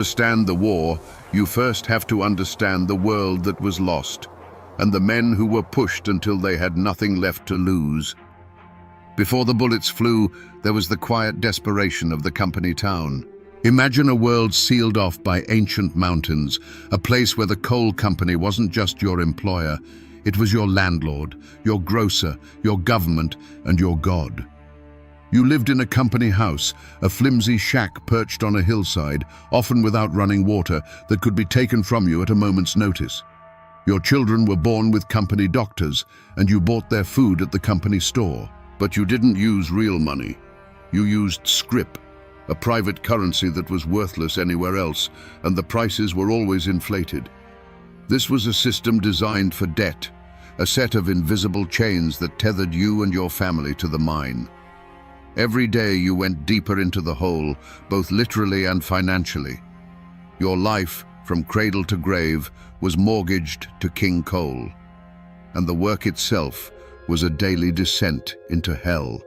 Understand the war, you first have to understand the world that was lost, and the men who were pushed until they had nothing left to lose. Before the bullets flew, there was the quiet desperation of the company town. Imagine a world sealed off by ancient mountains, a place where the coal company wasn't just your employer, it was your landlord, your grocer, your government, and your god. You lived in a company house, a flimsy shack perched on a hillside, often without running water, that could be taken from you at a moment's notice. Your children were born with company doctors, and you bought their food at the company store. But you didn't use real money. You used scrip, a private currency that was worthless anywhere else, and the prices were always inflated. This was a system designed for debt, a set of invisible chains that tethered you and your family to the mine. Every day you went deeper into the hole, both literally and financially. Your life, from cradle to grave, was mortgaged to King Coal, and the work itself was a daily descent into hell.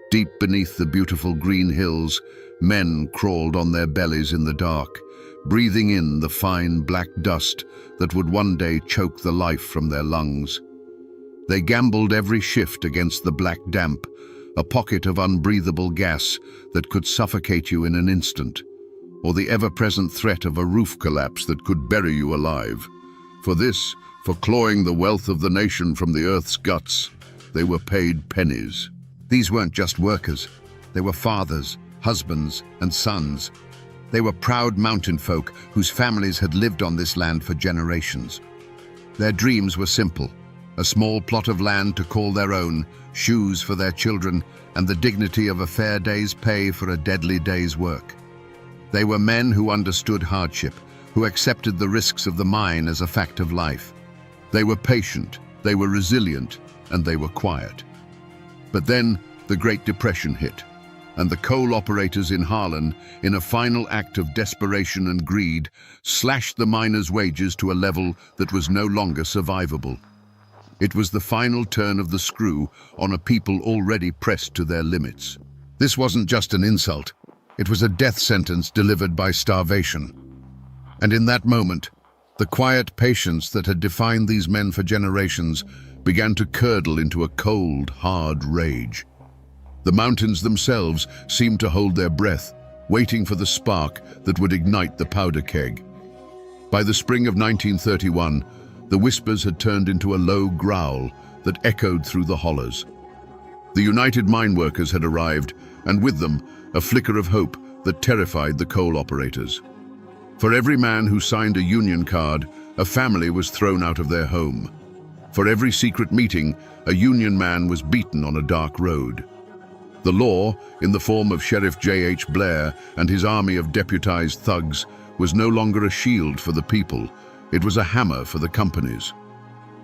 Deep beneath the beautiful green hills, men crawled on their bellies in the dark, breathing in the fine black dust that would one day choke the life from their lungs. They gambled every shift against the black damp, a pocket of unbreathable gas that could suffocate you in an instant, or the ever-present threat of a roof collapse that could bury you alive. For clawing the wealth of the nation from the earth's guts, they were paid pennies. These weren't just workers. They were fathers, husbands, and sons. They were proud mountain folk whose families had lived on this land for generations. Their dreams were simple: a small plot of land to call their own, shoes for their children, and the dignity of a fair day's pay for a deadly day's work. They were men who understood hardship, who accepted the risks of the mine as a fact of life. They were patient, they were resilient, and they were quiet. But then the Great Depression hit, and the coal operators in Harlan, in a final act of desperation and greed, slashed the miners' wages to a level that was no longer survivable. It was the final turn of the screw on a people already pressed to their limits. This wasn't just an insult, it was a death sentence delivered by starvation. And in that moment, the quiet patience that had defined these men for generations began to curdle into a cold, hard rage. The mountains themselves seemed to hold their breath, waiting for the spark that would ignite the powder keg. By the spring of 1931, the whispers had turned into a low growl that echoed through the hollows. The United Mine Workers had arrived, and with them, a flicker of hope that terrified the coal operators. For every man who signed a union card, a family was thrown out of their home. For every secret meeting, a union man was beaten on a dark road. The law, in the form of Sheriff J.H. Blair and his army of deputized thugs, was no longer a shield for the people. It was a hammer for the companies.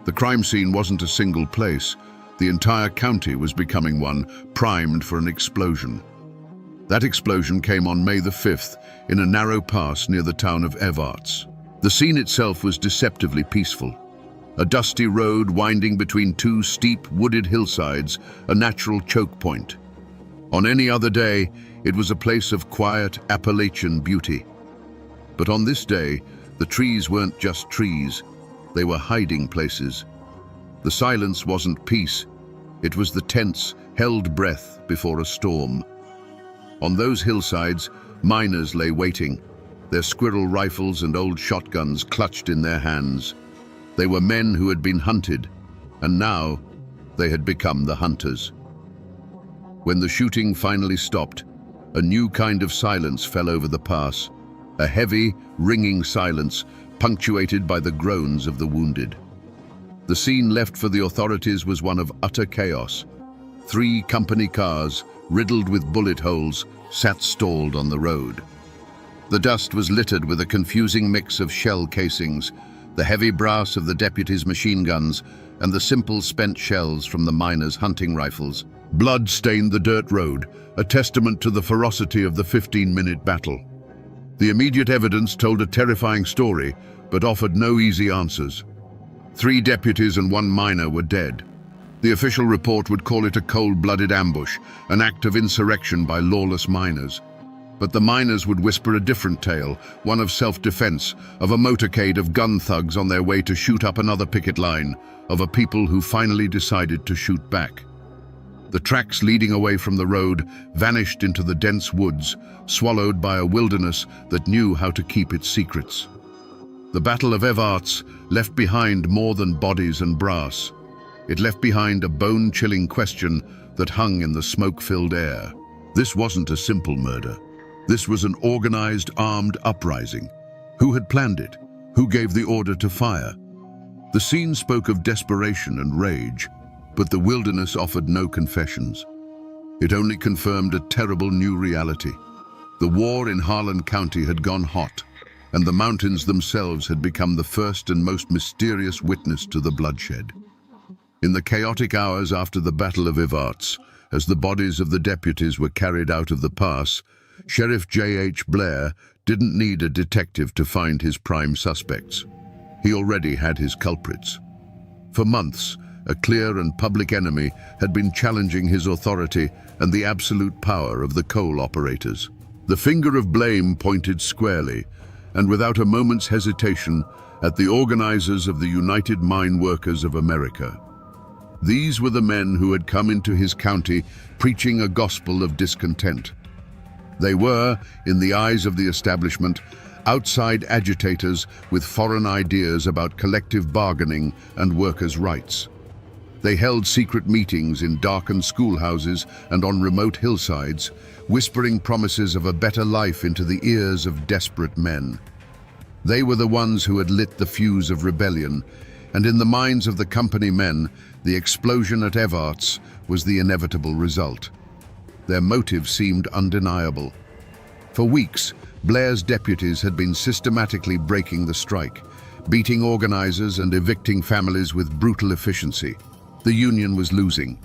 The crime scene wasn't a single place. The entire county was becoming one, primed for an explosion. That explosion came on May the 5th in a narrow pass near the town of Evarts. The scene itself was deceptively peaceful. A dusty road winding between two steep, wooded hillsides, a natural choke point. On any other day, it was a place of quiet Appalachian beauty. But on this day, the trees weren't just trees, they were hiding places. The silence wasn't peace, it was the tense, held breath before a storm. On those hillsides, miners lay waiting, their squirrel rifles and old shotguns clutched in their hands. They were men who had been hunted, and now they had become the hunters. When the shooting finally stopped, a new kind of silence fell over the pass, a heavy, ringing silence punctuated by the groans of the wounded. The scene left for the authorities was one of utter chaos. 3 company cars, riddled with bullet holes, sat stalled on the road. The dust was littered with a confusing mix of shell casings, the heavy brass of the deputies' machine guns, and the simple spent shells from the miners' hunting rifles. Blood stained the dirt road, a testament to the ferocity of the 15-minute battle. The immediate evidence told a terrifying story, but offered no easy answers. 3 deputies and 1 miner were dead. The official report would call it a cold-blooded ambush, an act of insurrection by lawless miners. But the miners would whisper a different tale, one of self-defense, of a motorcade of gun thugs on their way to shoot up another picket line, of a people who finally decided to shoot back. The tracks leading away from the road vanished into the dense woods, swallowed by a wilderness that knew how to keep its secrets. The Battle of Evarts left behind more than bodies and brass. It left behind a bone-chilling question that hung in the smoke-filled air. This wasn't a simple murder. This was an organized, armed uprising. Who had planned it? Who gave the order to fire? The scene spoke of desperation and rage, but the wilderness offered no confessions. It only confirmed a terrible new reality. The war in Harlan County had gone hot, and the mountains themselves had become the first and most mysterious witness to the bloodshed. In the chaotic hours after the Battle of Evarts, as the bodies of the deputies were carried out of the pass, Sheriff J.H. Blair didn't need a detective to find his prime suspects. He already had his culprits. For months, a clear and public enemy had been challenging his authority and the absolute power of the coal operators. The finger of blame pointed squarely, and without a moment's hesitation, at the organizers of the United Mine Workers of America. These were the men who had come into his county preaching a gospel of discontent. They were, in the eyes of the establishment, outside agitators with foreign ideas about collective bargaining and workers' rights. They held secret meetings in darkened schoolhouses and on remote hillsides, whispering promises of a better life into the ears of desperate men. They were the ones who had lit the fuse of rebellion, and in the minds of the company men, the explosion at Evarts was the inevitable result. Their motive seemed undeniable. For weeks, Blair's deputies had been systematically breaking the strike, beating organizers and evicting families with brutal efficiency. The union was losing.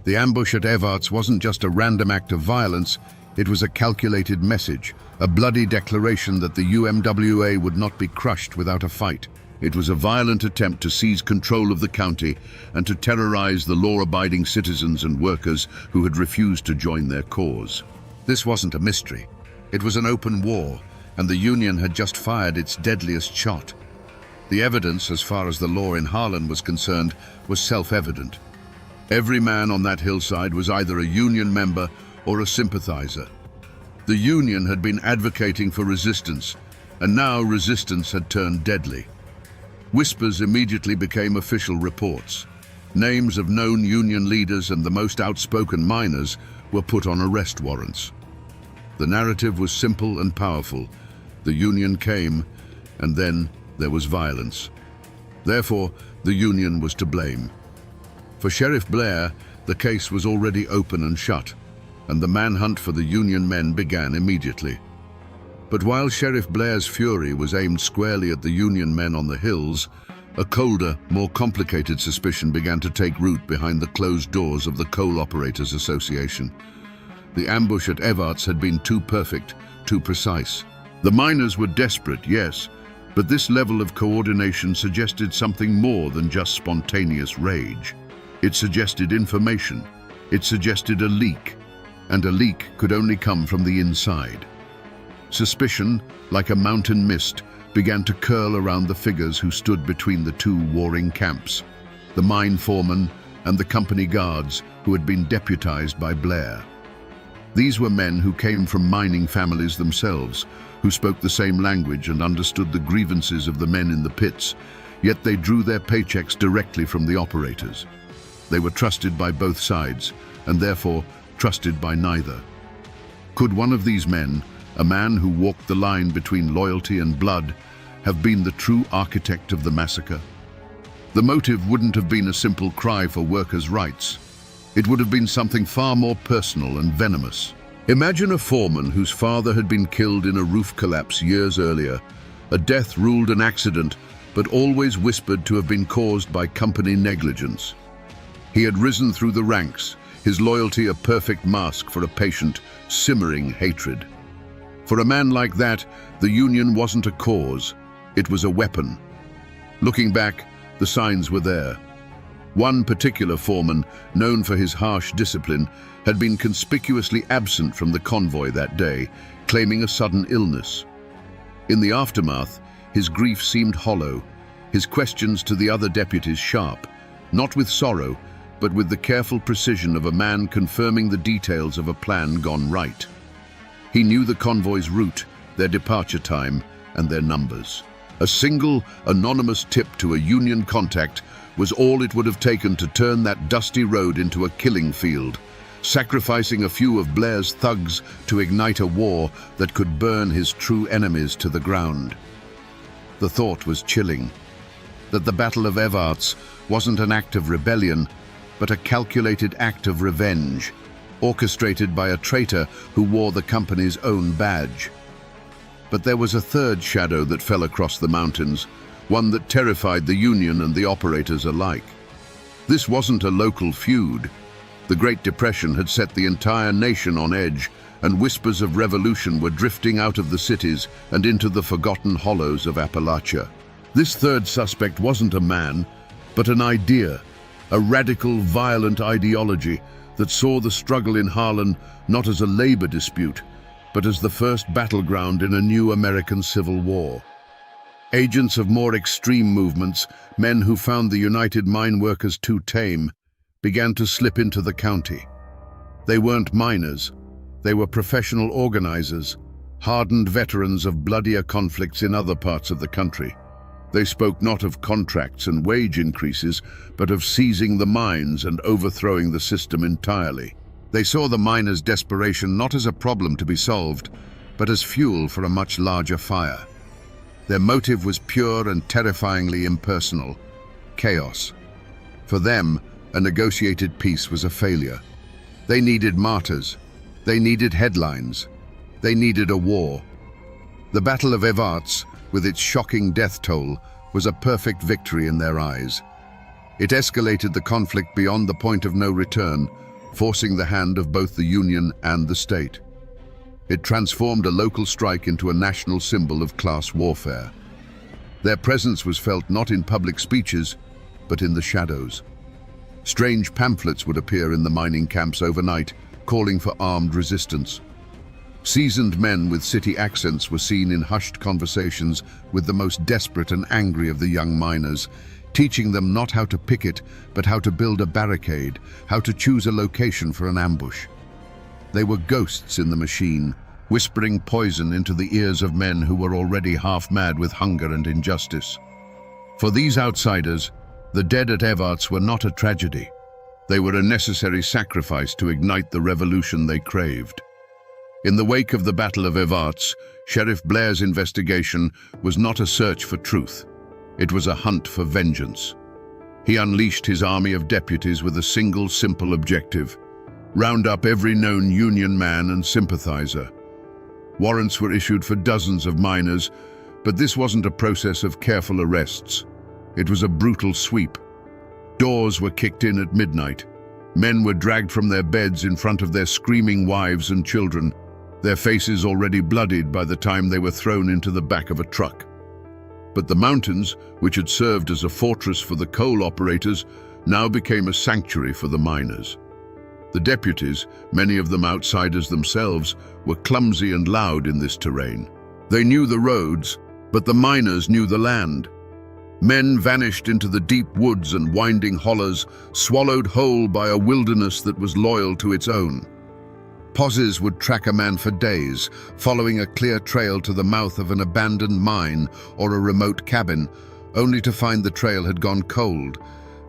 The ambush at Evarts wasn't just a random act of violence, it was a calculated message, a bloody declaration that the UMWA would not be crushed without a fight. It was a violent attempt to seize control of the county and to terrorize the law-abiding citizens and workers who had refused to join their cause. This wasn't a mystery. It was an open war, and the Union had just fired its deadliest shot. The evidence, as far as the law in Harlan was concerned, was self-evident. Every man on that hillside was either a Union member or a sympathizer. The Union had been advocating for resistance, and now resistance had turned deadly. Whispers immediately became official reports. Names of known Union leaders and the most outspoken miners were put on arrest warrants. The narrative was simple and powerful. The Union came, and then there was violence. Therefore, the Union was to blame. For Sheriff Blair, the case was already open and shut, and the manhunt for the Union men began immediately. But while Sheriff Blair's fury was aimed squarely at the Union men on the hills, a colder, more complicated suspicion began to take root behind the closed doors of the Coal Operators Association. The ambush at Evarts had been too perfect, too precise. The miners were desperate, yes, but this level of coordination suggested something more than just spontaneous rage. It suggested information. It suggested a leak, and a leak could only come from the inside. Suspicion, like a mountain mist, began to curl around the figures who stood between the two warring camps, the mine foreman and the company guards who had been deputized by Blair. These were men who came from mining families themselves, who spoke the same language and understood the grievances of the men in the pits, yet they drew their paychecks directly from the operators. They were trusted by both sides, and therefore trusted by neither. Could one of these men, a man who walked the line between loyalty and blood, have been the true architect of the massacre? The motive wouldn't have been a simple cry for workers' rights. It would have been something far more personal and venomous. Imagine a foreman whose father had been killed in a roof collapse years earlier, a death ruled an accident, but always whispered to have been caused by company negligence. He had risen through the ranks, his loyalty a perfect mask for a patient, simmering hatred. For a man like that, the Union wasn't a cause, it was a weapon. Looking back, the signs were there. One particular foreman, known for his harsh discipline, had been conspicuously absent from the convoy that day, claiming a sudden illness. In the aftermath, his grief seemed hollow, his questions to the other deputies sharp, not with sorrow, but with the careful precision of a man confirming the details of a plan gone right. He knew the convoy's route, their departure time, and their numbers. A single, anonymous tip to a Union contact was all it would have taken to turn that dusty road into a killing field, sacrificing a few of Blair's thugs to ignite a war that could burn his true enemies to the ground. The thought was chilling, that the Battle of Evarts wasn't an act of rebellion, but a calculated act of revenge, orchestrated by a traitor who wore the company's own badge. But there was a third shadow that fell across the mountains, one that terrified the Union and the operators alike. This wasn't a local feud. The Great Depression had set the entire nation on edge, and whispers of revolution were drifting out of the cities and into the forgotten hollows of Appalachia. This third suspect wasn't a man, but an idea, a radical, violent ideology that saw the struggle in Harlan not as a labor dispute, but as the first battleground in a new American Civil War. Agents of more extreme movements, men who found the United Mine Workers too tame, began to slip into the county. They weren't miners. They were professional organizers, hardened veterans of bloodier conflicts in other parts of the country. They spoke not of contracts and wage increases, but of seizing the mines and overthrowing the system entirely. They saw the miners' desperation not as a problem to be solved, but as fuel for a much larger fire. Their motive was pure and terrifyingly impersonal: chaos. For them, a negotiated peace was a failure. They needed martyrs. They needed headlines. They needed a war. The Battle of Evarts, with its shocking death toll, was a perfect victory in their eyes. It escalated the conflict beyond the point of no return, forcing the hand of both the Union and the state. It transformed a local strike into a national symbol of class warfare. Their presence was felt not in public speeches, but in the shadows. Strange pamphlets would appear in the mining camps overnight, calling for armed resistance. Seasoned men with city accents were seen in hushed conversations with the most desperate and angry of the young miners, teaching them not how to picket, but how to build a barricade, how to choose a location for an ambush. They were ghosts in the machine, whispering poison into the ears of men who were already half-mad with hunger and injustice. For these outsiders, the dead at Evarts were not a tragedy. They were a necessary sacrifice to ignite the revolution they craved. In the wake of the Battle of Evarts, Sheriff Blair's investigation was not a search for truth. It was a hunt for vengeance. He unleashed his army of deputies with a single, simple objective: round up every known Union man and sympathizer. Warrants were issued for dozens of miners, but this wasn't a process of careful arrests. It was a brutal sweep. Doors were kicked in at midnight. Men were dragged from their beds in front of their screaming wives and children, their faces already bloodied by the time they were thrown into the back of a truck. But the mountains, which had served as a fortress for the coal operators, now became a sanctuary for the miners. The deputies, many of them outsiders themselves, were clumsy and loud in this terrain. They knew the roads, but the miners knew the land. Men vanished into the deep woods and winding hollows, swallowed whole by a wilderness that was loyal to its own. Posses would track a man for days, following a clear trail to the mouth of an abandoned mine or a remote cabin, only to find the trail had gone cold,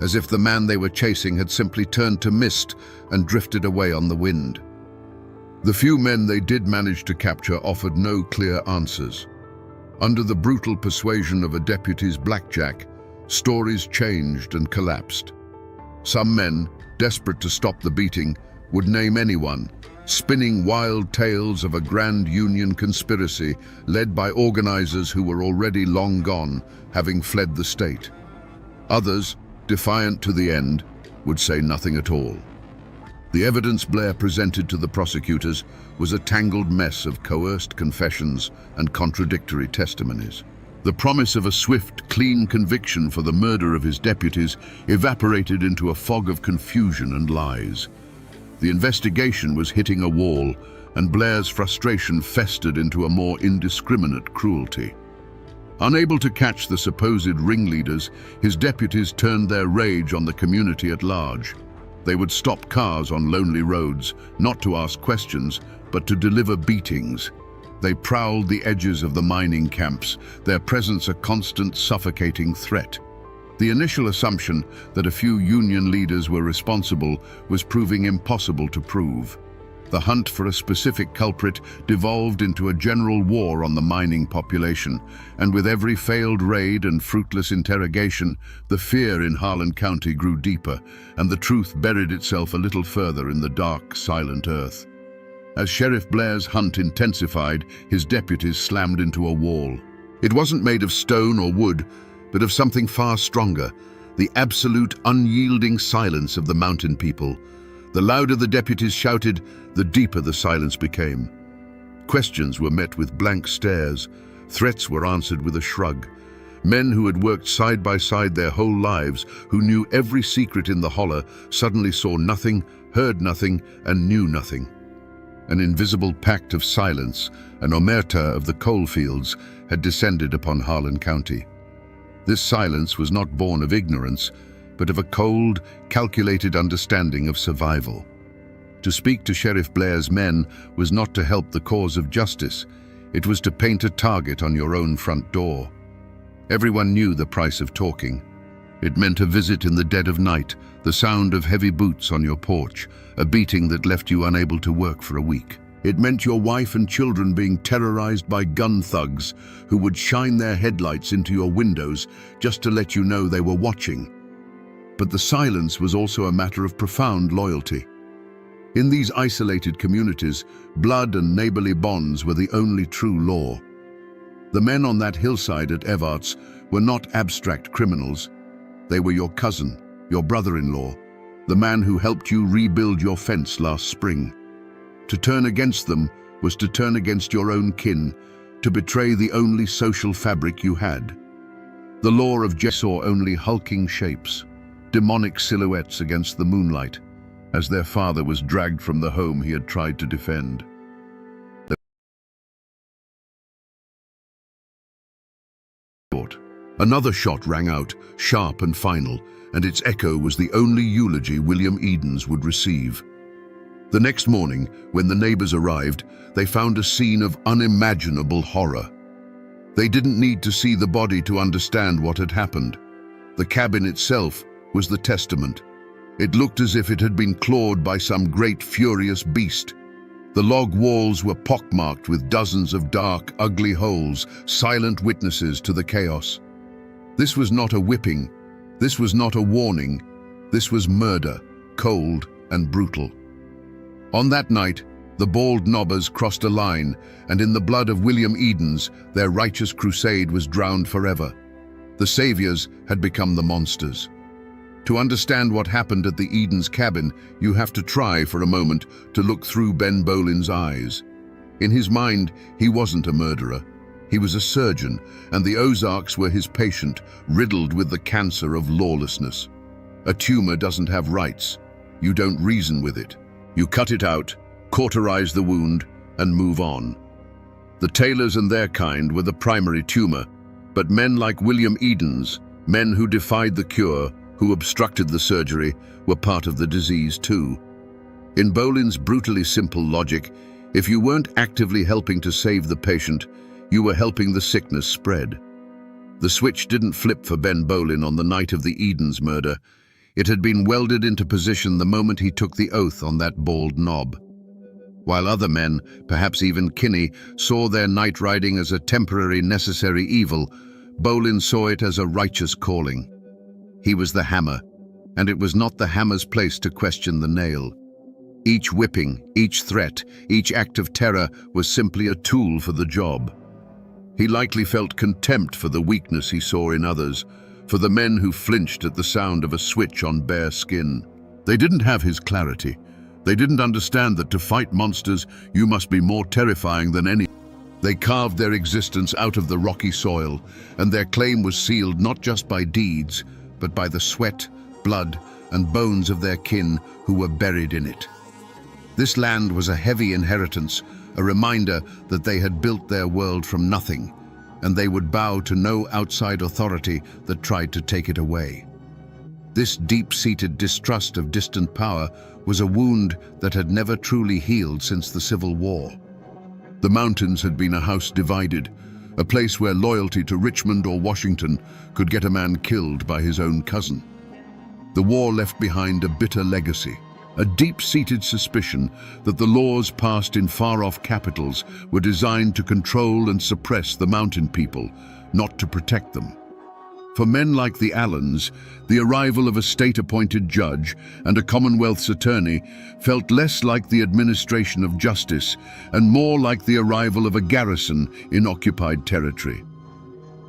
as if the man they were chasing had simply turned to mist and drifted away on the wind. The few men they did manage to capture offered no clear answers. Under the brutal persuasion of a deputy's blackjack, stories changed and collapsed. Some men, desperate to stop the beating, would name anyone, spinning wild tales of a grand Union conspiracy led by organizers who were already long gone, having fled the state. Others, defiant to the end, would say nothing at all. The evidence Blair presented to the prosecutors was a tangled mess of coerced confessions and contradictory testimonies. The promise of a swift, clean conviction for the murder of his deputies evaporated into a fog of confusion and lies. The investigation was hitting a wall, and Blair's frustration festered into a more indiscriminate cruelty. Unable to catch the supposed ringleaders, his deputies turned their rage on the community at large. They would stop cars on lonely roads, not to ask questions, but to deliver beatings. They prowled the edges of the mining camps, their presence a constant, suffocating threat. The initial assumption that a few union leaders were responsible was proving impossible to prove. The hunt for a specific culprit devolved into a general war on the mining population, and with every failed raid and fruitless interrogation, the fear in Harlan County grew deeper, and the truth buried itself a little further in the dark, silent earth. As Sheriff Blair's hunt intensified, his deputies slammed into a wall. It wasn't made of stone or wood, but of something far stronger, the absolute, unyielding silence of the mountain people. The louder the deputies shouted, the deeper the silence became. Questions were met with blank stares. Threats were answered with a shrug. Men who had worked side by side their whole lives, who knew every secret in the holler, suddenly saw nothing, heard nothing, and knew nothing. An invisible pact of silence, an omerta of the coalfields, had descended upon Harlan County. This silence was not born of ignorance, but of a cold, calculated understanding of survival. To speak to Sheriff Blair's men was not to help the cause of justice. It was to paint a target on your own front door. Everyone knew the price of talking. It meant a visit in the dead of night, the sound of heavy boots on your porch, a beating that left you unable to work for a week. It meant your wife and children being terrorized by gun thugs who would shine their headlights into your windows just to let you know they were watching. But the silence was also a matter of profound loyalty. In these isolated communities, blood and neighborly bonds were the only true law. The men on that hillside at Evarts were not abstract criminals. They were your cousin, your brother-in-law, the man who helped you rebuild your fence last spring. To turn against them was to turn against your own kin, to betray the only social fabric you had. The law of justice saw only hulking shapes, demonic silhouettes against the moonlight, as their father was dragged from the home he had tried to defend. Another shot rang out, sharp and final, and its echo was the only eulogy William Edens would receive. The next morning, when the neighbors arrived, they found a scene of unimaginable horror. They didn't need to see the body to understand what had happened. The cabin itself was the testament. It looked as if it had been clawed by some great furious beast. The log walls were pockmarked with dozens of dark, ugly holes, silent witnesses to the chaos. This was not a whipping. This was not a warning. This was murder, cold and brutal. On that night, the bald nobbers crossed a line, and in the blood of William Edens, their righteous crusade was drowned forever. The saviors had become the monsters. To understand what happened at the Edens cabin, you have to try for a moment to look through Ben Bolin's eyes. In his mind, he wasn't a murderer. He was a surgeon, and the Ozarks were his patient, riddled with the cancer of lawlessness. A tumor doesn't have rights. You don't reason with it. You cut it out, cauterize the wound, and move on. The Taylors and their kind were the primary tumor, but men like William Edens, men who defied the cure, who obstructed the surgery, were part of the disease too. In Bolin's brutally simple logic, if you weren't actively helping to save the patient, you were helping the sickness spread. The switch didn't flip for Ben Bolin on the night of the Edens murder. It had been welded into position the moment he took the oath on that bald knob. While other men, perhaps even Kinney, saw their night riding as a temporary necessary evil, Bolin saw it as a righteous calling. He was the hammer, and it was not the hammer's place to question the nail. Each whipping, each threat, each act of terror was simply a tool for the job. He likely felt contempt for the weakness he saw in others, for the men who flinched at the sound of a switch on bare skin. They didn't have his clarity. They didn't understand that to fight monsters, you must be more terrifying than any. They carved their existence out of the rocky soil, and their claim was sealed not just by deeds, but by the sweat, blood, and bones of their kin who were buried in it. This land was a heavy inheritance, a reminder that they had built their world from nothing, and they would bow to no outside authority that tried to take it away. This deep-seated distrust of distant power was a wound that had never truly healed since the Civil War. The mountains had been a house divided, a place where loyalty to Richmond or Washington could get a man killed by his own cousin. The war left behind a bitter legacy, a deep-seated suspicion that the laws passed in far-off capitals were designed to control and suppress the mountain people, not to protect them. For men like the Allens, the arrival of a state-appointed judge and a Commonwealth's attorney felt less like the administration of justice and more like the arrival of a garrison in occupied territory.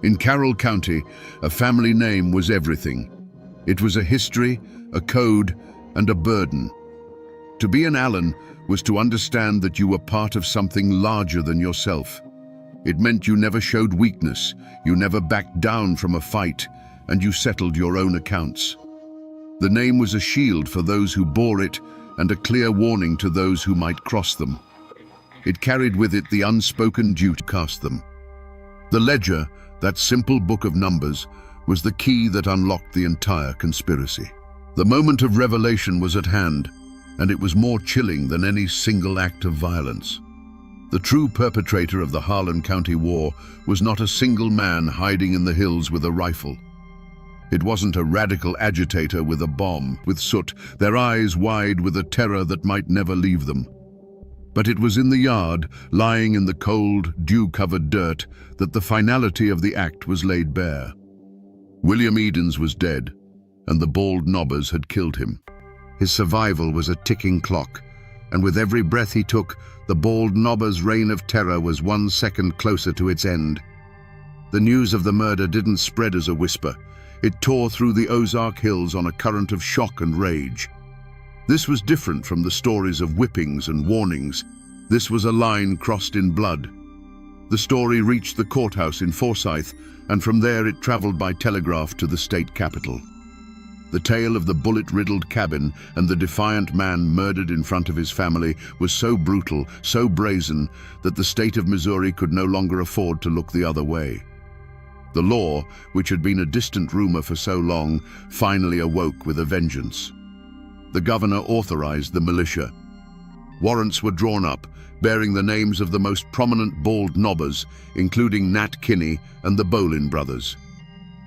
In Carroll County, a family name was everything. It was a history, a code, and a burden. To be an Allen was to understand that you were part of something larger than yourself. It meant you never showed weakness, you never backed down from a fight, and you settled your own accounts. The name was a shield for those who bore it and a clear warning to those who might cross them. It carried with it the unspoken duty to cast them. The ledger, that simple book of numbers, was the key that unlocked the entire conspiracy. The moment of revelation was at hand, and it was more chilling than any single act of violence. The true perpetrator of the Harlan County War was not a single man hiding in the hills with a rifle. It wasn't a radical agitator with a bomb, with soot, their eyes wide with a terror that might never leave them. But it was in the yard, lying in the cold, dew-covered dirt, that the finality of the act was laid bare. William Edens was dead, and the bald Nobbers had killed him. His survival was a ticking clock, and with every breath he took, the bald Nobbers' reign of terror was 1 second closer to its end. The news of the murder didn't spread as a whisper. It tore through the Ozark Hills on a current of shock and rage. This was different from the stories of whippings and warnings. This was a line crossed in blood. The story reached the courthouse in Forsyth, and from there it traveled by telegraph to the state capitol. The tale of the bullet-riddled cabin and the defiant man murdered in front of his family was so brutal, so brazen, that the state of Missouri could no longer afford to look the other way. The law, which had been a distant rumor for so long, finally awoke with a vengeance. The governor authorized the militia. Warrants were drawn up, bearing the names of the most prominent bald Nobbers, including Nat Kinney and the Bolin brothers.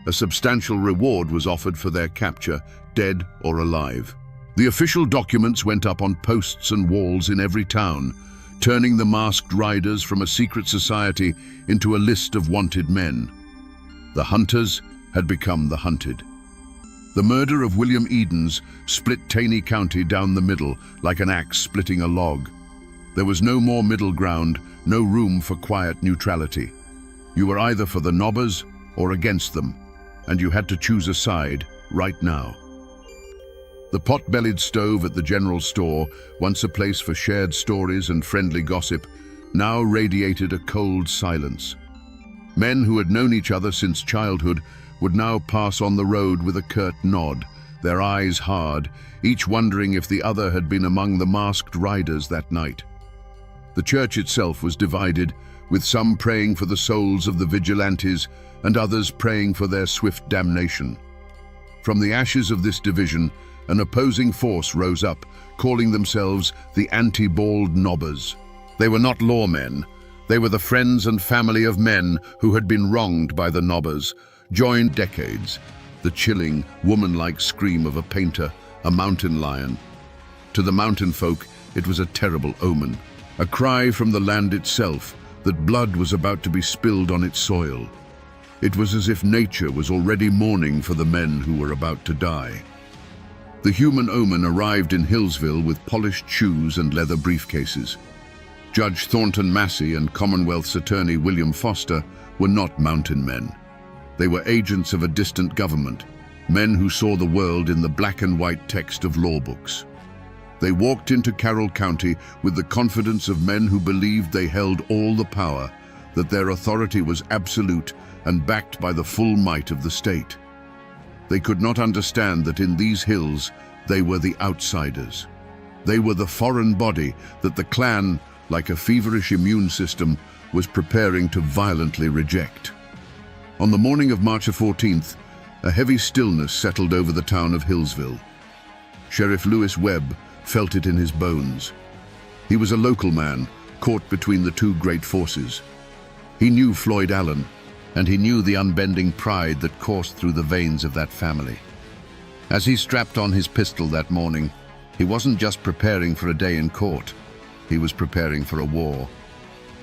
A substantial reward was offered for their capture, dead or alive. The official documents went up on posts and walls in every town, turning the masked riders from a secret society into a list of wanted men. The hunters had become the hunted. The murder of William Edens split Taney County down the middle like an axe splitting a log. There was no more middle ground, no room for quiet neutrality. You were either for the Nobbers or against them, and you had to choose a side right now. The pot-bellied stove at the general store, once a place for shared stories and friendly gossip, now radiated a cold silence. Men who had known each other since childhood would now pass on the road with a curt nod, their eyes hard, each wondering if the other had been among the masked riders that night. The church itself was divided, with some praying for the souls of the vigilantes and others praying for their swift damnation. From the ashes of this division, an opposing force rose up, calling themselves the anti-bald Nobbers. They were not lawmen. They were the friends and family of men who had been wronged by the Nobbers, joined decades, the chilling, woman-like scream of a painter, a mountain lion. To the mountain folk, it was a terrible omen, a cry from the land itself that blood was about to be spilled on its soil. It was as if nature was already mourning for the men who were about to die. The human omen arrived in Hillsville with polished shoes and leather briefcases. Judge Thornton Massey and Commonwealth's attorney William Foster were not mountain men. They were agents of a distant government, men who saw the world in the black and white text of law books. They walked into Carroll County with the confidence of men who believed they held all the power, that their authority was absolute and backed by the full might of the state. They could not understand that in these hills they were the outsiders. They were the foreign body that the clan, like a feverish immune system, was preparing to violently reject. On the morning of March 14th, a heavy stillness settled over the town of Hillsville. Sheriff Lewis Webb felt it in his bones. He was a local man, caught between the two great forces. He knew Floyd Allen, and he knew the unbending pride that coursed through the veins of that family. As he strapped on his pistol that morning, he wasn't just preparing for a day in court. He was preparing for a war.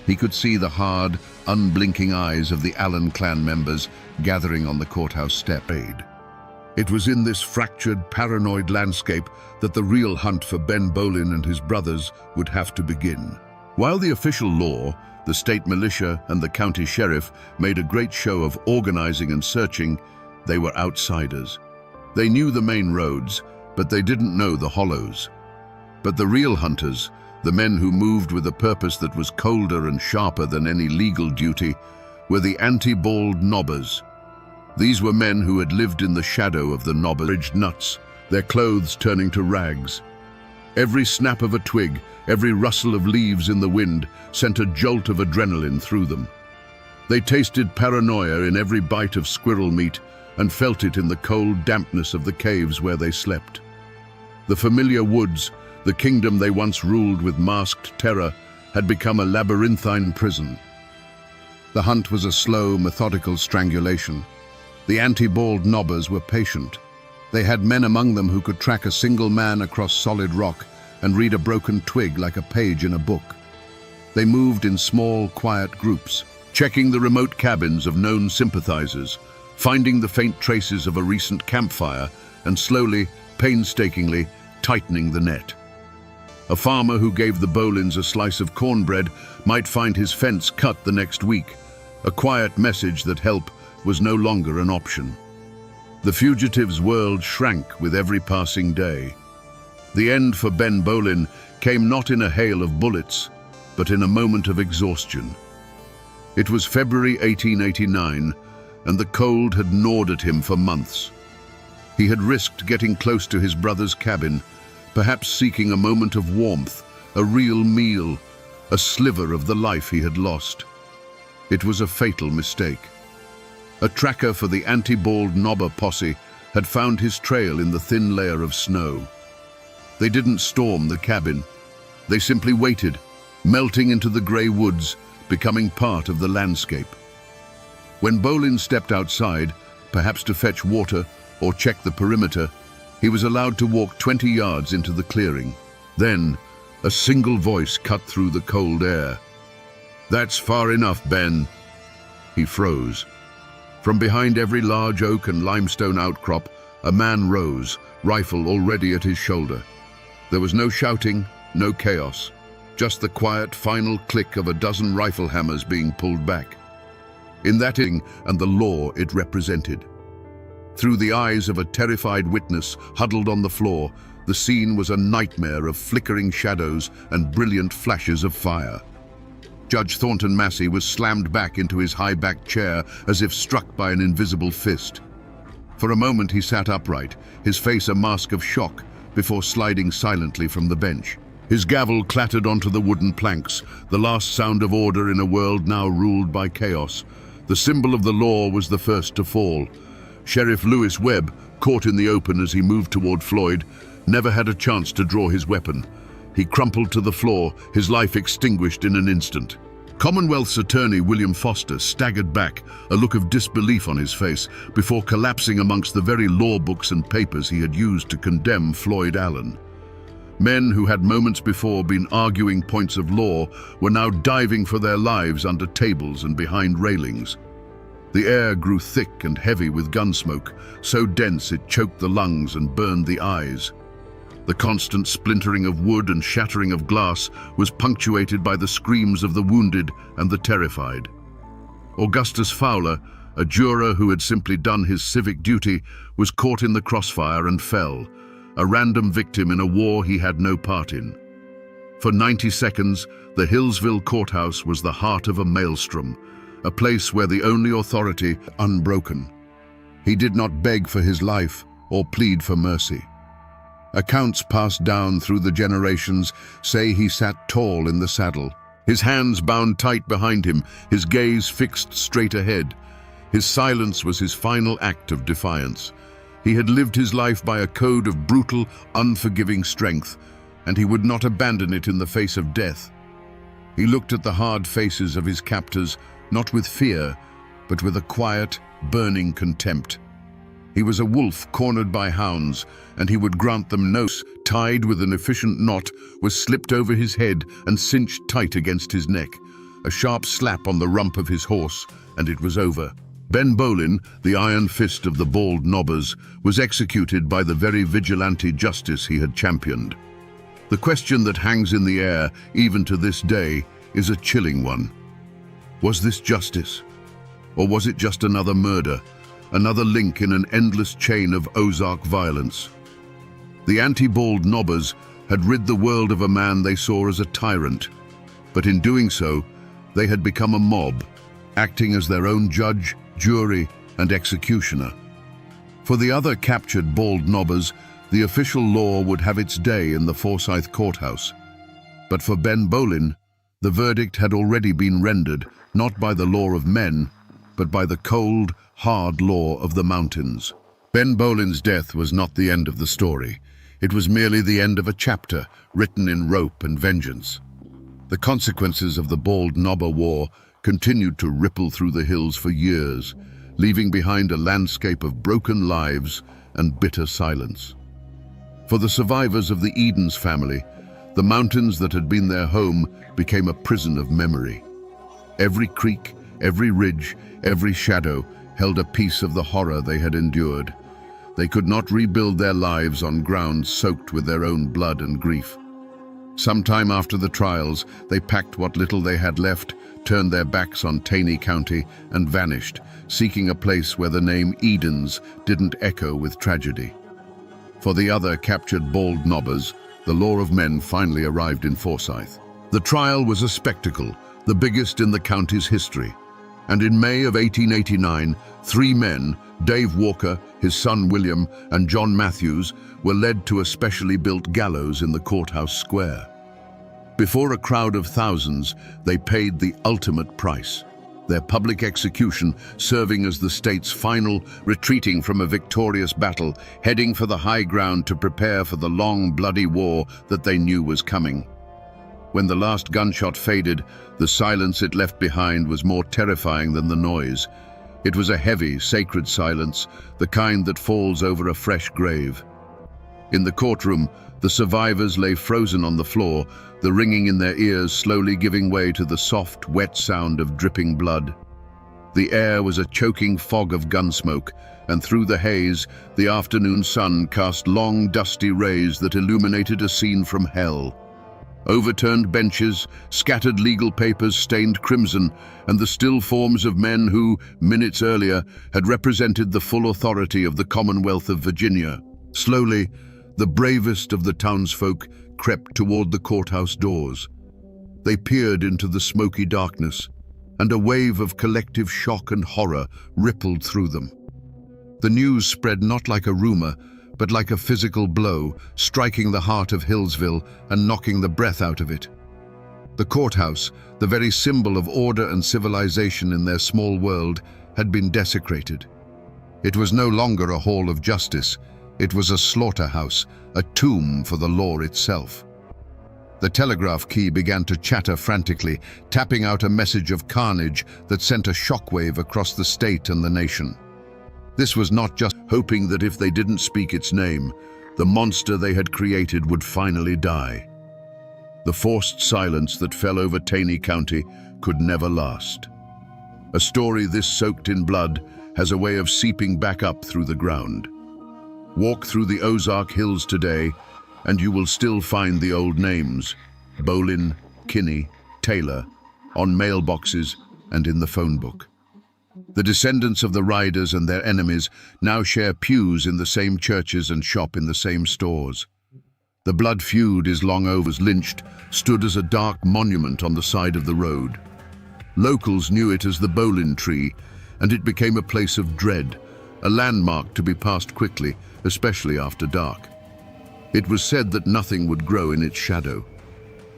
He could see the hard, unblinking eyes of the Allen clan members gathering on the courthouse step. It was in this fractured, paranoid landscape that the real hunt for Ben Bolin and his brothers would have to begin. While the official law, the state militia and the county sheriff made a great show of organizing and searching, they were outsiders. They knew the main roads, but they didn't know the hollows. But the real hunters, the men who moved with a purpose that was colder and sharper than any legal duty, were the anti-bald nobbers. These were men who had lived in the shadow of the knobber-ridged nuts, their clothes turning to rags. Every snap of a twig, every rustle of leaves in the wind sent a jolt of adrenaline through them. They tasted paranoia in every bite of squirrel meat and felt it in the cold dampness of the caves where they slept. The familiar woods, the kingdom they once ruled with masked terror, had become a labyrinthine prison. The hunt was a slow, methodical strangulation. The anti-bald nobbers were patient. They had men among them who could track a single man across solid rock and read a broken twig like a page in a book. They moved in small, quiet groups, checking the remote cabins of known sympathizers, finding the faint traces of a recent campfire, and slowly, painstakingly, tightening the net. A farmer who gave the Bolins a slice of cornbread might find his fence cut the next week, a quiet message that help was no longer an option. The fugitive's world shrank with every passing day. The end for Ben Bolin came not in a hail of bullets, but in a moment of exhaustion. It was February 1889, and the cold had gnawed at him for months. He had risked getting close to his brother's cabin, perhaps seeking a moment of warmth, a real meal, a sliver of the life he had lost. It was a fatal mistake. A tracker for the anti-bald nobber posse had found his trail in the thin layer of snow. They didn't storm the cabin. They simply waited, melting into the grey woods, becoming part of the landscape. When Bolin stepped outside, perhaps to fetch water or check the perimeter, he was allowed to walk 20 yards into the clearing. Then, a single voice cut through the cold air. "That's far enough, Ben." He froze. From behind every large oak and limestone outcrop, a man rose, rifle already at his shoulder. There was no shouting, no chaos, just the quiet final click of a dozen rifle hammers being pulled back. In that and the law it represented. Through the eyes of a terrified witness huddled on the floor, the scene was a nightmare of flickering shadows and brilliant flashes of fire. Judge Thornton Massey was slammed back into his high-backed chair as if struck by an invisible fist. For a moment he sat upright, his face a mask of shock, before sliding silently from the bench. His gavel clattered onto the wooden planks, the last sound of order in a world now ruled by chaos. The symbol of the law was the first to fall. Sheriff Lewis Webb, caught in the open as he moved toward Floyd, never had a chance to draw his weapon. He crumpled to the floor, his life extinguished in an instant. Commonwealth's attorney William Foster staggered back, a look of disbelief on his face, before collapsing amongst the very law books and papers he had used to condemn Floyd Allen. Men who had moments before been arguing points of law were now diving for their lives under tables and behind railings. The air grew thick and heavy with gun smoke, so dense it choked the lungs and burned the eyes. The constant splintering of wood and shattering of glass was punctuated by the screams of the wounded and the terrified. Augustus Fowler, a juror who had simply done his civic duty, was caught in the crossfire and fell, a random victim in a war he had no part in. For 90 seconds, the Hillsville courthouse was the heart of a maelstrom, a place where the only authority unbroken. He did not beg for his life or plead for mercy. Accounts passed down through the generations say he sat tall in the saddle, his hands bound tight behind him, his gaze fixed straight ahead. His silence was his final act of defiance. He had lived his life by a code of brutal, unforgiving strength, and he would not abandon it in the face of death. He looked at the hard faces of his captors, not with fear, but with a quiet, burning contempt. He was a wolf cornered by hounds, and he would grant them no. Tied with an efficient knot was slipped over his head and cinched tight against his neck. A sharp slap on the rump of his horse, and it was over. Ben Bolin, the iron fist of the bald nobbers, was executed by the very vigilante justice he had championed. The question that hangs in the air, even to this day, is a chilling one. Was this justice? Or was it just another murder, another link in an endless chain of Ozark violence? The anti-bald nobbers had rid the world of a man they saw as a tyrant, but in doing so, they had become a mob, acting as their own judge, jury, and executioner. For the other captured bald nobbers, the official law would have its day in the Forsyth courthouse. But for Ben Bolin, the verdict had already been rendered, not by the law of men, but by the cold, hard law of the mountains. Ben Bolin's death was not the end of the story. It was merely the end of a chapter written in rope and vengeance. The consequences of the Bald Knobber War continued to ripple through the hills for years, leaving behind a landscape of broken lives and bitter silence. For the survivors of the Edens family, the mountains that had been their home became a prison of memory. Every creek, every ridge, every shadow held a piece of the horror they had endured. They could not rebuild their lives on ground soaked with their own blood and grief. Sometime after the trials, they packed what little they had left, turned their backs on Taney County, and vanished, seeking a place where the name Edens didn't echo with tragedy. For the other captured bald nobbers, the law of men finally arrived in Forsyth. The trial was a spectacle, the biggest in the county's history. And in May of 1889, 3 men, Dave Walker, his son William, and John Matthews, were led to a specially built gallows in the courthouse square. Before a crowd of thousands, they paid the ultimate price, their public execution serving as the state's final, retreating from a victorious battle, heading for the high ground to prepare for the long, bloody war that they knew was coming. When the last gunshot faded, the silence it left behind was more terrifying than the noise. It was a heavy, sacred silence, the kind that falls over a fresh grave. In the courtroom, the survivors lay frozen on the floor, the ringing in their ears slowly giving way to the soft, wet sound of dripping blood. The air was a choking fog of gun smoke, and through the haze, the afternoon sun cast long, dusty rays that illuminated a scene from hell. Overturned benches, scattered legal papers stained crimson, and the still forms of men who, minutes earlier, had represented the full authority of the Commonwealth of Virginia. Slowly, the bravest of the townsfolk crept toward the courthouse doors. They peered into the smoky darkness, and a wave of collective shock and horror rippled through them. The news spread not like a rumor, but like a physical blow, striking the heart of Hillsville and knocking the breath out of it. The courthouse, the very symbol of order and civilization in their small world, had been desecrated. It was no longer a hall of justice. It was a slaughterhouse, a tomb for the law itself. The telegraph key began to chatter frantically, tapping out a message of carnage that sent a shockwave across the state and the nation. This was not just hoping that if they didn't speak its name, the monster they had created would finally die. The forced silence that fell over Taney County could never last. A story this soaked in blood has a way of seeping back up through the ground. Walk through the Ozark Hills today, and you will still find the old names, Bolin, Kinney, Taylor, on mailboxes and in the phone book. The descendants of the riders and their enemies now share pews in the same churches and shop in the same stores. The blood feud is long over. Lynched stood as a dark monument on the side of the road. Locals knew it as the Bolin tree, and it became a place of dread, a landmark to be passed quickly, especially after dark. It was said that nothing would grow in its shadow.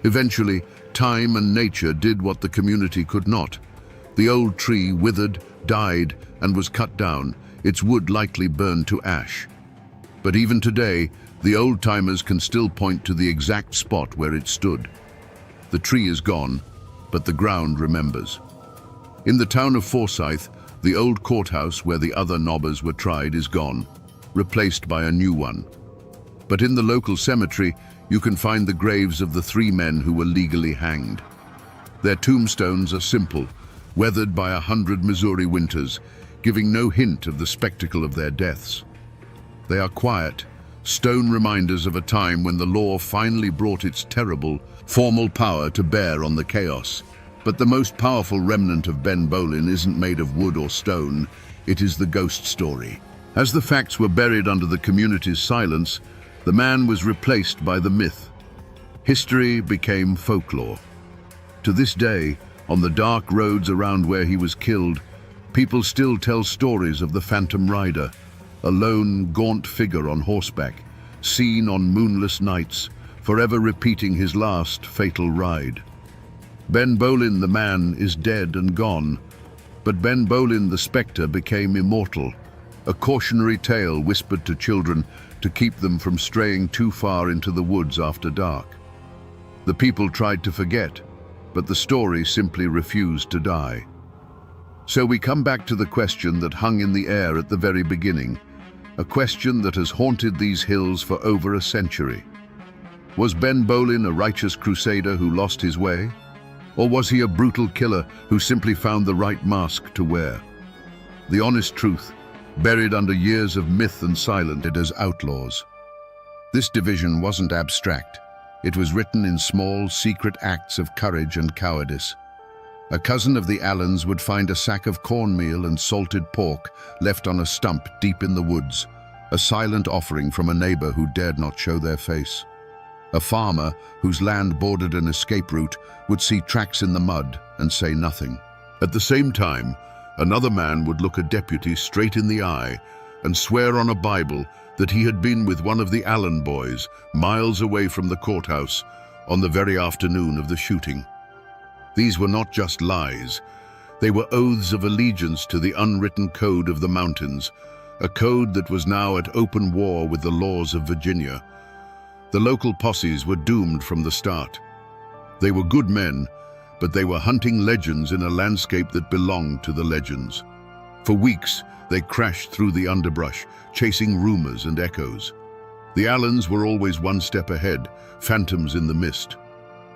Eventually, time and nature did what the community could not. The old tree withered, died, and was cut down, its wood likely burned to ash. But even today, the old-timers can still point to the exact spot where it stood. The tree is gone, but the ground remembers. In the town of Forsyth, the old courthouse where the other nobbers were tried is gone, replaced by a new one. But in the local cemetery, you can find the graves of the 3 men who were legally hanged. Their tombstones are simple, weathered by 100 Missouri winters, giving no hint of the spectacle of their deaths. They are quiet, stone reminders of a time when the law finally brought its terrible, formal power to bear on the chaos. But the most powerful remnant of Ben Bolin isn't made of wood or stone, it is the ghost story. As the facts were buried under the community's silence, the man was replaced by the myth. History became folklore. To this day, on the dark roads around where he was killed, people still tell stories of the Phantom Rider, a lone, gaunt figure on horseback, seen on moonless nights, forever repeating his last fatal ride. Ben Bolin the man is dead and gone, but Ben Bolin the spectre became immortal, a cautionary tale whispered to children to keep them from straying too far into the woods after dark. The people tried to forget, but the story simply refused to die. So we come back to the question that hung in the air at the very beginning, a question that has haunted these hills for over a century. Was Ben Bolin a righteous crusader who lost his way? Or was he a brutal killer who simply found the right mask to wear? The honest truth, buried under years of myth and silence, as outlaws. This division wasn't abstract. It was written in small, secret acts of courage and cowardice. A cousin of the Allens would find a sack of cornmeal and salted pork left on a stump deep in the woods, a silent offering from a neighbor who dared not show their face. A farmer whose land bordered an escape route would see tracks in the mud and say nothing. At the same time, another man would look a deputy straight in the eye and swear on a Bible that he had been with one of the Allen boys miles away from the courthouse on the very afternoon of the shooting. These were not just lies. They were oaths of allegiance to the unwritten code of the mountains, a code that was now at open war with the laws of Virginia. The local posses were doomed from the start. They were good men, but they were hunting legends in a landscape that belonged to the legends. For weeks, they crashed through the underbrush, chasing rumors and echoes. The Allens were always one step ahead, phantoms in the mist.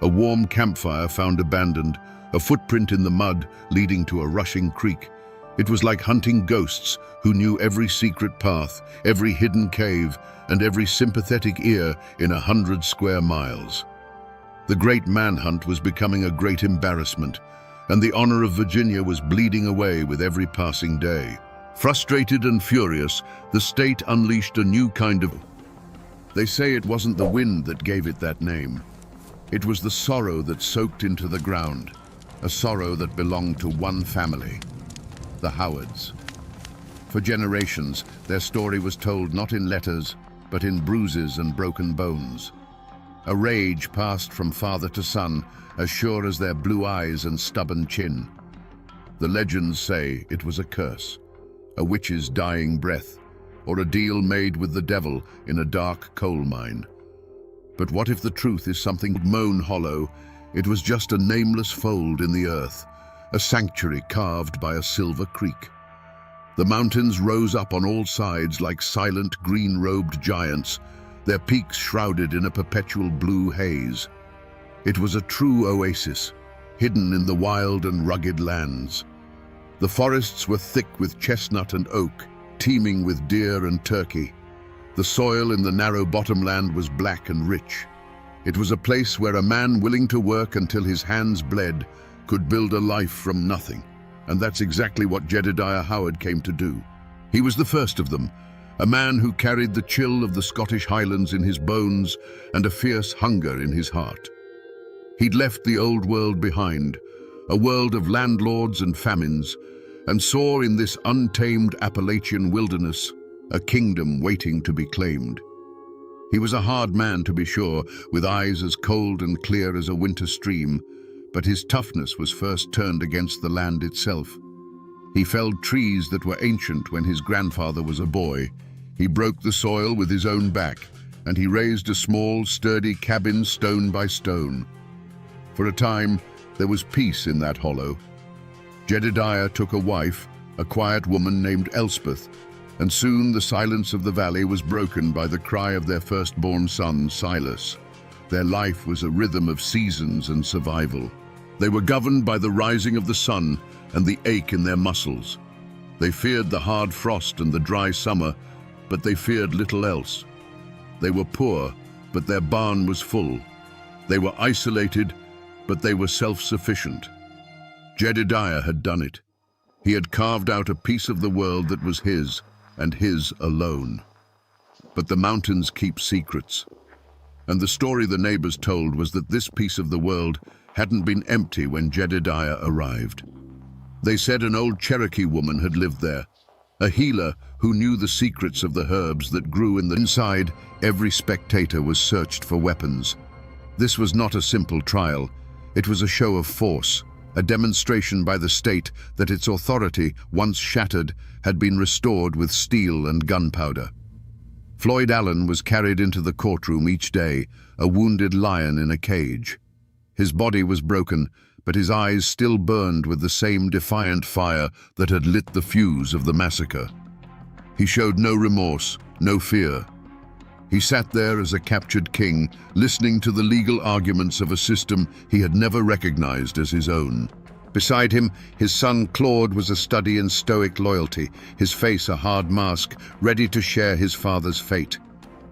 A warm campfire found abandoned, a footprint in the mud leading to a rushing creek. It was like hunting ghosts who knew every secret path, every hidden cave, and every sympathetic ear in 100 square miles. The great manhunt was becoming a great embarrassment, and the honor of Virginia was bleeding away with every passing day. Frustrated and furious, the state unleashed a new kind of... They say it wasn't the wind that gave it that name. It was the sorrow that soaked into the ground, a sorrow that belonged to one family, the Howards. For generations, their story was told not in letters, but in bruises and broken bones. A rage passed from father to son, as sure as their blue eyes and stubborn chin. The legends say it was a curse, a witch's dying breath, or a deal made with the devil in a dark coal mine. But what if the truth is something moan hollow? It was just a nameless fold in the earth, a sanctuary carved by a silver creek. The mountains rose up on all sides like silent green-robed giants, their peaks shrouded in a perpetual blue haze. It was a true oasis, hidden in the wild and rugged lands. The forests were thick with chestnut and oak, teeming with deer and turkey. The soil in the narrow bottomland was black and rich. It was a place where a man willing to work until his hands bled could build a life from nothing. And that's exactly what Jedediah Howard came to do. He was the first of them, a man who carried the chill of the Scottish Highlands in his bones and a fierce hunger in his heart. He'd left the old world behind, a world of landlords and famines, and saw in this untamed Appalachian wilderness a kingdom waiting to be claimed. He was a hard man, to be sure, with eyes as cold and clear as a winter stream, but his toughness was first turned against the land itself. He felled trees that were ancient when his grandfather was a boy. He broke the soil with his own back, and he raised a small, sturdy cabin stone by stone. For a time, there was peace in that hollow. Jedediah took a wife, a quiet woman named Elspeth, and soon the silence of the valley was broken by the cry of their firstborn son, Silas. Their life was a rhythm of seasons and survival. They were governed by the rising of the sun and the ache in their muscles. They feared the hard frost and the dry summer, but they feared little else. They were poor, but their barn was full. They were isolated, but they were self-sufficient. Jedediah had done it. He had carved out a piece of the world that was his, and his alone. But the mountains keep secrets. And the story the neighbors told was that this piece of the world hadn't been empty when Jedediah arrived. They said an old Cherokee woman had lived there, a healer who knew the secrets of the herbs that grew in the inside. Every spectator was searched for weapons. This was not a simple trial. It was a show of force, a demonstration by the state that its authority, once shattered, had been restored with steel and gunpowder. Floyd Allen was carried into the courtroom each day, a wounded lion in a cage. His body was broken, but his eyes still burned with the same defiant fire that had lit the fuse of the massacre. He showed no remorse, no fear. He sat there as a captured king, listening to the legal arguments of a system he had never recognized as his own. Beside him, his son Claude was a study in stoic loyalty, his face a hard mask, ready to share his father's fate.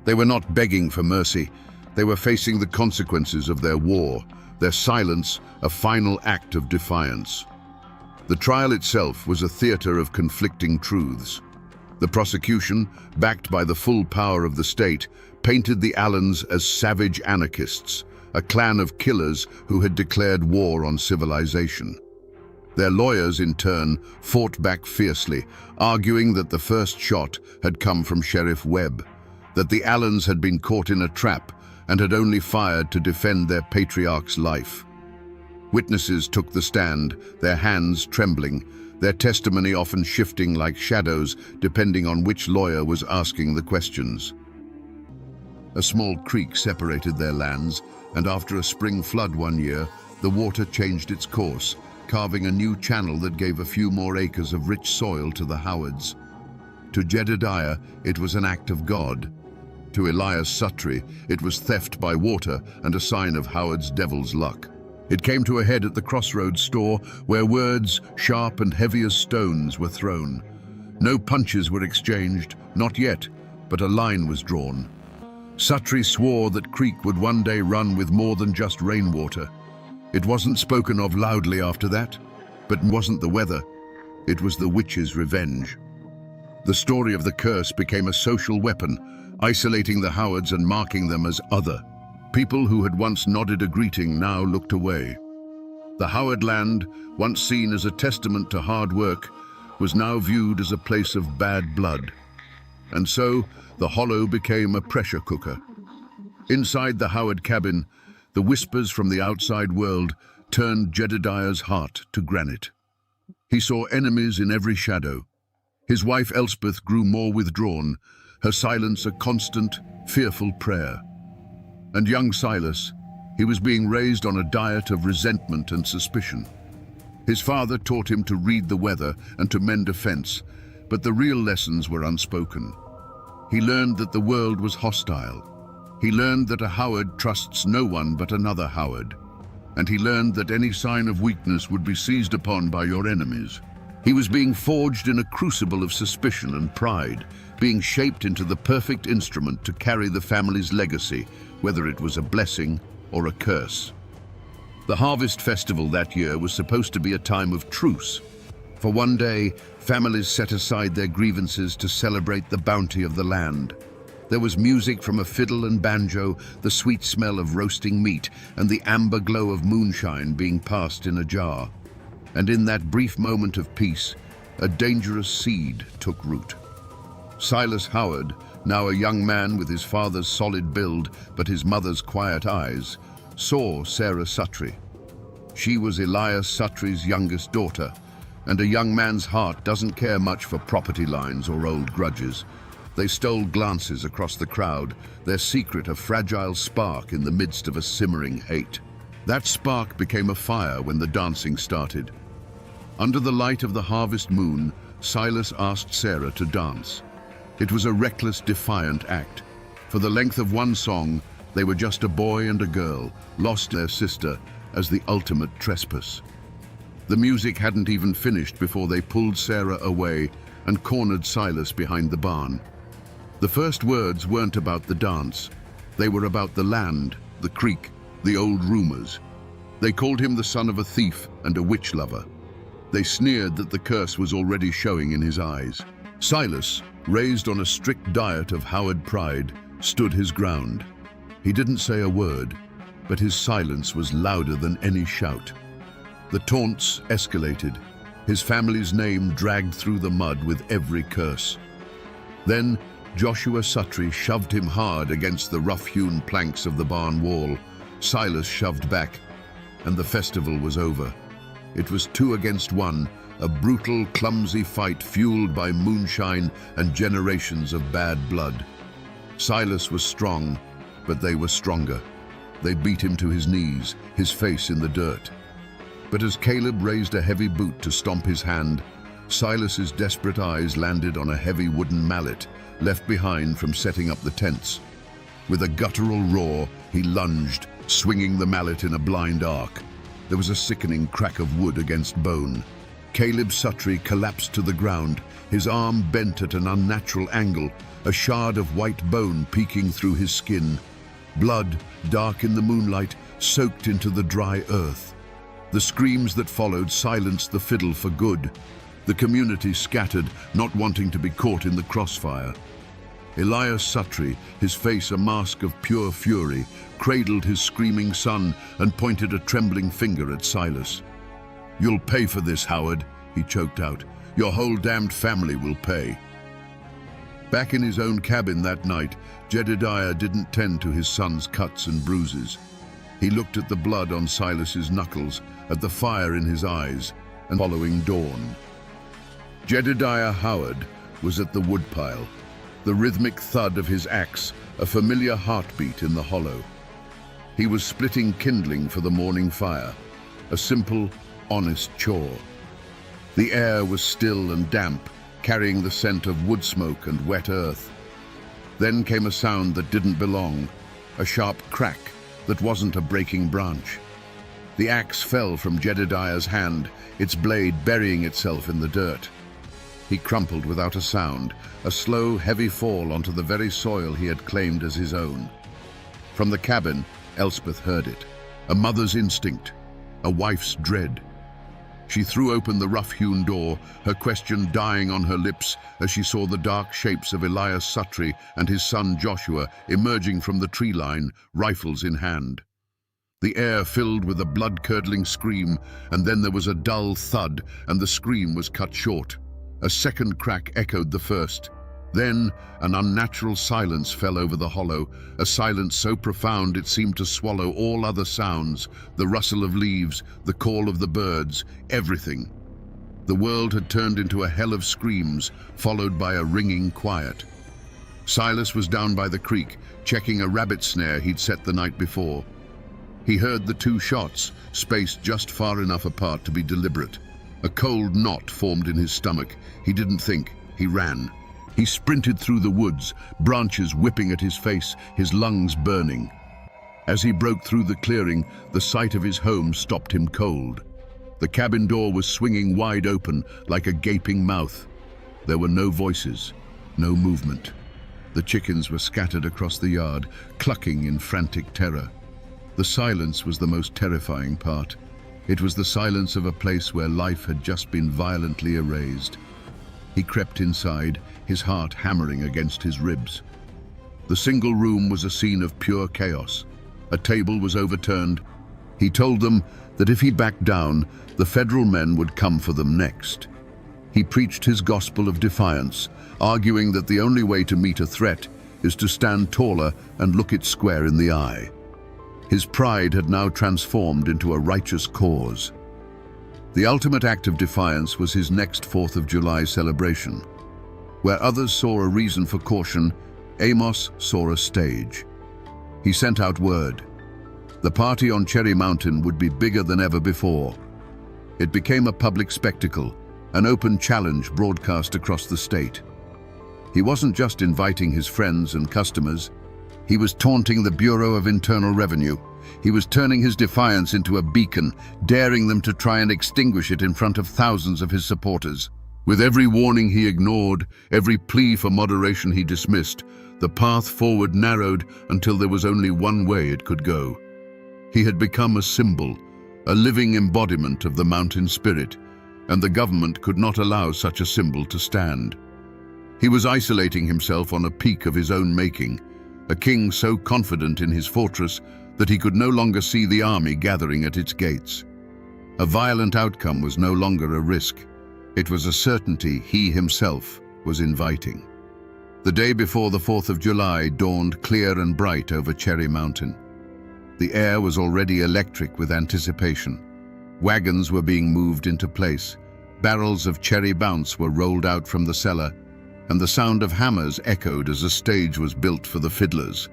They were not begging for mercy. They were facing the consequences of their war, their silence a final act of defiance. The trial itself was a theater of conflicting truths. The prosecution, backed by the full power of the state, painted the Allens as savage anarchists, a clan of killers who had declared war on civilization. Their lawyers, in turn, fought back fiercely, arguing that the first shot had come from Sheriff Webb, that the Allens had been caught in a trap and had only fired to defend their patriarch's life. Witnesses took the stand, their hands trembling, their testimony often shifting like shadows depending on which lawyer was asking the questions. A small creek separated their lands, and after a spring flood one year, the water changed its course, carving a new channel that gave a few more acres of rich soil to the Howards. To Jedediah, it was an act of God. To Elias Suttree, it was theft by water and a sign of Howard's devil's luck. It came to a head at the crossroads store, where words, sharp and heavy as stones, were thrown. No punches were exchanged, not yet, but a line was drawn. Suttree swore that creek would one day run with more than just rainwater. It wasn't spoken of loudly after that, but wasn't the weather. It was the witch's revenge. The story of the curse became a social weapon, isolating the Howards and marking them as other. People who had once nodded a greeting now looked away. The Howard land, once seen as a testament to hard work, was now viewed as a place of bad blood. And so, the hollow became a pressure cooker. Inside the Howard cabin, the whispers from the outside world turned Jedediah's heart to granite. He saw enemies in every shadow. His wife Elspeth grew more withdrawn, her silence a constant, fearful prayer. And young Silas, he was being raised on a diet of resentment and suspicion. His father taught him to read the weather and to mend a fence, but the real lessons were unspoken. He learned that the world was hostile. He learned that a Howard trusts no one but another Howard. And he learned that any sign of weakness would be seized upon by your enemies. He was being forged in a crucible of suspicion and pride, being shaped into the perfect instrument to carry the family's legacy, whether it was a blessing or a curse. The harvest festival that year was supposed to be a time of truce. For one day, families set aside their grievances to celebrate the bounty of the land. There was music from a fiddle and banjo, the sweet smell of roasting meat, and the amber glow of moonshine being passed in a jar. And in that brief moment of peace, a dangerous seed took root. Silas Howard, now a young man with his father's solid build but his mother's quiet eyes, saw Sarah Suttree. She was Elias Suttree's youngest daughter, and a young man's heart doesn't care much for property lines or old grudges. They stole glances across the crowd, their secret a fragile spark in the midst of a simmering hate. That spark became a fire when the dancing started. Under the light of the harvest moon, Silas asked Sarah to dance. It was a reckless, defiant act. For the length of one song, they were just a boy and a girl, lost their sister as the ultimate trespass. The music hadn't even finished before they pulled Sarah away and cornered Silas behind the barn. The first words weren't about the dance. They were about the land, the creek, the old rumors. They called him the son of a thief and a witch lover. They sneered that the curse was already showing in his eyes. Silas, raised on a strict diet of Howard pride, stood his ground. He didn't say a word, but his silence was louder than any shout. The taunts escalated, his family's name dragged through the mud with every curse. Then Joshua Suttree shoved him hard against the rough-hewn planks of the barn wall. Silas shoved back, and the festival was over. It was 2 against 1, a brutal, clumsy fight fueled by moonshine and generations of bad blood. Silas was strong, but they were stronger. They beat him to his knees, his face in the dirt. But as Caleb raised a heavy boot to stomp his hand, Silas's desperate eyes landed on a heavy wooden mallet left behind from setting up the tents. With a guttural roar, he lunged, swinging the mallet in a blind arc. There was a sickening crack of wood against bone. Caleb Suttree collapsed to the ground, his arm bent at an unnatural angle, a shard of white bone peeking through his skin. Blood, dark in the moonlight, soaked into the dry earth. The screams that followed silenced the fiddle for good. The community scattered, not wanting to be caught in the crossfire. Elias Suttree, his face a mask of pure fury, cradled his screaming son and pointed a trembling finger at Silas. "You'll pay for this, Howard," he choked out. "Your whole damned family will pay." Back in his own cabin that night, Jedediah didn't tend to his son's cuts and bruises. He looked at the blood on Silas's knuckles, at the fire in his eyes, and following dawn. Jedediah Howard was at the woodpile, the rhythmic thud of his axe, a familiar heartbeat in the hollow. He was splitting kindling for the morning fire, a simple, honest chore. The air was still and damp, carrying the scent of wood smoke and wet earth. Then came a sound that didn't belong, a sharp crack that wasn't a breaking branch. The axe fell from Jedediah's hand, its blade burying itself in the dirt. He crumpled without a sound, a slow, heavy fall onto the very soil he had claimed as his own. From the cabin, Elspeth heard it, a mother's instinct, a wife's dread. She threw open the rough-hewn door, her question dying on her lips as she saw the dark shapes of Elias Suttree and his son Joshua emerging from the tree line, rifles in hand. The air filled with a blood-curdling scream, and then there was a dull thud, and the scream was cut short. A second crack echoed the first. Then an unnatural silence fell over the hollow, a silence so profound it seemed to swallow all other sounds, the rustle of leaves, the call of the birds, everything. The world had turned into a hell of screams, followed by a ringing quiet. Silas was down by the creek, checking a rabbit snare he'd set the night before. He heard the 2 shots, spaced just far enough apart to be deliberate. A cold knot formed in his stomach. He didn't think, he ran. He sprinted through the woods, branches whipping at his face, his lungs burning. As he broke through the clearing, the sight of his home stopped him cold. The cabin door was swinging wide open, like a gaping mouth. There were no voices, no movement. The chickens were scattered across the yard, clucking in frantic terror. The silence was the most terrifying part. It was the silence of a place where life had just been violently erased. He crept inside, his heart hammering against his ribs. The single room was a scene of pure chaos. A table was overturned. He told them that if he backed down, the federal men would come for them next. He preached his gospel of defiance, arguing that the only way to meet a threat is to stand taller and look it square in the eye. His pride had now transformed into a righteous cause. The ultimate act of defiance was his next 4th of July celebration. Where others saw a reason for caution, Amos saw a stage. He sent out word. The party on Cherry Mountain would be bigger than ever before. It became a public spectacle, an open challenge broadcast across the state. He wasn't just inviting his friends and customers. He was taunting the Bureau of Internal Revenue. He was turning his defiance into a beacon, daring them to try and extinguish it in front of thousands of his supporters. With every warning he ignored, every plea for moderation he dismissed, the path forward narrowed until there was only one way it could go. He had become a symbol, a living embodiment of the mountain spirit, and the government could not allow such a symbol to stand. He was isolating himself on a peak of his own making, a king so confident in his fortress that he could no longer see the army gathering at its gates. A violent outcome was no longer a risk. It was a certainty he himself was inviting. The day before the 4th of July dawned clear and bright over Cherry Mountain. The air was already electric with anticipation. Wagons were being moved into place. Barrels of cherry bounce were rolled out from the cellar, and the sound of hammers echoed as a stage was built for the fiddlers.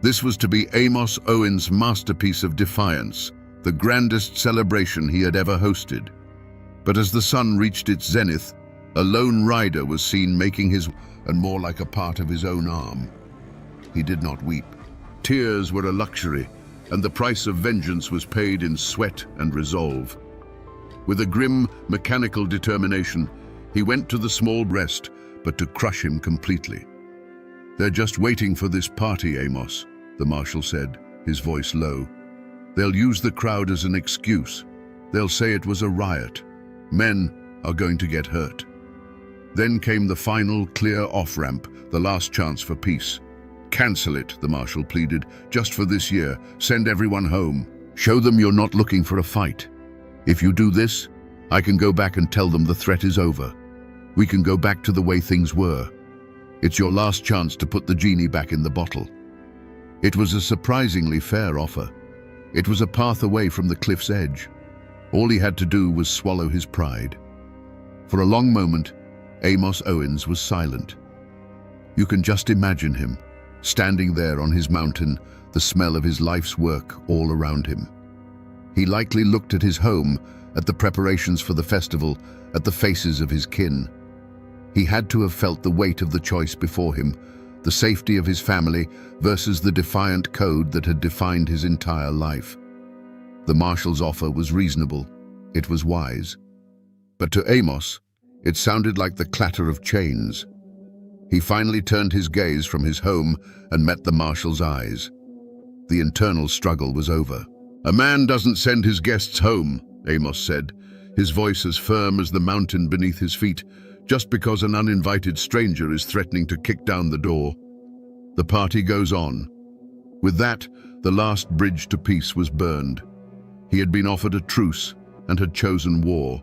This was to be Amos Owens' masterpiece of defiance, the grandest celebration he had ever hosted. But as the sun reached its zenith, a lone rider was seen making his and more like a part of his own arm. He did not weep. Tears were a luxury, and the price of vengeance was paid in sweat and resolve. With a grim, mechanical determination, he went to the small breast, but to crush him completely. "They're just waiting for this party, Amos," the marshal said, his voice low. "They'll use the crowd as an excuse. They'll say it was a riot. Men are going to get hurt." Then came the final, clear off-ramp, the last chance for peace. "Cancel it," the marshal pleaded, "just for this year. Send everyone home. Show them you're not looking for a fight. If you do this, I can go back and tell them the threat is over. We can go back to the way things were. It's your last chance to put the genie back in the bottle." It was a surprisingly fair offer. It was a path away from the cliff's edge. All he had to do was swallow his pride. For a long moment, Amos Owens was silent. You can just imagine him, standing there on his mountain, the smell of his life's work all around him. He likely looked at his home, at the preparations for the festival, at the faces of his kin. He had to have felt the weight of the choice before him, the safety of his family versus the defiant code that had defined his entire life. The marshal's offer was reasonable. It was wise. But to Amos, it sounded like the clatter of chains. He finally turned his gaze from his home and met the marshal's eyes. The internal struggle was over. "A man doesn't send his guests home," Amos said, his voice as firm as the mountain beneath his feet, "just because an uninvited stranger is threatening to kick down the door. The party goes on." With that, the last bridge to peace was burned. He had been offered a truce and had chosen war.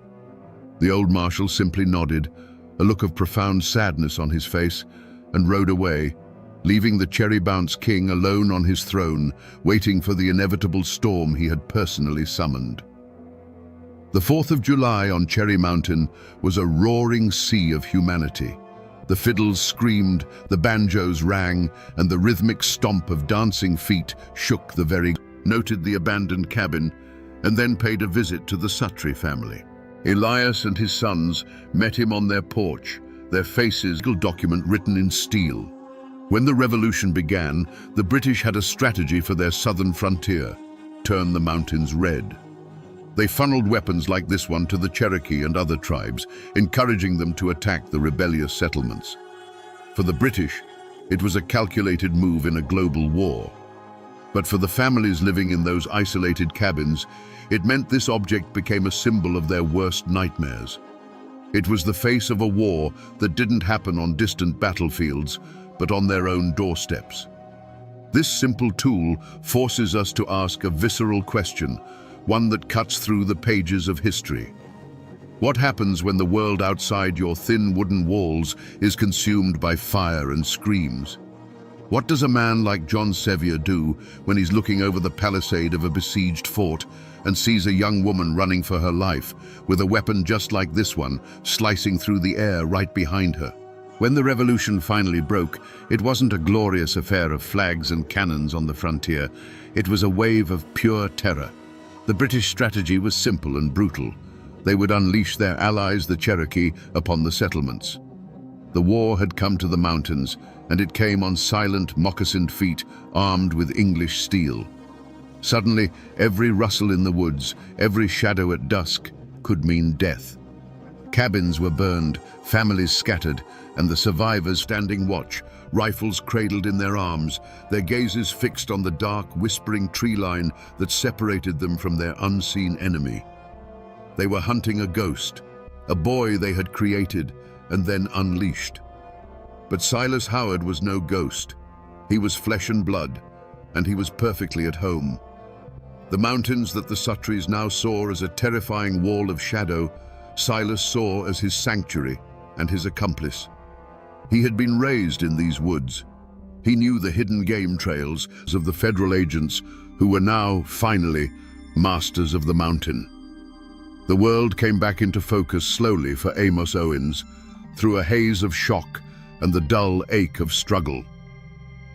The old marshal simply nodded, a look of profound sadness on his face, and rode away, leaving the Cherry Bounce King alone on his throne, waiting for the inevitable storm he had personally summoned. The 4th of July on Cherry Mountain was a roaring sea of humanity. The fiddles screamed, the banjos rang, and the rhythmic stomp of dancing feet shook the very noted the abandoned cabin, and then paid a visit to the Suttree family. Elias and his sons met him on their porch, their faces a document written in steel. When the revolution began, the British had a strategy for their southern frontier: turn the mountains red. They funneled weapons like this one to the Cherokee and other tribes, encouraging them to attack the rebellious settlements. For the British, it was a calculated move in a global war. But for the families living in those isolated cabins, it meant this object became a symbol of their worst nightmares. It was the face of a war that didn't happen on distant battlefields, but on their own doorsteps. This simple tool forces us to ask a visceral question, one that cuts through the pages of history. What happens when the world outside your thin wooden walls is consumed by fire and screams? What does a man like John Sevier do when he's looking over the palisade of a besieged fort and sees a young woman running for her life, with a weapon just like this one slicing through the air right behind her? When the revolution finally broke, it wasn't a glorious affair of flags and cannons on the frontier. It was a wave of pure terror. The British strategy was simple and brutal. They would unleash their allies, the Cherokee, upon the settlements. The war had come to the mountains, and it came on silent, moccasined feet, armed with English steel. Suddenly, every rustle in the woods, every shadow at dusk, could mean death. Cabins were burned, families scattered, and the survivors standing watch, rifles cradled in their arms, their gazes fixed on the dark, whispering tree line that separated them from their unseen enemy. They were hunting a ghost, a boy they had created and then unleashed. But Silas Howard was no ghost. He was flesh and blood, and he was perfectly at home. The mountains that the Sutries now saw as a terrifying wall of shadow, Silas saw as his sanctuary and his accomplice. He had been raised in these woods. He knew the hidden game trails of the federal agents who were now, finally, masters of the mountain. The world came back into focus slowly for Amos Owens, through a haze of shock and the dull ache of struggle.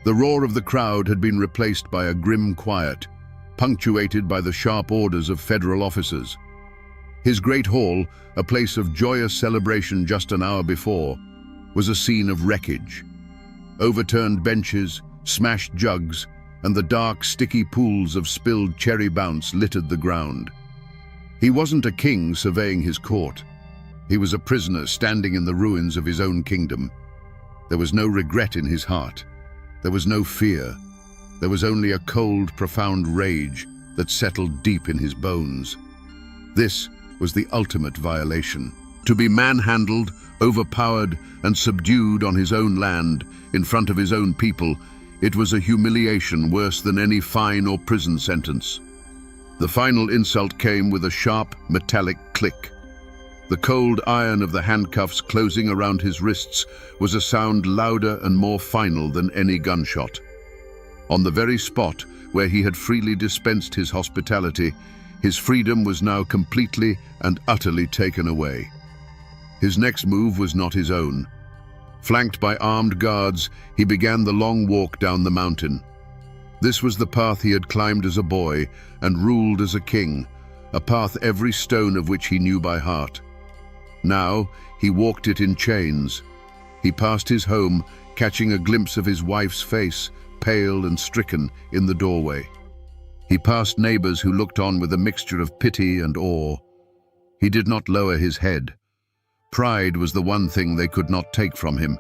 The roar of the crowd had been replaced by a grim quiet, punctuated by the sharp orders of federal officers. His great hall, a place of joyous celebration just an hour before, was a scene of wreckage. Overturned benches, smashed jugs, and the dark, sticky pools of spilled cherry bounce littered the ground. He wasn't a king surveying his court. He was a prisoner standing in the ruins of his own kingdom. There was no regret in his heart. There was no fear. There was only a cold, profound rage that settled deep in his bones. This was the ultimate violation. To be manhandled, overpowered, and subdued on his own land, in front of his own people, it was a humiliation worse than any fine or prison sentence. The final insult came with a sharp, metallic click. The cold iron of the handcuffs closing around his wrists was a sound louder and more final than any gunshot. On the very spot where he had freely dispensed his hospitality, his freedom was now completely and utterly taken away. His next move was not his own. Flanked by armed guards, he began the long walk down the mountain. This was the path he had climbed as a boy and ruled as a king, a path every stone of which he knew by heart. Now, he walked it in chains. He passed his home, catching a glimpse of his wife's face, pale and stricken, in the doorway. He passed neighbors who looked on with a mixture of pity and awe. He did not lower his head. Pride was the one thing they could not take from him,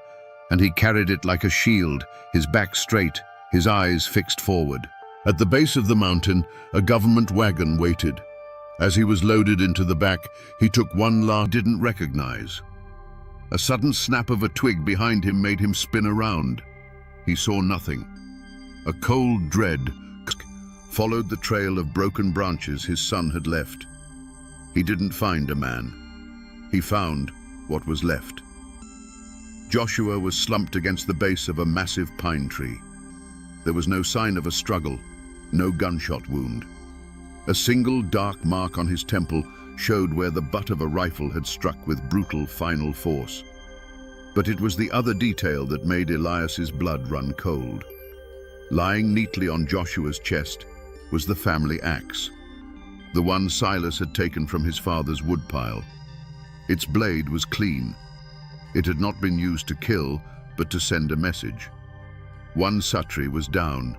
and he carried it like a shield, his back straight, his eyes fixed forward. At the base of the mountain, a government wagon waited. As he was loaded into the back, he took one last didn't recognize. A sudden snap of a twig behind him made him spin around. He saw nothing. A cold dread followed the trail of broken branches his son had left. He didn't find a man. He found what was left. Joshua was slumped against the base of a massive pine tree. There was no sign of a struggle, no gunshot wound. A single dark mark on his temple showed where the butt of a rifle had struck with brutal final force. But it was the other detail that made Elias's blood run cold. Lying neatly on Joshua's chest was the family axe, the one Silas had taken from his father's woodpile. Its blade was clean. It had not been used to kill, but to send a message. One Sutri was down.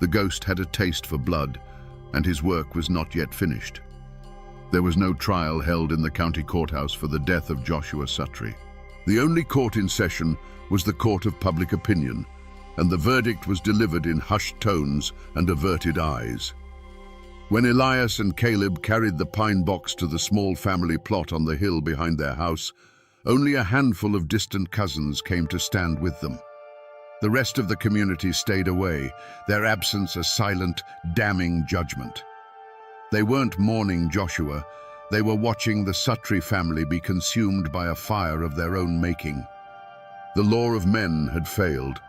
The ghost had a taste for blood, and his work was not yet finished. There was no trial held in the county courthouse for the death of Joshua Sutri. The only court in session was the court of public opinion, and the verdict was delivered in hushed tones and averted eyes. When Elias and Caleb carried the pine box to the small family plot on the hill behind their house, only a handful of distant cousins came to stand with them. The rest of the community stayed away, their absence a silent, damning judgment. They weren't mourning Joshua, they were watching the Sutri family be consumed by a fire of their own making. The law of men had failed,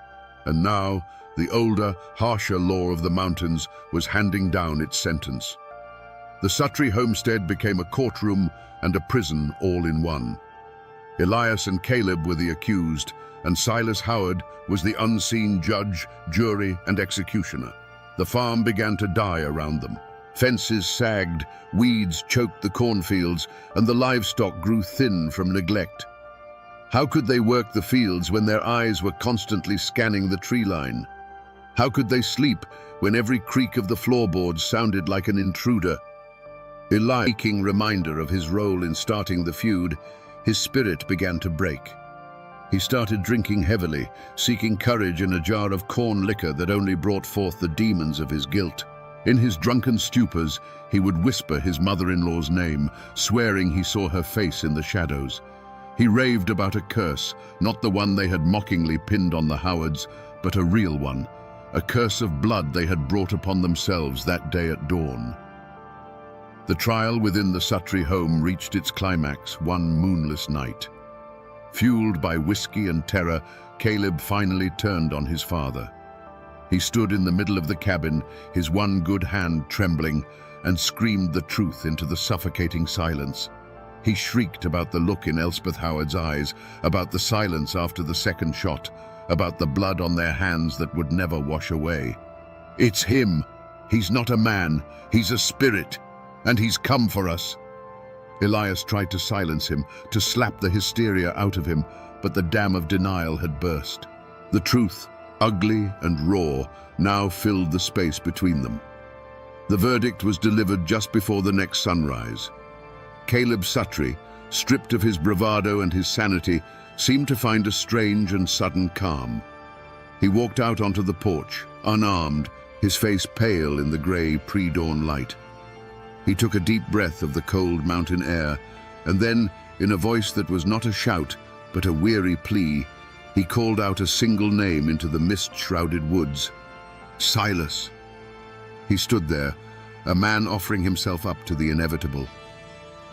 and now the older, harsher law of the mountains was handing down its sentence. The Sutri homestead became a courtroom and a prison all in one. Elias and Caleb were the accused, and Silas Howard was the unseen judge, jury, and executioner. The farm began to die around them. Fences sagged, weeds choked the cornfields, and the livestock grew thin from neglect. How could they work the fields when their eyes were constantly scanning the tree line? How could they sleep when every creak of the floorboards sounded like an intruder? Elias, aching reminder of his role in starting the feud, his spirit began to break. He started drinking heavily, seeking courage in a jar of corn liquor that only brought forth the demons of his guilt. In his drunken stupors, he would whisper his mother-in-law's name, swearing he saw her face in the shadows. He raved about a curse, not the one they had mockingly pinned on the Howards, but a real one, a curse of blood they had brought upon themselves that day at dawn. The trial within the Sutri home reached its climax one moonless night. Fueled by whiskey and terror, Caleb finally turned on his father. He stood in the middle of the cabin, his one good hand trembling, and screamed the truth into the suffocating silence. He shrieked about the look in Elspeth Howard's eyes, about the silence after the second shot, about the blood on their hands that would never wash away. "It's him. He's not a man. He's a spirit. And he's come for us." Elias tried to silence him, to slap the hysteria out of him, but the dam of denial had burst. The truth, ugly and raw, now filled the space between them. The verdict was delivered just before the next sunrise. Caleb Sutri, stripped of his bravado and his sanity, seemed to find a strange and sudden calm. He walked out onto the porch, unarmed, his face pale in the grey pre-dawn light. He took a deep breath of the cold mountain air, and then, in a voice that was not a shout, but a weary plea, he called out a single name into the mist-shrouded woods. Silas. He stood there, a man offering himself up to the inevitable.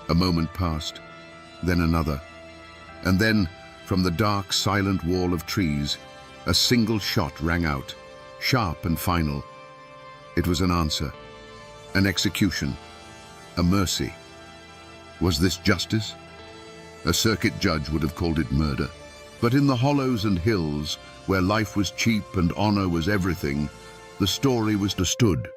A moment passed, then another. And then, from the dark, silent wall of trees, a single shot rang out, sharp and final. It was an answer, an execution, a mercy. Was this justice? A circuit judge would have called it murder. But in the hollows and hills, where life was cheap and honor was everything, the story was understood.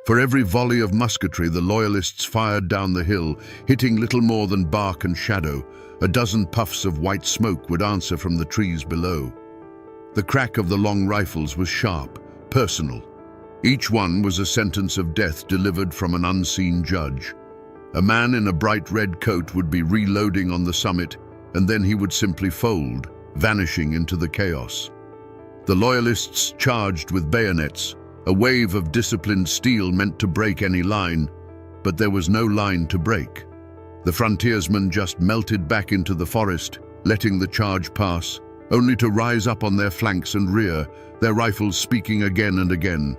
For every volley of musketry the Loyalists fired down the hill, hitting little more than bark and shadow. A dozen puffs of white smoke would answer from the trees below. The crack of the long rifles was sharp, personal. Each one was a sentence of death delivered from an unseen judge. A man in a bright red coat would be reloading on the summit, and then he would simply fold, vanishing into the chaos. The Loyalists charged with bayonets, a wave of disciplined steel meant to break any line, but there was no line to break. The frontiersmen just melted back into the forest, letting the charge pass, only to rise up on their flanks and rear, their rifles speaking again and again.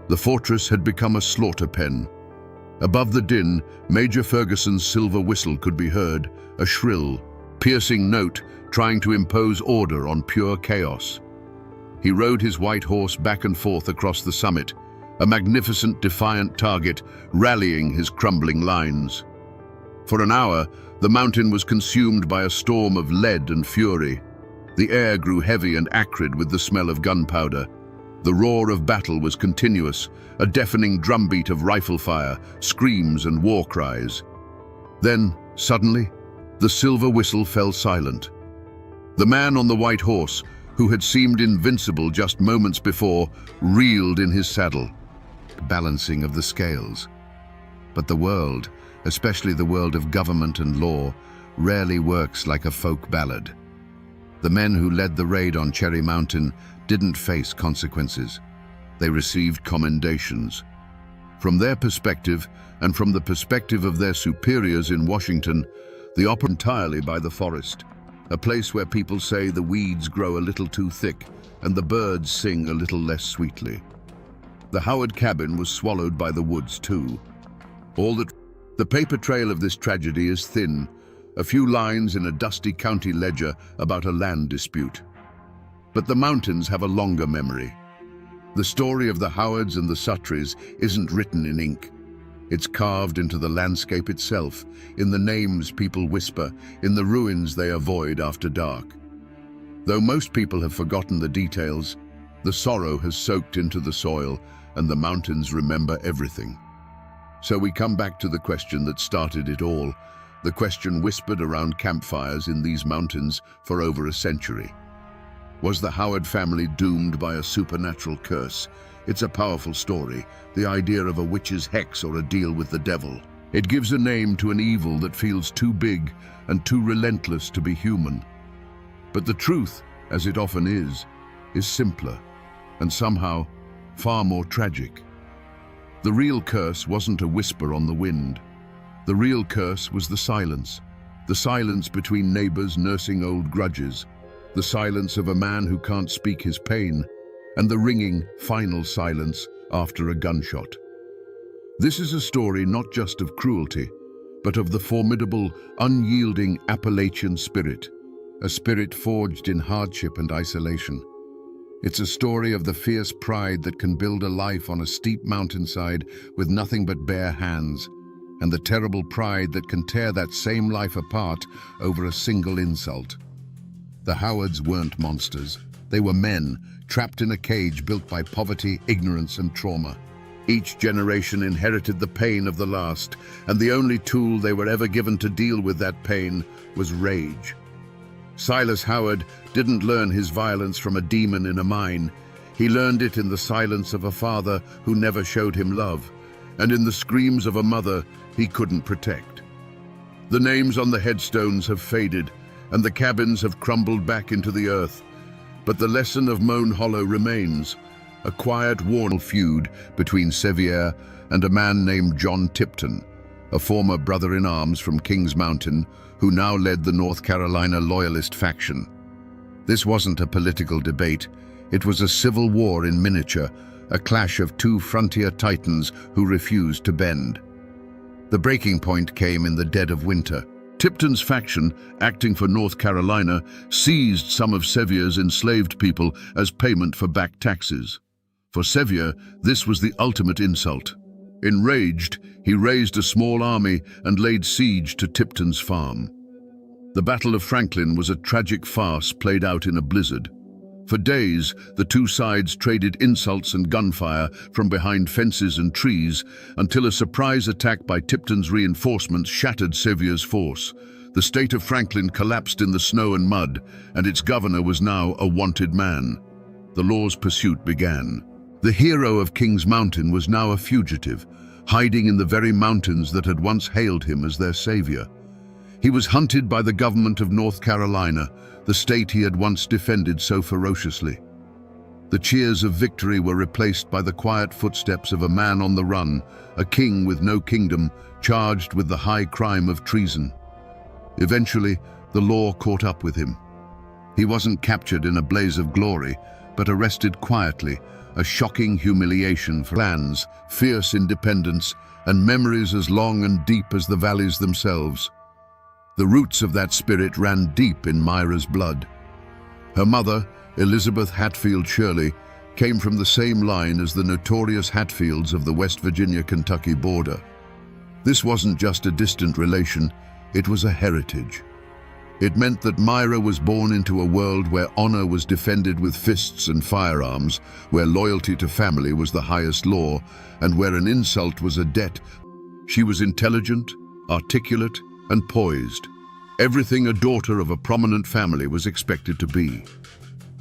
The fortress had become a slaughter pen. Above the din, Major Ferguson's silver whistle could be heard, a shrill, piercing note trying to impose order on pure chaos. He rode his white horse back and forth across the summit, a magnificent, defiant target rallying his crumbling lines. For an hour, the mountain was consumed by a storm of lead and fury. The air grew heavy and acrid with the smell of gunpowder. The roar of battle was continuous, a deafening drumbeat of rifle fire, screams and war cries. Then, suddenly, the silver whistle fell silent. The man on the white horse, who had seemed invincible just moments before, reeled in his saddle, balancing of the scales. But the world, especially the world of government and law, rarely works like a folk ballad. The men who led the raid on Cherry Mountain didn't face consequences. They received commendations. From their perspective, and from the perspective of their superiors in Washington, the opera entirely by the forest, a place where people say the weeds grow a little too thick and the birds sing a little less sweetly. The Howard cabin was swallowed by the woods too. The paper trail of this tragedy is thin, a few lines in a dusty county ledger about a land dispute. But the mountains have a longer memory. The story of the Howards and the Suttries isn't written in ink. It's carved into the landscape itself, in the names people whisper, in the ruins they avoid after dark. Though most people have forgotten the details, the sorrow has soaked into the soil, and the mountains remember everything. So we come back to the question that started it all, the question whispered around campfires in these mountains for over a century. Was the Howard family doomed by a supernatural curse? It's a powerful story, the idea of a witch's hex or a deal with the devil. It gives a name to an evil that feels too big and too relentless to be human. But the truth, as it often is simpler, and somehow far more tragic. The real curse wasn't a whisper on the wind. The real curse was the silence between neighbors nursing old grudges, the silence of a man who can't speak his pain, and the ringing, final silence after a gunshot. This is a story not just of cruelty, but of the formidable, unyielding Appalachian spirit, a spirit forged in hardship and isolation. It's a story of the fierce pride that can build a life on a steep mountainside with nothing but bare hands, and the terrible pride that can tear that same life apart over a single insult. The Howards weren't monsters. They were men, trapped in a cage built by poverty, ignorance, and trauma. Each generation inherited the pain of the last, and the only tool they were ever given to deal with that pain was rage. Silas Howard didn't learn his violence from a demon in a mine. He learned it in the silence of a father who never showed him love, and in the screams of a mother he couldn't protect. The names on the headstones have faded, and the cabins have crumbled back into the earth, but the lesson of Moan Hollow remains, a quiet, worn feud between Sevier and a man named John Tipton, a former brother-in-arms from Kings Mountain who now led the North Carolina Loyalist faction. This wasn't a political debate, it was a civil war in miniature, a clash of two frontier titans who refused to bend. The breaking point came in the dead of winter. Tipton's faction, acting for North Carolina, seized some of Sevier's enslaved people as payment for back taxes. For Sevier, this was the ultimate insult. Enraged, he raised a small army and laid siege to Tipton's farm. The Battle of Franklin was a tragic farce played out in a blizzard. For days, the two sides traded insults and gunfire from behind fences and trees until a surprise attack by Tipton's reinforcements shattered Sevier's force. The state of Franklin collapsed in the snow and mud, and its governor was now a wanted man. The law's pursuit began. The hero of Kings Mountain was now a fugitive, hiding in the very mountains that had once hailed him as their savior. He was hunted by the government of North Carolina, the state he had once defended so ferociously. The cheers of victory were replaced by the quiet footsteps of a man on the run, a king with no kingdom, charged with the high crime of treason. Eventually, the law caught up with him. He wasn't captured in a blaze of glory, but arrested quietly, a shocking humiliation for plans, fierce independence, and memories as long and deep as the valleys themselves. The roots of that spirit ran deep in Myra's blood. Her mother, Elizabeth Hatfield Shirley, came from the same line as the notorious Hatfields of the West Virginia-Kentucky border. This wasn't just a distant relation, it was a heritage. It meant that Myra was born into a world where honor was defended with fists and firearms, where loyalty to family was the highest law, and where an insult was a debt. She was intelligent, articulate, and poised, everything a daughter of a prominent family was expected to be.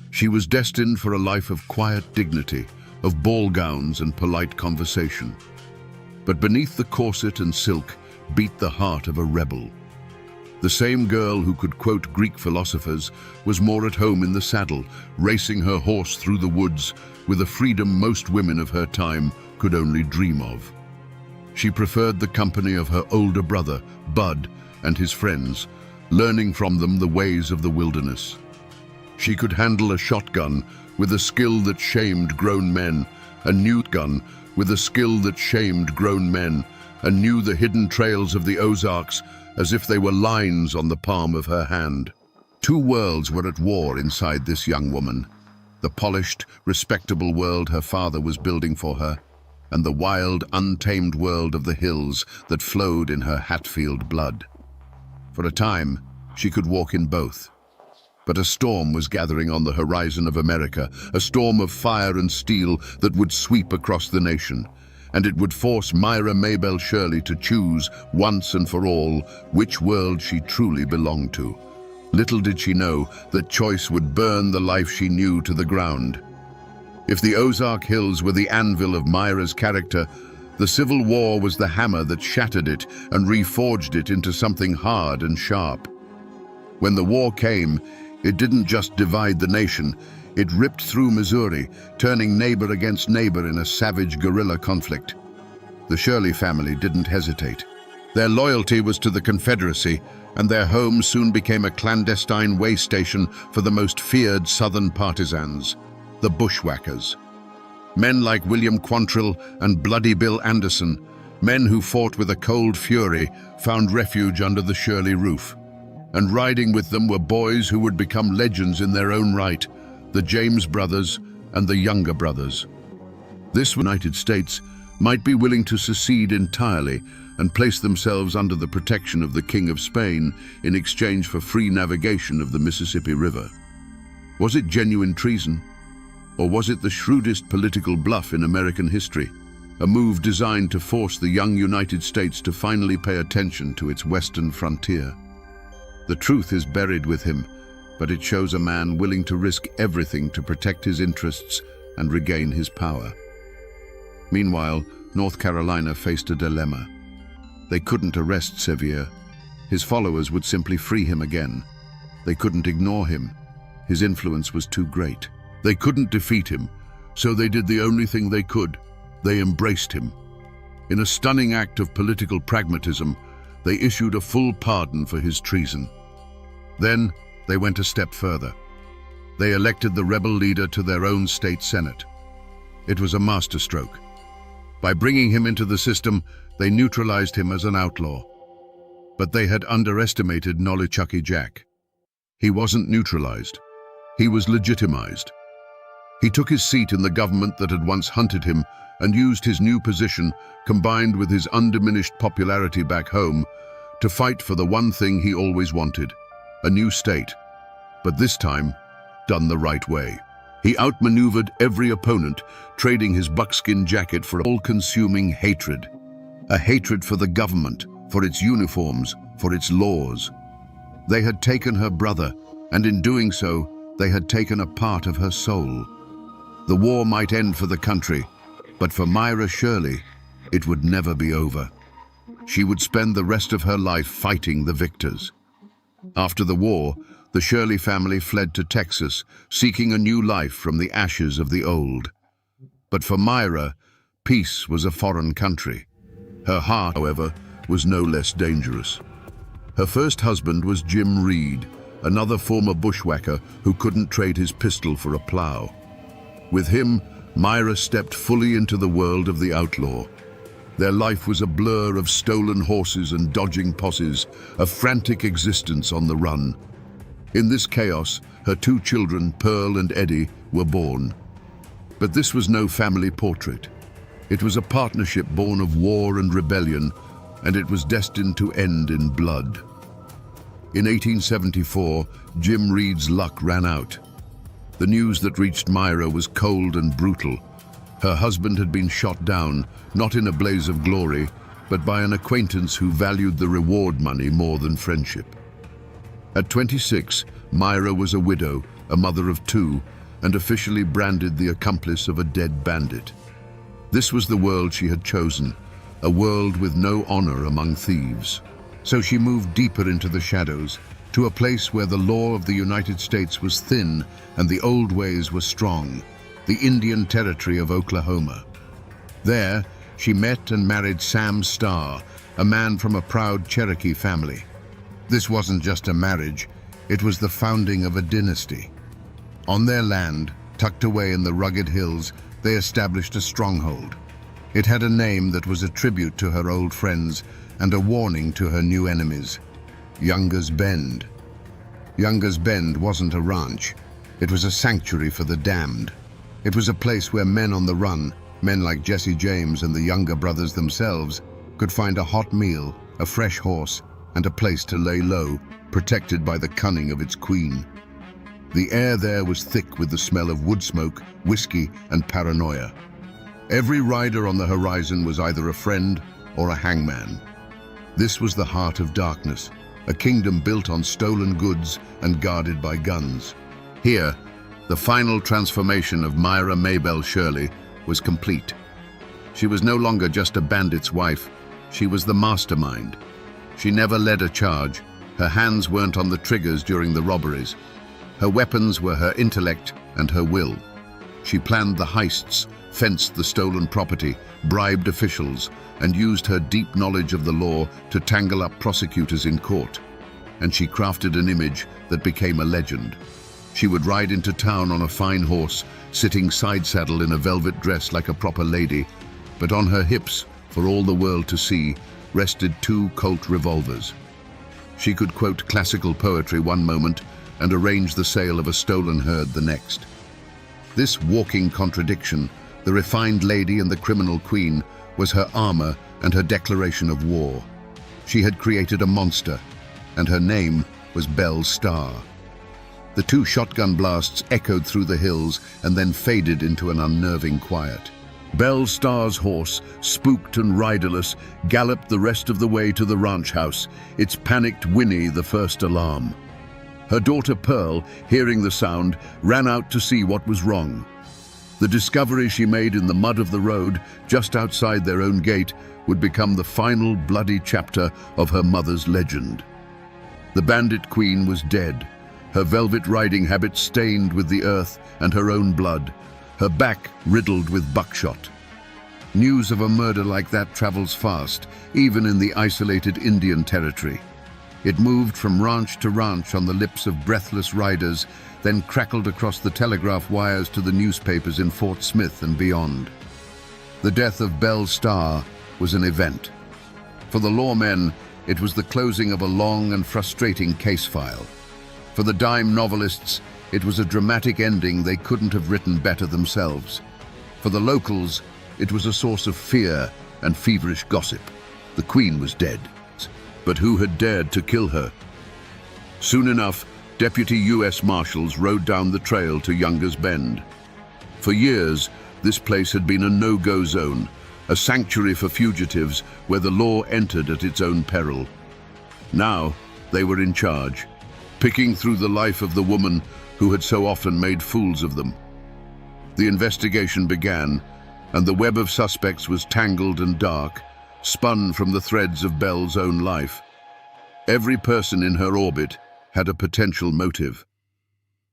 She was destined for a life of quiet dignity, of ball gowns and polite conversation. But beneath the corset and silk beat the heart of a rebel. The same girl who could quote Greek philosophers was more at home in the saddle, racing her horse through the woods with a freedom most women of her time could only dream of. She preferred the company of her older brother, Bud, and his friends, learning from them the ways of the wilderness. She could handle a shotgun with a skill that shamed grown men, a new gun with a skill that shamed grown men, and knew the hidden trails of the Ozarks as if they were lines on the palm of her hand. Two worlds were at war inside this young woman: the polished, respectable world her father was building for her, and the wild, untamed world of the hills that flowed in her Hatfield blood. For a time, she could walk in both. But a storm was gathering on the horizon of America, a storm of fire and steel that would sweep across the nation, and it would force Myra Maybelle Shirley to choose, once and for all, which world she truly belonged to. Little did she know that choice would burn the life she knew to the ground. If the Ozark Hills were the anvil of Myra's character, the Civil War was the hammer that shattered it and reforged it into something hard and sharp. When the war came, it didn't just divide the nation, it ripped through Missouri, turning neighbor against neighbor in a savage guerrilla conflict. The Shirley family didn't hesitate. Their loyalty was to the Confederacy, and their home soon became a clandestine way station for the most feared Southern partisans, the Bushwhackers. Men like William Quantrill and Bloody Bill Anderson, men who fought with a cold fury, found refuge under the Shirley roof. And riding with them were boys who would become legends in their own right, the James brothers and the Younger brothers. This United States might be willing to secede entirely and place themselves under the protection of the King of Spain in exchange for free navigation of the Mississippi River. Was it genuine treason? Or was it the shrewdest political bluff in American history, a move designed to force the young United States to finally pay attention to its western frontier? The truth is buried with him, but it shows a man willing to risk everything to protect his interests and regain his power. Meanwhile, North Carolina faced a dilemma. They couldn't arrest Sevier. His followers would simply free him again. They couldn't ignore him. His influence was too great. They couldn't defeat him, so they did the only thing they could. They embraced him. In a stunning act of political pragmatism, they issued a full pardon for his treason. Then, they went a step further. They elected the rebel leader to their own state senate. It was a masterstroke. By bringing him into the system, they neutralized him as an outlaw. But they had underestimated Nolichucky Jack. He wasn't neutralized. He was legitimized. He took his seat in the government that had once hunted him and used his new position, combined with his undiminished popularity back home, to fight for the one thing he always wanted, a new state. But this time, done the right way. He outmaneuvered every opponent, trading his buckskin jacket for all-consuming hatred. A hatred for the government, for its uniforms, for its laws. They had taken her brother, and in doing so, they had taken a part of her soul. The war might end for the country, but for Myra Shirley, it would never be over. She would spend the rest of her life fighting the victors. After the war, the Shirley family fled to Texas, seeking a new life from the ashes of the old. But for Myra, peace was a foreign country. Her heart, however, was no less dangerous. Her first husband was Jim Reed, another former bushwhacker who couldn't trade his pistol for a plow. With him, Myra stepped fully into the world of the outlaw. Their life was a blur of stolen horses and dodging posses, a frantic existence on the run. In this chaos, her two children, Pearl and Eddie, were born. But this was no family portrait. It was a partnership born of war and rebellion, and it was destined to end in blood. In 1874, Jim Reed's luck ran out. The news that reached Myra was cold and brutal. Her husband had been shot down, not in a blaze of glory, but by an acquaintance who valued the reward money more than friendship. At 26, Myra was a widow, a mother of two, and officially branded the accomplice of a dead bandit. This was the world she had chosen, a world with no honor among thieves. So she moved deeper into the shadows, to a place where the law of the United States was thin and the old ways were strong, the Indian Territory of Oklahoma. There, she met and married Sam Starr, a man from a proud Cherokee family. This wasn't just a marriage, it was the founding of a dynasty. On their land, tucked away in the rugged hills, they established a stronghold. It had a name that was a tribute to her old friends and a warning to her new enemies. Younger's Bend. Younger's Bend wasn't a ranch. It was a sanctuary for the damned. It was a place where men on the run, men like Jesse James and the Younger brothers themselves, could find a hot meal, a fresh horse, and a place to lay low, protected by the cunning of its queen. The air there was thick with the smell of wood smoke, whiskey, and paranoia. Every rider on the horizon was either a friend or a hangman. This was the heart of darkness, a kingdom built on stolen goods and guarded by guns. Here, the final transformation of Myra Maybelle Shirley was complete. She was no longer just a bandit's wife, she was the mastermind. She never led a charge, her hands weren't on the triggers during the robberies. Her weapons were her intellect and her will. She planned the heists, fenced the stolen property, bribed officials, and used her deep knowledge of the law to tangle up prosecutors in court. And she crafted an image that became a legend. She would ride into town on a fine horse, sitting side-saddle in a velvet dress like a proper lady, but on her hips, for all the world to see, rested 2 Colt revolvers. She could quote classical poetry one moment and arrange the sale of a stolen herd the next. This walking contradiction, the refined lady and the criminal queen, was her armor and her declaration of war. She had created a monster, and her name was Belle Starr. The 2 shotgun blasts echoed through the hills and then faded into an unnerving quiet. Belle Starr's horse, spooked and riderless, galloped the rest of the way to the ranch house, its panicked whinny the first alarm. Her daughter Pearl, hearing the sound, ran out to see what was wrong. The discovery she made in the mud of the road, just outside their own gate, would become the final bloody chapter of her mother's legend. The bandit queen was dead, her velvet riding habit stained with the earth and her own blood, her back riddled with buckshot. News of a murder like that travels fast, even in the isolated Indian Territory. It moved from ranch to ranch on the lips of breathless riders, then crackled across the telegraph wires to the newspapers in Fort Smith and beyond. The death of Belle Starr was an event. For the lawmen, it was the closing of a long and frustrating case file. For the dime novelists, it was a dramatic ending they couldn't have written better themselves. For the locals, it was a source of fear and feverish gossip. The queen was dead, but who had dared to kill her? Soon enough, Deputy U.S. Marshals rode down the trail to Younger's Bend. For years, this place had been a no-go zone, a sanctuary for fugitives where the law entered at its own peril. Now, they were in charge, picking through the life of the woman who had so often made fools of them. The investigation began, and the web of suspects was tangled and dark, spun from the threads of Belle's own life. Every person in her orbit had a potential motive.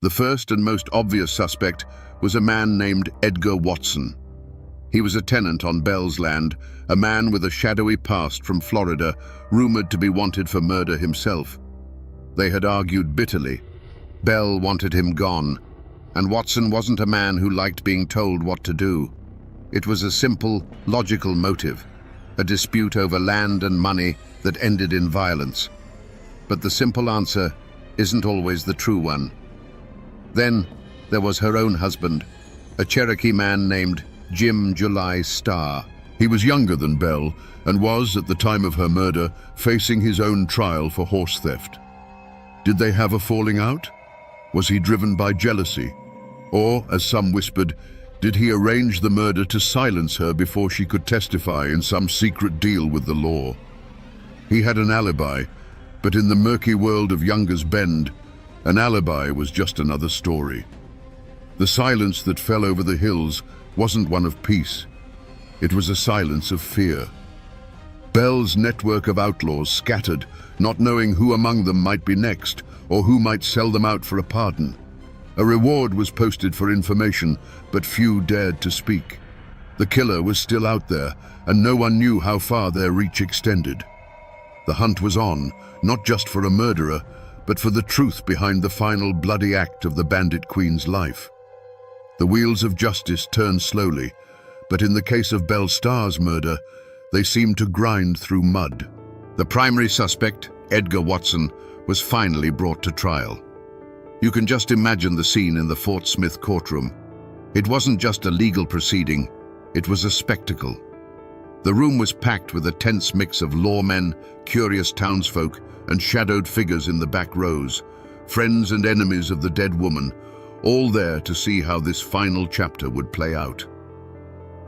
The first and most obvious suspect was a man named Edgar Watson. He was a tenant on Belle's land, a man with a shadowy past from Florida, rumored to be wanted for murder himself. They had argued bitterly. Belle wanted him gone, and Watson wasn't a man who liked being told what to do. It was a simple, logical motive, a dispute over land and money that ended in violence. But the simple answer isn't always the true one. Then there was her own husband, a Cherokee man named Jim July Starr. He was younger than Belle and was, at the time of her murder, facing his own trial for horse theft. Did they have a falling out? Was he driven by jealousy? Or, as some whispered, did he arrange the murder to silence her before she could testify in some secret deal with the law? He had an alibi, but in the murky world of Younger's Bend, an alibi was just another story. The silence that fell over the hills wasn't one of peace. It was a silence of fear. Bell's network of outlaws scattered, not knowing who among them might be next, or who might sell them out for a pardon. A reward was posted for information, but few dared to speak. The killer was still out there, and no one knew how far their reach extended. The hunt was on, not just for a murderer, but for the truth behind the final bloody act of the Bandit Queen's life. The wheels of justice turned slowly, but in the case of Belle Starr's murder, they seemed to grind through mud. The primary suspect, Edgar Watson, was finally brought to trial. You can just imagine the scene in the Fort Smith courtroom. It wasn't just a legal proceeding, it was a spectacle. The room was packed with a tense mix of lawmen, curious townsfolk, and shadowed figures in the back rows, friends and enemies of the dead woman, all there to see how this final chapter would play out.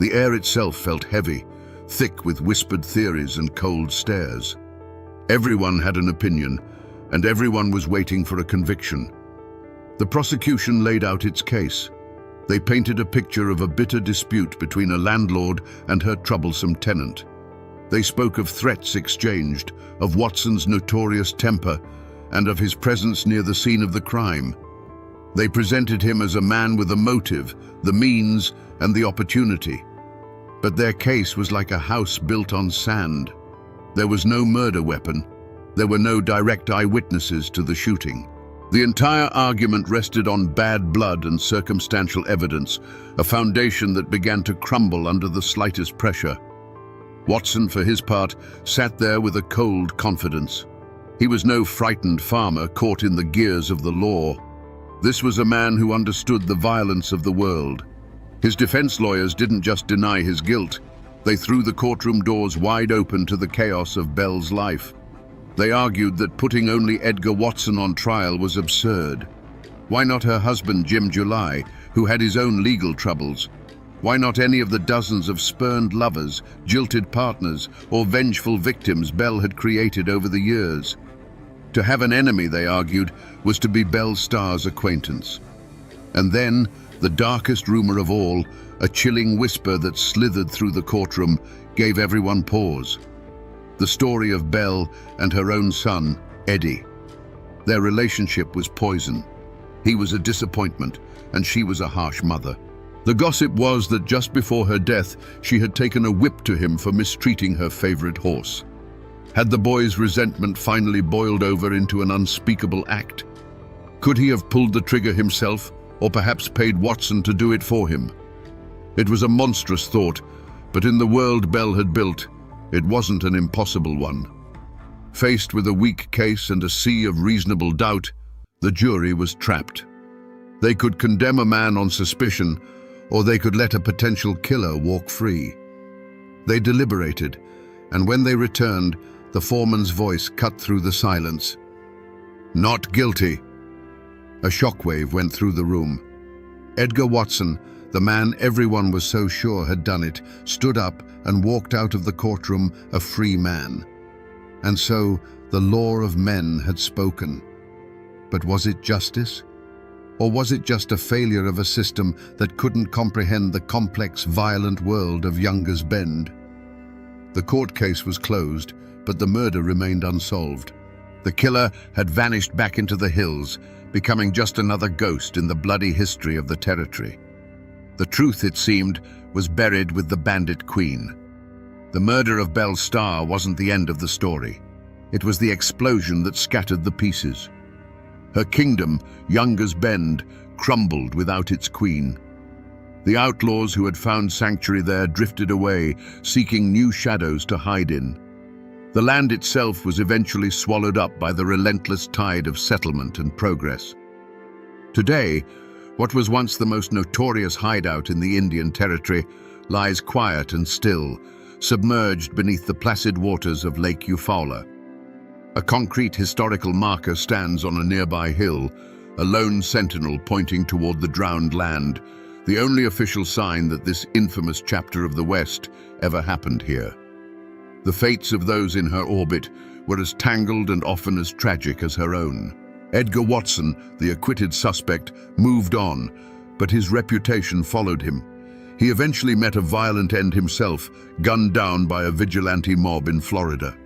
The air itself felt heavy, thick with whispered theories and cold stares. Everyone had an opinion, and everyone was waiting for a conviction. The prosecution laid out its case. They painted a picture of a bitter dispute between a landlord and her troublesome tenant. They spoke of threats exchanged, of Watson's notorious temper, and of his presence near the scene of the crime. They presented him as a man with a motive, the means, and the opportunity. But their case was like a house built on sand. There was no murder weapon. There were no direct eyewitnesses to the shooting. The entire argument rested on bad blood and circumstantial evidence, a foundation that began to crumble under the slightest pressure. Watson, for his part, sat there with a cold confidence. He was no frightened farmer caught in the gears of the law. This was a man who understood the violence of the world. His defense lawyers didn't just deny his guilt. They threw the courtroom doors wide open to the chaos of Belle's life. They argued that putting only Edgar Watson on trial was absurd. Why not her husband, Jim July, who had his own legal troubles? Why not any of the dozens of spurned lovers, jilted partners, or vengeful victims Belle had created over the years? To have an enemy, they argued, was to be Belle Starr's acquaintance. And then, the darkest rumor of all, a chilling whisper that slithered through the courtroom, gave everyone pause. The story of Belle and her own son, Eddie. Their relationship was poison. He was a disappointment, and she was a harsh mother. The gossip was that just before her death, she had taken a whip to him for mistreating her favorite horse. Had the boy's resentment finally boiled over into an unspeakable act? Could he have pulled the trigger himself, or perhaps paid Watson to do it for him? It was a monstrous thought, but in the world Belle had built, it wasn't an impossible one. Faced with a weak case and a sea of reasonable doubt, the jury was trapped. They could condemn a man on suspicion, or they could let a potential killer walk free. They deliberated, and when they returned, the foreman's voice cut through the silence. "Not guilty." A shockwave went through the room. Edgar Watson, the man everyone was so sure had done it, stood up and walked out of the courtroom a free man. And so, the law of men had spoken. But was it justice? Or was it just a failure of a system that couldn't comprehend the complex, violent world of Younger's Bend? The court case was closed, but the murder remained unsolved. The killer had vanished back into the hills, becoming just another ghost in the bloody history of the territory. The truth, it seemed, was buried with the Bandit Queen. The murder of Belle Starr wasn't the end of the story. It was the explosion that scattered the pieces. Her kingdom, Younger's Bend, crumbled without its queen. The outlaws who had found sanctuary there drifted away, seeking new shadows to hide in. The land itself was eventually swallowed up by the relentless tide of settlement and progress. Today, what was once the most notorious hideout in the Indian Territory lies quiet and still, submerged beneath the placid waters of Lake Eufaula. A concrete historical marker stands on a nearby hill, a lone sentinel pointing toward the drowned land, the only official sign that this infamous chapter of the West ever happened here. The fates of those in her orbit were as tangled and often as tragic as her own. Edgar Watson, the acquitted suspect, moved on, but his reputation followed him. He eventually met a violent end himself, gunned down by a vigilante mob in Florida.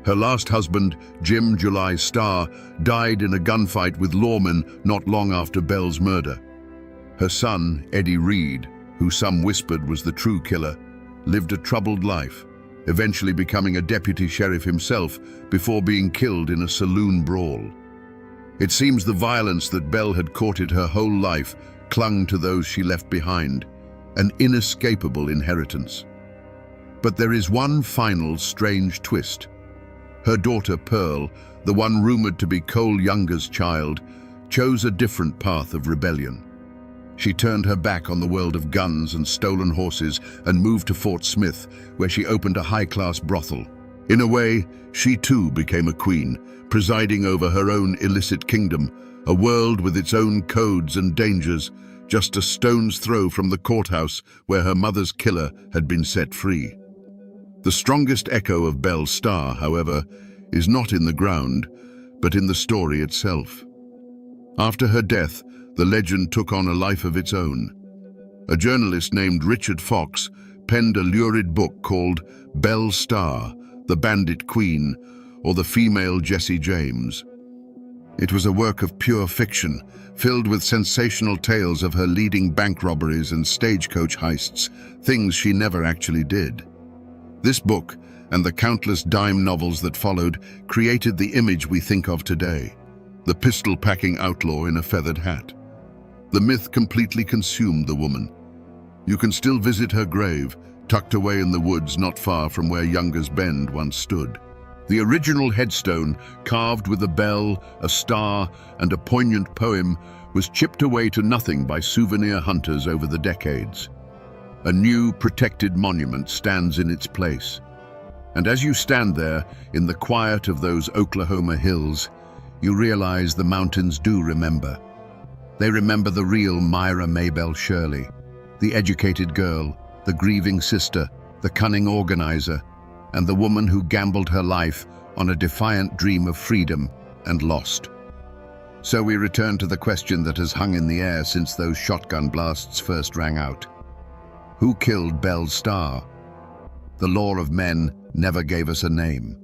Her last husband, Jim July Starr, died in a gunfight with lawmen not long after Belle's murder. Her son, Eddie Reed, who some whispered was the true killer, lived a troubled life, eventually becoming a deputy sheriff himself before being killed in a saloon brawl. It seems the violence that Belle had courted her whole life clung to those she left behind, an inescapable inheritance. But there is one final strange twist. Her daughter Pearl, the one rumored to be Cole Younger's child, chose a different path of rebellion. She turned her back on the world of guns and stolen horses and moved to Fort Smith, where she opened a high-class brothel. In a way, she too became a queen, presiding over her own illicit kingdom, a world with its own codes and dangers, just a stone's throw from the courthouse where her mother's killer had been set free. The strongest echo of Belle Starr, however, is not in the ground, but in the story itself. After her death, the legend took on a life of its own. A journalist named Richard Fox penned a lurid book called Belle Starr, the Bandit Queen, or the Female Jesse James. It was a work of pure fiction, filled with sensational tales of her leading bank robberies and stagecoach heists, things she never actually did. This book, and the countless dime novels that followed, created the image we think of today, the pistol-packing outlaw in a feathered hat. The myth completely consumed the woman. You can still visit her grave, tucked away in the woods not far from where Younger's Bend once stood. The original headstone, carved with a bell, a star, and a poignant poem, was chipped away to nothing by souvenir hunters over the decades. A new, protected monument stands in its place. And as you stand there, in the quiet of those Oklahoma hills, you realize the mountains do remember. They remember the real Myra Maybelle Shirley, the educated girl, the grieving sister, the cunning organizer, and the woman who gambled her life on a defiant dream of freedom and lost. So we return to the question that has hung in the air since those shotgun blasts first rang out. Who killed Belle Starr? The law of men never gave us a name.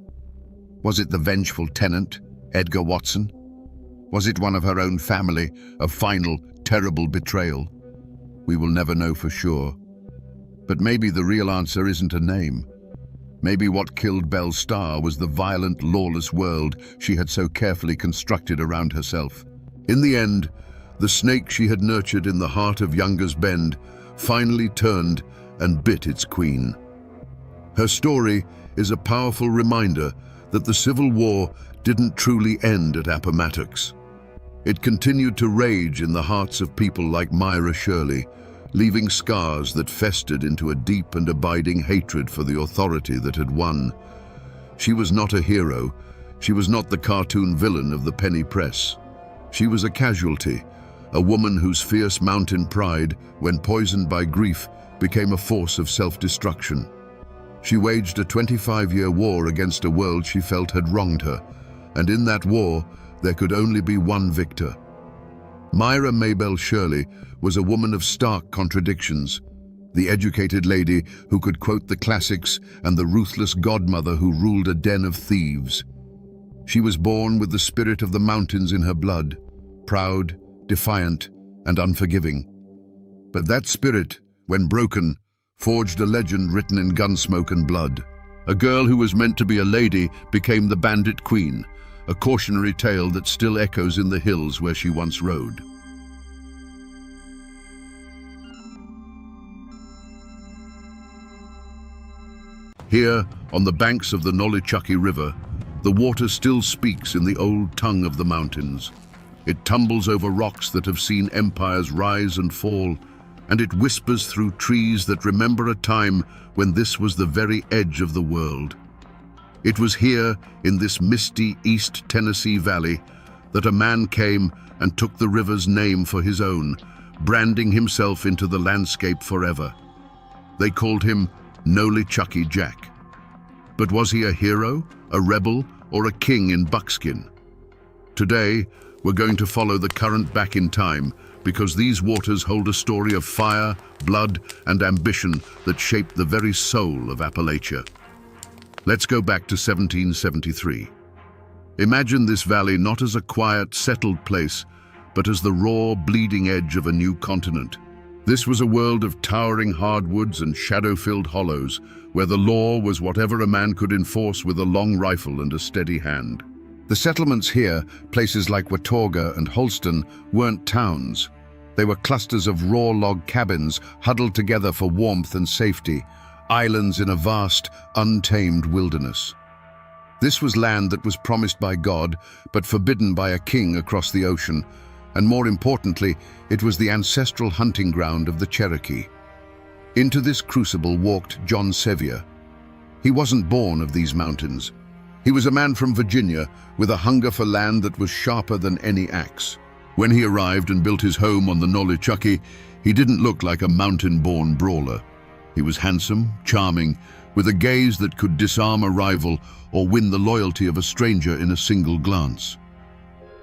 Was it the vengeful tenant, Edgar Watson? Was it one of her own family, a final, terrible betrayal? We will never know for sure. But maybe the real answer isn't a name. Maybe what killed Belle Starr was the violent, lawless world she had so carefully constructed around herself. In the end, the snake she had nurtured in the heart of Younger's Bend finally turned and bit its queen. Her story is a powerful reminder that the Civil War didn't truly end at Appomattox. It continued to rage in the hearts of people like Myra Shirley, leaving scars that festered into a deep and abiding hatred for the authority that had won. She was not a hero. She was not the cartoon villain of the penny press. She was a casualty, a woman whose fierce mountain pride, when poisoned by grief, became a force of self-destruction. She waged a 25-year war against a world she felt had wronged her, and in that war, there could only be one victor. Myra Maybelle Shirley was a woman of stark contradictions, the educated lady who could quote the classics and the ruthless godmother who ruled a den of thieves. She was born with the spirit of the mountains in her blood, proud, defiant, and unforgiving. But that spirit, when broken, forged a legend written in gunsmoke and blood. A girl who was meant to be a lady became the Bandit Queen, a cautionary tale that still echoes in the hills where she once rode. Here, on the banks of the Nolichucky River, the water still speaks in the old tongue of the mountains. It tumbles over rocks that have seen empires rise and fall, and it whispers through trees that remember a time when this was the very edge of the world. It was here, in this misty East Tennessee valley, that a man came and took the river's name for his own, branding himself into the landscape forever. They called him Nolichucky Jack. But was he a hero, a rebel, or a king in buckskin? Today, we're going to follow the current back in time, because these waters hold a story of fire, blood, and ambition that shaped the very soul of Appalachia. Let's go back to 1773. Imagine this valley not as a quiet, settled place, but as the raw, bleeding edge of a new continent. This was a world of towering hardwoods and shadow-filled hollows, where the law was whatever a man could enforce with a long rifle and a steady hand. The settlements here, places like Watauga and Holston, weren't towns. They were clusters of raw log cabins huddled together for warmth and safety, islands in a vast, untamed wilderness. This was land that was promised by God, but forbidden by a king across the ocean, and more importantly, it was the ancestral hunting ground of the Cherokee. Into this crucible walked John Sevier. He wasn't born of these mountains. He was a man from Virginia with a hunger for land that was sharper than any axe. When he arrived and built his home on the Nolichucky, he didn't look like a mountain-born brawler. He was handsome, charming, with a gaze that could disarm a rival or win the loyalty of a stranger in a single glance.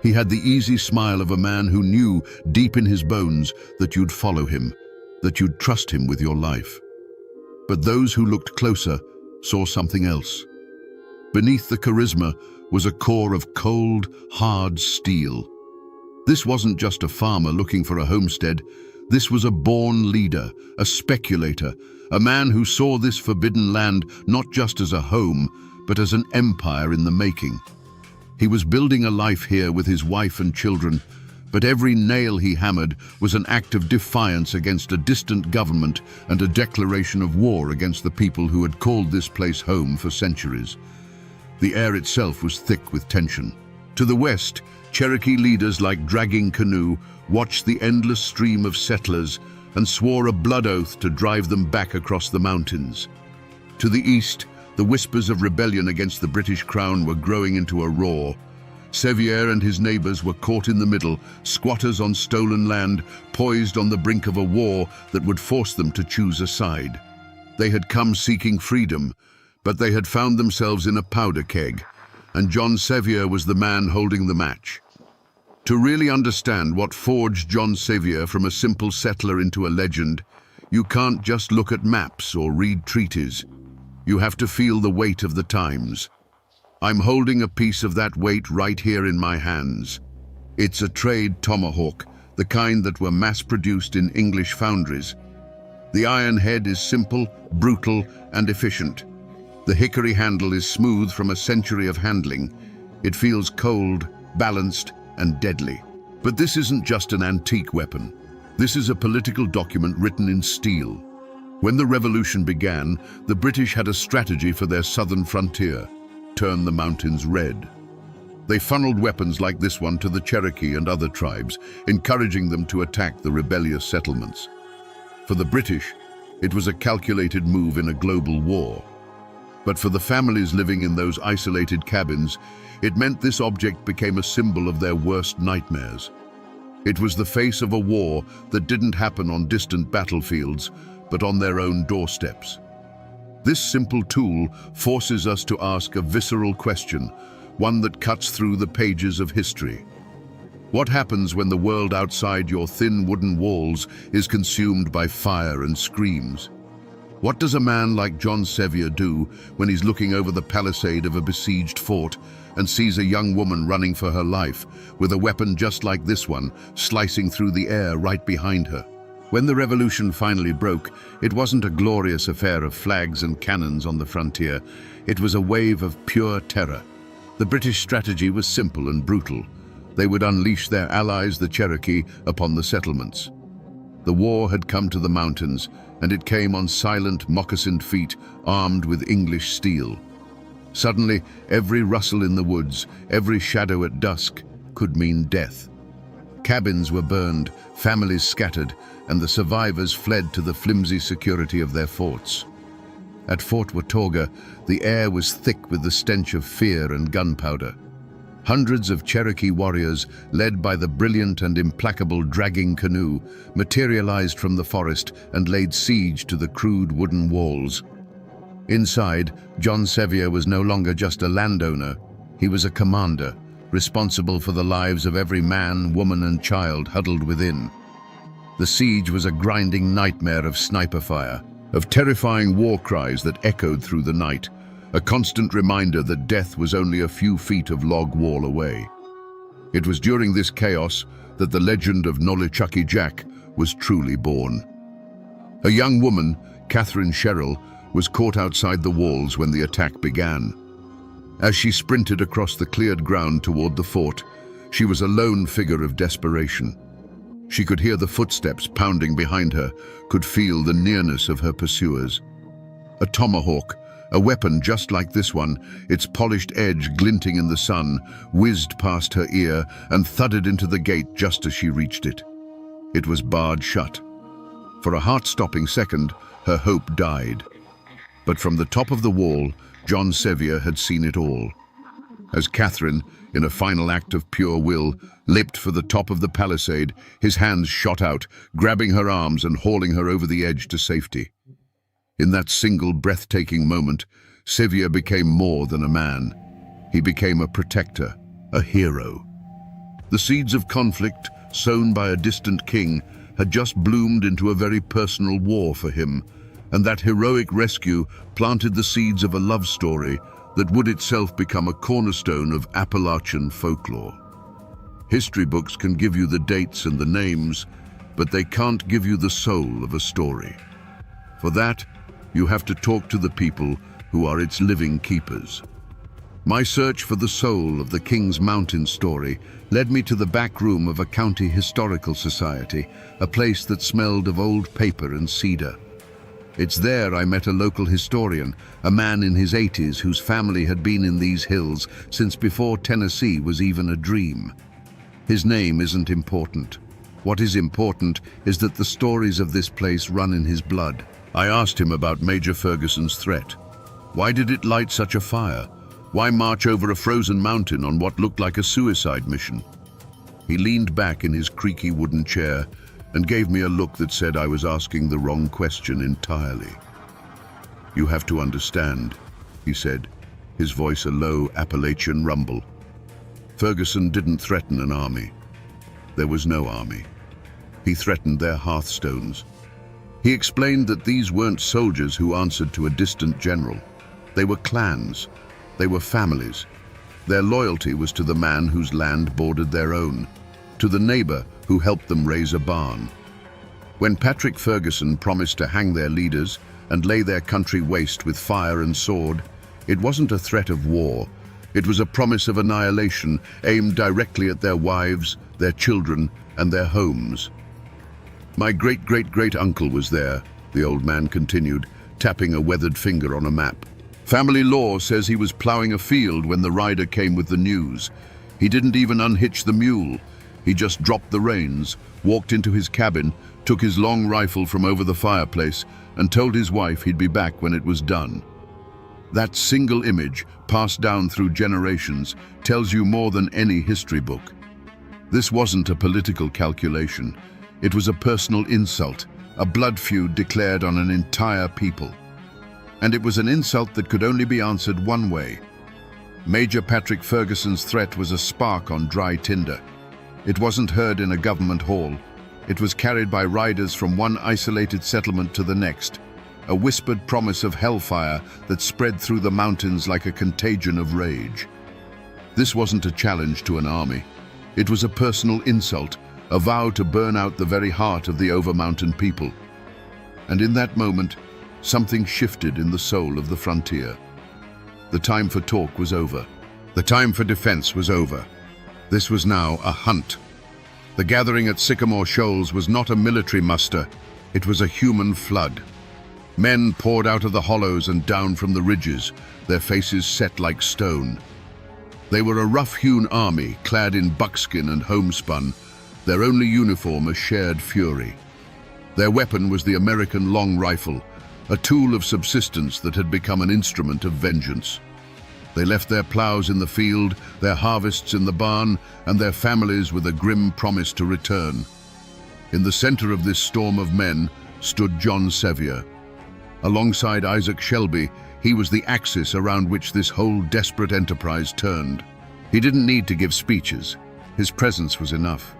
He had the easy smile of a man who knew deep in his bones that you'd follow him, that you'd trust him with your life. But those who looked closer saw something else. Beneath the charisma was a core of cold, hard steel. This wasn't just a farmer looking for a homestead. This was a born leader, a speculator, a man who saw this forbidden land not just as a home, but as an empire in the making. He was building a life here with his wife and children, but every nail he hammered was an act of defiance against a distant government and a declaration of war against the people who had called this place home for centuries. The air itself was thick with tension. To the west, Cherokee leaders like Dragging Canoe watched the endless stream of settlers and swore a blood oath to drive them back across the mountains. To the east, the whispers of rebellion against the British Crown were growing into a roar. Sevier and his neighbors were caught in the middle, squatters on stolen land, poised on the brink of a war that would force them to choose a side. They had come seeking freedom, but they had found themselves in a powder keg, and John Sevier was the man holding the match. To really understand what forged John Sevier from a simple settler into a legend, you can't just look at maps or read treaties. You have to feel the weight of the times. I'm holding a piece of that weight right here in my hands. It's a trade tomahawk, the kind that were mass-produced in English foundries. The iron head is simple, brutal, and efficient. The hickory handle is smooth from a century of handling. It feels cold, balanced, and deadly. But this isn't just an antique weapon. This is a political document written in steel. When the revolution began, the British had a strategy for their southern frontier: turn the mountains red. They funneled weapons like this one to the Cherokee and other tribes, encouraging them to attack the rebellious settlements. For the British, it was a calculated move in a global war. But for the families living in those isolated cabins, it meant this object became a symbol of their worst nightmares. It was the face of a war that didn't happen on distant battlefields, but on their own doorsteps. This simple tool forces us to ask a visceral question, one that cuts through the pages of history. What happens when the world outside your thin wooden walls is consumed by fire and screams? What does a man like John Sevier do when he's looking over the palisade of a besieged fort and sees a young woman running for her life, with a weapon just like this one slicing through the air right behind her? When the revolution finally broke, it wasn't a glorious affair of flags and cannons on the frontier. It was a wave of pure terror. The British strategy was simple and brutal. They would unleash their allies, the Cherokee, upon the settlements. The war had come to the mountains, and it came on silent, moccasined feet, armed with English steel. Suddenly, every rustle in the woods, every shadow at dusk, could mean death. Cabins were burned, families scattered, and the survivors fled to the flimsy security of their forts. At Fort Watauga, the air was thick with the stench of fear and gunpowder. Hundreds of Cherokee warriors, led by the brilliant and implacable Dragging Canoe, materialized from the forest and laid siege to the crude wooden walls. Inside, John Sevier was no longer just a landowner. He was a commander, responsible for the lives of every man, woman, and child huddled within. The siege was a grinding nightmare of sniper fire, of terrifying war cries that echoed through the night, a constant reminder that death was only a few feet of log wall away. It was during this chaos that the legend of Nolichucky Jack was truly born. A young woman, Catherine Sherrill, was caught outside the walls when the attack began. As she sprinted across the cleared ground toward the fort, she was a lone figure of desperation. She could hear the footsteps pounding behind her, could feel the nearness of her pursuers. A tomahawk, a weapon just like this one, its polished edge glinting in the sun, whizzed past her ear and thudded into the gate just as she reached it. It was barred shut. For a heart-stopping second, her hope died. But from the top of the wall, John Sevier had seen it all. As Catherine, in a final act of pure will, leapt for the top of the palisade, his hands shot out, grabbing her arms and hauling her over the edge to safety. In that single breathtaking moment, Sevier became more than a man. He became a protector, a hero. The seeds of conflict, sown by a distant king, had just bloomed into a very personal war for him, and that heroic rescue planted the seeds of a love story that would itself become a cornerstone of Appalachian folklore. History books can give you the dates and the names, but they can't give you the soul of a story. For that, you have to talk to the people who are its living keepers. My search for the soul of the King's Mountain story led me to the back room of a county historical society, a place that smelled of old paper and cedar. It's there I met a local historian, a man in his 80s whose family had been in these hills since before Tennessee was even a dream. His name isn't important. What is important is that the stories of this place run in his blood. I asked him about Major Ferguson's threat. Why did it light such a fire? Why march over a frozen mountain on what looked like a suicide mission? He leaned back in his creaky wooden chair and gave me a look that said I was asking the wrong question entirely. "You have to understand," he said, his voice a low Appalachian rumble. "Ferguson didn't threaten an army. There was no army. He threatened their hearthstones." He explained that these weren't soldiers who answered to a distant general. They were clans. They were families. Their loyalty was to the man whose land bordered their own, to the neighbor who helped them raise a barn. When Patrick Ferguson promised to hang their leaders and lay their country waste with fire and sword, it wasn't a threat of war. It was a promise of annihilation aimed directly at their wives, their children, and their homes. "My great-great-great-uncle was there," the old man continued, tapping a weathered finger on a map. "Family law says he was plowing a field when the rider came with the news. He didn't even unhitch the mule. He just dropped the reins, walked into his cabin, took his long rifle from over the fireplace, and told his wife he'd be back when it was done." That single image, passed down through generations, tells you more than any history book. This wasn't a political calculation. It was a personal insult, a blood feud declared on an entire people. And it was an insult that could only be answered one way. Major Patrick Ferguson's threat was a spark on dry tinder. It wasn't heard in a government hall. It was carried by riders from one isolated settlement to the next, a whispered promise of hellfire that spread through the mountains like a contagion of rage. This wasn't a challenge to an army. It was a personal insult, a vow to burn out the very heart of the over-mountain people. And in that moment, something shifted in the soul of the frontier. The time for talk was over. The time for defense was over. This was now a hunt. The gathering at Sycamore Shoals was not a military muster. It was a human flood. Men poured out of the hollows and down from the ridges, their faces set like stone. They were a rough-hewn army, clad in buckskin and homespun, their only uniform a shared fury. Their weapon was the American long rifle, a tool of subsistence that had become an instrument of vengeance. They left their plows in the field, their harvests in the barn, and their families with a grim promise to return. In the center of this storm of men stood John Sevier. Alongside Isaac Shelby, he was the axis around which this whole desperate enterprise turned. He didn't need to give speeches. His presence was enough.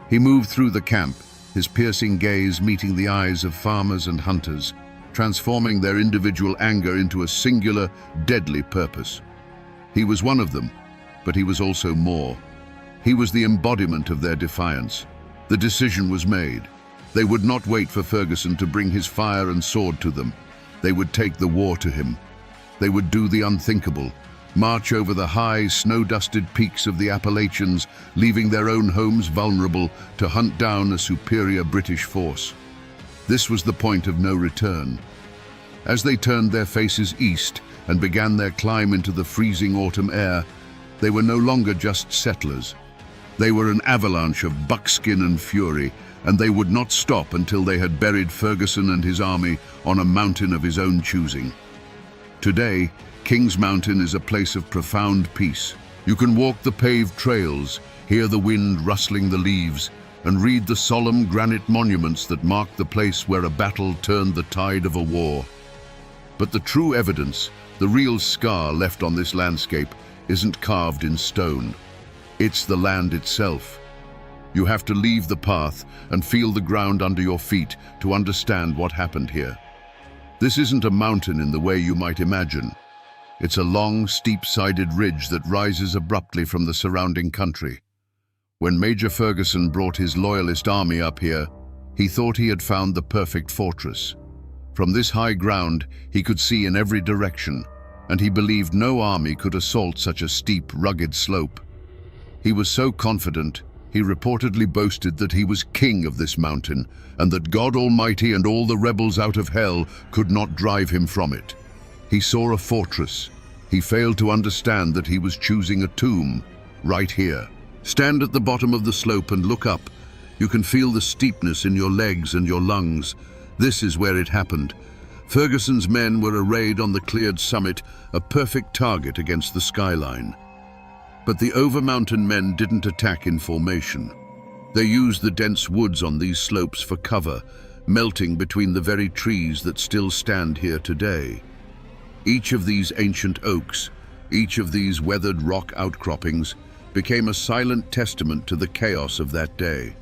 He moved through the camp, his piercing gaze meeting the eyes of farmers and hunters, transforming their individual anger into a singular, deadly purpose. He was one of them, but he was also more. He was the embodiment of their defiance. The decision was made. They would not wait for Ferguson to bring his fire and sword to them. They would take the war to him. They would do the unthinkable, march over the high, snow-dusted peaks of the Appalachians, leaving their own homes vulnerable to hunt down a superior British force. This was the point of no return. As they turned their faces east and began their climb into the freezing autumn air, they were no longer just settlers. They were an avalanche of buckskin and fury, and they would not stop until they had buried Ferguson and his army on a mountain of his own choosing. Today, King's Mountain is a place of profound peace. You can walk the paved trails, hear the wind rustling the leaves, and read the solemn granite monuments that mark the place where a battle turned the tide of a war. But the true evidence, the real scar left on this landscape, isn't carved in stone. It's the land itself. You have to leave the path and feel the ground under your feet to understand what happened here. This isn't a mountain in the way you might imagine. It's a long, steep-sided ridge that rises abruptly from the surrounding country. When Major Ferguson brought his loyalist army up here, he thought he had found the perfect fortress. From this high ground, he could see in every direction, and he believed no army could assault such a steep, rugged slope. He was so confident, he reportedly boasted that he was king of this mountain, and that God Almighty and all the rebels out of hell could not drive him from it. He saw a fortress. He failed to understand that he was choosing a tomb, right here. Stand at the bottom of the slope and look up. You can feel the steepness in your legs and your lungs. This is where it happened. Ferguson's men were arrayed on the cleared summit, a perfect target against the skyline. But the over-mountain men didn't attack in formation. They used the dense woods on these slopes for cover, melting between the very trees that still stand here today. Each of these ancient oaks, each of these weathered rock outcroppings, became a silent testament to the chaos of that day.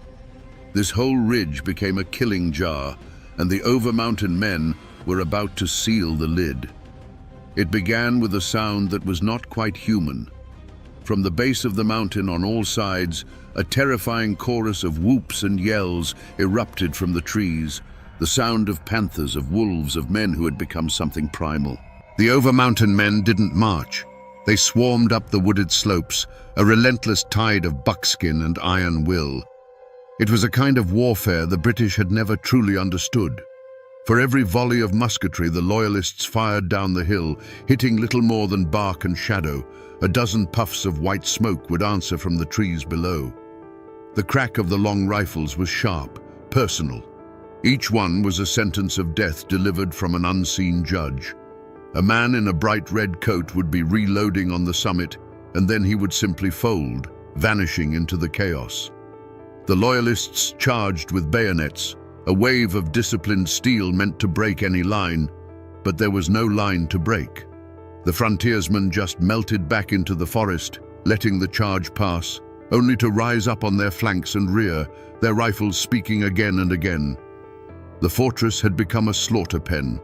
This whole ridge became a killing jar, and the over-mountain men were about to seal the lid. It began with a sound that was not quite human. From the base of the mountain on all sides, a terrifying chorus of whoops and yells erupted from the trees, the sound of panthers, of wolves, of men who had become something primal. The over-mountain men didn't march. They swarmed up the wooded slopes, a relentless tide of buckskin and iron will. It was a kind of warfare the British had never truly understood. For every volley of musketry the Loyalists fired down the hill, hitting little more than bark and shadow. A dozen puffs of white smoke would answer from the trees below. The crack of the long rifles was sharp, personal. Each one was a sentence of death delivered from an unseen judge. A man in a bright red coat would be reloading on the summit, and then he would simply fold, vanishing into the chaos. The Loyalists charged with bayonets, a wave of disciplined steel meant to break any line, but there was no line to break. The frontiersmen just melted back into the forest, letting the charge pass, only to rise up on their flanks and rear, their rifles speaking again and again. The fortress had become a slaughter pen.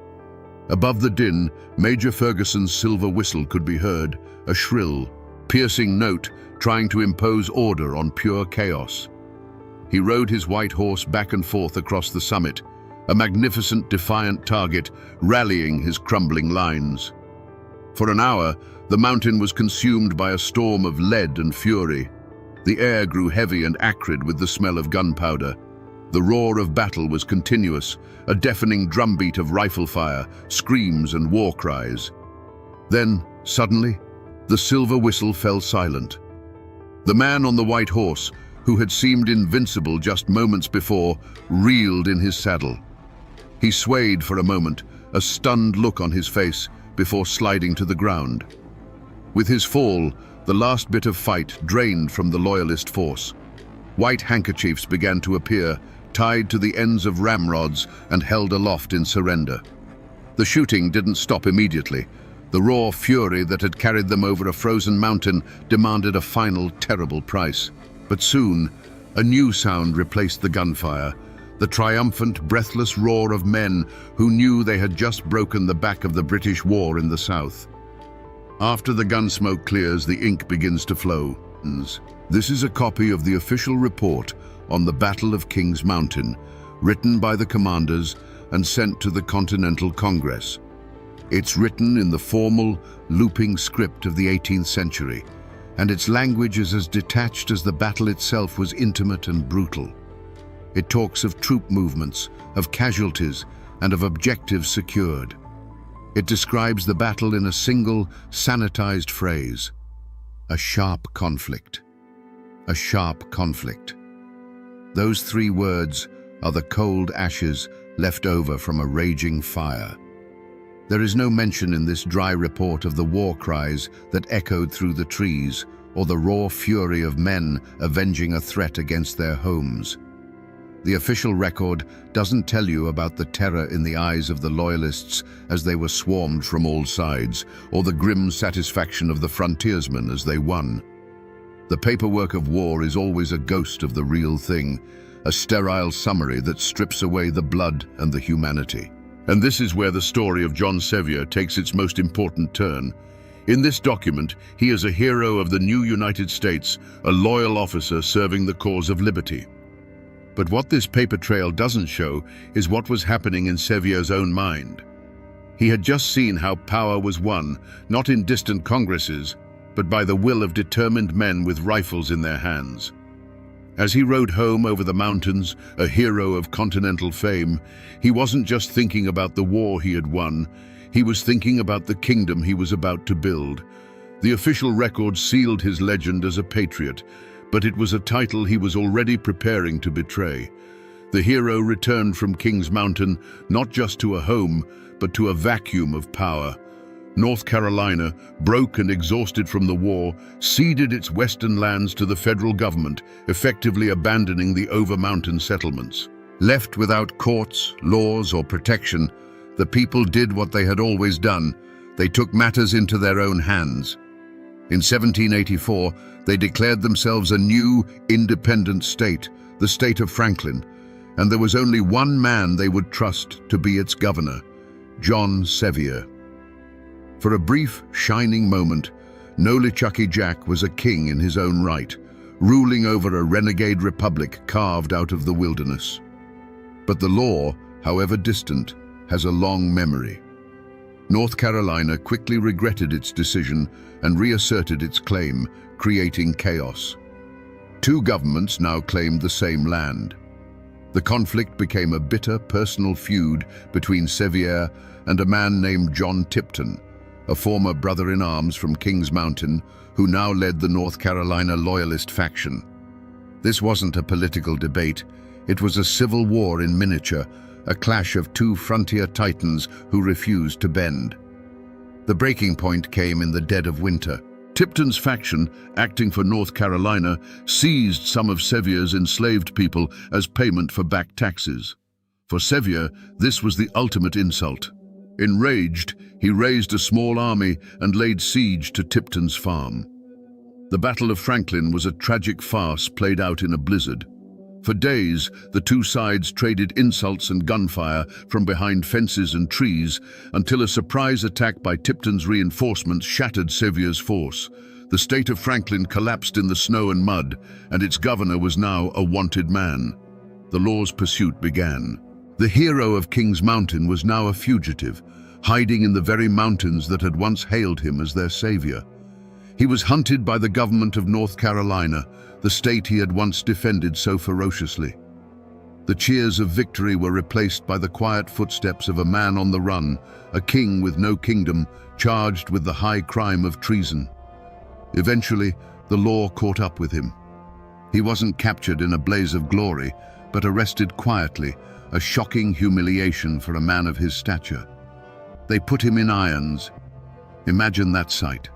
Above the din, Major Ferguson's silver whistle could be heard, a shrill, piercing note trying to impose order on pure chaos. He rode his white horse back and forth across the summit, a magnificent, defiant target rallying his crumbling lines. For an hour, the mountain was consumed by a storm of lead and fury. The air grew heavy and acrid with the smell of gunpowder. The roar of battle was continuous, a deafening drumbeat of rifle fire, screams and war cries. Then, suddenly, the silver whistle fell silent. The man on the white horse, who had seemed invincible just moments before, reeled in his saddle. He swayed for a moment, a stunned look on his face, before sliding to the ground. With his fall, the last bit of fight drained from the Loyalist force. White handkerchiefs began to appear, tied to the ends of ramrods and held aloft in surrender. The shooting didn't stop immediately. The raw fury that had carried them over a frozen mountain demanded a final terrible price. But soon, a new sound replaced the gunfire, the triumphant, breathless roar of men who knew they had just broken the back of the British war in the south. After the gun smoke clears, the ink begins to flow. This is a copy of the official report on the Battle of Kings Mountain, written by the commanders and sent to the Continental Congress. It's written in the formal, looping script of the 18th century, and its language is as detached as the battle itself was intimate and brutal. It talks of troop movements, of casualties, and of objectives secured. It describes the battle in a single, sanitized phrase: a sharp conflict. A sharp conflict. Those three words are the cold ashes left over from a raging fire. There is no mention in this dry report of the war cries that echoed through the trees, or the raw fury of men avenging a threat against their homes. The official record doesn't tell you about the terror in the eyes of the loyalists as they were swarmed from all sides, or the grim satisfaction of the frontiersmen as they won. The paperwork of war is always a ghost of the real thing, a sterile summary that strips away the blood and the humanity. And this is where the story of John Sevier takes its most important turn. In this document, he is a hero of the new United States, a loyal officer serving the cause of liberty. But what this paper trail doesn't show is what was happening in Sevier's own mind. He had just seen how power was won, not in distant congresses, but by the will of determined men with rifles in their hands. As he rode home over the mountains, a hero of continental fame, he wasn't just thinking about the war he had won, he was thinking about the kingdom he was about to build. The official record sealed his legend as a patriot, but it was a title he was already preparing to betray. The hero returned from Kings Mountain not just to a home, but to a vacuum of power. North Carolina, broke and exhausted from the war, ceded its western lands to the federal government, effectively abandoning the over-mountain settlements. Left without courts, laws, or protection, the people did what they had always done. They took matters into their own hands. In 1784, they declared themselves a new, independent state, the state of Franklin, and there was only one man they would trust to be its governor, John Sevier. For a brief, shining moment, Nolichucky Jack was a king in his own right, ruling over a renegade republic carved out of the wilderness. But the law, however distant, has a long memory. North Carolina quickly regretted its decision and reasserted its claim, creating chaos. Two governments now claimed the same land. The conflict became a bitter personal feud between Sevier and a man named John Tipton, a former brother-in-arms from Kings Mountain who now led the North Carolina Loyalist faction. This wasn't a political debate, it was a civil war in miniature, a clash of two frontier titans who refused to bend. The breaking point came in the dead of winter. Tipton's faction, acting for North Carolina, seized some of Sevier's enslaved people as payment for back taxes. For Sevier, this was the ultimate insult. Enraged, he raised a small army and laid siege to Tipton's farm. The Battle of Franklin was a tragic farce played out in a blizzard. For days, the two sides traded insults and gunfire from behind fences and trees until a surprise attack by Tipton's reinforcements shattered Sevier's force. The state of Franklin collapsed in the snow and mud, and its governor was now a wanted man. The law's pursuit began. The hero of Kings Mountain was now a fugitive, hiding in the very mountains that had once hailed him as their savior. He was hunted by the government of North Carolina, the state he had once defended so ferociously. The cheers of victory were replaced by the quiet footsteps of a man on the run, a king with no kingdom, charged with the high crime of treason. Eventually, the law caught up with him. He wasn't captured in a blaze of glory, but arrested quietly, a shocking humiliation for a man of his stature. They put him in irons. Imagine that sight.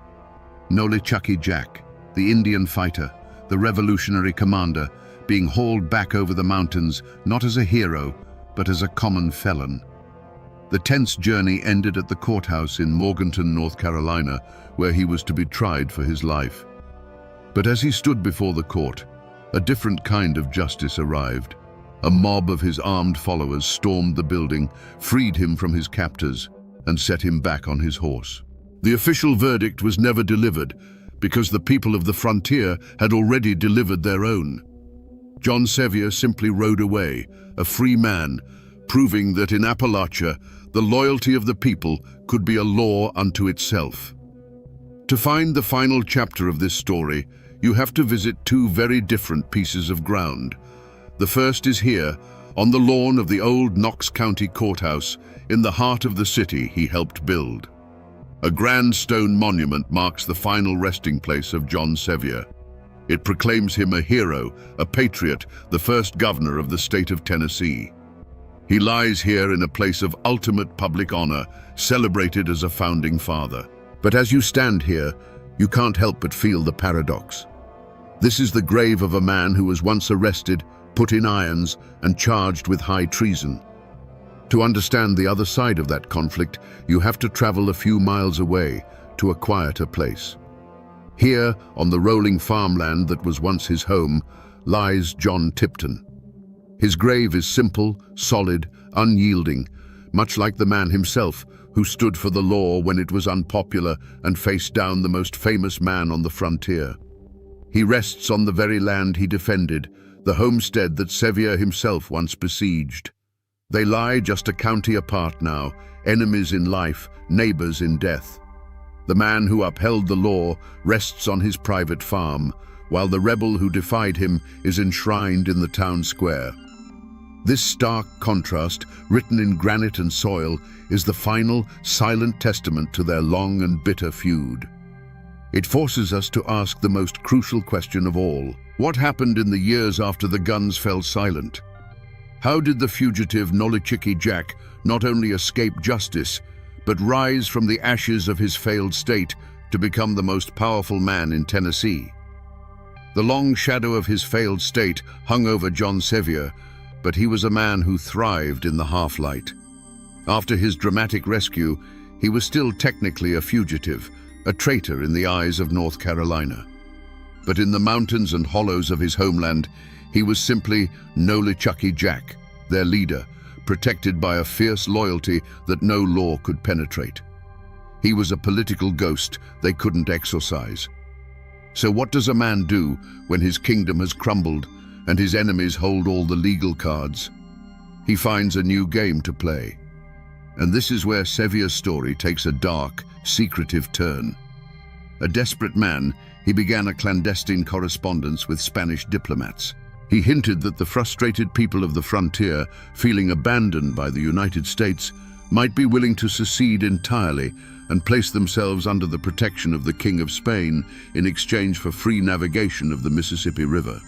Nolichucky Jack, the Indian fighter, the revolutionary commander, being hauled back over the mountains not as a hero, but as a common felon. The tense journey ended at the courthouse in Morganton, North Carolina, where he was to be tried for his life. But as he stood before the court, a different kind of justice arrived. A mob of his armed followers stormed the building, freed him from his captors, and set him back on his horse. The official verdict was never delivered because the people of the frontier had already delivered their own. John Sevier simply rode away, a free man, proving that in Appalachia, the loyalty of the people could be a law unto itself. To find the final chapter of this story, you have to visit two very different pieces of ground. The first is here, on the lawn of the old Knox County Courthouse, in the heart of the city he helped build. A grand stone monument marks the final resting place of John Sevier. It proclaims him a hero, a patriot, the first governor of the state of Tennessee. He lies here in a place of ultimate public honor, celebrated as a founding father. But as you stand here, you can't help but feel the paradox. This is the grave of a man who was once arrested, put in irons, and charged with high treason. To understand the other side of that conflict, you have to travel a few miles away to a quieter place. Here, on the rolling farmland that was once his home, lies John Tipton. His grave is simple, solid, unyielding, much like the man himself who stood for the law when it was unpopular and faced down the most famous man on the frontier. He rests on the very land he defended, the homestead that Sevier himself once besieged. They lie just a county apart now, enemies in life, neighbors in death. The man who upheld the law rests on his private farm, while the rebel who defied him is enshrined in the town square. This stark contrast, written in granite and soil, is the final, silent testament to their long and bitter feud. It forces us to ask the most crucial question of all. What happened in the years after the guns fell silent? How did the fugitive Nolichucky Jack not only escape justice, but rise from the ashes of his failed state to become the most powerful man in Tennessee? The long shadow of his failed state hung over John Sevier, but he was a man who thrived in the half-light. After his dramatic rescue, he was still technically a fugitive, a traitor in the eyes of North Carolina. But in the mountains and hollows of his homeland, he was simply Nolichucky Jack, their leader, protected by a fierce loyalty that no law could penetrate. He was a political ghost they couldn't exorcise. So what does a man do when his kingdom has crumbled and his enemies hold all the legal cards? He finds a new game to play. And this is where Sevier's story takes a dark, secretive turn. A desperate man, he began a clandestine correspondence with Spanish diplomats. He hinted that the frustrated people of the frontier, feeling abandoned by the United States, might be willing to secede entirely and place themselves under the protection of the King of Spain in exchange for free navigation of the Mississippi River.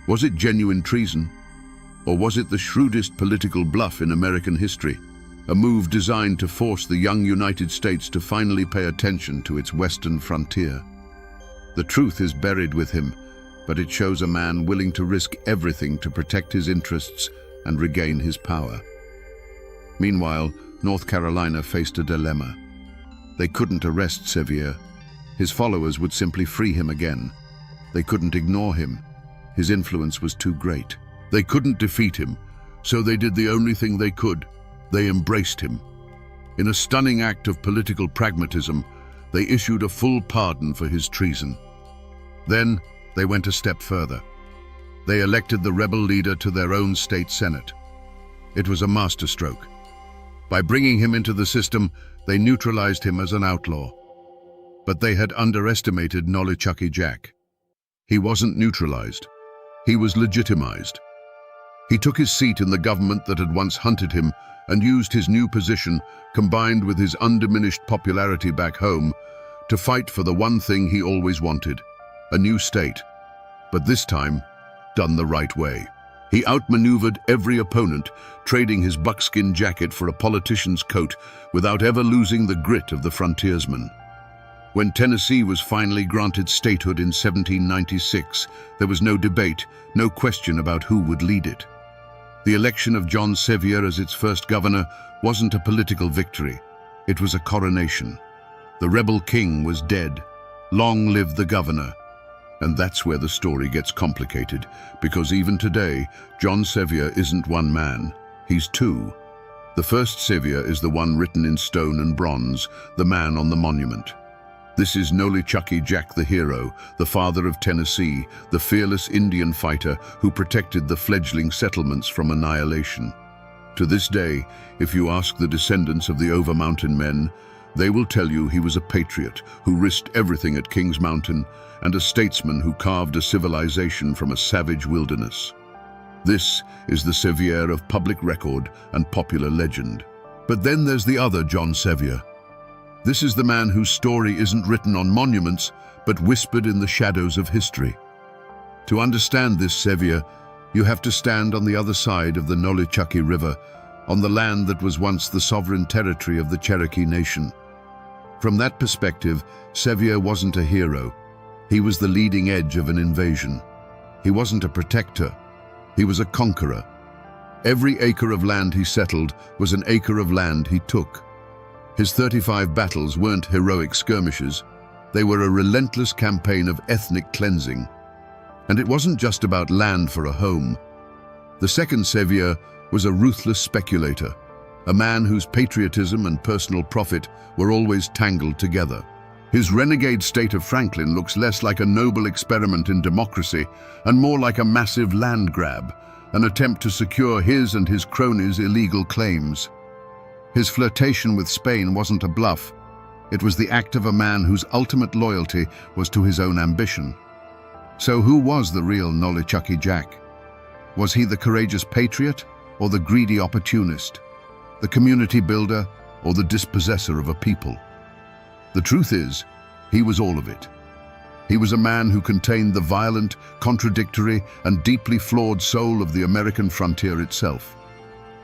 Was it genuine treason? Or was it the shrewdest political bluff in American history? A move designed to force the young United States to finally pay attention to its western frontier. The truth is buried with him, but it shows a man willing to risk everything to protect his interests and regain his power. Meanwhile, North Carolina faced a dilemma. They couldn't arrest Sevier. His followers would simply free him again. They couldn't ignore him. His influence was too great. They couldn't defeat him, so they did the only thing they could. They embraced him. In a stunning act of political pragmatism, they issued a full pardon for his treason. Then, they went a step further. They elected the rebel leader to their own state senate. It was a masterstroke. By bringing him into the system, they neutralized him as an outlaw. But they had underestimated Nolichucky Jack. He wasn't neutralized. He was legitimized. He took his seat in the government that had once hunted him and used his new position, combined with his undiminished popularity back home, to fight for the one thing he always wanted, a new state. But this time, done the right way. He outmaneuvered every opponent, trading his buckskin jacket for a politician's coat without ever losing the grit of the frontiersman. When Tennessee was finally granted statehood in 1796, there was no debate, no question about who would lead it. The election of John Sevier as its first governor wasn't a political victory. It was a coronation. The rebel king was dead. Long live the governor. And that's where the story gets complicated, because even today, John Sevier isn't one man, he's two. The first Sevier is the one written in stone and bronze, the man on the monument. This is Nolichucky Jack the hero, the father of Tennessee, the fearless Indian fighter who protected the fledgling settlements from annihilation. To this day, if you ask the descendants of the Over-Mountain men, they will tell you he was a patriot who risked everything at Kings Mountain and a statesman who carved a civilization from a savage wilderness. This is the Sevier of public record and popular legend. But then there's the other John Sevier. This is the man whose story isn't written on monuments, but whispered in the shadows of history. To understand this Sevier, you have to stand on the other side of the Nolichucky River, on the land that was once the sovereign territory of the Cherokee Nation. From that perspective, Sevier wasn't a hero. He was the leading edge of an invasion. He wasn't a protector. He was a conqueror. Every acre of land he settled was an acre of land he took. His 35 battles weren't heroic skirmishes. They were a relentless campaign of ethnic cleansing. And it wasn't just about land for a home. The second Sevier was a ruthless speculator, a man whose patriotism and personal profit were always tangled together. His renegade state of Franklin looks less like a noble experiment in democracy and more like a massive land grab, an attempt to secure his and his cronies' illegal claims. His flirtation with Spain wasn't a bluff. It was the act of a man whose ultimate loyalty was to his own ambition. So who was the real Nolichucky Jack? Was he the courageous patriot or the greedy opportunist? The community builder or the dispossessor of a people? The truth is, he was all of it. He was a man who contained the violent, contradictory, and deeply flawed soul of the American frontier itself.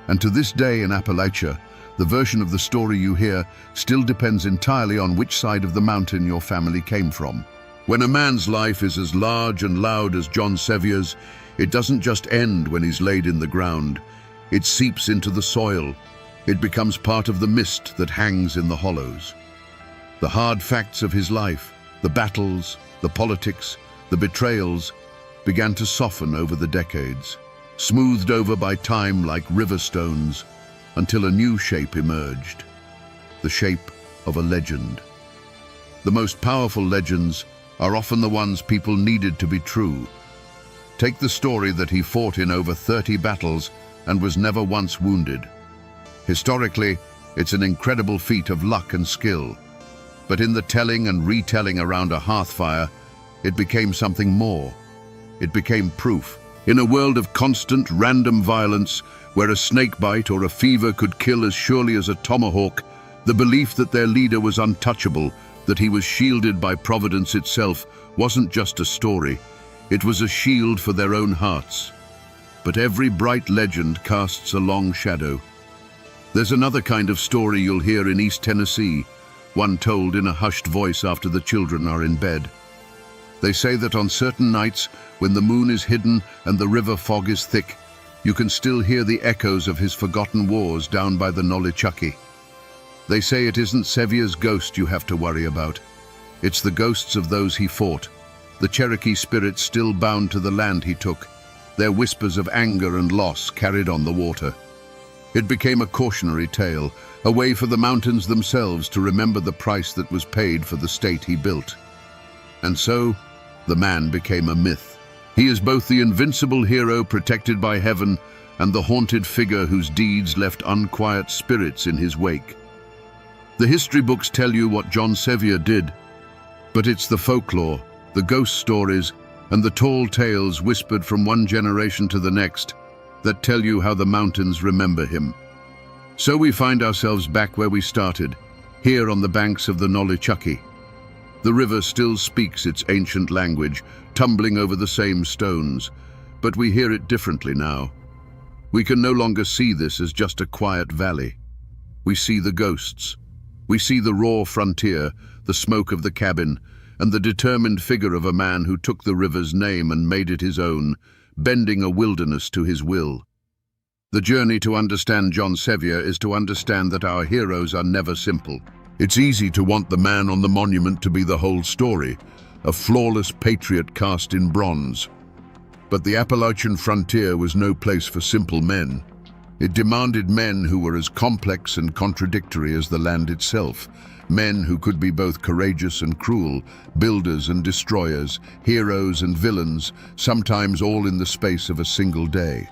And to this day in Appalachia, the version of the story you hear still depends entirely on which side of the mountain your family came from. When a man's life is as large and loud as John Sevier's, it doesn't just end when he's laid in the ground. It seeps into the soil. It becomes part of the mist that hangs in the hollows. The hard facts of his life, the battles, the politics, the betrayals, began to soften over the decades, smoothed over by time like river stones, until a new shape emerged, the shape of a legend. The most powerful legends are often the ones people needed to be true. Take the story that he fought in over 30 battles and was never once wounded. Historically, it's an incredible feat of luck and skill. But in the telling and retelling around a hearthfire, it became something more. It became proof. In a world of constant, random violence, where a snakebite or a fever could kill as surely as a tomahawk, the belief that their leader was untouchable, that he was shielded by Providence itself, wasn't just a story. It was a shield for their own hearts. But every bright legend casts a long shadow. There's another kind of story you'll hear in East Tennessee, one told in a hushed voice after the children are in bed. They say that on certain nights, when the moon is hidden and the river fog is thick, you can still hear the echoes of his forgotten wars down by the Nolichucky. They say it isn't Sevier's ghost you have to worry about. It's the ghosts of those he fought, the Cherokee spirits still bound to the land he took, their whispers of anger and loss carried on the water. It became a cautionary tale, a way for the mountains themselves to remember the price that was paid for the state he built. And so, the man became a myth. He is both the invincible hero protected by heaven and the haunted figure whose deeds left unquiet spirits in his wake. The history books tell you what John Sevier did, but it's the folklore, the ghost stories, and the tall tales whispered from one generation to the next that tell you how the mountains remember him. So we find ourselves back where we started, here on the banks of the Nolichucky. The river still speaks its ancient language, tumbling over the same stones, but we hear it differently now. We can no longer see this as just a quiet valley. We see the ghosts. We see the raw frontier, the smoke of the cabin, and the determined figure of a man who took the river's name and made it his own, bending a wilderness to his will. The journey to understand John Sevier is to understand that our heroes are never simple. It's easy to want the man on the monument to be the whole story, a flawless patriot cast in bronze. But the Appalachian frontier was no place for simple men. It demanded men who were as complex and contradictory as the land itself, men who could be both courageous and cruel, builders and destroyers, heroes and villains, sometimes all in the space of a single day.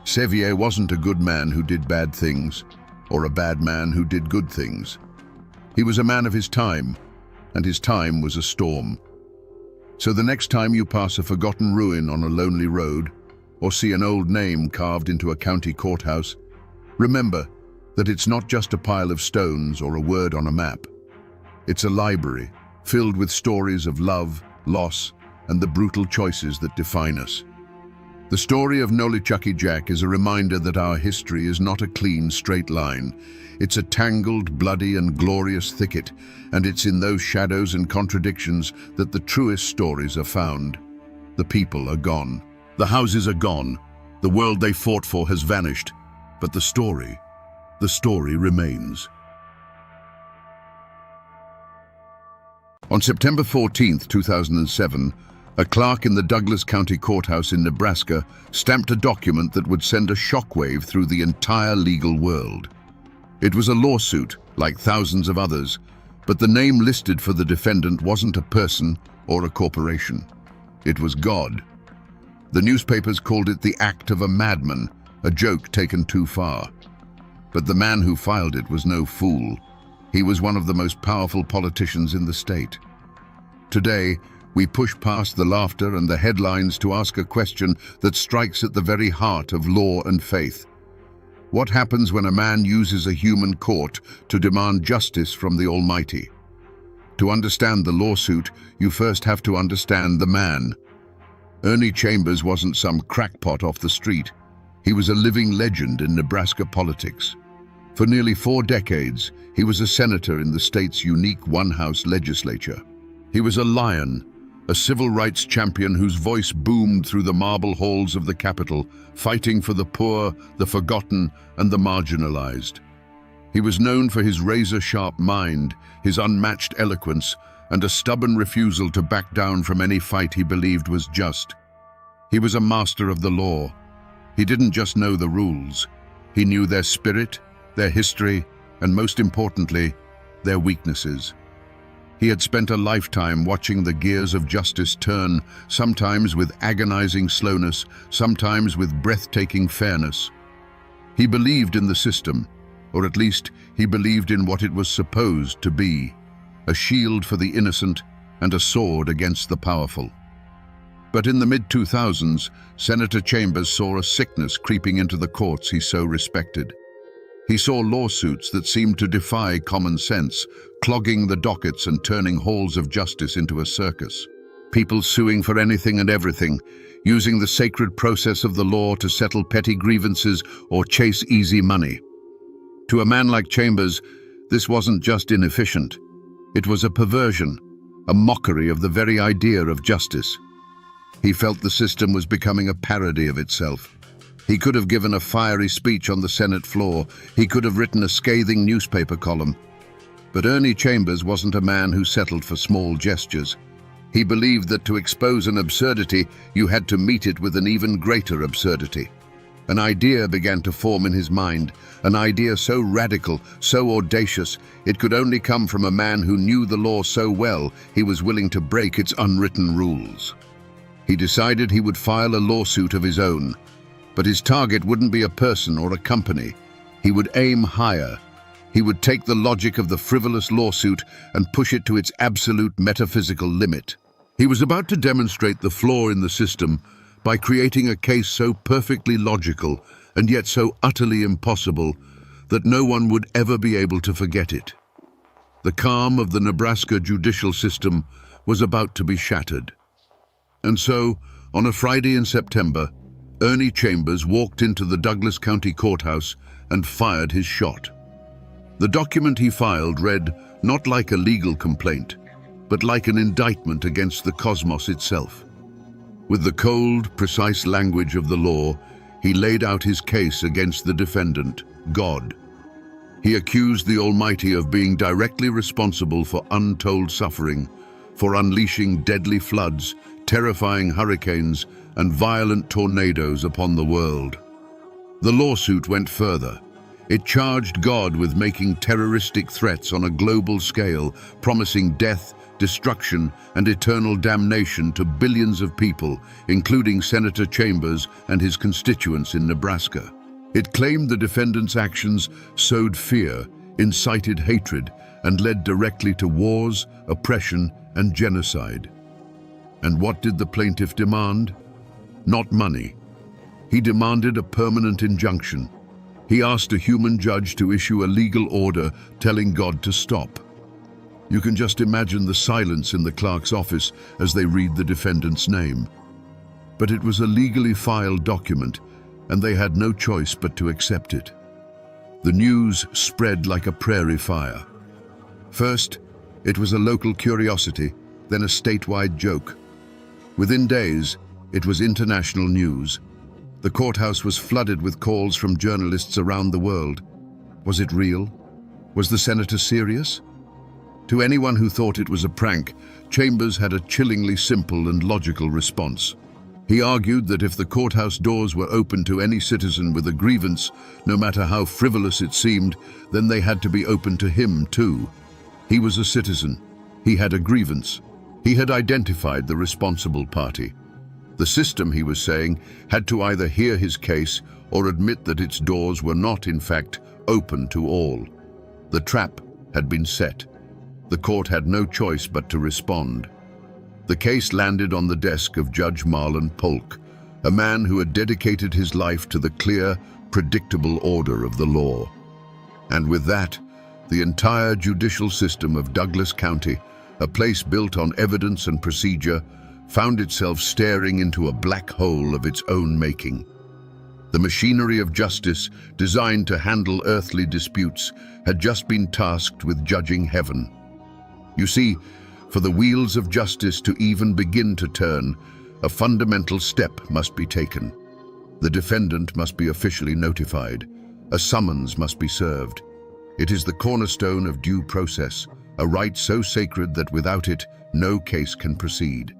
Sevier wasn't a good man who did bad things, or a bad man who did good things. He was a man of his time, and his time was a storm. So the next time you pass a forgotten ruin on a lonely road, or see an old name carved into a county courthouse, remember that it's not just a pile of stones or a word on a map. It's a library filled with stories of love, loss, and the brutal choices that define us. The story of Nolichucky Jack is a reminder that our history is not a clean, straight line. It's a tangled, bloody, and glorious thicket, and it's in those shadows and contradictions that the truest stories are found. The people are gone. The houses are gone. The world they fought for has vanished. But the story remains. On September 14, 2007, a clerk in the Douglas County Courthouse in Nebraska stamped a document that would send a shockwave through the entire legal world. It was a lawsuit, like thousands of others, but the name listed for the defendant wasn't a person or a corporation. It was God. The newspapers called it the act of a madman, a joke taken too far. But the man who filed it was no fool. He was one of the most powerful politicians in the state. Today, we push past the laughter and the headlines to ask a question that strikes at the very heart of law and faith. What happens when a man uses a human court to demand justice from the Almighty? To understand the lawsuit, you first have to understand the man. Ernie Chambers wasn't some crackpot off the street. He was a living legend in Nebraska politics. For nearly 4 decades, he was a senator in the state's unique one-house legislature. He was a lion, a civil rights champion whose voice boomed through the marble halls of the Capitol, fighting for the poor, the forgotten, and the marginalized. He was known for his razor-sharp mind, his unmatched eloquence, and a stubborn refusal to back down from any fight he believed was just. He was a master of the law. He didn't just know the rules. He knew their spirit, their history, and most importantly, their weaknesses. He had spent a lifetime watching the gears of justice turn, sometimes with agonizing slowness, sometimes with breathtaking fairness. He believed in the system, or at least he believed in what it was supposed to be, a shield for the innocent and a sword against the powerful. But in the mid-2000s, Senator Chambers saw a sickness creeping into the courts he so respected. He saw lawsuits that seemed to defy common sense, clogging the dockets and turning halls of justice into a circus. People suing for anything and everything, using the sacred process of the law to settle petty grievances or chase easy money. To a man like Chambers, this wasn't just inefficient. It was a perversion, a mockery of the very idea of justice. He felt the system was becoming a parody of itself. He could have given a fiery speech on the Senate floor. He could have written a scathing newspaper column. But Ernie Chambers wasn't a man who settled for small gestures. He believed that to expose an absurdity, you had to meet it with an even greater absurdity. An idea began to form in his mind, an idea so radical, so audacious, it could only come from a man who knew the law so well he was willing to break its unwritten rules. He decided he would file a lawsuit of his own, but his target wouldn't be a person or a company. He would aim higher. He would take the logic of the frivolous lawsuit and push it to its absolute metaphysical limit. He was about to demonstrate the flaw in the system by creating a case so perfectly logical and yet so utterly impossible that no one would ever be able to forget it. The calm of the Nebraska judicial system was about to be shattered. And so, on a Friday in September, Ernie Chambers walked into the Douglas County Courthouse and fired his shot. The document he filed read not like a legal complaint, but like an indictment against the cosmos itself. With the cold, precise language of the law, he laid out his case against the defendant, God. He accused the Almighty of being directly responsible for untold suffering, for unleashing deadly floods, terrifying hurricanes, and violent tornadoes upon the world. The lawsuit went further. It charged God with making terroristic threats on a global scale, promising death, destruction, and eternal damnation to billions of people, including Senator Chambers and his constituents in Nebraska. It claimed the defendants' actions sowed fear, incited hatred, and led directly to wars, oppression, and genocide. And what did the plaintiff demand? Not money. He demanded a permanent injunction. He asked a human judge to issue a legal order telling God to stop. You can just imagine the silence in the clerk's office as they read the defendant's name. But it was a legally filed document, and they had no choice but to accept it. The news spread like a prairie fire. First, it was a local curiosity, then a statewide joke. Within days, it was international news. The courthouse was flooded with calls from journalists around the world. Was it real? Was the senator serious? To anyone who thought it was a prank, Chambers had a chillingly simple and logical response. He argued that if the courthouse doors were open to any citizen with a grievance, no matter how frivolous it seemed, then they had to be open to him too. He was a citizen. He had a grievance. He had identified the responsible party. The system, he was saying, had to either hear his case or admit that its doors were not, in fact, open to all. The trap had been set. The court had no choice but to respond. The case landed on the desk of Judge Marlon Polk, a man who had dedicated his life to the clear, predictable order of the law. And with that, the entire judicial system of Douglas County, a place built on evidence and procedure, found itself staring into a black hole of its own making. The machinery of justice, designed to handle earthly disputes, had just been tasked with judging heaven. You see, for the wheels of justice to even begin to turn, a fundamental step must be taken. The defendant must be officially notified. A summons must be served. It is the cornerstone of due process, a right so sacred that without it, no case can proceed.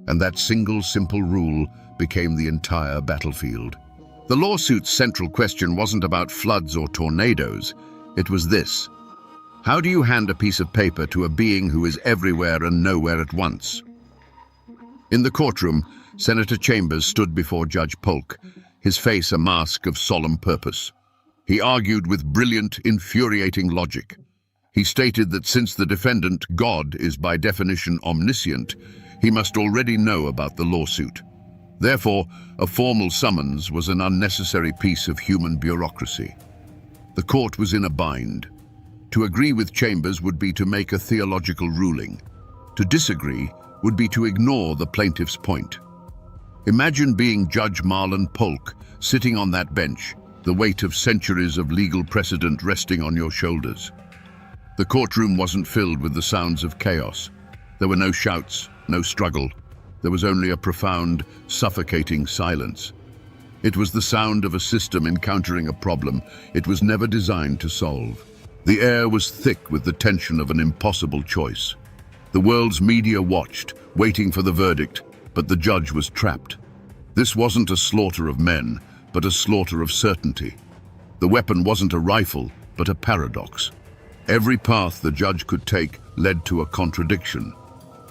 And that single simple rule became the entire battlefield. The lawsuit's central question wasn't about floods or tornadoes. It was this: how do you hand a piece of paper to a being who is everywhere and nowhere at once? In the courtroom, Senator Chambers stood before Judge Polk, his face a mask of solemn purpose. He argued with brilliant, infuriating logic. He stated that since the defendant, God, is by definition omniscient, he must already know about the lawsuit. Therefore, a formal summons was an unnecessary piece of human bureaucracy. The court was in a bind. To agree with Chambers would be to make a theological ruling. To disagree would be to ignore the plaintiff's point. Imagine being Judge Marlon Polk, sitting on that bench, the weight of centuries of legal precedent resting on your shoulders. The courtroom wasn't filled with the sounds of chaos. There were no shouts, no struggle. There was only a profound, suffocating silence. It was the sound of a system encountering a problem it was never designed to solve. The air was thick with the tension of an impossible choice. The world's media watched, waiting for the verdict, but the judge was trapped. This wasn't a slaughter of men, but a slaughter of certainty. The weapon wasn't a rifle, but a paradox. Every path the judge could take led to a contradiction.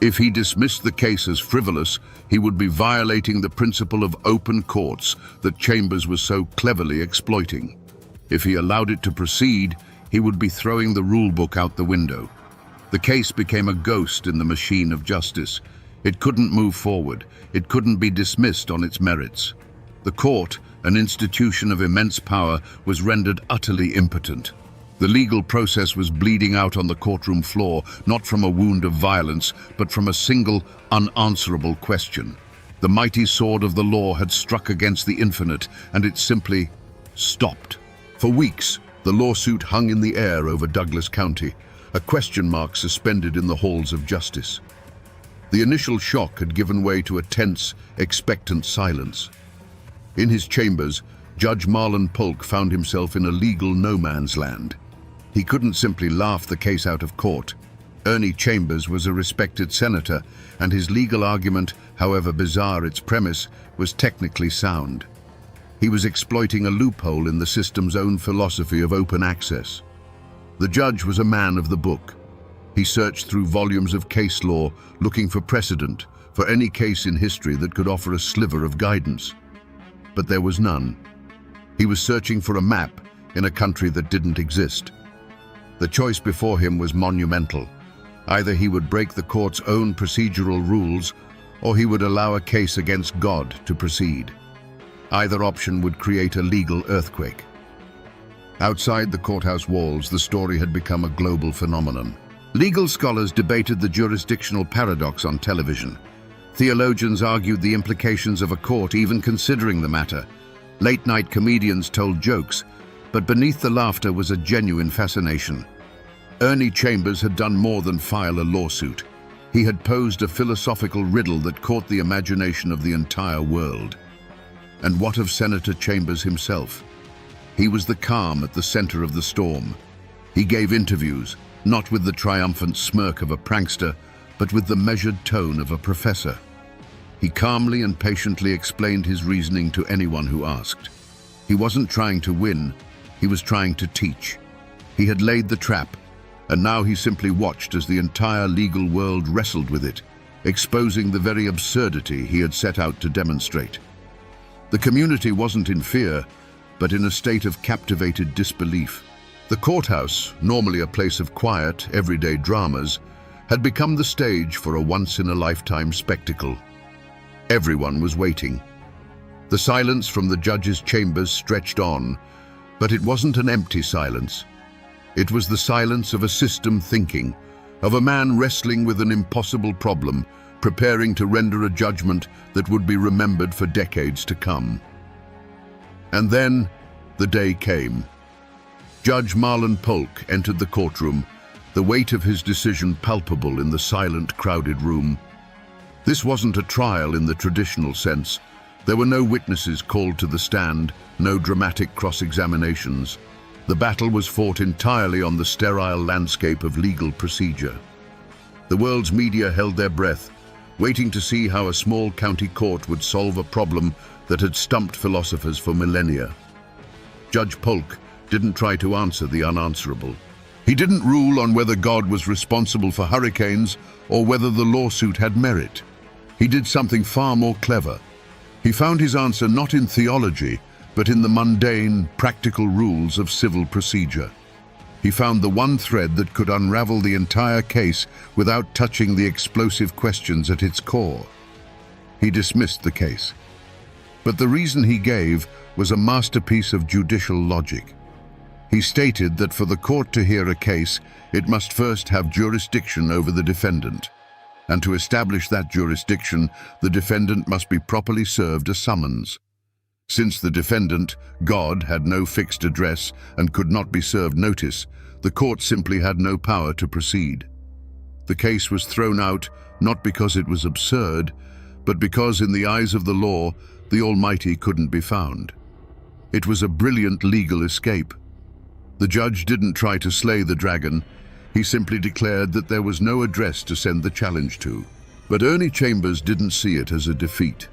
If he dismissed the case as frivolous, he would be violating the principle of open courts that Chambers was so cleverly exploiting. If he allowed it to proceed, he would be throwing the rulebook out the window. The case became a ghost in the machine of justice. It couldn't move forward. It couldn't be dismissed on its merits. The court, an institution of immense power, was rendered utterly impotent. The legal process was bleeding out on the courtroom floor, not from a wound of violence, but from a single, unanswerable question. The mighty sword of the law had struck against the infinite, and it simply stopped. For weeks, the lawsuit hung in the air over Douglas County, a question mark suspended in the halls of justice. The initial shock had given way to a tense, expectant silence. In his chambers, Judge Marlon Polk found himself in a legal no-man's land. He couldn't simply laugh the case out of court. Ernie Chambers was a respected senator, and his legal argument, however bizarre its premise, was technically sound. He was exploiting a loophole in the system's own philosophy of open access. The judge was a man of the book. He searched through volumes of case law, looking for precedent, for any case in history that could offer a sliver of guidance. But there was none. He was searching for a map in a country that didn't exist. The choice before him was monumental. Either he would break the court's own procedural rules, or he would allow a case against God to proceed. Either option would create a legal earthquake. Outside the courthouse walls, the story had become a global phenomenon. Legal scholars debated the jurisdictional paradox on television. Theologians argued the implications of a court even considering the matter. Late-night comedians told jokes, but beneath the laughter was a genuine fascination. Ernie Chambers had done more than file a lawsuit. He had posed a philosophical riddle that caught the imagination of the entire world. And what of Senator Chambers himself? He was the calm at the center of the storm. He gave interviews, not with the triumphant smirk of a prankster, but with the measured tone of a professor. He calmly and patiently explained his reasoning to anyone who asked. He wasn't trying to win, he was trying to teach. He had laid the trap, and now he simply watched as the entire legal world wrestled with it, exposing the very absurdity he had set out to demonstrate. The community wasn't in fear, but in a state of captivated disbelief. The courthouse, normally a place of quiet, everyday dramas, had become the stage for a once-in-a-lifetime spectacle. Everyone was waiting. The silence from the judge's chambers stretched on, but it wasn't an empty silence. It was the silence of a system thinking, of a man wrestling with an impossible problem, preparing to render a judgment that would be remembered for decades to come. And then, the day came. Judge Marlon Polk entered the courtroom, the weight of his decision palpable in the silent, crowded room. This wasn't a trial in the traditional sense. There were no witnesses called to the stand, no dramatic cross-examinations. The battle was fought entirely on the sterile landscape of legal procedure. The world's media held their breath, waiting to see how a small county court would solve a problem that had stumped philosophers for millennia. Judge Polk didn't try to answer the unanswerable. He didn't rule on whether God was responsible for hurricanes or whether the lawsuit had merit. He did something far more clever. He found his answer not in theology, but in the mundane, practical rules of civil procedure. He found the one thread that could unravel the entire case without touching the explosive questions at its core. He dismissed the case. But the reason he gave was a masterpiece of judicial logic. He stated that for the court to hear a case, it must first have jurisdiction over the defendant. And to establish that jurisdiction, the defendant must be properly served a summons. Since the defendant, God, had no fixed address and could not be served notice, the court simply had no power to proceed. The case was thrown out not because it was absurd, but because in the eyes of the law, the Almighty couldn't be found. It was a brilliant legal escape. The judge didn't try to slay the dragon. He simply declared that there was no address to send the challenge to. But Ernie Chambers didn't see it as a defeat.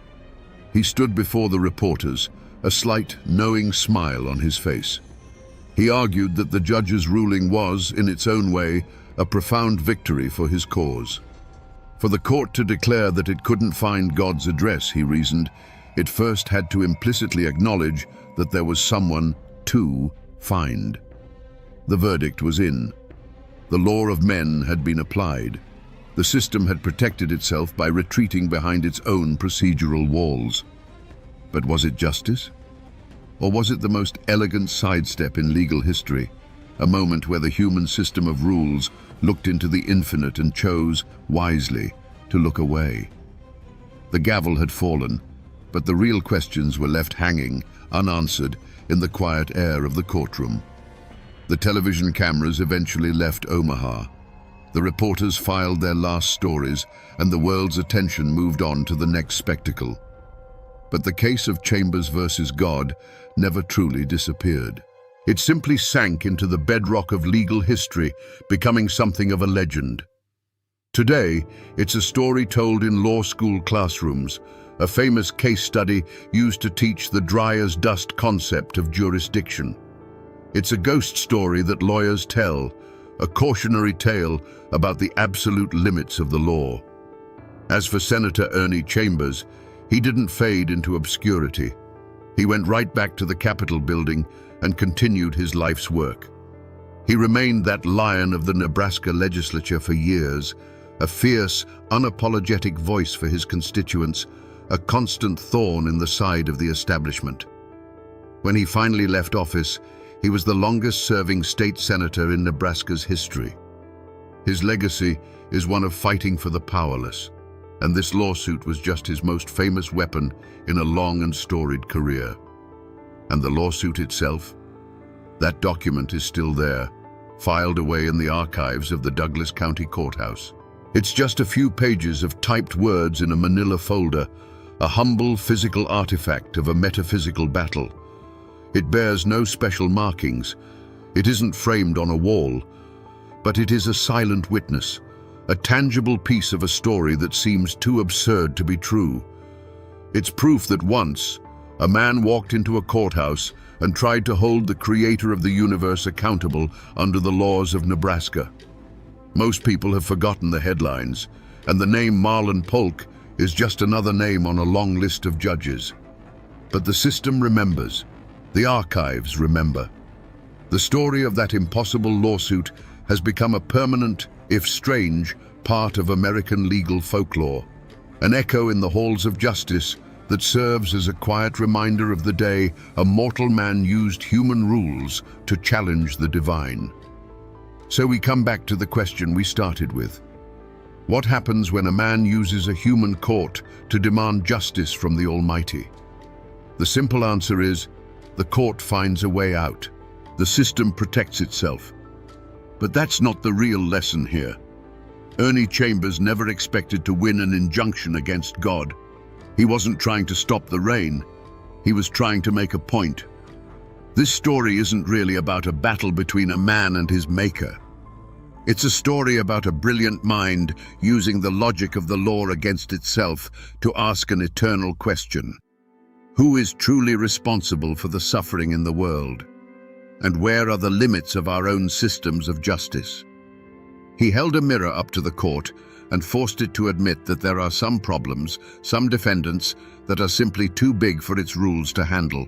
He stood before the reporters, a slight, knowing smile on his face. He argued that the judge's ruling was, in its own way, a profound victory for his cause. For the court to declare that it couldn't find God's address, he reasoned, it first had to implicitly acknowledge that there was someone to find. The verdict was in. The law of men had been applied. The system had protected itself by retreating behind its own procedural walls. But was it justice? Or was it the most elegant sidestep in legal history, a moment where the human system of rules looked into the infinite and chose, wisely, to look away? The gavel had fallen, but the real questions were left hanging, unanswered, in the quiet air of the courtroom. The television cameras eventually left Omaha. The reporters filed their last stories, and the world's attention moved on to the next spectacle. But the case of Chambers versus God never truly disappeared. It simply sank into the bedrock of legal history, becoming something of a legend. Today, it's a story told in law school classrooms, a famous case study used to teach the dry-as-dust concept of jurisdiction. It's a ghost story that lawyers tell, a cautionary tale about the absolute limits of the law. As for Senator Ernie Chambers, he didn't fade into obscurity. He went right back to the Capitol building and continued his life's work. He remained that lion of the Nebraska legislature for years, a fierce, unapologetic voice for his constituents, a constant thorn in the side of the establishment. When he finally left office, he was the longest-serving state senator in Nebraska's history. His legacy is one of fighting for the powerless, and this lawsuit was just his most famous weapon in a long and storied career. And the lawsuit itself? That document is still there, filed away in the archives of the Douglas County Courthouse. It's just a few pages of typed words in a manila folder, a humble physical artifact of a metaphysical battle. It bears no special markings. It isn't framed on a wall, but it is a silent witness, a tangible piece of a story that seems too absurd to be true. It's proof that once, a man walked into a courthouse and tried to hold the creator of the universe accountable under the laws of Nebraska. Most people have forgotten the headlines, and the name Marlon Polk is just another name on a long list of judges. But the system remembers. The archives remember. The story of that impossible lawsuit has become a permanent, if strange, part of American legal folklore, an echo in the halls of justice that serves as a quiet reminder of the day a mortal man used human rules to challenge the divine. So we come back to the question we started with. What happens when a man uses a human court to demand justice from the Almighty? The simple answer is, the court finds a way out. The system protects itself. But that's not the real lesson here. Ernie Chambers never expected to win an injunction against God. He wasn't trying to stop the rain. He was trying to make a point. This story isn't really about a battle between a man and his maker. It's a story about a brilliant mind using the logic of the law against itself to ask an eternal question. Who is truly responsible for the suffering in the world? And where are the limits of our own systems of justice? He held a mirror up to the court and forced it to admit that there are some problems, some defendants, that are simply too big for its rules to handle.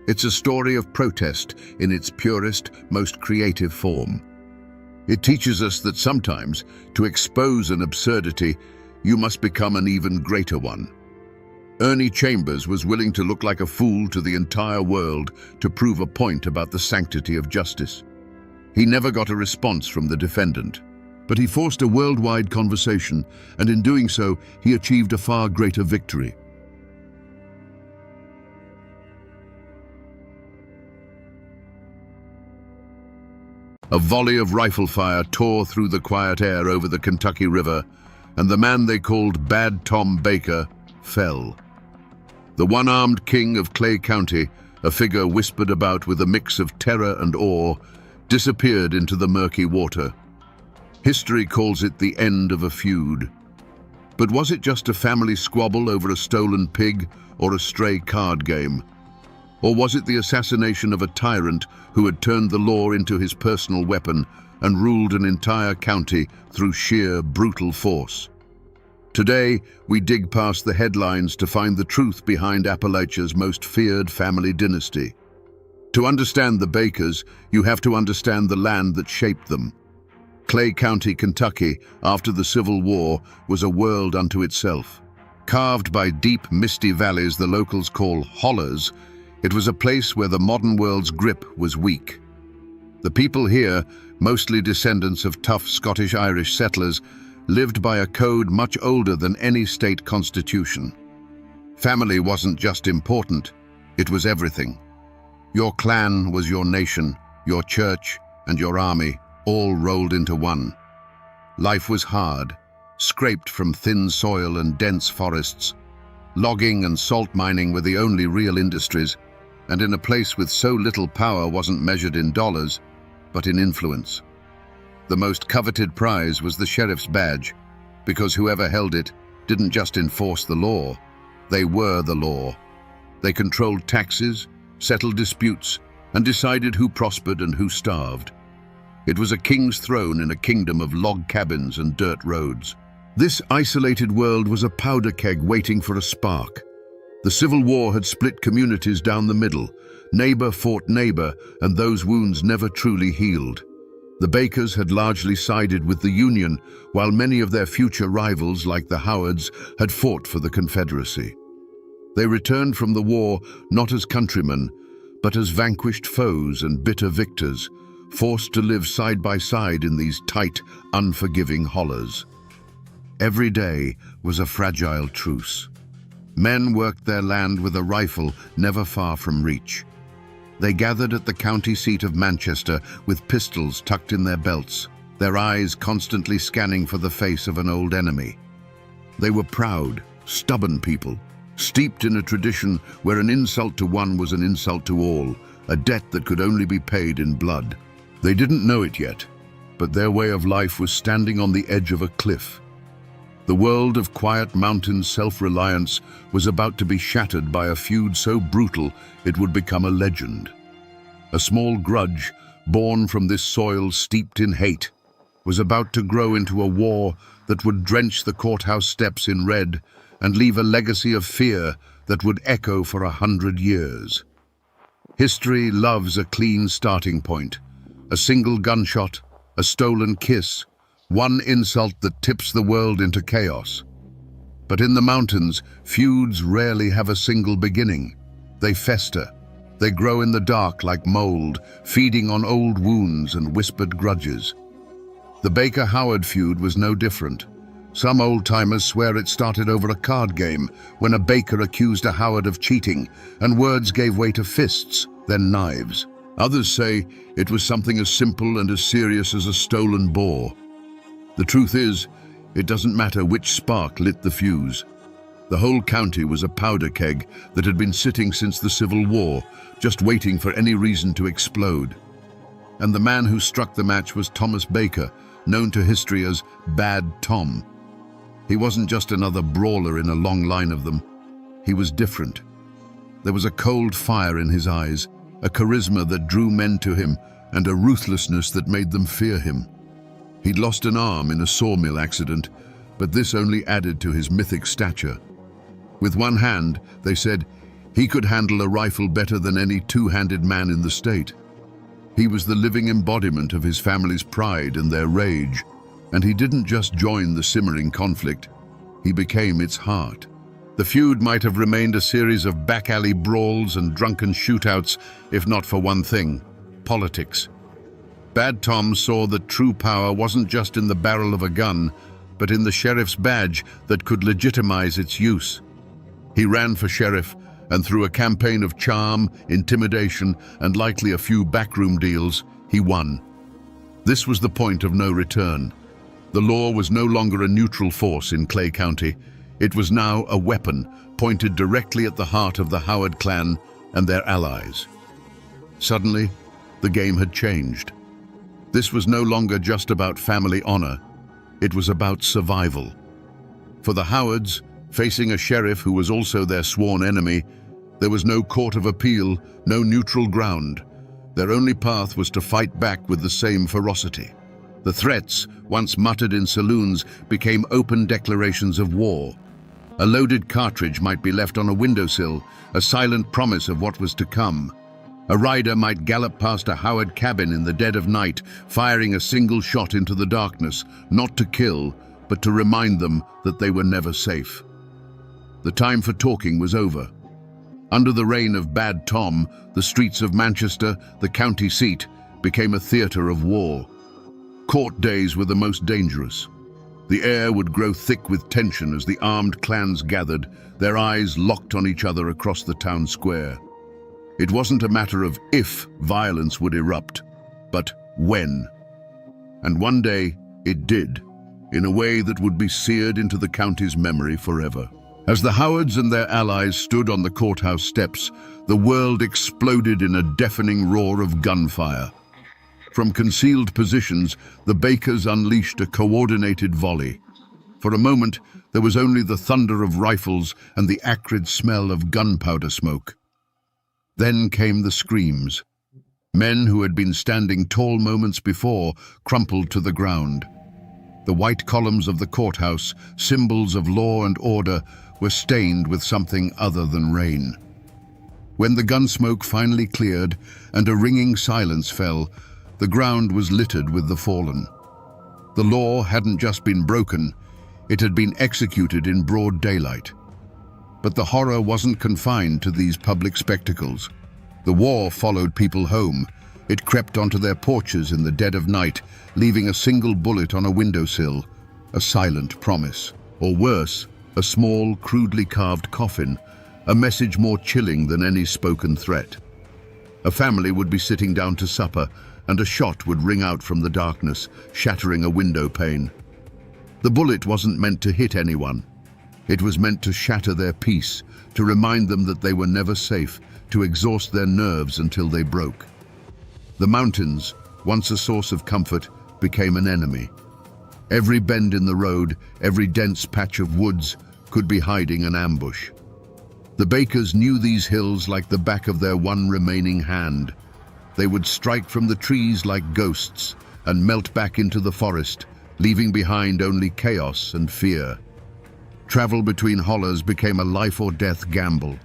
It's a story of protest in its purest, most creative form. It teaches us that sometimes, to expose an absurdity, you must become an even greater one. Ernie Chambers was willing to look like a fool to the entire world to prove a point about the sanctity of justice. He never got a response from the defendant, but he forced a worldwide conversation, and in doing so, he achieved a far greater victory. A volley of rifle fire tore through the quiet air over the Kentucky River, and the man they called Bad Tom Baker fell. The one-armed king of Clay County, a figure whispered about with a mix of terror and awe, disappeared into the murky water. History calls it the end of a feud. But was it just a family squabble over a stolen pig or a stray card game? Or was it the assassination of a tyrant who had turned the law into his personal weapon and ruled an entire county through sheer brutal force? Today, we dig past the headlines to find the truth behind Appalachia's most feared family dynasty. To understand the Bakers, you have to understand the land that shaped them. Clay County, Kentucky, after the Civil War, was a world unto itself. Carved by deep, misty valleys the locals call hollers, it was a place where the modern world's grip was weak. The people here, mostly descendants of tough Scottish-Irish settlers, lived by a code much older than any state constitution. Family wasn't just important, it was everything. Your clan was your nation, your church, and your army, all rolled into one. Life was hard, scraped from thin soil and dense forests. Logging and salt mining were the only real industries, and in a place with so little power wasn't measured in dollars, but in influence. The most coveted prize was the sheriff's badge, because whoever held it didn't just enforce the law, they were the law. They controlled taxes, settled disputes, and decided who prospered and who starved. It was a king's throne in a kingdom of log cabins and dirt roads. This isolated world was a powder keg waiting for a spark. The Civil War had split communities down the middle. Neighbor fought neighbor, and those wounds never truly healed. The Bakers had largely sided with the Union, while many of their future rivals, like the Howards, had fought for the Confederacy. They returned from the war not as countrymen, but as vanquished foes and bitter victors, forced to live side by side in these tight, unforgiving hollers. Every day was a fragile truce. Men worked their land with a rifle never far from reach. They gathered at the county seat of Manchester with pistols tucked in their belts, their eyes constantly scanning for the face of an old enemy. They were proud, stubborn people, steeped in a tradition where an insult to one was an insult to all, a debt that could only be paid in blood. They didn't know it yet, but their way of life was standing on the edge of a cliff. The world of quiet mountain self-reliance was about to be shattered by a feud so brutal it would become a legend. A small grudge, born from this soil steeped in hate, was about to grow into a war that would drench the courthouse steps in red and leave a legacy of fear that would echo for 100 years. History loves a clean starting point, a single gunshot, a stolen kiss, one insult that tips the world into chaos. But in the mountains, feuds rarely have a single beginning. They fester. They grow in the dark like mold, feeding on old wounds and whispered grudges. The Baker-Howard feud was no different. Some old-timers swear it started over a card game when a Baker accused a Howard of cheating, and words gave way to fists, then knives. Others say it was something as simple and as serious as a stolen boar. The truth is, it doesn't matter which spark lit the fuse. The whole county was a powder keg that had been sitting since the Civil War, just waiting for any reason to explode. And the man who struck the match was Thomas Baker, known to history as Bad Tom. He wasn't just another brawler in a long line of them. He was different. There was a cold fire in his eyes, a charisma that drew men to him, and a ruthlessness that made them fear him. He'd lost an arm in a sawmill accident, but this only added to his mythic stature. With one hand, they said, he could handle a rifle better than any two-handed man in the state. He was the living embodiment of his family's pride and their rage, and he didn't just join the simmering conflict, he became its heart. The feud might have remained a series of back-alley brawls and drunken shootouts, if not for one thing: politics. Bad Tom saw that true power wasn't just in the barrel of a gun, but in the sheriff's badge that could legitimize its use. He ran for sheriff, and through a campaign of charm, intimidation, and likely a few backroom deals, he won. This was the point of no return. The law was no longer a neutral force in Clay County. It was now a weapon pointed directly at the heart of the Howard clan and their allies. Suddenly, the game had changed. This was no longer just about family honor. It was about survival. For the Howards, facing a sheriff who was also their sworn enemy, there was no court of appeal, no neutral ground. Their only path was to fight back with the same ferocity. The threats, once muttered in saloons, became open declarations of war. A loaded cartridge might be left on a windowsill, a silent promise of what was to come. A rider might gallop past a Howard cabin in the dead of night, firing a single shot into the darkness, not to kill, but to remind them that they were never safe. The time for talking was over. Under the reign of Bad Tom, the streets of Manchester, the county seat, became a theater of war. Court days were the most dangerous. The air would grow thick with tension as the armed clans gathered, their eyes locked on each other across the town square. It wasn't a matter of if violence would erupt, but when. And one day, it did, in a way that would be seared into the county's memory forever. As the Howards and their allies stood on the courthouse steps, the world exploded in a deafening roar of gunfire. From concealed positions, the Bakers unleashed a coordinated volley. For a moment, there was only the thunder of rifles and the acrid smell of gunpowder smoke. Then came the screams. Men who had been standing tall moments before crumpled to the ground. The white columns of the courthouse, symbols of law and order, were stained with something other than rain. When the gunsmoke finally cleared and a ringing silence fell, the ground was littered with the fallen. The law hadn't just been broken, it had been executed in broad daylight. But the horror wasn't confined to these public spectacles. The war followed people home. It crept onto their porches in the dead of night, leaving a single bullet on a windowsill, a silent promise. Or worse, a small, crudely carved coffin, a message more chilling than any spoken threat. A family would be sitting down to supper, and a shot would ring out from the darkness, shattering a window pane. The bullet wasn't meant to hit anyone. It was meant to shatter their peace, to remind them that they were never safe, to exhaust their nerves until they broke. The mountains, once a source of comfort, became an enemy. Every bend in the road, every dense patch of woods could be hiding an ambush. The Bakers knew these hills like the back of their one remaining hand. They would strike from the trees like ghosts and melt back into the forest, leaving behind only chaos and fear. Travel between hollers became a life-or-death gamble.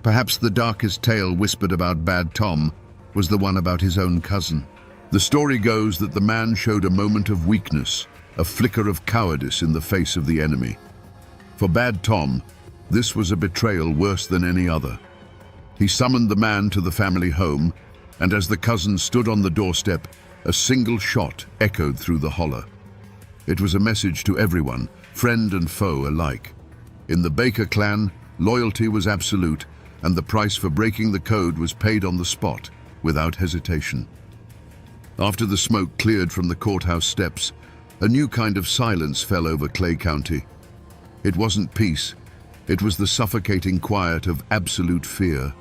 Perhaps the darkest tale whispered about Bad Tom was the one about his own cousin. The story goes that the man showed a moment of weakness, a flicker of cowardice in the face of the enemy. For Bad Tom, this was a betrayal worse than any other. He summoned the man to the family home, and as the cousin stood on the doorstep, a single shot echoed through the holler. It was a message to everyone, friend and foe alike. In the Baker clan, loyalty was absolute, and the price for breaking the code was paid on the spot, without hesitation. After the smoke cleared from the courthouse steps, a new kind of silence fell over Clay County. It wasn't peace, it was the suffocating quiet of absolute fear.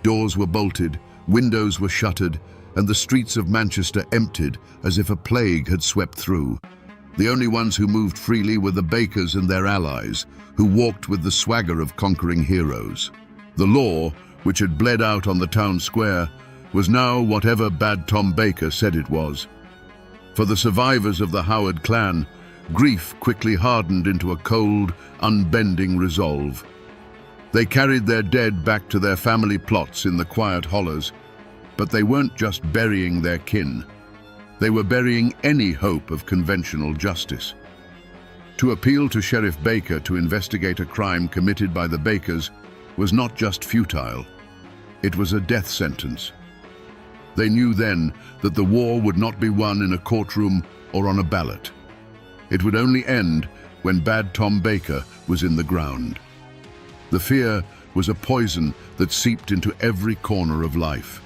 Doors were bolted, windows were shuttered, and the streets of Manchester emptied as if a plague had swept through. The only ones who moved freely were the Bakers and their allies, who walked with the swagger of conquering heroes. The law, which had bled out on the town square, was now whatever Bad Tom Baker said it was. For the survivors of the Howard clan, grief quickly hardened into a cold, unbending resolve. They carried their dead back to their family plots in the quiet hollers, but they weren't just burying their kin. They were burying any hope of conventional justice. To appeal to Sheriff Baker to investigate a crime committed by the Bakers was not just futile, it was a death sentence. They knew then that the war would not be won in a courtroom or on a ballot. It would only end when Bad Tom Baker was in the ground. The fear was a poison that seeped into every corner of life.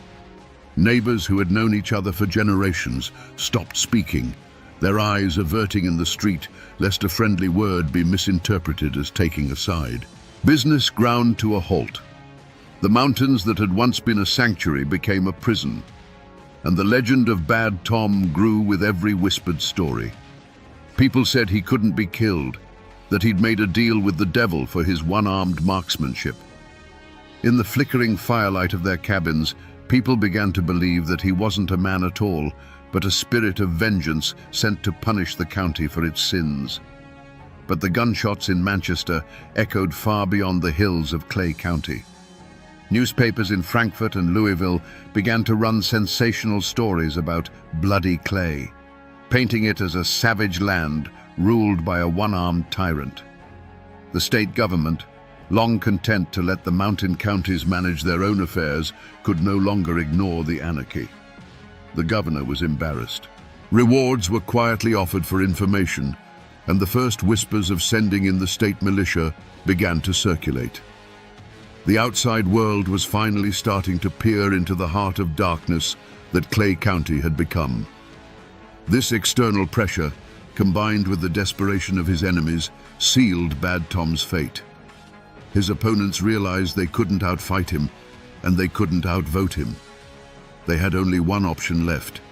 Neighbors who had known each other for generations stopped speaking, their eyes averting in the street lest a friendly word be misinterpreted as taking a side. Business ground to a halt. The mountains that had once been a sanctuary became a prison, and the legend of Bad Tom grew with every whispered story. People said he couldn't be killed, that he'd made a deal with the devil for his one-armed marksmanship. In the flickering firelight of their cabins, people began to believe that he wasn't a man at all, but a spirit of vengeance sent to punish the county for its sins. But the gunshots in Manchester echoed far beyond the hills of Clay County. Newspapers in Frankfurt and Louisville began to run sensational stories about bloody Clay, painting it as a savage land ruled by a one-armed tyrant. The state government, long content to let the mountain counties manage their own affairs, could no longer ignore the anarchy. The governor was embarrassed. Rewards were quietly offered for information, and the first whispers of sending in the state militia began to circulate. The outside world was finally starting to peer into the heart of darkness that Clay County had become. This external pressure, combined with the desperation of his enemies, sealed Bad Tom's fate. His opponents realized they couldn't outfight him, and they couldn't outvote him. They had only one option left: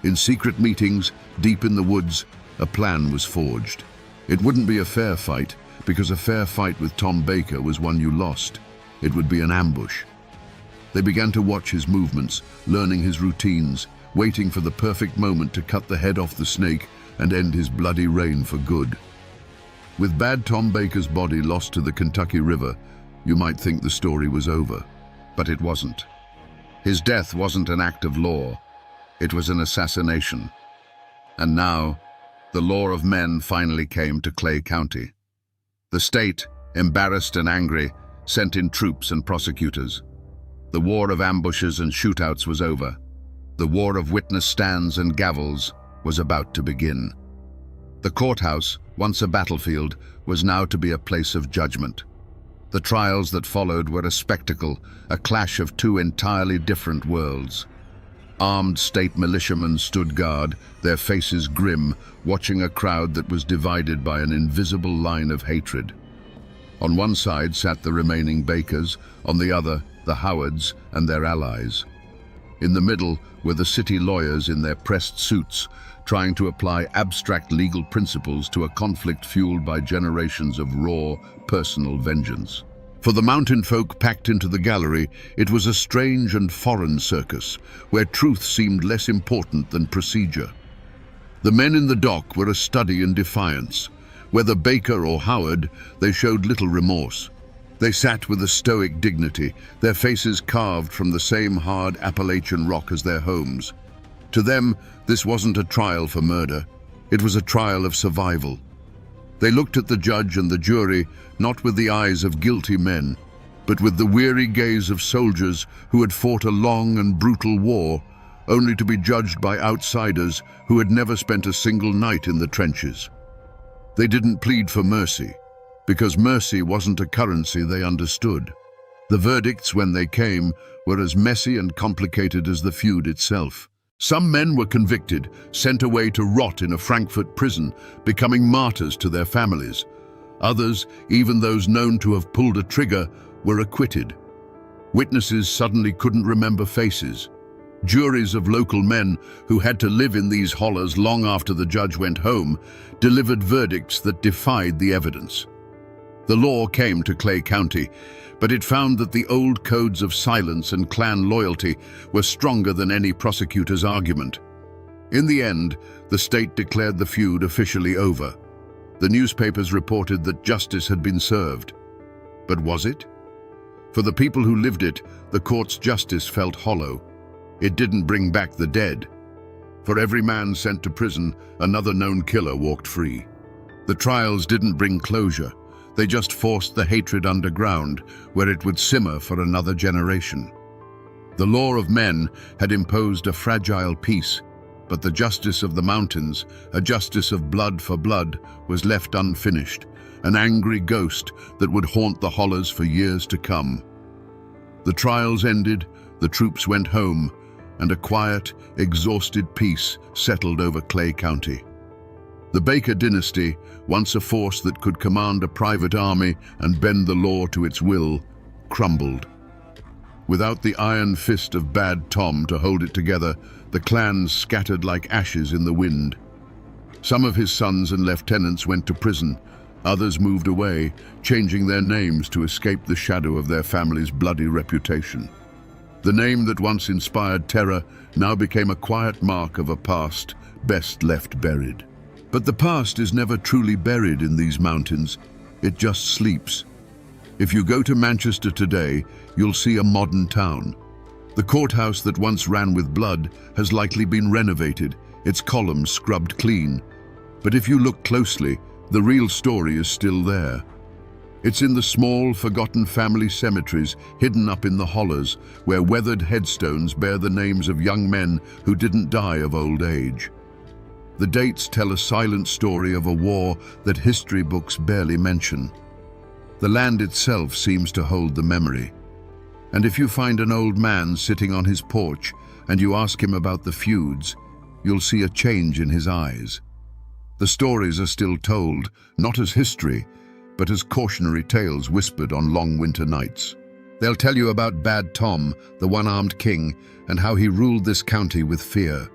In secret meetings, deep in the woods, a plan was forged. It wouldn't be a fair fight, because a fair fight with Tom Baker was one you lost. It would be an ambush. They began to watch his movements, learning his routines, waiting for the perfect moment to cut the head off the snake and end his bloody reign for good. With bad Tom Baker's body lost to the Kentucky River, you might think the story was over. But it wasn't. His death wasn't an act of law. It was an assassination. And now, the law of men finally came to Clay County. The state, embarrassed and angry, sent in troops and prosecutors. The war of ambushes and shootouts was over. The war of witness stands and gavels was about to begin. The courthouse, once a battlefield, was now to be a place of judgment. The trials that followed were a spectacle, a clash of two entirely different worlds. Armed state militiamen stood guard, their faces grim, watching a crowd that was divided by an invisible line of hatred. On one side sat the remaining Bakers, on the other, the Howards and their allies. In the middle were the city lawyers in their pressed suits, trying to apply abstract legal principles to a conflict fueled by generations of raw, personal vengeance. For the mountain folk packed into the gallery, it was a strange and foreign circus, where truth seemed less important than procedure. The men in the dock were a study in defiance. Whether Baker or Howard, they showed little remorse. They sat with a stoic dignity, their faces carved from the same hard Appalachian rock as their homes. To them, this wasn't a trial for murder. It was a trial of survival. They looked at the judge and the jury, not with the eyes of guilty men, but with the weary gaze of soldiers who had fought a long and brutal war, only to be judged by outsiders who had never spent a single night in the trenches. They didn't plead for mercy, because mercy wasn't a currency they understood. The verdicts, when they came, were as messy and complicated as the feud itself. Some men were convicted, sent away to rot in a Frankfurt prison, becoming martyrs to their families. Others, even those known to have pulled a trigger, were acquitted. Witnesses suddenly couldn't remember faces. Juries of local men who had to live in these hollers long after the judge went home delivered verdicts that defied the evidence. The law came to Clay County, but it found that the old codes of silence and clan loyalty were stronger than any prosecutor's argument. In the end, the state declared the feud officially over. The newspapers reported that justice had been served. But was it? For the people who lived it, the court's justice felt hollow. It didn't bring back the dead. For every man sent to prison, another known killer walked free. The trials didn't bring closure. They just forced the hatred underground, where it would simmer for another generation. The law of men had imposed a fragile peace, but the justice of the mountains, a justice of blood for blood, was left unfinished, an angry ghost that would haunt the hollers for years to come. The trials ended, the troops went home, and a quiet, exhausted peace settled over Clay County. The Baker dynasty, once a force that could command a private army and bend the law to its will, crumbled. Without the iron fist of Bad Tom to hold it together, the clans scattered like ashes in the wind. Some of his sons and lieutenants went to prison. Others moved away, changing their names to escape the shadow of their family's bloody reputation. The name that once inspired terror now became a quiet mark of a past best left buried. But the past is never truly buried in these mountains. It just sleeps. If you go to Manchester today, you'll see a modern town. The courthouse that once ran with blood has likely been renovated, its columns scrubbed clean. But if you look closely, the real story is still there. It's in the small, forgotten family cemeteries hidden up in the hollers, where weathered headstones bear the names of young men who didn't die of old age. The dates tell a silent story of a war that history books barely mention. The land itself seems to hold the memory. And if you find an old man sitting on his porch and you ask him about the feuds, you'll see a change in his eyes. The stories are still told, not as history, but as cautionary tales whispered on long winter nights. They'll tell you about Bad Tom, the one-armed king, and how he ruled this county with fear.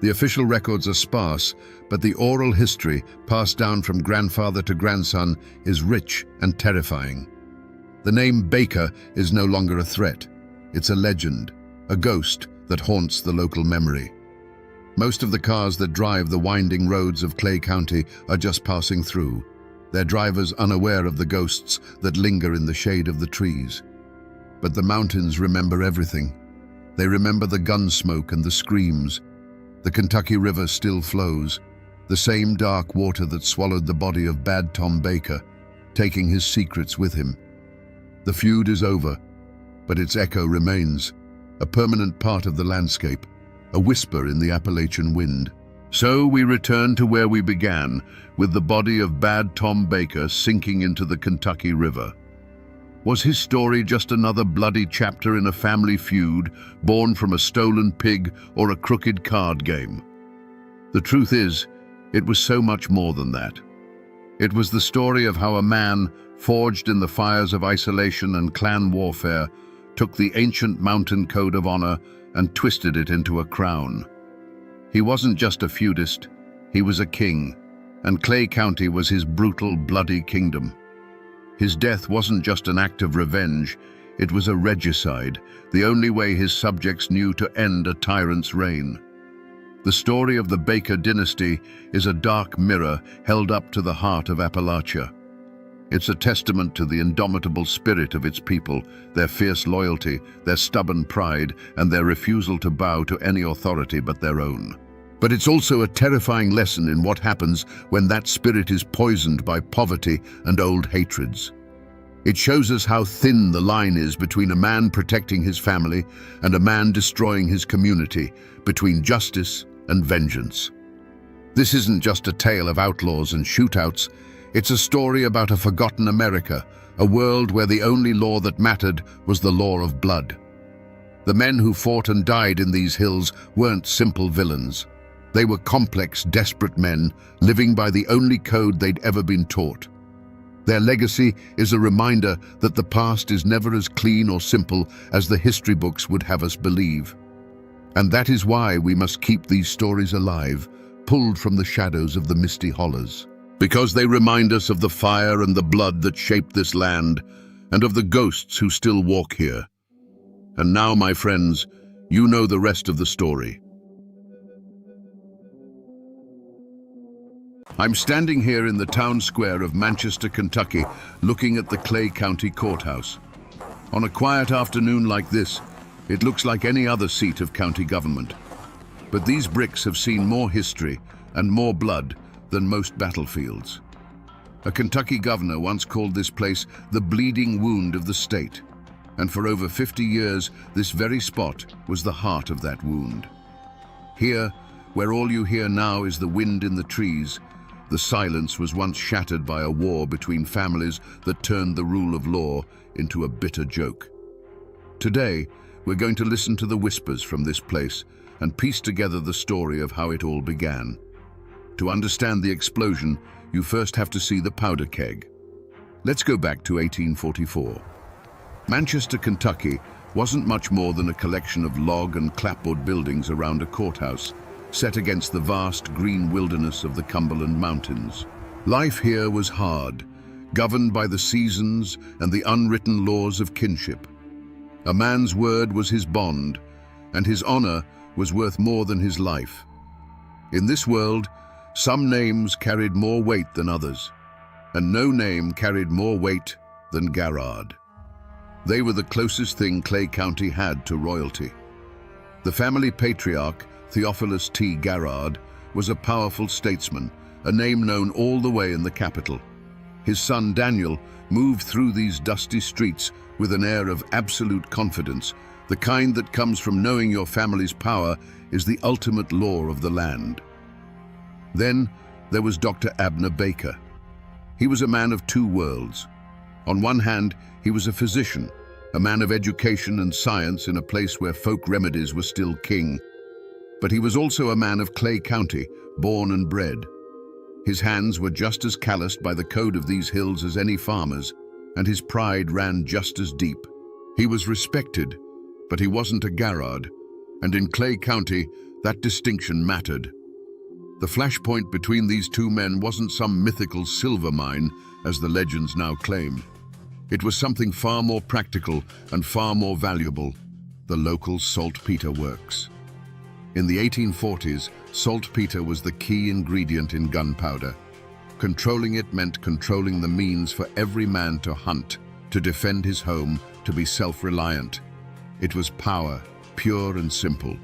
The official records are sparse, but the oral history, passed down from grandfather to grandson, is rich and terrifying. The name Baker is no longer a threat. It's a legend, a ghost that haunts the local memory. Most of the cars that drive the winding roads of Clay County are just passing through, their drivers unaware of the ghosts that linger in the shade of the trees. But the mountains remember everything. They remember the gun smoke and the screams. The Kentucky River still flows, the same dark water that swallowed the body of Bad Tom Baker, taking his secrets with him. The feud is over, but its echo remains, a permanent part of the landscape, a whisper in the Appalachian wind. So we return to where we began, with the body of Bad Tom Baker sinking into the Kentucky River. Was his story just another bloody chapter in a family feud, born from a stolen pig or a crooked card game? The truth is, it was so much more than that. It was the story of how a man, forged in the fires of isolation and clan warfare, took the ancient mountain code of honor and twisted it into a crown. He wasn't just a feudist, he was a king, and Clay County was his brutal, bloody kingdom. His death wasn't just an act of revenge, it was a regicide, the only way his subjects knew to end a tyrant's reign. The story of the Baker dynasty is a dark mirror held up to the heart of Appalachia. It's a testament to the indomitable spirit of its people, their fierce loyalty, their stubborn pride, and their refusal to bow to any authority but their own. But it's also a terrifying lesson in what happens when that spirit is poisoned by poverty and old hatreds. It shows us how thin the line is between a man protecting his family and a man destroying his community, between justice and vengeance. This isn't just a tale of outlaws and shootouts, it's a story about a forgotten America, a world where the only law that mattered was the law of blood. The men who fought and died in these hills weren't simple villains. They were complex, desperate men, living by the only code they'd ever been taught. Their legacy is a reminder that the past is never as clean or simple as the history books would have us believe. And that is why we must keep these stories alive, pulled from the shadows of the misty hollows. Because they remind us of the fire and the blood that shaped this land, and of the ghosts who still walk here. And now, my friends, you know the rest of the story. I'm standing here in the town square of Manchester, Kentucky, looking at the Clay County Courthouse. On a quiet afternoon like this, it looks like any other seat of county government. But these bricks have seen more history and more blood than most battlefields. A Kentucky governor once called this place the bleeding wound of the state, and for over 50 years, this very spot was the heart of that wound. Here, where all you hear now is the wind in the trees, the silence was once shattered by a war between families that turned the rule of law into a bitter joke. Today, we're going to listen to the whispers from this place and piece together the story of how it all began. To understand the explosion, you first have to see the powder keg. Let's go back to 1844. Manchester, Kentucky wasn't much more than a collection of log and clapboard buildings around a courthouse, set against the vast green wilderness of the Cumberland Mountains. Life here was hard, governed by the seasons and the unwritten laws of kinship. A man's word was his bond, and his honor was worth more than his life. In this world, some names carried more weight than others, and no name carried more weight than Garrard. They were the closest thing Clay County had to royalty. The family patriarch, Theophilus T. Garrard, was a powerful statesman, a name known all the way in the capital. His son Daniel moved through these dusty streets with an air of absolute confidence, the kind that comes from knowing your family's power is the ultimate law of the land. Then there was Dr. Abner Baker. He was a man of two worlds. On one hand, he was a physician, a man of education and science in a place where folk remedies were still king. But he was also a man of Clay County, born and bred. His hands were just as calloused by the code of these hills as any farmer's, and his pride ran just as deep. He was respected, but he wasn't a Garrard, and in Clay County, That distinction mattered. The flashpoint between these two men wasn't some mythical silver mine, as the legends now claim. It was something far more practical and far more valuable: the local saltpeter works. In the 1840s, saltpeter was the key ingredient in gunpowder. Controlling it meant controlling the means for every man to hunt, to defend his home, to be self-reliant. It was power, pure and simple,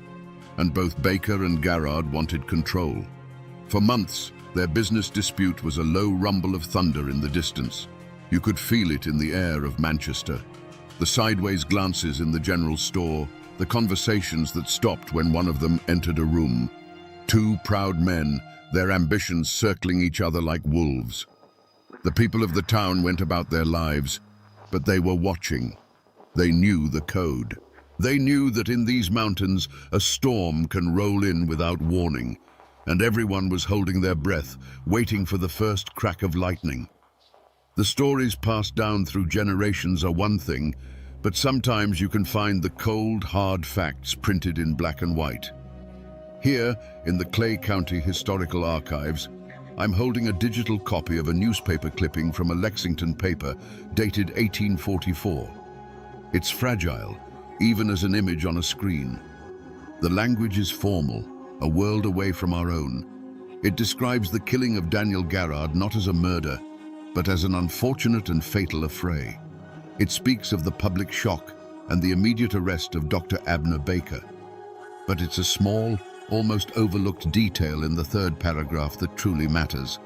and both Baker and Garrard wanted control. For months, their business dispute was a low rumble of thunder in the distance. You could feel it in the air of Manchester. The sideways glances in the general store, the conversations that stopped when one of them entered a room. Two proud men, their ambitions circling each other like wolves. The people of the town went about their lives, but they were watching. They knew the code. They knew that in these mountains, a storm can roll in without warning, and everyone was holding their breath, waiting for the first crack of lightning. The stories passed down through generations are one thing, but sometimes you can find the cold, hard facts printed in black and white. Here, in the Clay County Historical Archives, I'm holding a digital copy of a newspaper clipping from a Lexington paper dated 1844. It's fragile, even as an image on a screen. The language is formal, a world away from our own. It describes the killing of Daniel Garrard not as a murder, but as an unfortunate and fatal affray. It speaks of the public shock and the immediate arrest of Dr. Abner Baker. But it's a small, almost overlooked detail in the third paragraph that truly matters.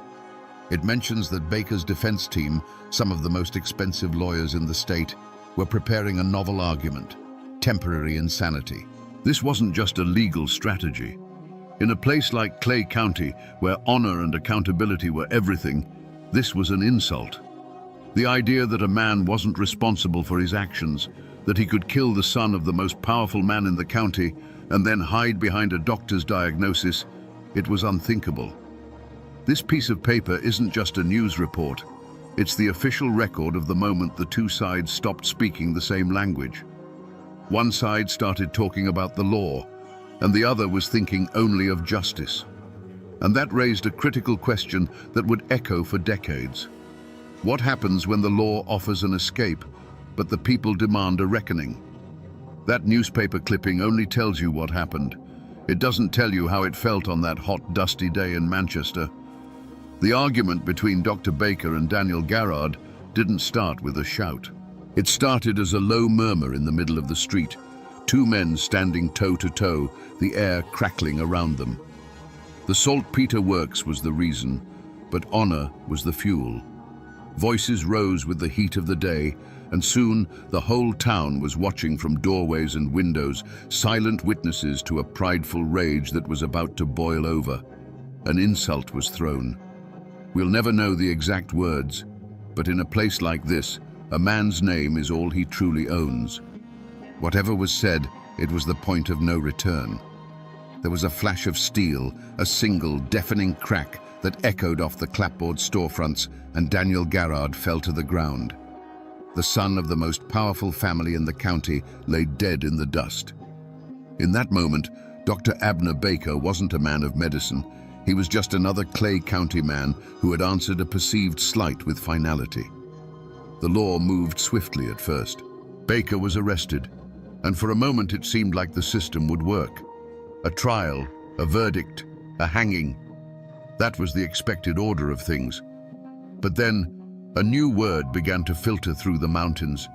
It mentions that Baker's defense team, some of the most expensive lawyers in the state, were preparing a novel argument: temporary insanity. This wasn't just a legal strategy. In a place like Clay County, where honor and accountability were everything, this was an insult. The idea that a man wasn't responsible for his actions, that he could kill the son of the most powerful man in the county and then hide behind a doctor's diagnosis, it was unthinkable. This piece of paper isn't just a news report. It's the official record of the moment the two sides stopped speaking the same language. One side started talking about the law, and the other was thinking only of justice. And that raised a critical question that would echo for decades. What happens when the law offers an escape, but the people demand a reckoning? That newspaper clipping only tells you what happened. It doesn't tell you how it felt on that hot, dusty day in Manchester. The argument between Dr. Baker and Daniel Garrard didn't start with a shout. It started as a low murmur in the middle of the street, two men standing toe to toe, the air crackling around them. The saltpeter works was the reason, but honor was the fuel. Voices rose with the heat of the day, and soon the whole town was watching from doorways and windows, silent witnesses to a prideful rage that was about to boil over. An insult was thrown. We'll never know the exact words, but in a place like this, a man's name is all he truly owns. Whatever was said, it was the point of no return. There was a flash of steel, a single, deafening crack that echoed off the clapboard storefronts, and Daniel Garrard fell to the ground. The son of the most powerful family in the county lay dead in the dust. In that moment, Dr. Abner Baker wasn't a man of medicine. He was just another Clay County man who had answered a perceived slight with finality. The law moved swiftly at first. Baker was arrested, and for a moment it seemed like the system would work. A trial, a verdict, a hanging. That was the expected order of things. But then, a new word began to filter through the mountains,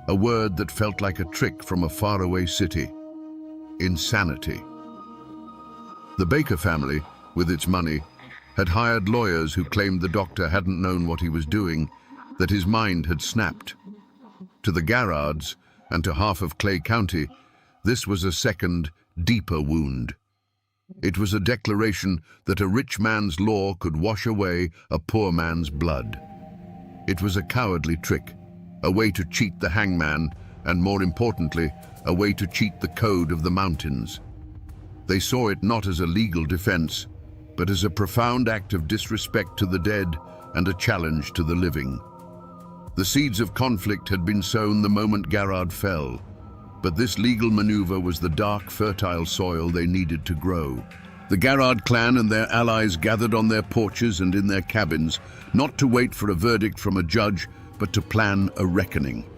a word that felt like a trick from a faraway city: insanity. The Baker family, with its money, had hired lawyers who claimed the doctor hadn't known what he was doing, that his mind had snapped. To the Garrards, and to half of Clay County, this was a second, deeper wound. It was a declaration that a rich man's law could wash away a poor man's blood. It was a cowardly trick, a way to cheat the hangman, and more importantly, a way to cheat the code of the mountains. They saw it not as a legal defense, but as a profound act of disrespect to the dead and a challenge to the living. The seeds of conflict had been sown the moment Garrard fell. But this legal maneuver was the dark, fertile soil they needed to grow. The Garrard clan and their allies gathered on their porches and in their cabins, not to wait for a verdict from a judge, but to plan a reckoning.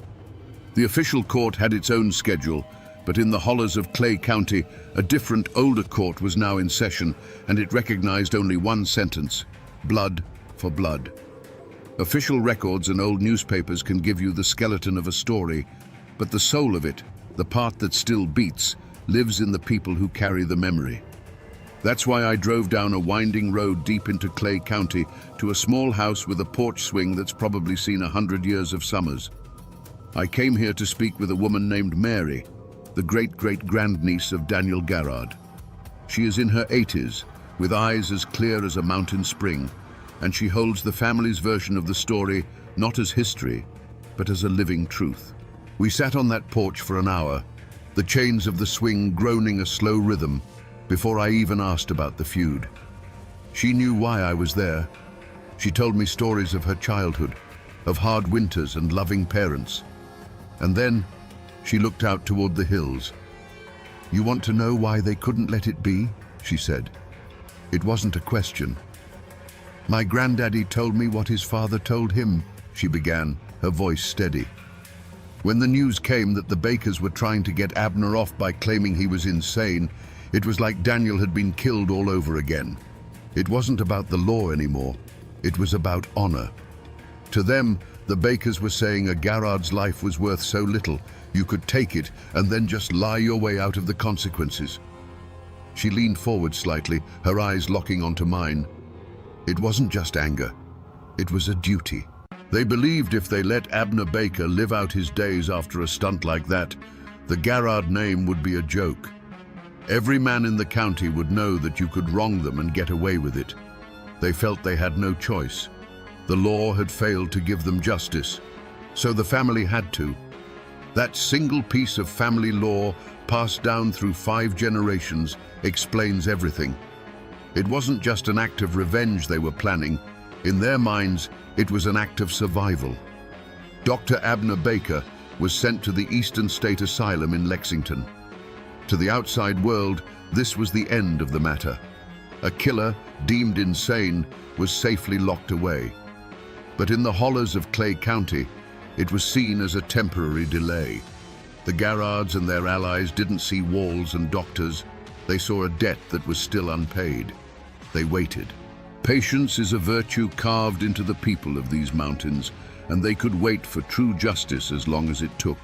The official court had its own schedule, but in the hollows of Clay County, a different, older court was now in session, and it recognized only one sentence: blood for blood. Official records and old newspapers can give you the skeleton of a story, but the soul of it, the part that still beats, lives in the people who carry the memory. That's why I drove down a winding road deep into Clay County to a small house with a porch swing that's probably seen 100 years of summers. I came here to speak with a woman named Mary, the great-great-grandniece of Daniel Garrard. She is in her 80s, with eyes as clear as a mountain spring, and she holds the family's version of the story not as history, but as a living truth. We sat on that porch for an hour, the chains of the swing groaning a slow rhythm, before I even asked about the feud. She knew why I was there. She told me stories of her childhood, of hard winters and loving parents. And then she looked out toward the hills. "You want to know why they couldn't let it be?" she said. It wasn't a question. "My granddaddy told me what his father told him," she began, her voice steady. "When the news came that the Bakers were trying to get Abner off by claiming he was insane, it was like Daniel had been killed all over again. It wasn't about the law anymore. It was about honor. To them, the Bakers were saying a Garrard's life was worth so little, you could take it and then just lie your way out of the consequences." She leaned forward slightly, her eyes locking onto mine. It wasn't just anger. It was a duty. They believed if they let Abner Baker live out his days after a stunt like that, the Garrard name would be a joke. Every man in the county would know that you could wrong them and get away with it. They felt they had no choice. The law had failed to give them justice, so the family had to. That single piece of family law, passed down through 5 generations, explains everything. It wasn't just an act of revenge they were planning. In their minds, it was an act of survival. Dr. Abner Baker was sent to the Eastern State Asylum in Lexington. To the outside world, this was the end of the matter. A killer, deemed insane, was safely locked away. But in the hollows of Clay County, it was seen as a temporary delay. The Garrards and their allies didn't see walls and doctors. They saw a debt that was still unpaid. They waited. Patience is a virtue carved into the people of these mountains, and they could wait for true justice as long as it took.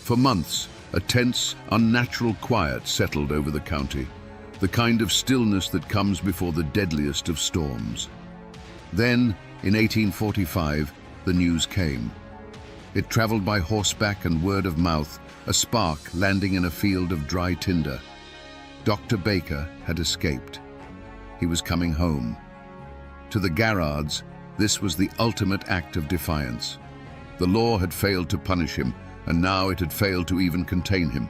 For months, a tense, unnatural quiet settled over the county, the kind of stillness that comes before the deadliest of storms. Then, in 1845, the news came. It traveled by horseback and word of mouth, a spark landing in a field of dry tinder. Dr. Baker had escaped. He was coming home. To the Garrards, this was the ultimate act of defiance. The law had failed to punish him, and now it had failed to even contain him.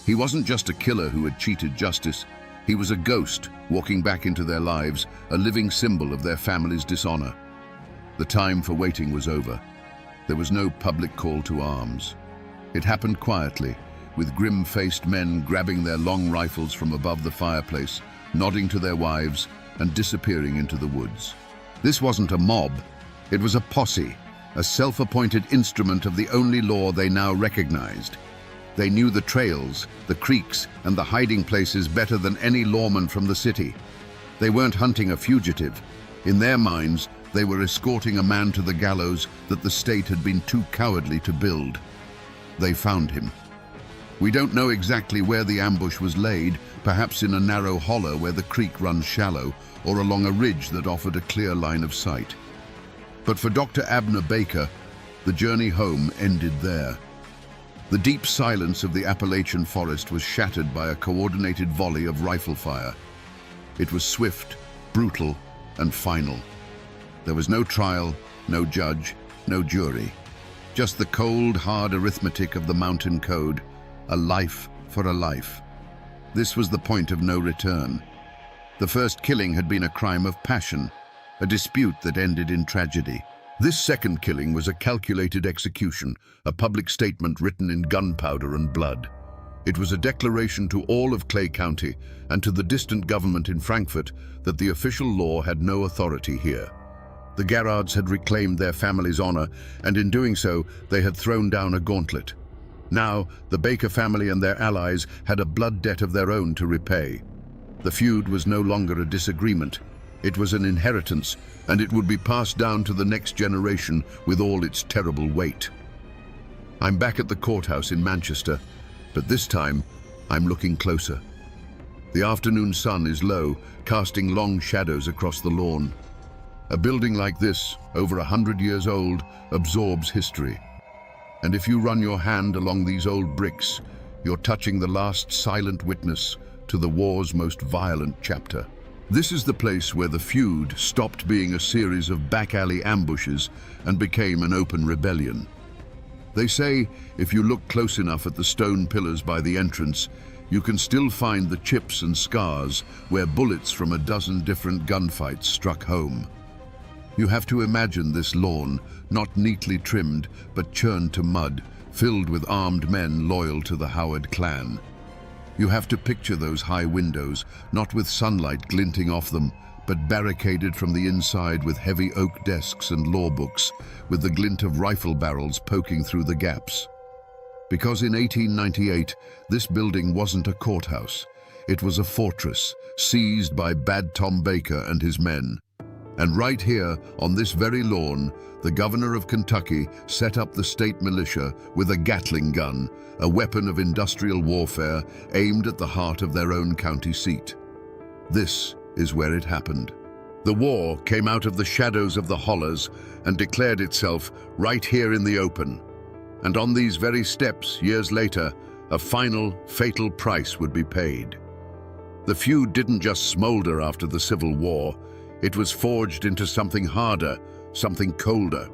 He wasn't just a killer who had cheated justice. He was a ghost walking back into their lives, a living symbol of their family's dishonor. The time for waiting was over. There was no public call to arms. It happened quietly, with grim-faced men grabbing their long rifles from above the fireplace, nodding to their wives, and disappearing into the woods. This wasn't a mob. It was a posse, a self-appointed instrument of the only law they now recognized. They knew the trails, the creeks, and the hiding places better than any lawman from the city. They weren't hunting a fugitive. In their minds, they were escorting a man to the gallows that the state had been too cowardly to build. They found him. We don't know exactly where the ambush was laid, perhaps in a narrow hollow where the creek runs shallow, or along a ridge that offered a clear line of sight. But for Dr. Abner Baker, the journey home ended there. The deep silence of the Appalachian forest was shattered by a coordinated volley of rifle fire. It was swift, brutal, and final. There was no trial, no judge, no jury. Just the cold, hard arithmetic of the mountain code, a life for a life. This was the point of no return. The first killing had been a crime of passion, a dispute that ended in tragedy. This second killing was a calculated execution, a public statement written in gunpowder and blood. It was a declaration to all of Clay County and to the distant government in Frankfurt that the official law had no authority here. The Garrards had reclaimed their family's honor, and in doing so, they had thrown down a gauntlet. Now, the Baker family and their allies had a blood debt of their own to repay. The feud was no longer a disagreement. It was an inheritance, and it would be passed down to the next generation with all its terrible weight. I'm back at the courthouse in Manchester, but this time, I'm looking closer. The afternoon sun is low, casting long shadows across the lawn. A building like this, over 100 years old, absorbs history. And if you run your hand along these old bricks, you're touching the last silent witness to the war's most violent chapter. This is the place where the feud stopped being a series of back-alley ambushes and became an open rebellion. They say if you look close enough at the stone pillars by the entrance, you can still find the chips and scars where bullets from a dozen different gunfights struck home. You have to imagine this lawn, not neatly trimmed, but churned to mud, filled with armed men loyal to the Howard clan. You have to picture those high windows, not with sunlight glinting off them, but barricaded from the inside with heavy oak desks and law books, with the glint of rifle barrels poking through the gaps. Because in 1898, this building wasn't a courthouse. It was a fortress, seized by Bad Tom Baker and his men. And right here, on this very lawn, the governor of Kentucky set up the state militia with a Gatling gun, a weapon of industrial warfare aimed at the heart of their own county seat. This is where it happened. The war came out of the shadows of the hollers and declared itself right here in the open. And on these very steps, years later, a final, fatal price would be paid. The feud didn't just smolder after the Civil War. It was forged into something harder, something colder.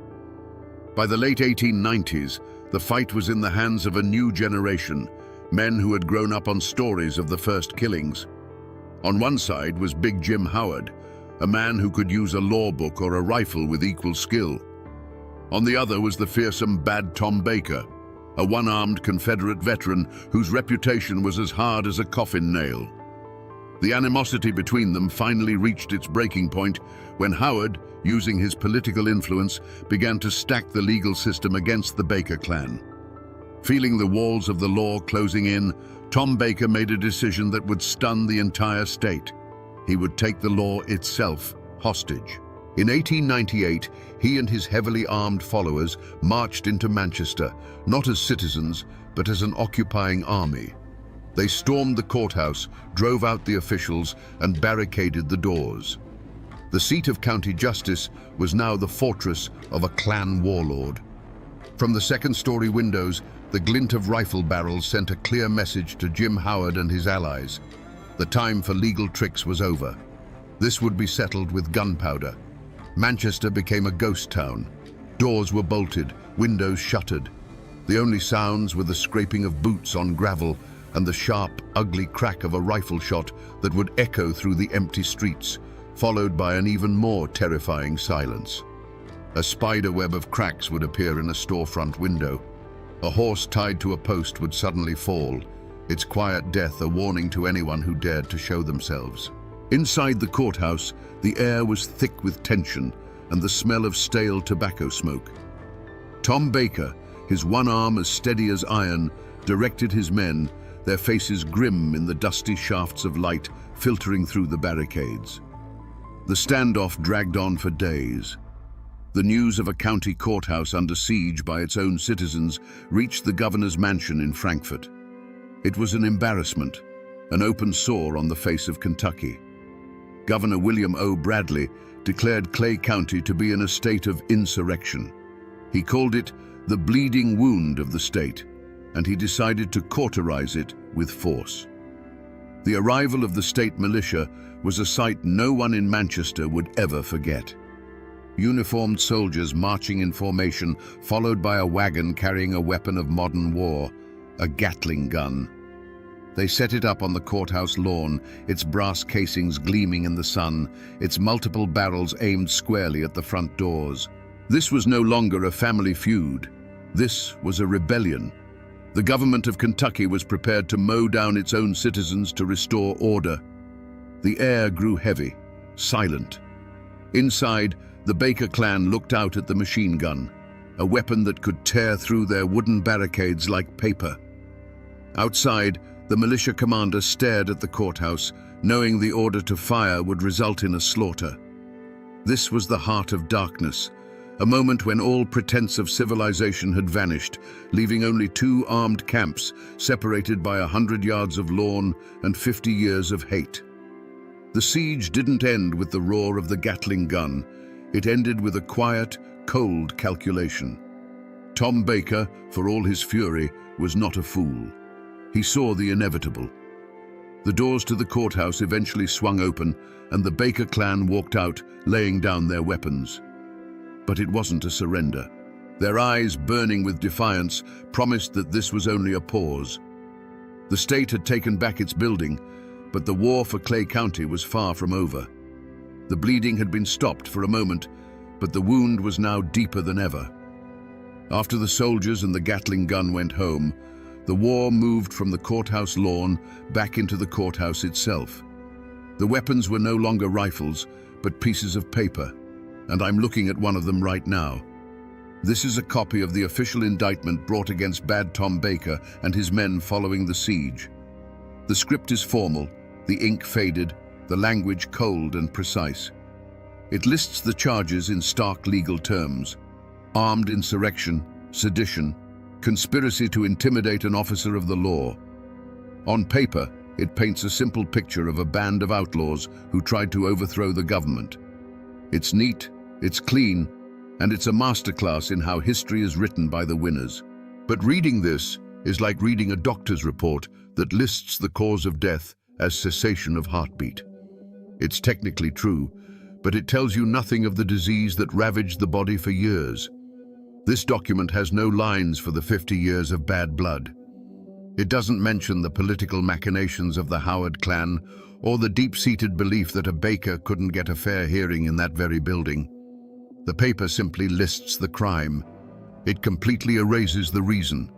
By the late 1890s, the fight was in the hands of a new generation, men who had grown up on stories of the first killings. On one side was Big Jim Howard, a man who could use a law book or a rifle with equal skill. On the other was the fearsome Bad Tom Baker, a one-armed Confederate veteran whose reputation was as hard as a coffin nail. The animosity between them finally reached its breaking point when Howard, using his political influence, began to stack the legal system against the Baker clan. Feeling the walls of the law closing in, Tom Baker made a decision that would stun the entire state. He would take the law itself hostage. In 1898, he and his heavily armed followers marched into Manchester, not as citizens, but as an occupying army. They stormed the courthouse, drove out the officials, and barricaded the doors. The seat of county justice was now the fortress of a clan warlord. From the second-story windows, the glint of rifle barrels sent a clear message to Jim Howard and his allies. The time for legal tricks was over. This would be settled with gunpowder. Manchester became a ghost town. Doors were bolted, windows shuttered. The only sounds were the scraping of boots on gravel and the sharp, ugly crack of a rifle shot that would echo through the empty streets, followed by an even more terrifying silence. A spider web of cracks would appear in a storefront window. A horse tied to a post would suddenly fall, its quiet death a warning to anyone who dared to show themselves. Inside the courthouse, the air was thick with tension and the smell of stale tobacco smoke. Tom Baker, his one arm as steady as iron, directed his men, their faces grim in the dusty shafts of light filtering through the barricades. The standoff dragged on for days. The news of a county courthouse under siege by its own citizens reached the governor's mansion in Frankfurt. It was an embarrassment, an open sore on the face of Kentucky. Governor William O. Bradley declared Clay County to be in a state of insurrection. He called it the bleeding wound of the state, and he decided to cauterize it with force. The arrival of the state militia was a sight no one in Manchester would ever forget. Uniformed soldiers marching in formation, followed by a wagon carrying a weapon of modern war, a Gatling gun. They set it up on the courthouse lawn, its brass casings gleaming in the sun, its multiple barrels aimed squarely at the front doors. This was no longer a family feud. This was a rebellion. The government of Kentucky was prepared to mow down its own citizens to restore order. The air grew heavy, silent. Inside, the Baker clan looked out at the machine gun, a weapon that could tear through their wooden barricades like paper. Outside, the militia commander stared at the courthouse, knowing the order to fire would result in a slaughter. This was the heart of darkness, a moment when all pretense of civilization had vanished, leaving only 2 armed camps separated by 100 yards of lawn and 50 years of hate. The siege didn't end with the roar of the Gatling gun. It ended with a quiet, cold calculation. Tom Baker, for all his fury, was not a fool. He saw the inevitable. The doors to the courthouse eventually swung open, and the Baker clan walked out, laying down their weapons. But it wasn't a surrender. Their eyes, burning with defiance, promised that this was only a pause. The state had taken back its building, but the war for Clay County was far from over. The bleeding had been stopped for a moment, but the wound was now deeper than ever. After the soldiers and the Gatling gun went home, the war moved from the courthouse lawn back into the courthouse itself. The weapons were no longer rifles, but pieces of paper, and I'm looking at one of them right now. This is a copy of the official indictment brought against Bad Tom Baker and his men following the siege. The script is formal, the ink faded, the language cold and precise. It lists the charges in stark legal terms: armed insurrection, sedition, conspiracy to intimidate an officer of the law. On paper, it paints a simple picture of a band of outlaws who tried to overthrow the government. It's neat, it's clean, and it's a masterclass in how history is written by the winners. But reading this is like reading a doctor's report that lists the cause of death as cessation of heartbeat. It's technically true, but it tells you nothing of the disease that ravaged the body for years. This document has no lines for the 50 years of bad blood. It doesn't mention the political machinations of the Howard clan or the deep-seated belief that a Baker couldn't get a fair hearing in that very building. The paper simply lists the crime. It completely erases the reason.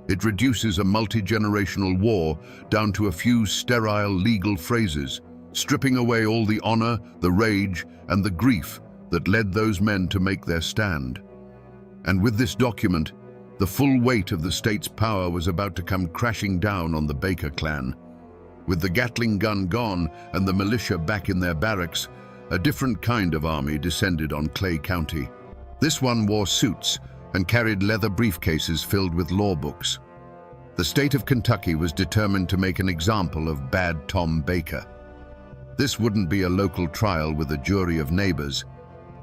It reduces a multi-generational war down to a few sterile legal phrases, stripping away all the honor, the rage, and the grief that led those men to make their stand. And with this document, the full weight of the state's power was about to come crashing down on the Baker clan. With the Gatling gun gone and the militia back in their barracks, a different kind of army descended on Clay County. This one wore suits and carried leather briefcases filled with law books. The state of Kentucky was determined to make an example of Bad Tom Baker. This wouldn't be a local trial with a jury of neighbors.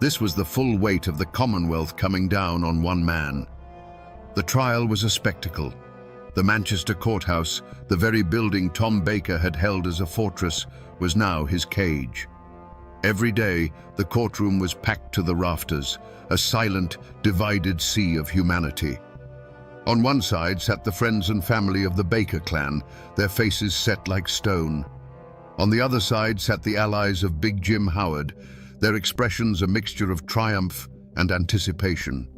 This was the full weight of the Commonwealth coming down on one man. The trial was a spectacle. The Manchester courthouse, the very building Tom Baker had held as a fortress, was now his cage. Every day, the courtroom was packed to the rafters, a silent, divided sea of humanity. On one side sat the friends and family of the Baker clan, their faces set like stone. On the other side sat the allies of Big Jim Howard, their expressions a mixture of triumph and anticipation.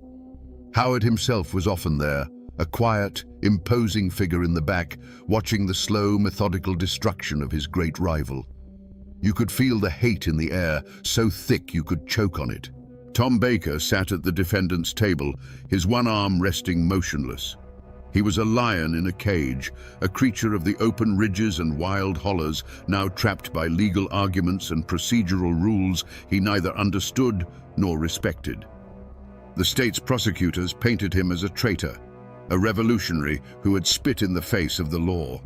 Howard himself was often there, a quiet, imposing figure in the back, watching the slow, methodical destruction of his great rival. You could feel the hate in the air, so thick you could choke on it. Tom Baker sat at the defendant's table, his one arm resting motionless. He was a lion in a cage, a creature of the open ridges and wild hollows, now trapped by legal arguments and procedural rules he neither understood nor respected. The state's prosecutors painted him as a traitor, a revolutionary who had spit in the face of the law.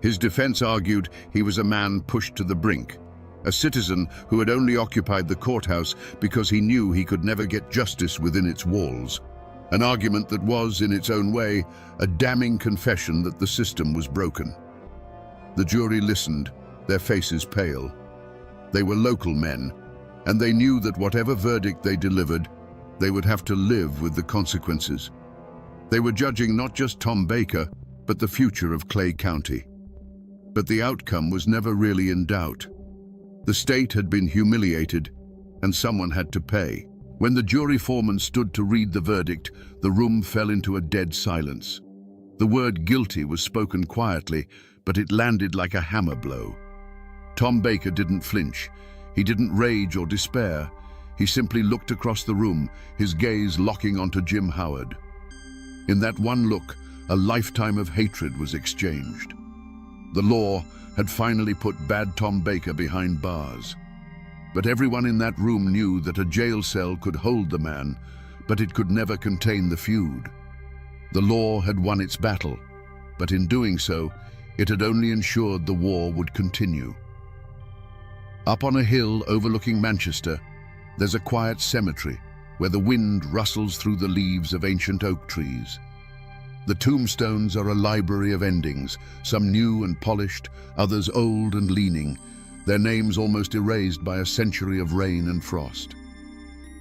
His defense argued he was a man pushed to the brink, a citizen who had only occupied the courthouse because he knew he could never get justice within its walls. An argument that was, in its own way, a damning confession that the system was broken. The jury listened, their faces pale. They were local men, and they knew that whatever verdict they delivered, they would have to live with the consequences. They were judging not just Tom Baker, but the future of Clay County. But the outcome was never really in doubt. The state had been humiliated, and someone had to pay. When the jury foreman stood to read the verdict, the room fell into a dead silence. The word guilty was spoken quietly, but it landed like a hammer blow. Tom Baker didn't flinch. He didn't rage or despair. He simply looked across the room, his gaze locking onto Jim Howard. In that one look, a lifetime of hatred was exchanged. The law had finally put bad Tom Baker behind bars. But everyone in that room knew that a jail cell could hold the man, but it could never contain the feud. The law had won its battle, but in doing so, it had only ensured the war would continue. Up on a hill overlooking Manchester, there's a quiet cemetery where the wind rustles through the leaves of ancient oak trees. The tombstones are a library of endings, some new and polished, others old and leaning, their names almost erased by a century of rain and frost.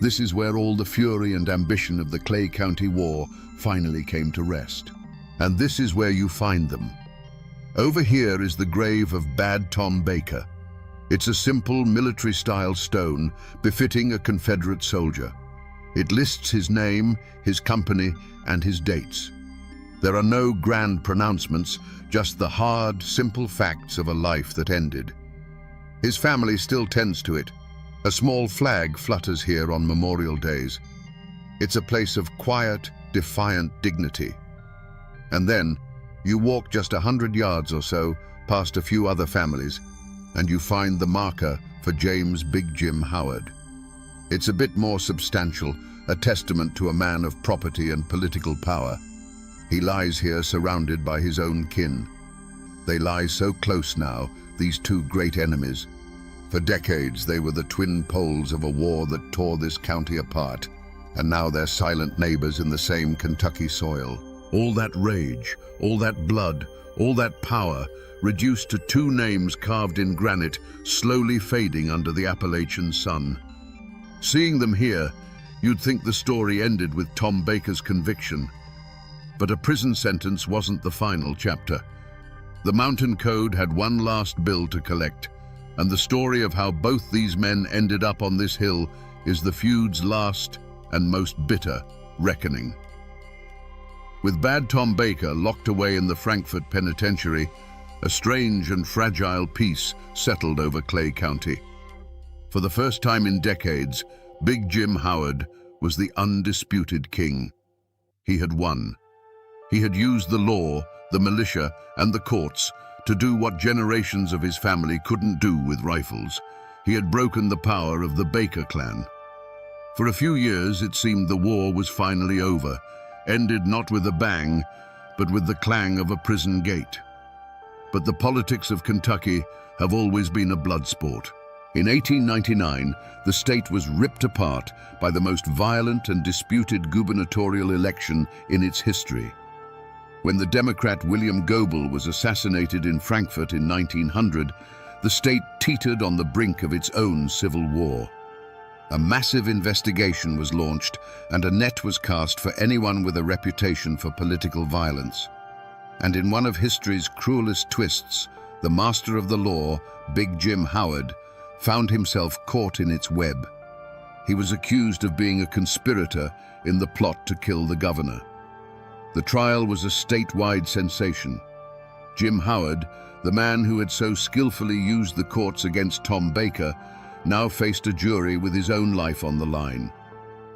This is where all the fury and ambition of the Clay County War finally came to rest. And this is where you find them. Over here is the grave of bad Tom Baker. It's a simple military-style stone befitting a Confederate soldier. It lists his name, his company, and his dates. There are no grand pronouncements, just the hard, simple facts of a life that ended. His family still tends to it. A small flag flutters here on Memorial Days. It's a place of quiet, defiant dignity. And then, you walk just 100 yards or so past a few other families, and you find the marker for James Big Jim Howard. It's a bit more substantial, a testament to a man of property and political power. He lies here surrounded by his own kin. They lie so close now, these two great enemies. For decades they were the twin poles of a war that tore this county apart, and now they're silent neighbors in the same Kentucky soil. All that rage, all that blood, all that power, reduced to two names carved in granite, slowly fading under the Appalachian sun. Seeing them here, you'd think the story ended with Tom Baker's conviction. But a prison sentence wasn't the final chapter. The Mountain Code had one last bill to collect, and the story of how both these men ended up on this hill is the feud's last and most bitter reckoning. With bad Tom Baker locked away in the Frankfort Penitentiary, a strange and fragile peace settled over Clay County. For the first time in decades, Big Jim Howard was the undisputed king. He had won. He had used the law, the militia, and the courts to do what generations of his family couldn't do with rifles. He had broken the power of the Baker clan. For a few years, it seemed the war was finally over, ended not with a bang, but with the clang of a prison gate. But the politics of Kentucky have always been a blood sport. In 1899, the state was ripped apart by the most violent and disputed gubernatorial election in its history. When the Democrat William Goebel was assassinated in Frankfort in 1900, the state teetered on the brink of its own civil war. A massive investigation was launched, and a net was cast for anyone with a reputation for political violence. And in one of history's cruelest twists, the master of the law, Big Jim Howard, found himself caught in its web. He was accused of being a conspirator in the plot to kill the governor. The trial was a statewide sensation. Jim Howard, the man who had so skillfully used the courts against Tom Baker, now faced a jury with his own life on the line.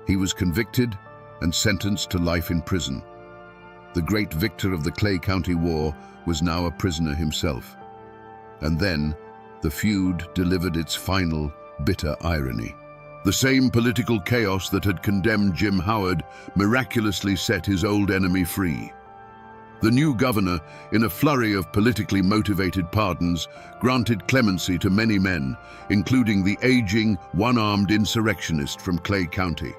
He was convicted and sentenced to life in prison. The great victor of the Clay County War was now a prisoner himself. And then, the feud delivered its final, bitter irony. The same political chaos that had condemned Jim Howard miraculously set his old enemy free. The new governor, in a flurry of politically motivated pardons, granted clemency to many men, including the aging, one-armed insurrectionist from Clay County.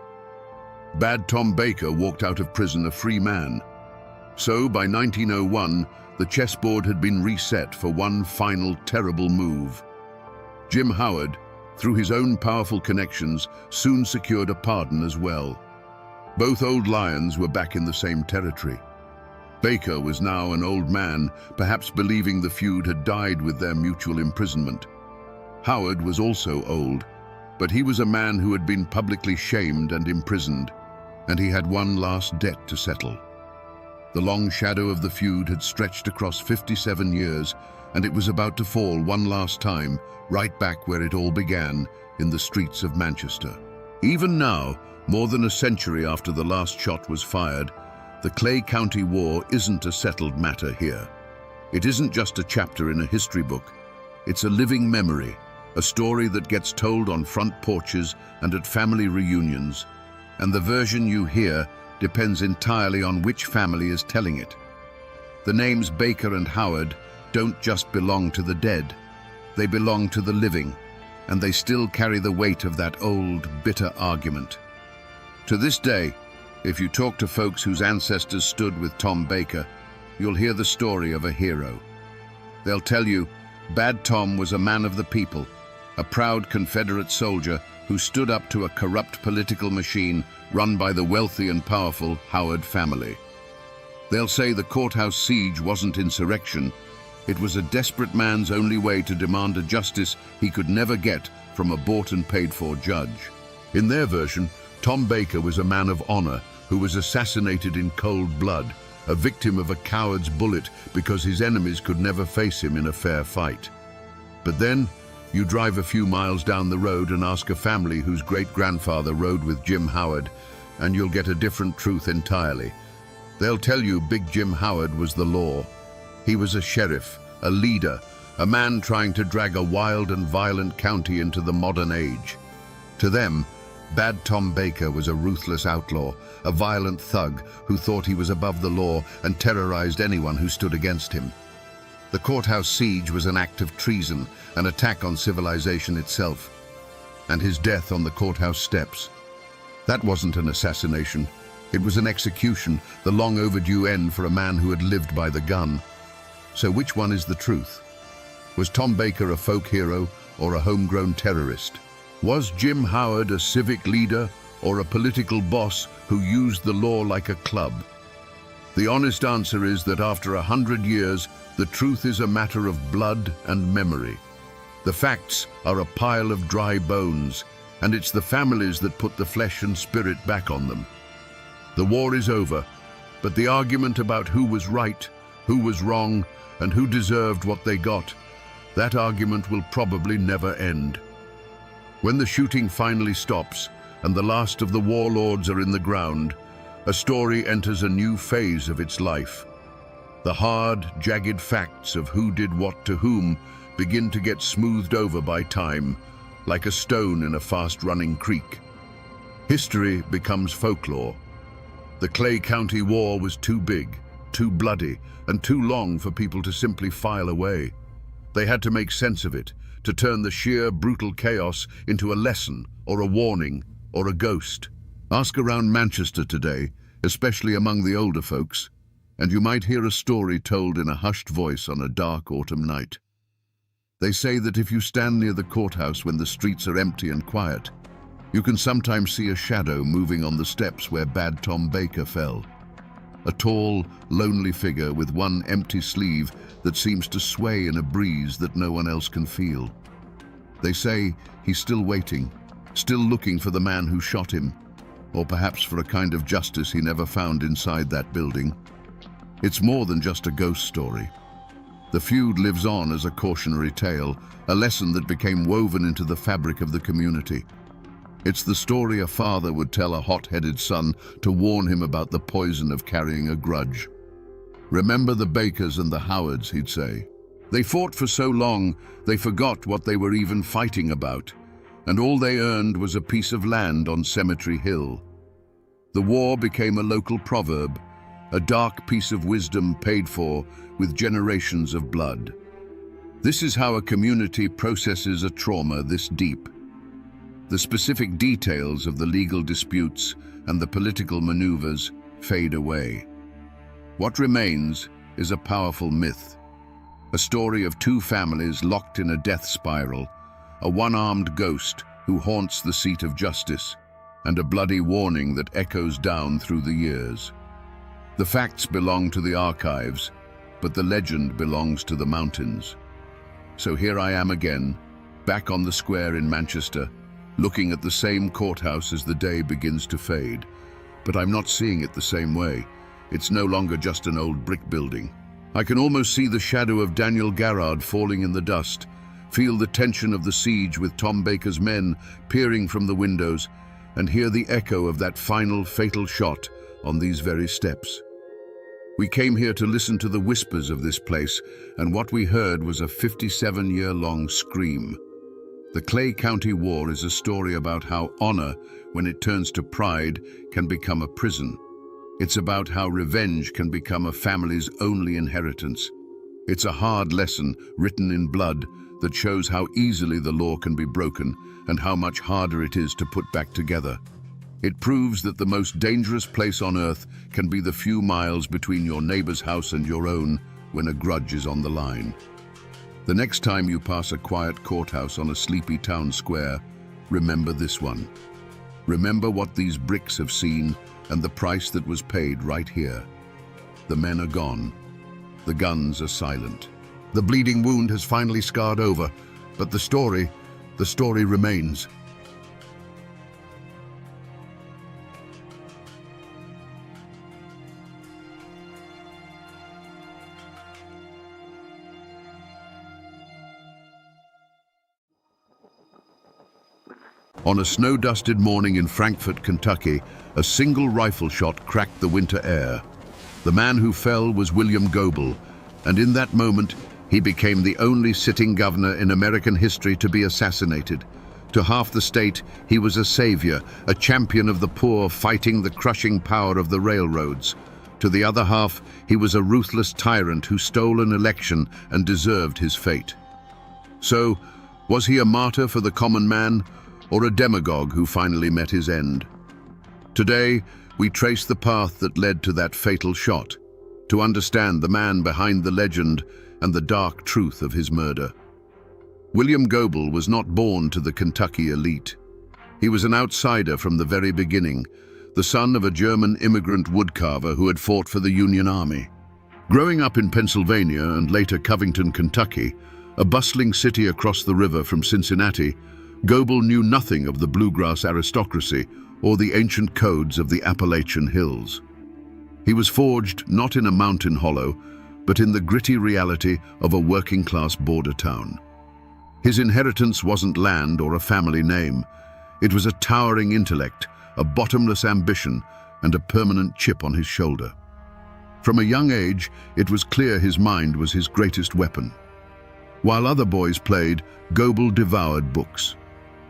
Bad Tom Baker walked out of prison a free man. So, by 1901, the chessboard had been reset for one final terrible move. Jim Howard, through his own powerful connections, soon secured a pardon as well. Both old lions were back in the same territory. Baker was now an old man, perhaps believing the feud had died with their mutual imprisonment. Howard was also old. But he was a man who had been publicly shamed and imprisoned, and he had one last debt to settle. The long shadow of the feud had stretched across 57 years, and it was about to fall one last time, right back where it all began, in the streets of Manchester. Even now, more than a century after the last shot was fired, the Clay County War isn't a settled matter here. It isn't just a chapter in a history book. It's a living memory, a story that gets told on front porches and at family reunions, and the version you hear depends entirely on which family is telling it. The names Baker and Howard don't just belong to the dead. They belong to the living, and they still carry the weight of that old, bitter argument. To this day, if you talk to folks whose ancestors stood with Tom Baker, you'll hear the story of a hero. They'll tell you, Bad Tom was a man of the people, a proud Confederate soldier who stood up to a corrupt political machine run by the wealthy and powerful Howard family. They'll say the courthouse siege wasn't insurrection. It was a desperate man's only way to demand a justice he could never get from a bought and paid for judge. In their version, Tom Baker was a man of honor who was assassinated in cold blood, a victim of a coward's bullet because his enemies could never face him in a fair fight. But then, you drive a few miles down the road and ask a family whose great-grandfather rode with Jim Howard, and you'll get a different truth entirely. They'll tell you Big Jim Howard was the law. He was a sheriff, a leader, a man trying to drag a wild and violent county into the modern age. To them, Bad Tom Baker was a ruthless outlaw, a violent thug who thought he was above the law and terrorized anyone who stood against him. The courthouse siege was an act of treason, an attack on civilization itself, and his death on the courthouse steps. That wasn't an assassination. It was an execution, the long overdue end for a man who had lived by the gun. So which one is the truth? Was Tom Baker a folk hero or a homegrown terrorist? Was Jim Howard a civic leader or a political boss who used the law like a club? The honest answer is that after 100 years, the truth is a matter of blood and memory. The facts are a pile of dry bones, and it's the families that put the flesh and spirit back on them. The war is over, but the argument about who was right, who was wrong, and who deserved what they got, that argument will probably never end. When the shooting finally stops and the last of the warlords are in the ground, a story enters a new phase of its life. The hard, jagged facts of who did what to whom begin to get smoothed over by time, like a stone in a fast-running creek. History becomes folklore. The Clay County War was too big, too bloody, and too long for people to simply file away. They had to make sense of it, to turn the sheer, brutal chaos into a lesson, or a warning, or a ghost. Ask around Manchester today, especially among the older folks, and you might hear a story told in a hushed voice on a dark autumn night. They say that if you stand near the courthouse when the streets are empty and quiet, you can sometimes see a shadow moving on the steps where Bad Tom Baker fell. A tall, lonely figure with one empty sleeve that seems to sway in a breeze that no one else can feel. They say he's still waiting, still looking for the man who shot him, or perhaps for a kind of justice he never found inside that building. It's more than just a ghost story. The feud lives on as a cautionary tale, a lesson that became woven into the fabric of the community. It's the story a father would tell a hot-headed son to warn him about the poison of carrying a grudge. Remember the Bakers and the Howards, he'd say. They fought for so long, they forgot what they were even fighting about, and all they earned was a piece of land on Cemetery Hill. The war became a local proverb, a dark piece of wisdom paid for with generations of blood. This is how a community processes a trauma this deep. The specific details of the legal disputes and the political maneuvers fade away. What remains is a powerful myth, a story of two families locked in a death spiral, a one-armed ghost who haunts the seat of justice, and a bloody warning that echoes down through the years. The facts belong to the archives, but the legend belongs to the mountains. So here I am again, back on the square in Manchester, looking at the same courthouse as the day begins to fade. But I'm not seeing it the same way. It's no longer just an old brick building. I can almost see the shadow of Daniel Garrard falling in the dust, feel the tension of the siege with Tom Baker's men peering from the windows, and hear the echo of that final fatal shot on these very steps. We came here to listen to the whispers of this place, and what we heard was a 57-year-long scream. The Clay County War is a story about how honor, when it turns to pride, can become a prison. It's about how revenge can become a family's only inheritance. It's a hard lesson written in blood that shows how easily the law can be broken and how much harder it is to put back together. It proves that the most dangerous place on earth can be the few miles between your neighbor's house and your own when a grudge is on the line. The next time you pass a quiet courthouse on a sleepy town square, remember this one. Remember what these bricks have seen and the price that was paid right here. The men are gone. The guns are silent. The bleeding wound has finally scarred over, but the story remains. On a snow-dusted morning in Frankfort, Kentucky, a single rifle shot cracked the winter air. The man who fell was William Goebel, and in that moment, he became the only sitting governor in American history to be assassinated. To half the state, he was a savior, a champion of the poor fighting the crushing power of the railroads. To the other half, he was a ruthless tyrant who stole an election and deserved his fate. So, was he a martyr for the common man, or a demagogue who finally met his end? Today, we trace the path that led to that fatal shot, to understand the man behind the legend and the dark truth of his murder. William Goebel was not born to the Kentucky elite. He was an outsider from the very beginning, the son of a German immigrant woodcarver who had fought for the Union Army. Growing up in Pennsylvania and later Covington, Kentucky, a bustling city across the river from Cincinnati, Goebel knew nothing of the bluegrass aristocracy or the ancient codes of the Appalachian hills. He was forged not in a mountain hollow, but in the gritty reality of a working-class border town. His inheritance wasn't land or a family name. It was a towering intellect, a bottomless ambition, and a permanent chip on his shoulder. From a young age, it was clear his mind was his greatest weapon. While other boys played, Goebel devoured books.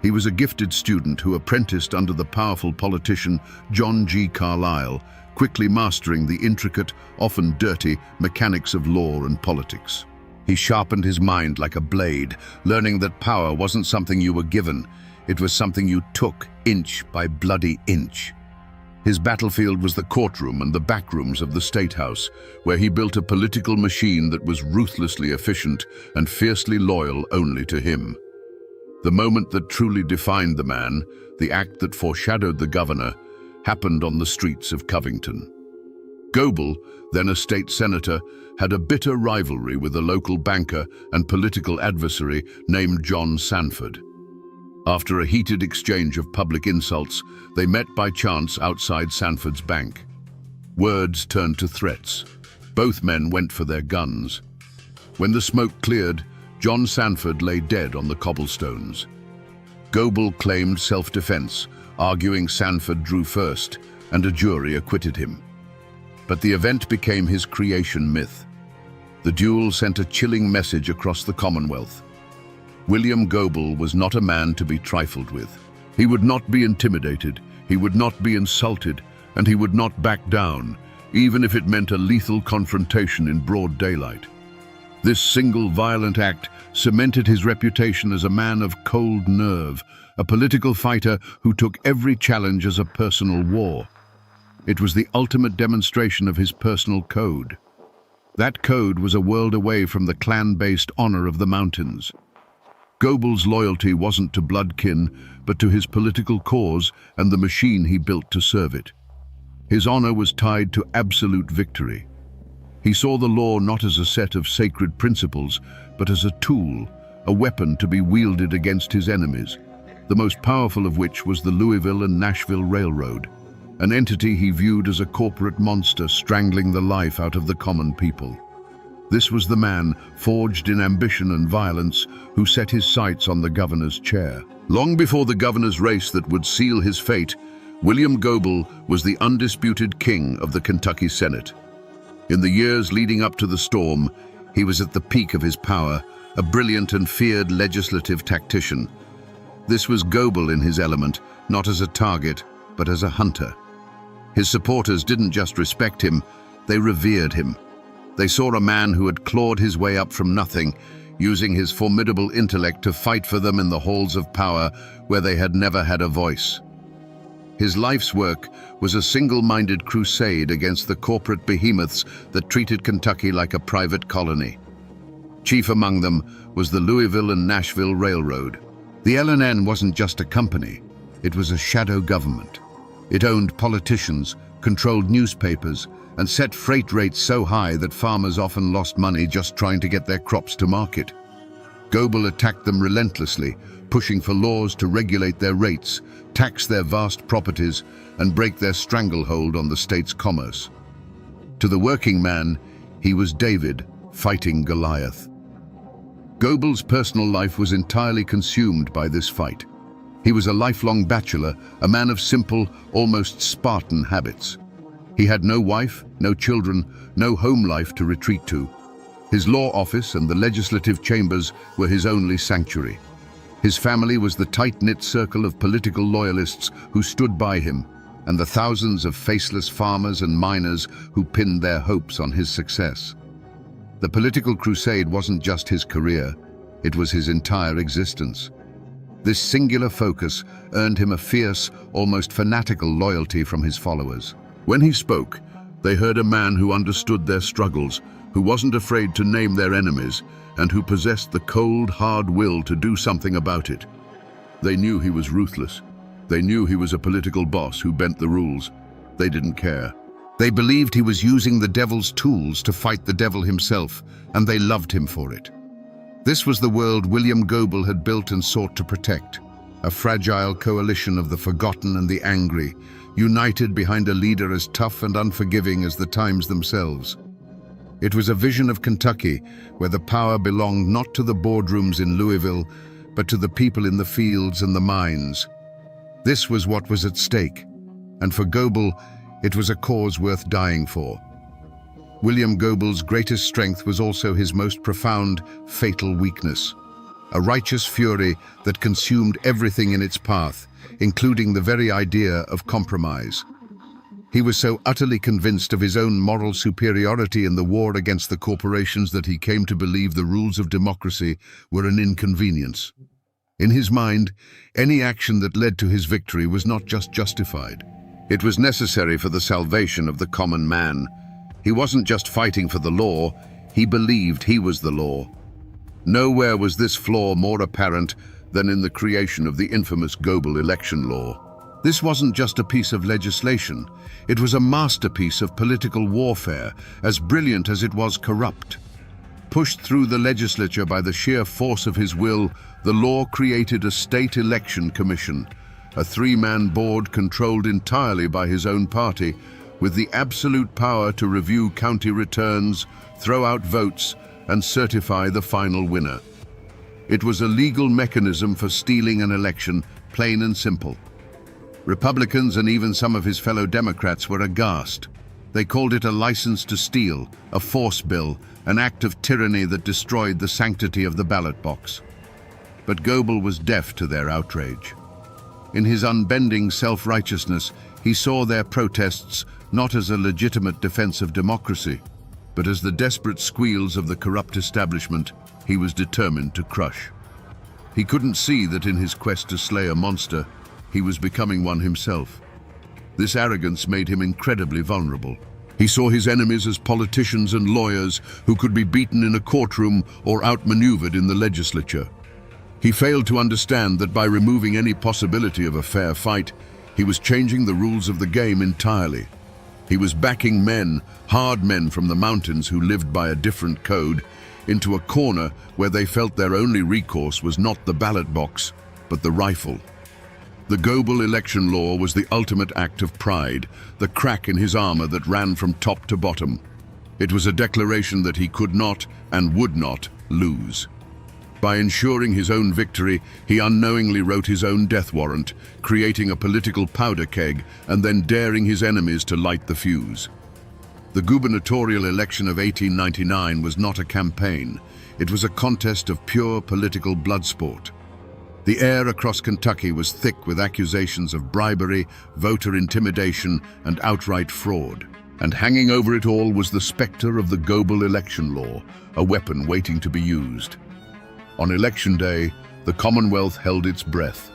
He was a gifted student who apprenticed under the powerful politician John G. Carlyle, quickly mastering the intricate, often dirty, mechanics of law and politics. He sharpened his mind like a blade, learning that power wasn't something you were given, it was something you took inch by bloody inch. His battlefield was the courtroom and the backrooms of the State House, where he built a political machine that was ruthlessly efficient and fiercely loyal only to him. The moment that truly defined the man, the act that foreshadowed the governor, happened on the streets of Covington. Goebel, then a state senator, had a bitter rivalry with a local banker and political adversary named John Sanford. After a heated exchange of public insults, they met by chance outside Sanford's bank. Words turned to threats. Both men went for their guns. When the smoke cleared, John Sanford lay dead on the cobblestones. Goebel claimed self-defense, arguing Sanford drew first, and a jury acquitted him. But the event became his creation myth. The duel sent a chilling message across the Commonwealth. William Goebel was not a man to be trifled with. He would not be intimidated, he would not be insulted, and he would not back down, even if it meant a lethal confrontation in broad daylight. This single violent act cemented his reputation as a man of cold nerve, a political fighter who took every challenge as a personal war. It was the ultimate demonstration of his personal code. That code was a world away from the clan-based honor of the mountains. Goebel's loyalty wasn't to bloodkin, but to his political cause and the machine he built to serve it. His honor was tied to absolute victory. He saw the law not as a set of sacred principles, but as a tool, a weapon to be wielded against his enemies. the most powerful of which was the Louisville and Nashville Railroad, an entity he viewed as a corporate monster strangling the life out of the common people. This was the man, forged in ambition and violence, who set his sights on the governor's chair. Long before the governor's race that would seal his fate, William Goebel was the undisputed king of the Kentucky Senate. In the years leading up to the storm, he was at the peak of his power, a brilliant and feared legislative tactician. This was Goebel in his element, not as a target, but as a hunter. His supporters didn't just respect him, they revered him. They saw a man who had clawed his way up from nothing, using his formidable intellect to fight for them in the halls of power where they had never had a voice. His life's work was a single-minded crusade against the corporate behemoths that treated Kentucky like a private colony. Chief among them was the Louisville and Nashville Railroad. The L&N wasn't just a company, it was a shadow government. It owned politicians, controlled newspapers, and set freight rates so high that farmers often lost money just trying to get their crops to market. Goebel attacked them relentlessly, pushing for laws to regulate their rates, tax their vast properties, and break their stranglehold on the state's commerce. To the working man, he was David, fighting Goliath. Goebel's personal life was entirely consumed by this fight. He was a lifelong bachelor, a man of simple, almost Spartan habits. He had no wife, no children, no home life to retreat to. His law office and the legislative chambers were his only sanctuary. His family was the tight-knit circle of political loyalists who stood by him, and the thousands of faceless farmers and miners who pinned their hopes on his success. The political crusade wasn't just his career, it was his entire existence. This singular focus earned him a fierce, almost fanatical loyalty from his followers. When he spoke, they heard a man who understood their struggles, who wasn't afraid to name their enemies, and who possessed the cold, hard will to do something about it. They knew he was ruthless. They knew he was a political boss who bent the rules. They didn't care. They believed he was using the devil's tools to fight the devil himself, and they loved him for it. This was the world William Goebel had built and sought to protect, a fragile coalition of the forgotten and the angry, united behind a leader as tough and unforgiving as the times themselves. It was a vision of Kentucky where the power belonged not to the boardrooms in Louisville, but to the people in the fields and the mines. This was what was at stake, and for Goebel, it was a cause worth dying for. William Goebel's greatest strength was also his most profound, fatal weakness, a righteous fury that consumed everything in its path, including the very idea of compromise. He was so utterly convinced of his own moral superiority in the war against the corporations that he came to believe the rules of democracy were an inconvenience. In his mind, any action that led to his victory was not just justified. It was necessary for the salvation of the common man. He wasn't just fighting for the law, he believed he was the law. Nowhere was this flaw more apparent than in the creation of the infamous Goebel election law. This wasn't just a piece of legislation, it was a masterpiece of political warfare, as brilliant as it was corrupt. Pushed through the legislature by the sheer force of his will, the law created a state election commission, a three-man board controlled entirely by his own party, with the absolute power to review county returns, throw out votes, and certify the final winner. It was a legal mechanism for stealing an election, plain and simple. Republicans and even some of his fellow Democrats were aghast. They called it a license to steal, a force bill, an act of tyranny that destroyed the sanctity of the ballot box. But Goebel was deaf to their outrage. In his unbending self-righteousness, he saw their protests not as a legitimate defense of democracy, but as the desperate squeals of the corrupt establishment he was determined to crush. He couldn't see that in his quest to slay a monster, he was becoming one himself. This arrogance made him incredibly vulnerable. He saw his enemies as politicians and lawyers who could be beaten in a courtroom or outmaneuvered in the legislature. He failed to understand that by removing any possibility of a fair fight, he was changing the rules of the game entirely. He was backing men, hard men from the mountains who lived by a different code, into a corner where they felt their only recourse was not the ballot box, but the rifle. The Goebel election law was the ultimate act of pride, the crack in his armor that ran from top to bottom. It was a declaration that he could not and would not lose. By ensuring his own victory, he unknowingly wrote his own death warrant, creating a political powder keg and then daring his enemies to light the fuse. The gubernatorial election of 1899 was not a campaign. It was a contest of pure political bloodsport. The air across Kentucky was thick with accusations of bribery, voter intimidation, and outright fraud. And hanging over it all was the specter of the Goebel election law, a weapon waiting to be used. On election day, the Commonwealth held its breath.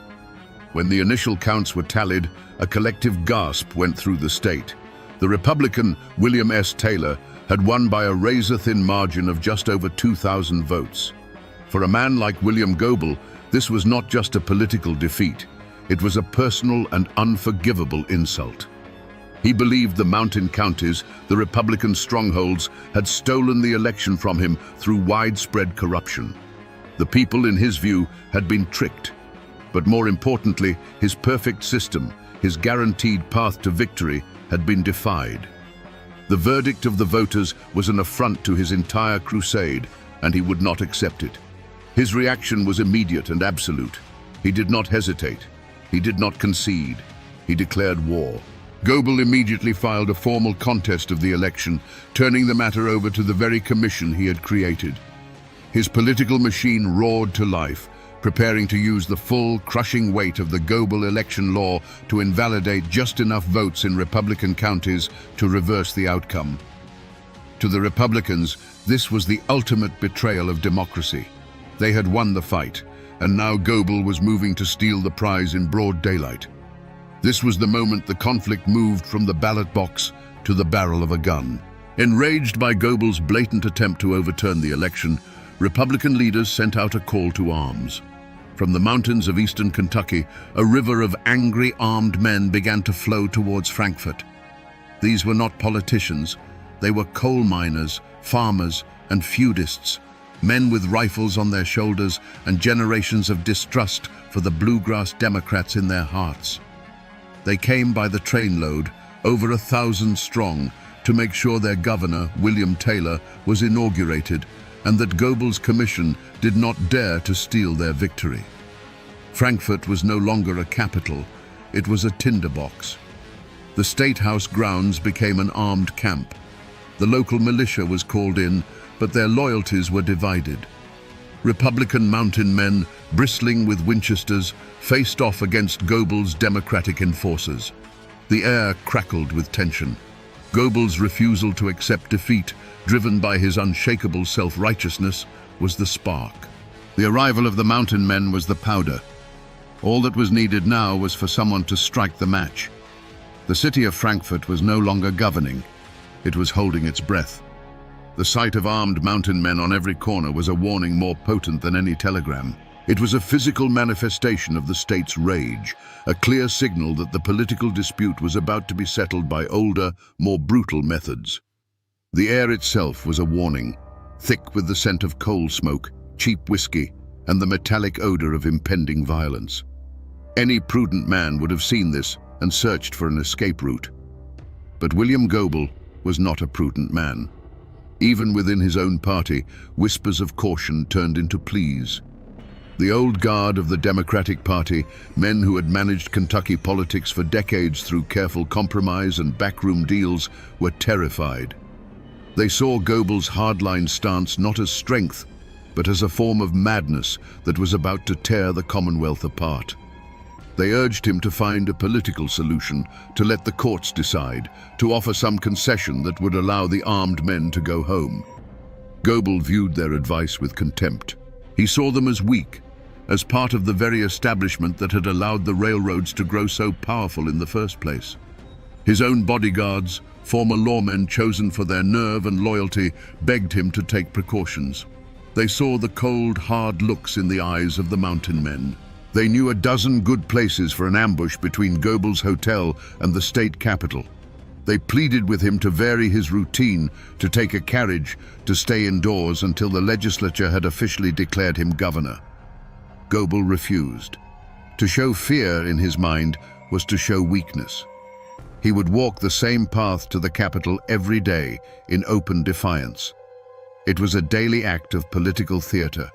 When the initial counts were tallied, a collective gasp went through the state. The Republican, William S. Taylor, had won by a razor-thin margin of just over 2,000 votes. For a man like William Goebel, this was not just a political defeat. It was a personal and unforgivable insult. He believed the mountain counties, the Republican strongholds, had stolen the election from him through widespread corruption. The people, in his view, had been tricked. But more importantly, his perfect system, his guaranteed path to victory, had been defied. The verdict of the voters was an affront to his entire crusade, and he would not accept it. His reaction was immediate and absolute. He did not hesitate. He did not concede. He declared war. Goebel immediately filed a formal contest of the election, turning the matter over to the very commission he had created. His political machine roared to life, preparing to use the full, crushing weight of the Goebel election law to invalidate just enough votes in Republican counties to reverse the outcome. To the Republicans, this was the ultimate betrayal of democracy. They had won the fight, and now Goebel was moving to steal the prize in broad daylight. This was the moment the conflict moved from the ballot box to the barrel of a gun. Enraged by Goebel's blatant attempt to overturn the election, Republican leaders sent out a call to arms. From the mountains of eastern Kentucky, a river of angry armed men began to flow towards Frankfort. These were not politicians. They were coal miners, farmers, and feudists, men with rifles on their shoulders and generations of distrust for the bluegrass Democrats in their hearts. They came by the trainload, over 1,000 strong, to make sure their governor, William Taylor, was inaugurated and that Goebel's commission did not dare to steal their victory. Frankfort was no longer a capital, it was a tinderbox. The State House grounds became an armed camp. The local militia was called in, but their loyalties were divided. Republican mountain men, bristling with Winchesters, faced off against Goebel's Democratic enforcers. The air crackled with tension. Goebel's refusal to accept defeat, driven by his unshakable self-righteousness, was the spark. The arrival of the mountain men was the powder. All that was needed now was for someone to strike the match. The city of Frankfort was no longer governing. It was holding its breath. The sight of armed mountain men on every corner was a warning more potent than any telegram. It was a physical manifestation of the state's rage, a clear signal that the political dispute was about to be settled by older, more brutal methods. The air itself was a warning, thick with the scent of coal smoke, cheap whiskey, and the metallic odor of impending violence. Any prudent man would have seen this and searched for an escape route. But William Goebel was not a prudent man. Even within his own party, whispers of caution turned into pleas. The old guard of the Democratic Party, men who had managed Kentucky politics for decades through careful compromise and backroom deals, were terrified. They saw Goebel's hardline stance not as strength, but as a form of madness that was about to tear the Commonwealth apart. They urged him to find a political solution, to let the courts decide, to offer some concession that would allow the armed men to go home. Goebel viewed their advice with contempt. He saw them as weak, as part of the very establishment that had allowed the railroads to grow so powerful in the first place. His own bodyguards, former lawmen chosen for their nerve and loyalty, begged him to take precautions. They saw the cold, hard looks in the eyes of the mountain men. They knew a dozen good places for an ambush between Goebel's hotel and the state capitol. They pleaded with him to vary his routine, to take a carriage, to stay indoors until the legislature had officially declared him governor. Goebel refused. To show fear in his mind was to show weakness. He would walk the same path to the capital every day in open defiance. It was a daily act of political theater,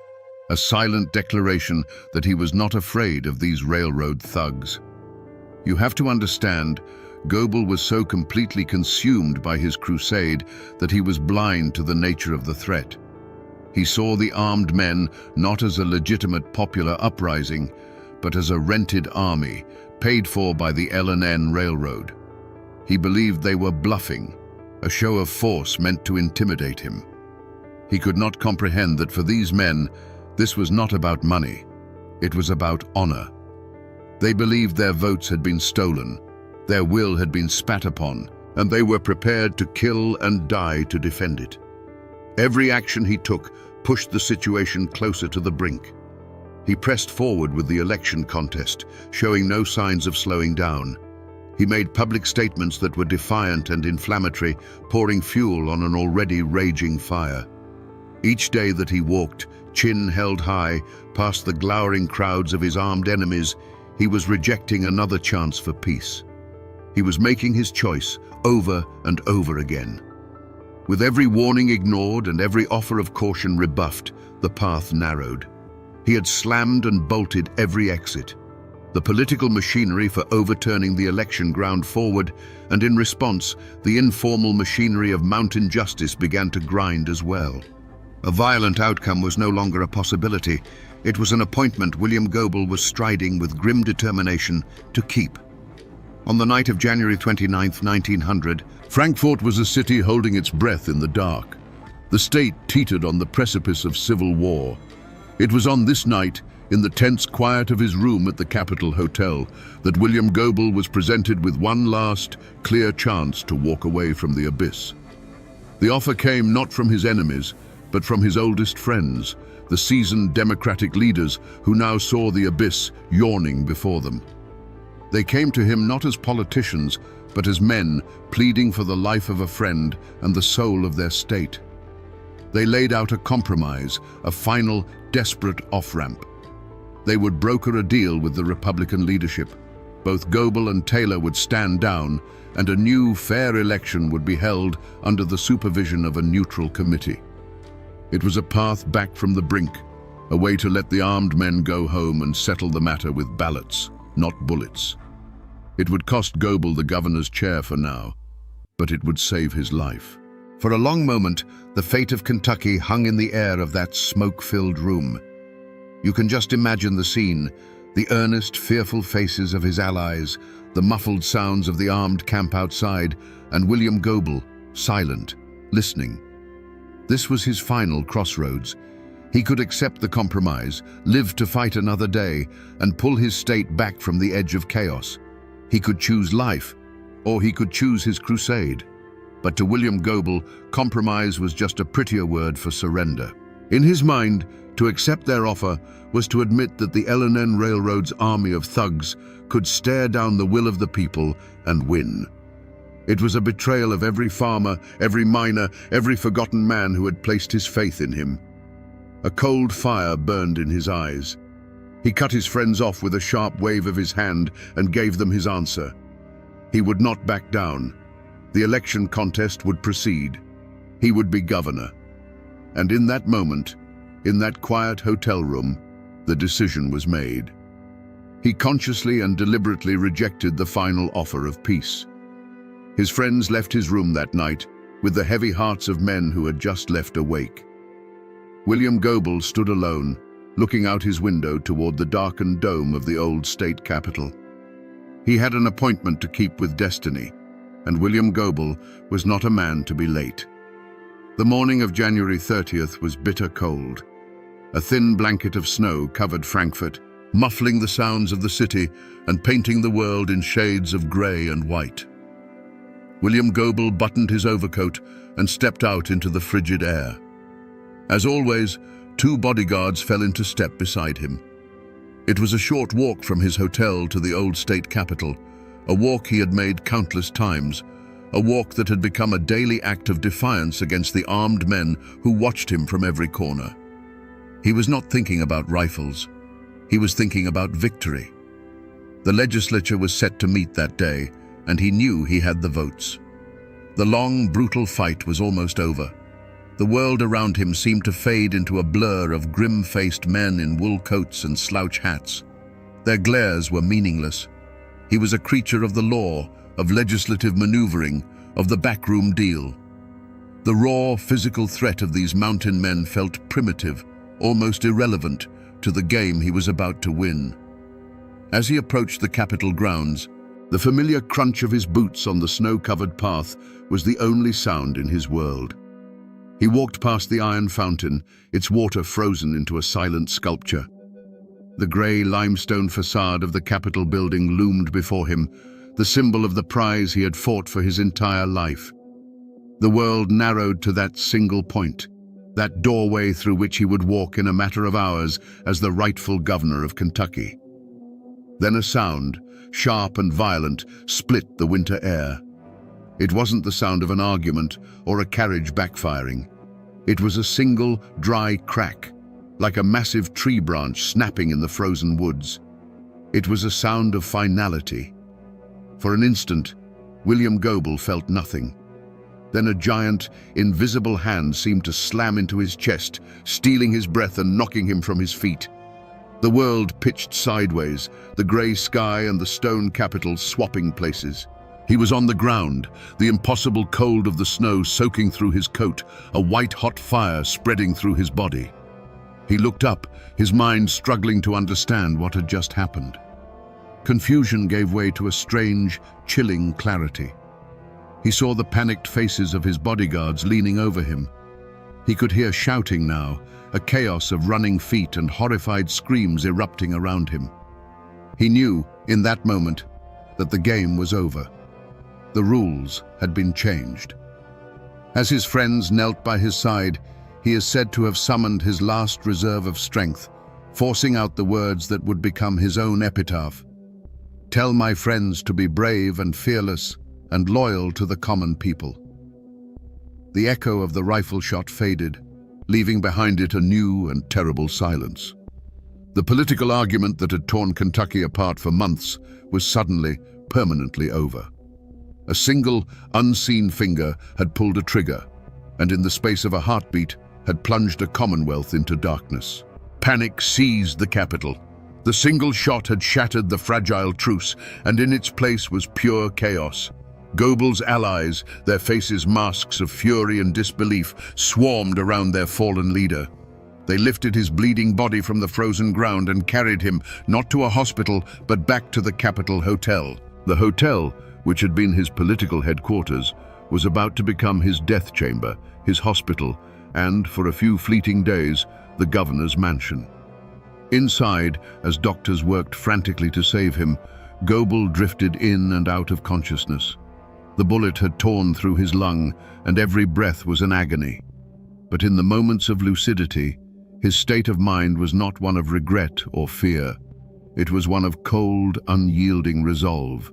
a silent declaration that he was not afraid of these railroad thugs. You have to understand, Goebel was so completely consumed by his crusade that he was blind to the nature of the threat. He saw the armed men not as a legitimate popular uprising, but as a rented army, paid for by the L&N Railroad. He believed they were bluffing, a show of force meant to intimidate him. He could not comprehend that for these men, this was not about money. It was about honor. They believed their votes had been stolen, their will had been spat upon, and they were prepared to kill and die to defend it. Every action he took pushed the situation closer to the brink. He pressed forward with the election contest, showing no signs of slowing down. He made public statements that were defiant and inflammatory, pouring fuel on an already raging fire. Each day that he walked, chin held high, past the glowering crowds of his armed enemies, he was rejecting another chance for peace. He was making his choice over and over again. With every warning ignored and every offer of caution rebuffed, the path narrowed. He had slammed and bolted every exit. The political machinery for overturning the election ground forward, and in response, the informal machinery of mountain justice began to grind as well. A violent outcome was no longer a possibility. It was an appointment William Goebel was striding with grim determination to keep. On the night of January 29, 1900, Frankfurt was a city holding its breath in the dark. The state teetered on the precipice of civil war. It was on this night, in the tense quiet of his room at the Capitol Hotel, that William Goebel was presented with one last, clear chance to walk away from the abyss. The offer came not from his enemies, but from his oldest friends, the seasoned Democratic leaders who now saw the abyss yawning before them. They came to him not as politicians, but as men pleading for the life of a friend and the soul of their state. They laid out a compromise, a final, desperate off-ramp. They would broker a deal with the Republican leadership. Both Goebel and Taylor would stand down, and a new, fair election would be held under the supervision of a neutral committee. It was a path back from the brink, a way to let the armed men go home and settle the matter with ballots, not bullets. It would cost Goebel the governor's chair for now, but it would save his life. For a long moment, the fate of Kentucky hung in the air of that smoke-filled room. You can just imagine the scene, the earnest, fearful faces of his allies, the muffled sounds of the armed camp outside, and William Goebel, silent, listening. This was his final crossroads. He could accept the compromise, live to fight another day, and pull his state back from the edge of chaos. He could choose life, or he could choose his crusade. But to William Goebel, compromise was just a prettier word for surrender. In his mind, to accept their offer was to admit that the L&N Railroad's army of thugs could stare down the will of the people and win. It was a betrayal of every farmer, every miner, every forgotten man who had placed his faith in him. A cold fire burned in his eyes. He cut his friends off with a sharp wave of his hand and gave them his answer. He would not back down. The election contest would proceed. He would be governor. And in that moment, in that quiet hotel room, the decision was made. He consciously and deliberately rejected the final offer of peace. His friends left his room that night with the heavy hearts of men who had just left awake. William Goebel stood alone, looking out his window toward the darkened dome of the old state capitol. He had an appointment to keep with destiny, and William Goebel was not a man to be late. The morning of January 30th was bitter cold. A thin blanket of snow covered Frankfurt, muffling the sounds of the city and painting the world in shades of gray and white. William Goebel buttoned his overcoat and stepped out into the frigid air. As always, 2 bodyguards fell into step beside him. It was a short walk from his hotel to the old state capitol, a walk he had made countless times, a walk that had become a daily act of defiance against the armed men who watched him from every corner. He was not thinking about rifles. He was thinking about victory, The legislature was set to meet that day, and he knew he had the votes. The long, brutal fight was almost over. The world around him seemed to fade into a blur of grim-faced men in wool coats and slouch hats. Their glares were meaningless. He was a creature of the law, of legislative maneuvering, of the backroom deal. The raw, physical threat of these mountain men felt primitive, almost irrelevant, to the game he was about to win. As he approached the Capitol grounds, the familiar crunch of his boots on the snow-covered path was the only sound in his world. He walked past the iron fountain, its water frozen into a silent sculpture. The grey limestone facade of the Capitol building loomed before him, the symbol of the prize he had fought for his entire life. The world narrowed to that single point, that doorway through which he would walk in a matter of hours as the rightful governor of Kentucky. Then a sound, sharp and violent, split the winter air. It wasn't the sound of an argument or a carriage backfiring. It was a single, dry crack, like a massive tree branch snapping in the frozen woods. It was a sound of finality. For an instant, William Goebel felt nothing. Then a giant, invisible hand seemed to slam into his chest, stealing his breath and knocking him from his feet. The world pitched sideways, the grey sky and the stone Capitol swapping places. He was on the ground, the impossible cold of the snow soaking through his coat, a white-hot fire spreading through his body. He looked up, his mind struggling to understand what had just happened. Confusion gave way to a strange, chilling clarity. He saw the panicked faces of his bodyguards leaning over him. He could hear shouting now, a chaos of running feet and horrified screams erupting around him. He knew, in that moment, that the game was over. The rules had been changed. As his friends knelt by his side, he is said to have summoned his last reserve of strength, forcing out the words that would become his own epitaph. "Tell my friends to be brave and fearless and loyal to the common people." The echo of the rifle shot faded, leaving behind it a new and terrible silence. The political argument that had torn Kentucky apart for months was suddenly, permanently over. A single, unseen finger had pulled a trigger, and in the space of a heartbeat had plunged a Commonwealth into darkness. Panic seized the Capitol. The single shot had shattered the fragile truce, and in its place was pure chaos. Goebel's allies, their faces masks of fury and disbelief, swarmed around their fallen leader. They lifted his bleeding body from the frozen ground and carried him, not to a hospital, but back to the Capitol Hotel. The hotel, which had been his political headquarters, was about to become his death chamber, his hospital, and, for a few fleeting days, the governor's mansion. Inside, as doctors worked frantically to save him, Goebel drifted in and out of consciousness. The bullet had torn through his lung, and every breath was an agony. But in the moments of lucidity, his state of mind was not one of regret or fear. It was one of cold, unyielding resolve.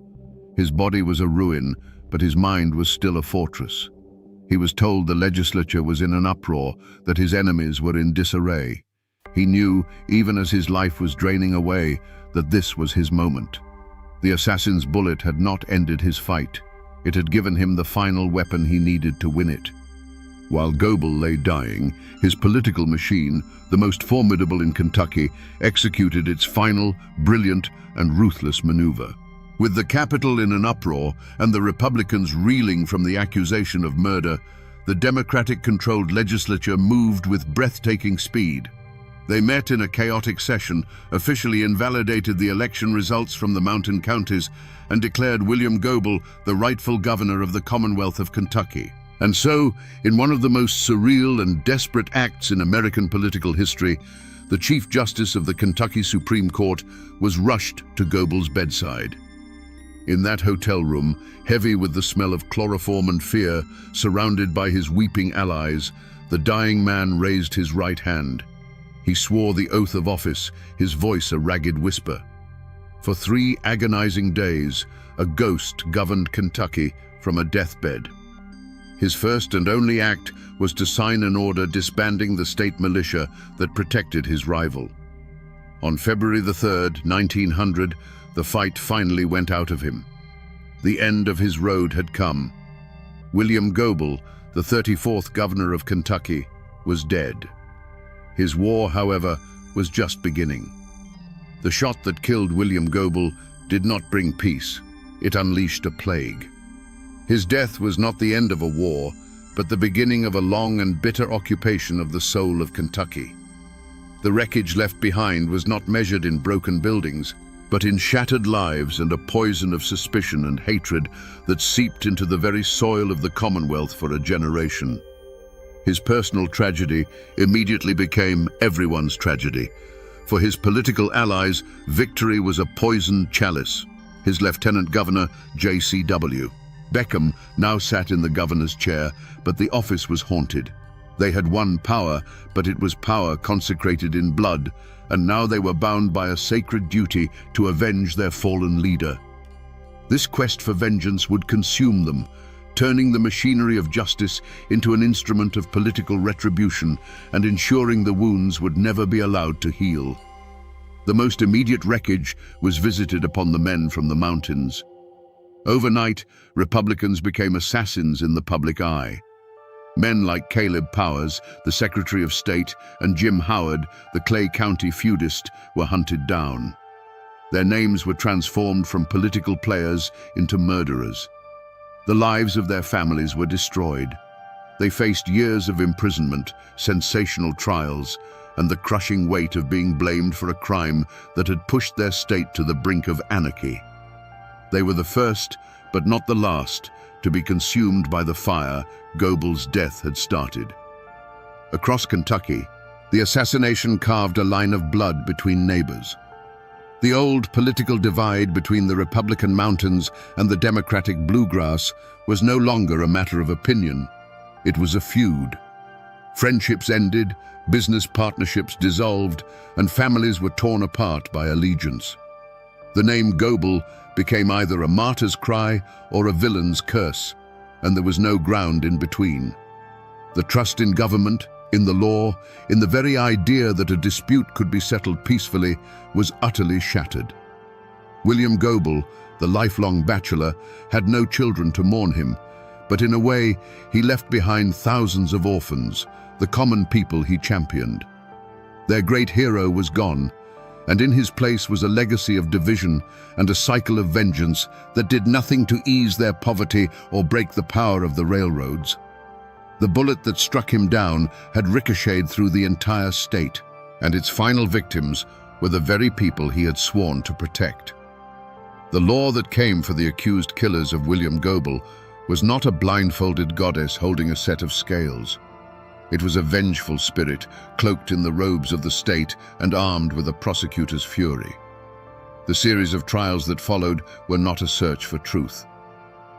His body was a ruin, but his mind was still a fortress. He was told the legislature was in an uproar, that his enemies were in disarray. He knew, even as his life was draining away, that this was his moment. The assassin's bullet had not ended his fight. It had given him the final weapon he needed to win it. While Goebel lay dying, his political machine, the most formidable in Kentucky, executed its final, brilliant, and ruthless maneuver. With the Capitol in an uproar and the Republicans reeling from the accusation of murder, the Democratic-controlled legislature moved with breathtaking speed. They met in a chaotic session, officially invalidated the election results from the mountain counties, and declared William Goebel the rightful governor of the Commonwealth of Kentucky. And so, in one of the most surreal and desperate acts in American political history, the Chief Justice of the Kentucky Supreme Court was rushed to Goebel's bedside. In that hotel room, heavy with the smell of chloroform and fear, surrounded by his weeping allies, the dying man raised his right hand. He swore the oath of office, his voice a ragged whisper. For 3 agonizing days, a ghost governed Kentucky from a deathbed. His first and only act was to sign an order disbanding the state militia that protected his rival. On February the 3rd, 1900, The fight finally went out of him. The end of his road had come. William Goebel, the 34th governor of Kentucky, was dead. His war, however, was just beginning. The shot that killed William Goebel did not bring peace. It unleashed a plague. His death was not the end of a war, but the beginning of a long and bitter occupation of the soul of Kentucky. The wreckage left behind was not measured in broken buildings, but in shattered lives and a poison of suspicion and hatred that seeped into the very soil of the Commonwealth for a generation. His personal tragedy immediately became everyone's tragedy. For his political allies, victory was a poisoned chalice. His lieutenant governor, J.C.W. Beckham, now sat in the governor's chair, but the office was haunted. They had won power, but it was power consecrated in blood, and now they were bound by a sacred duty to avenge their fallen leader. This quest for vengeance would consume them, turning the machinery of justice into an instrument of political retribution and ensuring the wounds would never be allowed to heal. The most immediate wreckage was visited upon the men from the mountains. Overnight, Republicans became assassins in the public eye. Men like Caleb Powers, the Secretary of State, and Jim Howard, the Clay County feudist, were hunted down. Their names were transformed from political players into murderers. The lives of their families were destroyed. They faced years of imprisonment, sensational trials, and the crushing weight of being blamed for a crime that had pushed their state to the brink of anarchy. They were the first, but not the last, to be consumed by the fire Goebel's death had started. Across Kentucky, the assassination carved a line of blood between neighbors. The old political divide between the Republican mountains and the Democratic bluegrass was no longer a matter of opinion. It was a feud. Friendships ended, business partnerships dissolved, and families were torn apart by allegiance. The name Goebel became either a martyr's cry or a villain's curse, and there was no ground in between. The trust in government, in the law, in the very idea that a dispute could be settled peacefully, was utterly shattered. William Goebel, the lifelong bachelor, had no children to mourn him, but in a way he left behind thousands of orphans, the common people he championed. Their great hero was gone, and in his place was a legacy of division and a cycle of vengeance that did nothing to ease their poverty or break the power of the railroads. The bullet that struck him down had ricocheted through the entire state, and its final victims were the very people he had sworn to protect. The law that came for the accused killers of William Goebel was not a blindfolded goddess holding a set of scales. It was a vengeful spirit, cloaked in the robes of the state and armed with a prosecutor's fury. The series of trials that followed were not a search for truth.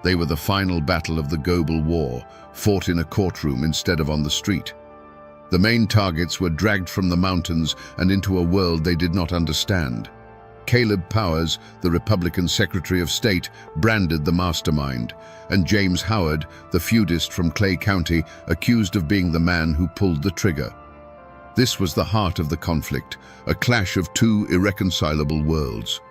They were the final battle of the Goebel War, fought in a courtroom instead of on the street. The main targets were dragged from the mountains and into a world they did not understand. Caleb Powers, the Republican Secretary of State, branded the mastermind, and James Howard, the feudist from Clay County, accused of being the man who pulled the trigger. This was the heart of the conflict, a clash of two irreconcilable worlds.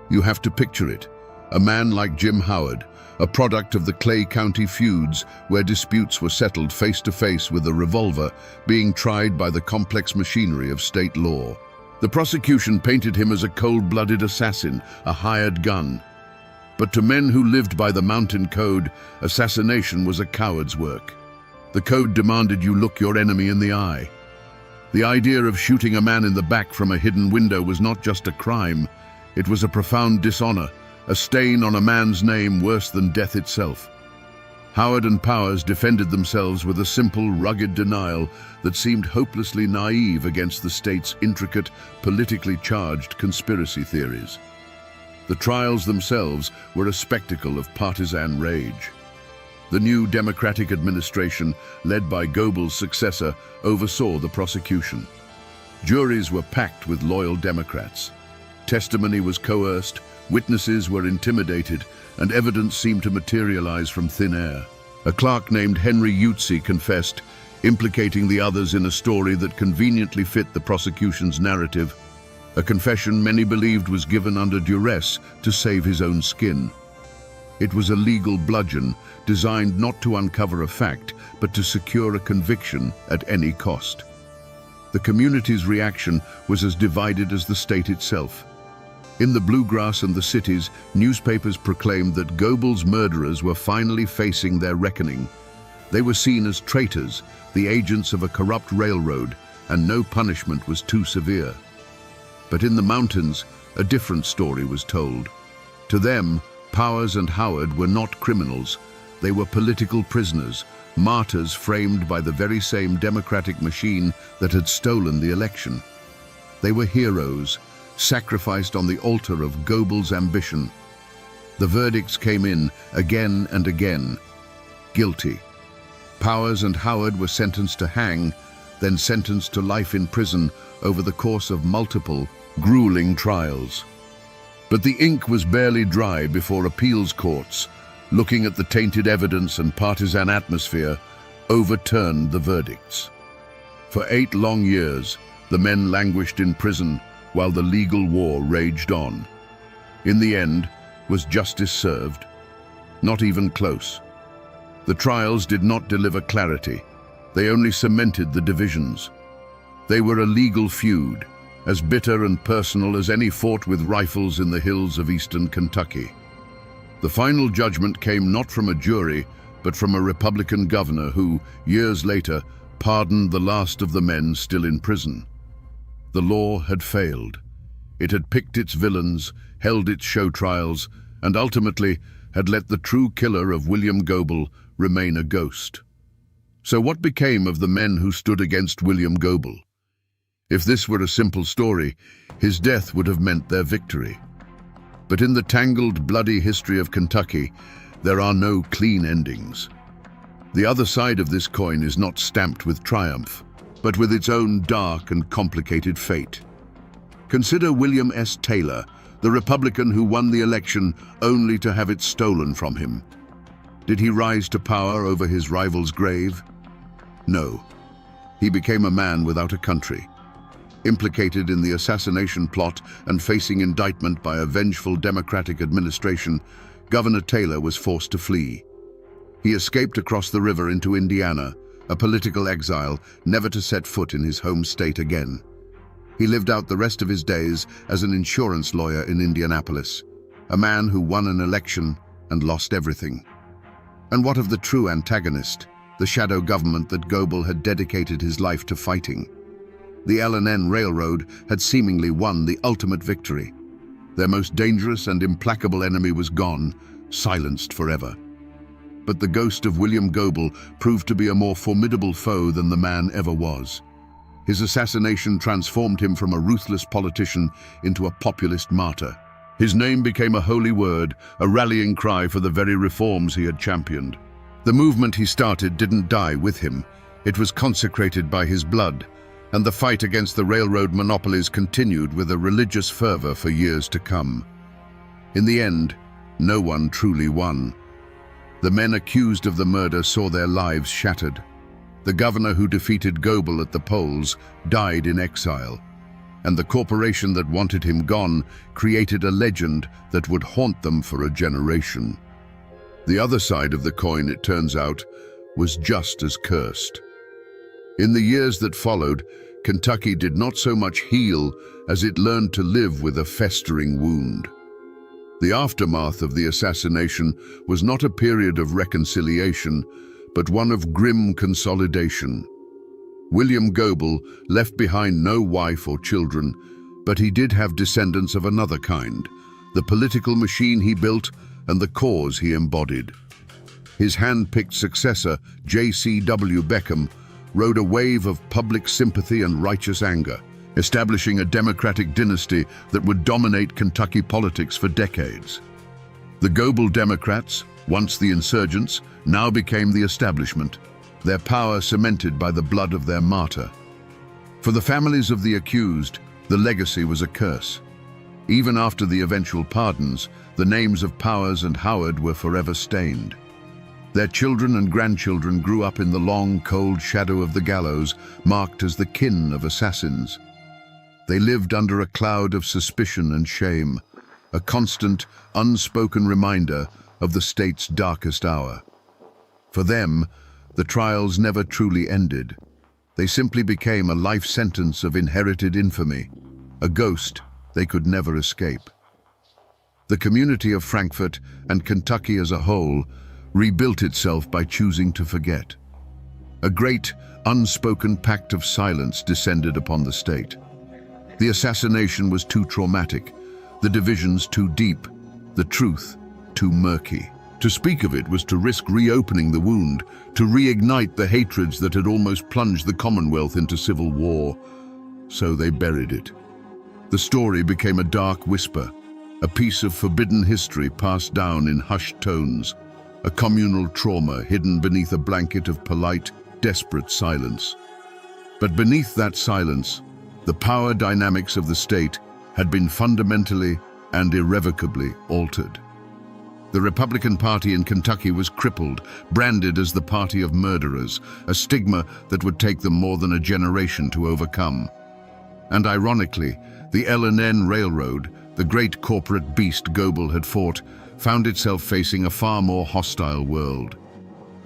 You have to picture it. A man like Jim Howard, a product of the Clay County feuds where disputes were settled face-to-face with a revolver, being tried by the complex machinery of state law. The prosecution painted him as a cold-blooded assassin, a hired gun. But to men who lived by the mountain code, assassination was a coward's work. The code demanded you look your enemy in the eye. The idea of shooting a man in the back from a hidden window was not just a crime, it was a profound dishonor, a stain on a man's name worse than death itself. Howard and Powers defended themselves with a simple, rugged denial that seemed hopelessly naive against the state's intricate, politically charged conspiracy theories. The trials themselves were a spectacle of partisan rage. The new Democratic administration, led by Goebel's successor, oversaw the prosecution. Juries were packed with loyal Democrats. Testimony was coerced, witnesses were intimidated, and evidence seemed to materialize from thin air. A clerk named Henry Utsi confessed, implicating the others in a story that conveniently fit the prosecution's narrative. a confession many believed was given under duress to save his own skin. It was a legal bludgeon designed not to uncover a fact, but to secure a conviction at any cost. The community's reaction was as divided as the state itself. In the bluegrass and the cities, newspapers proclaimed that Goebel's murderers were finally facing their reckoning. They were seen as traitors, the agents of a corrupt railroad, and no punishment was too severe. But in the mountains, a different story was told. To them, Powers and Howard were not criminals. They were political prisoners, martyrs framed by the very same democratic machine that had stolen the election. They were heroes, sacrificed on the altar of Goebel's ambition. The verdicts came in again and again. Guilty. Powers and Howard were sentenced to hang, then sentenced to life in prison over the course of multiple, grueling trials. But the ink was barely dry before appeals courts, looking at the tainted evidence and partisan atmosphere, overturned the verdicts. For 8 long years, the men languished in prison while the legal war raged on. In the end, was justice served? Not even close. The trials did not deliver clarity. They only cemented the divisions. They were a legal feud, as bitter and personal as any fought with rifles in the hills of eastern Kentucky. The final judgment came not from a jury, but from a Republican governor who, years later, pardoned the last of the men still in prison. The law had failed. It had picked its villains, held its show trials, and ultimately had let the true killer of William Goebel remain a ghost. So what became of the men who stood against William Goebel? If this were a simple story, his death would have meant their victory. But in the tangled, bloody history of Kentucky, there are no clean endings. The other side of this coin is not stamped with triumph, but with its own dark and complicated fate. Consider William S. Taylor, the Republican who won the election only to have it stolen from him. Did he rise to power over his rival's grave? No. He became a man without a country. Implicated in the assassination plot and facing indictment by a vengeful Democratic administration, Governor Taylor was forced to flee. He escaped across the river into Indiana, a political exile, never to set foot in his home state again. He lived out the rest of his days as an insurance lawyer in Indianapolis, a man who won an election and lost everything. And what of the true antagonist, the shadow government that Goebel had dedicated his life to fighting? The L&N Railroad had seemingly won the ultimate victory. Their most dangerous and implacable enemy was gone, silenced forever. But the ghost of William Goebel proved to be a more formidable foe than the man ever was. His assassination transformed him from a ruthless politician into a populist martyr. His name became a holy word, a rallying cry for the very reforms he had championed. The movement he started didn't die with him. It was consecrated by his blood, and the fight against the railroad monopolies continued with a religious fervor for years to come. In the end, no one truly won. The men accused of the murder saw their lives shattered. The governor who defeated Goebel at the polls died in exile, and the corporation that wanted him gone created a legend that would haunt them for a generation. The other side of the coin, it turns out, was just as cursed. In the years that followed, Kentucky did not so much heal as it learned to live with a festering wound. The aftermath of the assassination was not a period of reconciliation, but one of grim consolidation. William Goebel left behind no wife or children, but he did have descendants of another kind, the political machine he built and the cause he embodied. His hand-picked successor, J.C.W. Beckham, rode a wave of public sympathy and righteous anger, establishing a Democratic dynasty that would dominate Kentucky politics for decades. The Goebel Democrats, once the insurgents, now became the establishment, their power cemented by the blood of their martyr. For the families of the accused, the legacy was a curse. Even after the eventual pardons, the names of Powers and Howard were forever stained. Their children and grandchildren grew up in the long, cold shadow of the gallows, marked as the kin of assassins. They lived under a cloud of suspicion and shame, a constant, unspoken reminder of the state's darkest hour. For them, the trials never truly ended. They simply became a life sentence of inherited infamy, a ghost they could never escape. The community of Frankfurt and Kentucky as a whole rebuilt itself by choosing to forget. A great, unspoken pact of silence descended upon the state. The assassination was too traumatic, the divisions too deep, the truth too murky. To speak of it was to risk reopening the wound, to reignite the hatreds that had almost plunged the Commonwealth into civil war. So they buried it. The story became a dark whisper, a piece of forbidden history passed down in hushed tones, a communal trauma hidden beneath a blanket of polite, desperate silence. But beneath that silence, the power dynamics of the state had been fundamentally and irrevocably altered. The Republican Party in Kentucky was crippled, branded as the party of murderers, a stigma that would take them more than a generation to overcome. And ironically, the L&N Railroad, the great corporate beast Goebel had fought, found itself facing a far more hostile world.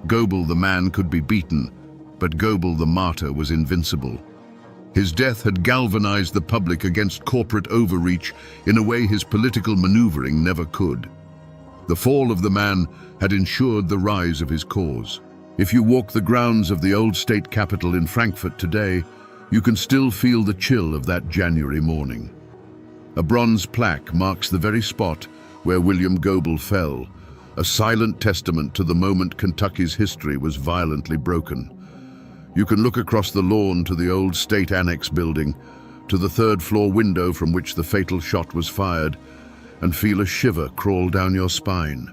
Goebel the man could be beaten, but Goebel the martyr was invincible. His death had galvanized the public against corporate overreach in a way his political maneuvering never could. The fall of the man had ensured the rise of his cause. If you walk the grounds of the old state capitol in Frankfurt today, you can still feel the chill of that January morning. A bronze plaque marks the very spot where William Goebel fell, a silent testament to the moment Kentucky's history was violently broken. You can look across the lawn to the old state annex building, to the third-floor window from which the fatal shot was fired, and feel a shiver crawl down your spine.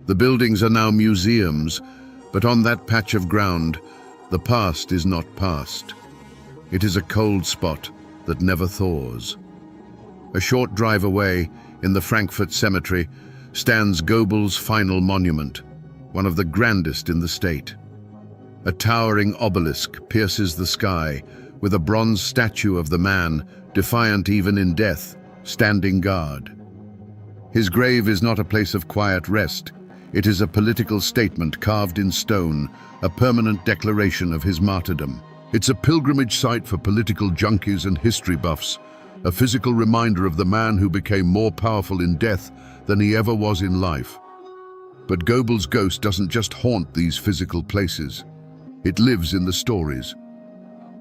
The buildings are now museums, but on that patch of ground, the past is not past. It is a cold spot that never thaws. A short drive away, in the Frankfurt Cemetery, stands Goebel's final monument, one of the grandest in the state. A towering obelisk pierces the sky, with a bronze statue of the man, defiant even in death, standing guard. His grave is not a place of quiet rest. It is a political statement carved in stone, a permanent declaration of his martyrdom. It's a pilgrimage site for political junkies and history buffs, a physical reminder of the man who became more powerful in death than he ever was in life. But Goebel's ghost doesn't just haunt these physical places. It lives in the stories.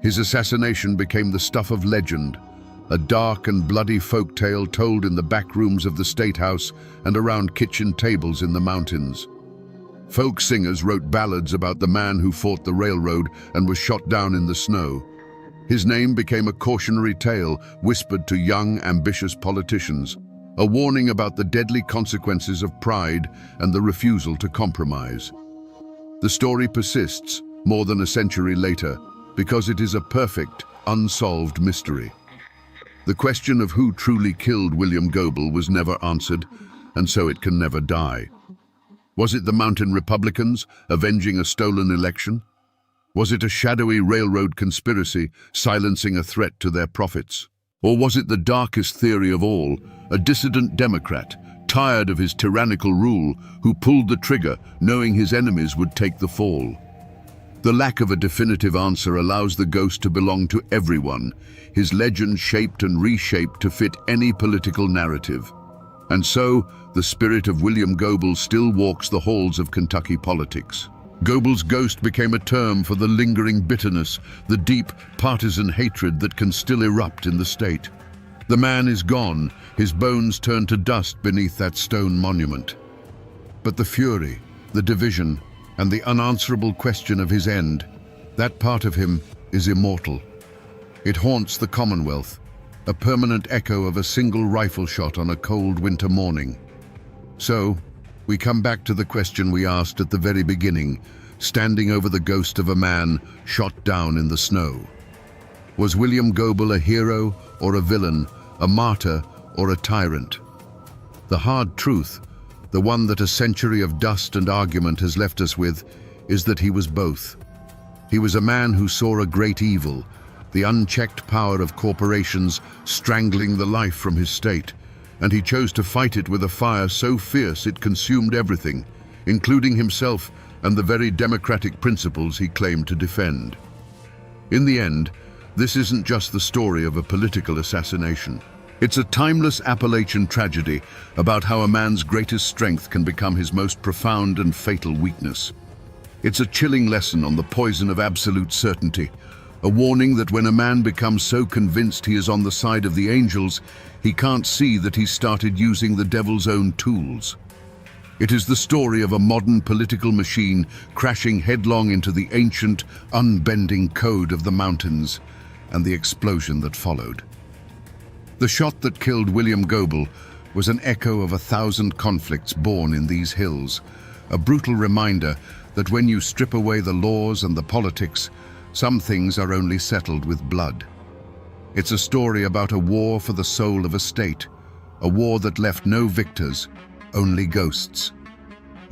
His assassination became the stuff of legend, a dark and bloody folk tale told in the back rooms of the State House and around kitchen tables in the mountains. Folk singers wrote ballads about the man who fought the railroad and was shot down in the snow. His name became a cautionary tale whispered to young, ambitious politicians, a warning about the deadly consequences of pride and the refusal to compromise. The story persists more than a century later because it is a perfect, unsolved mystery. The question of who truly killed William Goebel was never answered, and so it can never die. Was it the Mountain Republicans avenging a stolen election? Was it a shadowy railroad conspiracy silencing a threat to their profits? Or was it the darkest theory of all, a dissident Democrat, tired of his tyrannical rule, who pulled the trigger knowing his enemies would take the fall? The lack of a definitive answer allows the ghost to belong to everyone, his legend shaped and reshaped to fit any political narrative. And so, the spirit of William Goebel still walks the halls of Kentucky politics. Goebel's ghost became a term for the lingering bitterness, the deep partisan hatred that can still erupt in the state. The man is gone, his bones turned to dust beneath that stone monument. But the fury, the division, and the unanswerable question of his end, that part of him is immortal. It haunts the Commonwealth, a permanent echo of a single rifle shot on a cold winter morning. So, we come back to the question we asked at the very beginning, standing over the ghost of a man shot down in the snow. Was William Goebel a hero or a villain, a martyr or a tyrant? The hard truth, the one that a century of dust and argument has left us with, is that he was both. He was a man who saw a great evil, the unchecked power of corporations strangling the life from his state, and he chose to fight it with a fire so fierce it consumed everything, including himself and the very democratic principles he claimed to defend. In the end, this isn't just the story of a political assassination. It's a timeless Appalachian tragedy about how a man's greatest strength can become his most profound and fatal weakness. It's a chilling lesson on the poison of absolute certainty, a warning that when a man becomes so convinced he is on the side of the angels, he can't see that he's started using the devil's own tools. It is the story of a modern political machine crashing headlong into the ancient, unbending code of the mountains and the explosion that followed. The shot that killed William Goebel was an echo of 1,000 conflicts born in these hills, a brutal reminder that when you strip away the laws and the politics, some things are only settled with blood. It's a story about a war for the soul of a state, a war that left no victors, only ghosts.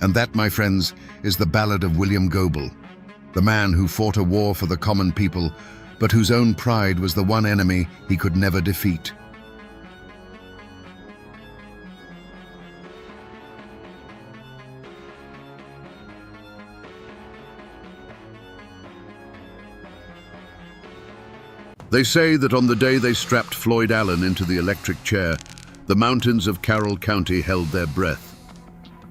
And that, my friends, is the ballad of William Goebel, the man who fought a war for the common people, but whose own pride was the one enemy he could never defeat. They say that on the day they strapped Floyd Allen into the electric chair, the mountains of Carroll County held their breath.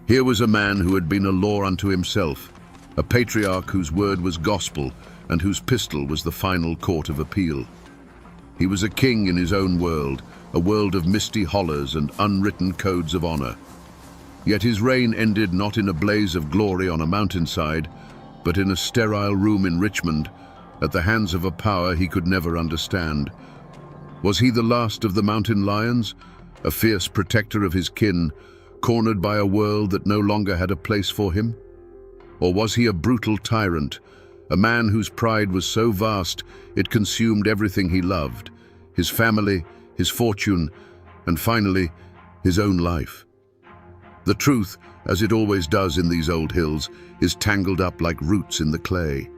Here was a man who had been a law unto himself, a patriarch whose word was gospel and whose pistol was the final court of appeal. He was a king in his own world, a world of misty hollers and unwritten codes of honor. Yet his reign ended not in a blaze of glory on a mountainside, but in a sterile room in Richmond, at the hands of a power he could never understand. Was he the last of the mountain lions, a fierce protector of his kin, cornered by a world that no longer had a place for him? Or was he a brutal tyrant, a man whose pride was so vast it consumed everything he loved, his family, his fortune, and finally, his own life? The truth, as it always does in these old hills, is tangled up like roots in the clay.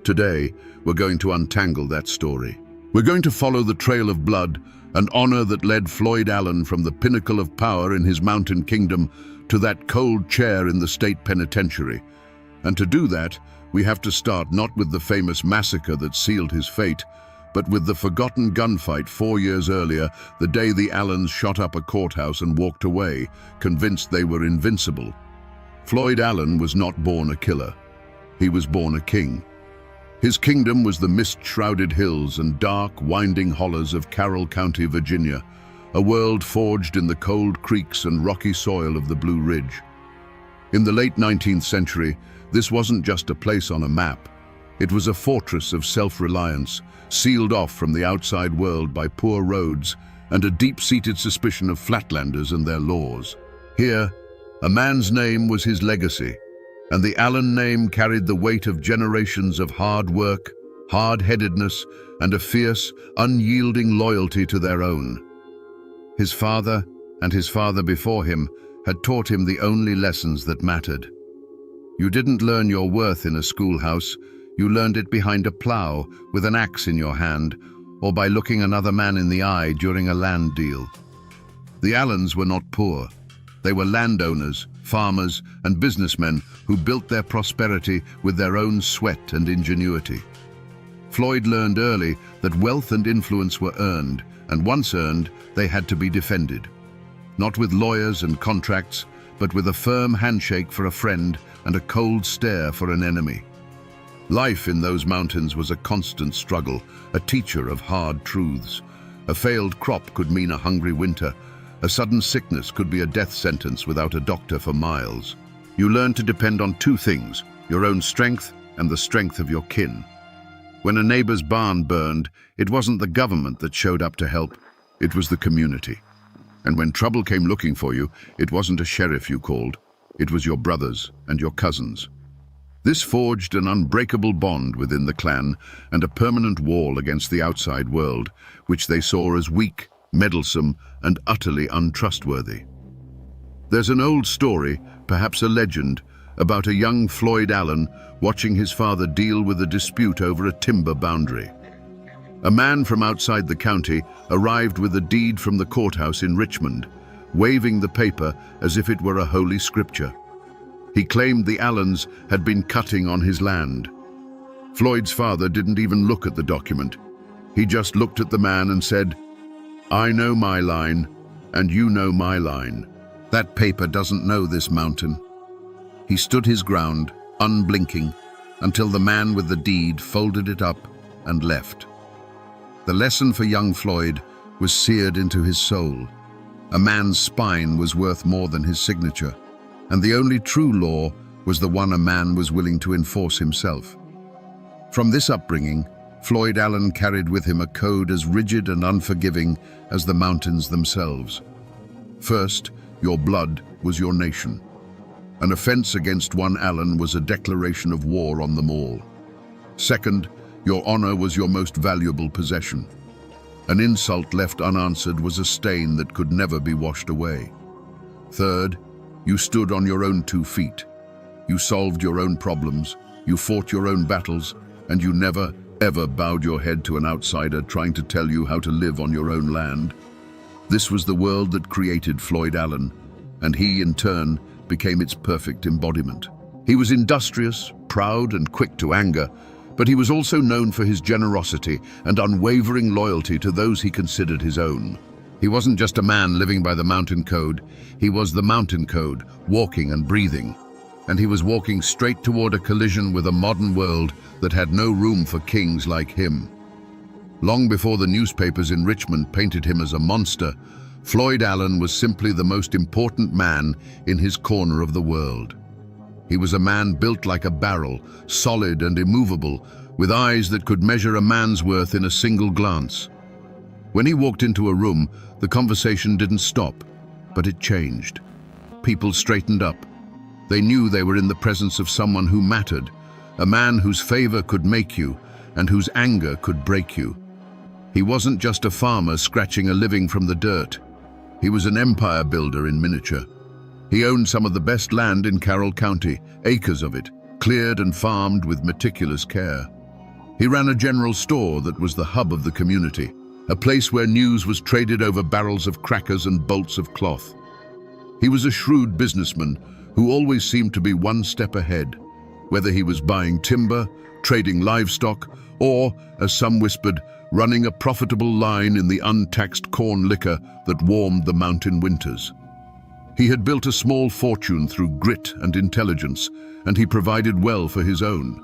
Today, we're going to untangle that story. We're going to follow the trail of blood and honor that led Floyd Allen from the pinnacle of power in his mountain kingdom to that cold chair in the state penitentiary. And to do that, we have to start not with the famous massacre that sealed his fate, but with the forgotten gunfight 4 years earlier, the day the Allens shot up a courthouse and walked away, convinced they were invincible. Floyd Allen was not born a killer. He was born a king. His kingdom was the mist-shrouded hills and dark, winding hollows of Carroll County, Virginia, a world forged in the cold creeks and rocky soil of the Blue Ridge. In the late 19th century, this wasn't just a place on a map. It was a fortress of self-reliance, sealed off from the outside world by poor roads and a deep-seated suspicion of flatlanders and their laws. Here, a man's name was his legacy, and the Allen name carried the weight of generations of hard work, hard-headedness, and a fierce, unyielding loyalty to their own. His father, and his father before him, had taught him the only lessons that mattered. You didn't learn your worth in a schoolhouse, you learned it behind a plow, with an axe in your hand, or by looking another man in the eye during a land deal. The Allens were not poor. They were landowners, farmers, and businessmen who built their prosperity with their own sweat and ingenuity. Floyd learned early that wealth and influence were earned, and once earned, they had to be defended. Not with lawyers and contracts, but with a firm handshake for a friend and a cold stare for an enemy. Life in those mountains was a constant struggle, a teacher of hard truths. A failed crop could mean a hungry winter. A sudden sickness could be a death sentence without a doctor for miles. You learn to depend on two things, your own strength and the strength of your kin. When a neighbor's barn burned, it wasn't the government that showed up to help, it was the community. And when trouble came looking for you, it wasn't a sheriff you called, it was your brothers and your cousins. This forged an unbreakable bond within the clan and a permanent wall against the outside world, which they saw as weak, meddlesome, and utterly untrustworthy. There's an old story, perhaps a legend, about a young Floyd Allen watching his father deal with a dispute over a timber boundary. A man from outside the county arrived with a deed from the courthouse in Richmond, waving the paper as if it were a holy scripture. He claimed the Allens had been cutting on his land. Floyd's father didn't even look at the document. He just looked at the man and said, "I know my line, and you know my line. That paper doesn't know this mountain." He stood his ground, unblinking, until the man with the deed folded it up and left. The lesson for young Floyd was seared into his soul. A man's spine was worth more than his signature, and the only true law was the one a man was willing to enforce himself. From this upbringing, Floyd Allen carried with him a code as rigid and unforgiving as the mountains themselves. First, your blood was your nation. An offense against one Allen was a declaration of war on them all. Second, your honor was your most valuable possession. An insult left unanswered was a stain that could never be washed away. Third, you stood on your own 2 feet. You solved your own problems, you fought your own battles, and you never, ever bowed your head to an outsider trying to tell you how to live on your own land. This was the world that created Floyd Allen, and he, in turn, became its perfect embodiment. He was industrious, proud, and quick to anger, but he was also known for his generosity and unwavering loyalty to those he considered his own. He wasn't just a man living by the mountain code, he was the mountain code, walking and breathing. And he was walking straight toward a collision with a modern world that had no room for kings like him. Long before the newspapers in Richmond painted him as a monster, Floyd Allen was simply the most important man in his corner of the world. He was a man built like a barrel, solid and immovable, with eyes that could measure a man's worth in a single glance. When he walked into a room, the conversation didn't stop, but it changed. People straightened up. They knew they were in the presence of someone who mattered, a man whose favor could make you and whose anger could break you. He wasn't just a farmer scratching a living from the dirt. He was an empire builder in miniature. He owned some of the best land in Carroll County, acres of it, cleared and farmed with meticulous care. He ran a general store that was the hub of the community, a place where news was traded over barrels of crackers and bolts of cloth. He was a shrewd businessman who always seemed to be one step ahead, whether he was buying timber, trading livestock, or, as some whispered, running a profitable line in the untaxed corn liquor that warmed the mountain winters. He had built a small fortune through grit and intelligence, and he provided well for his own.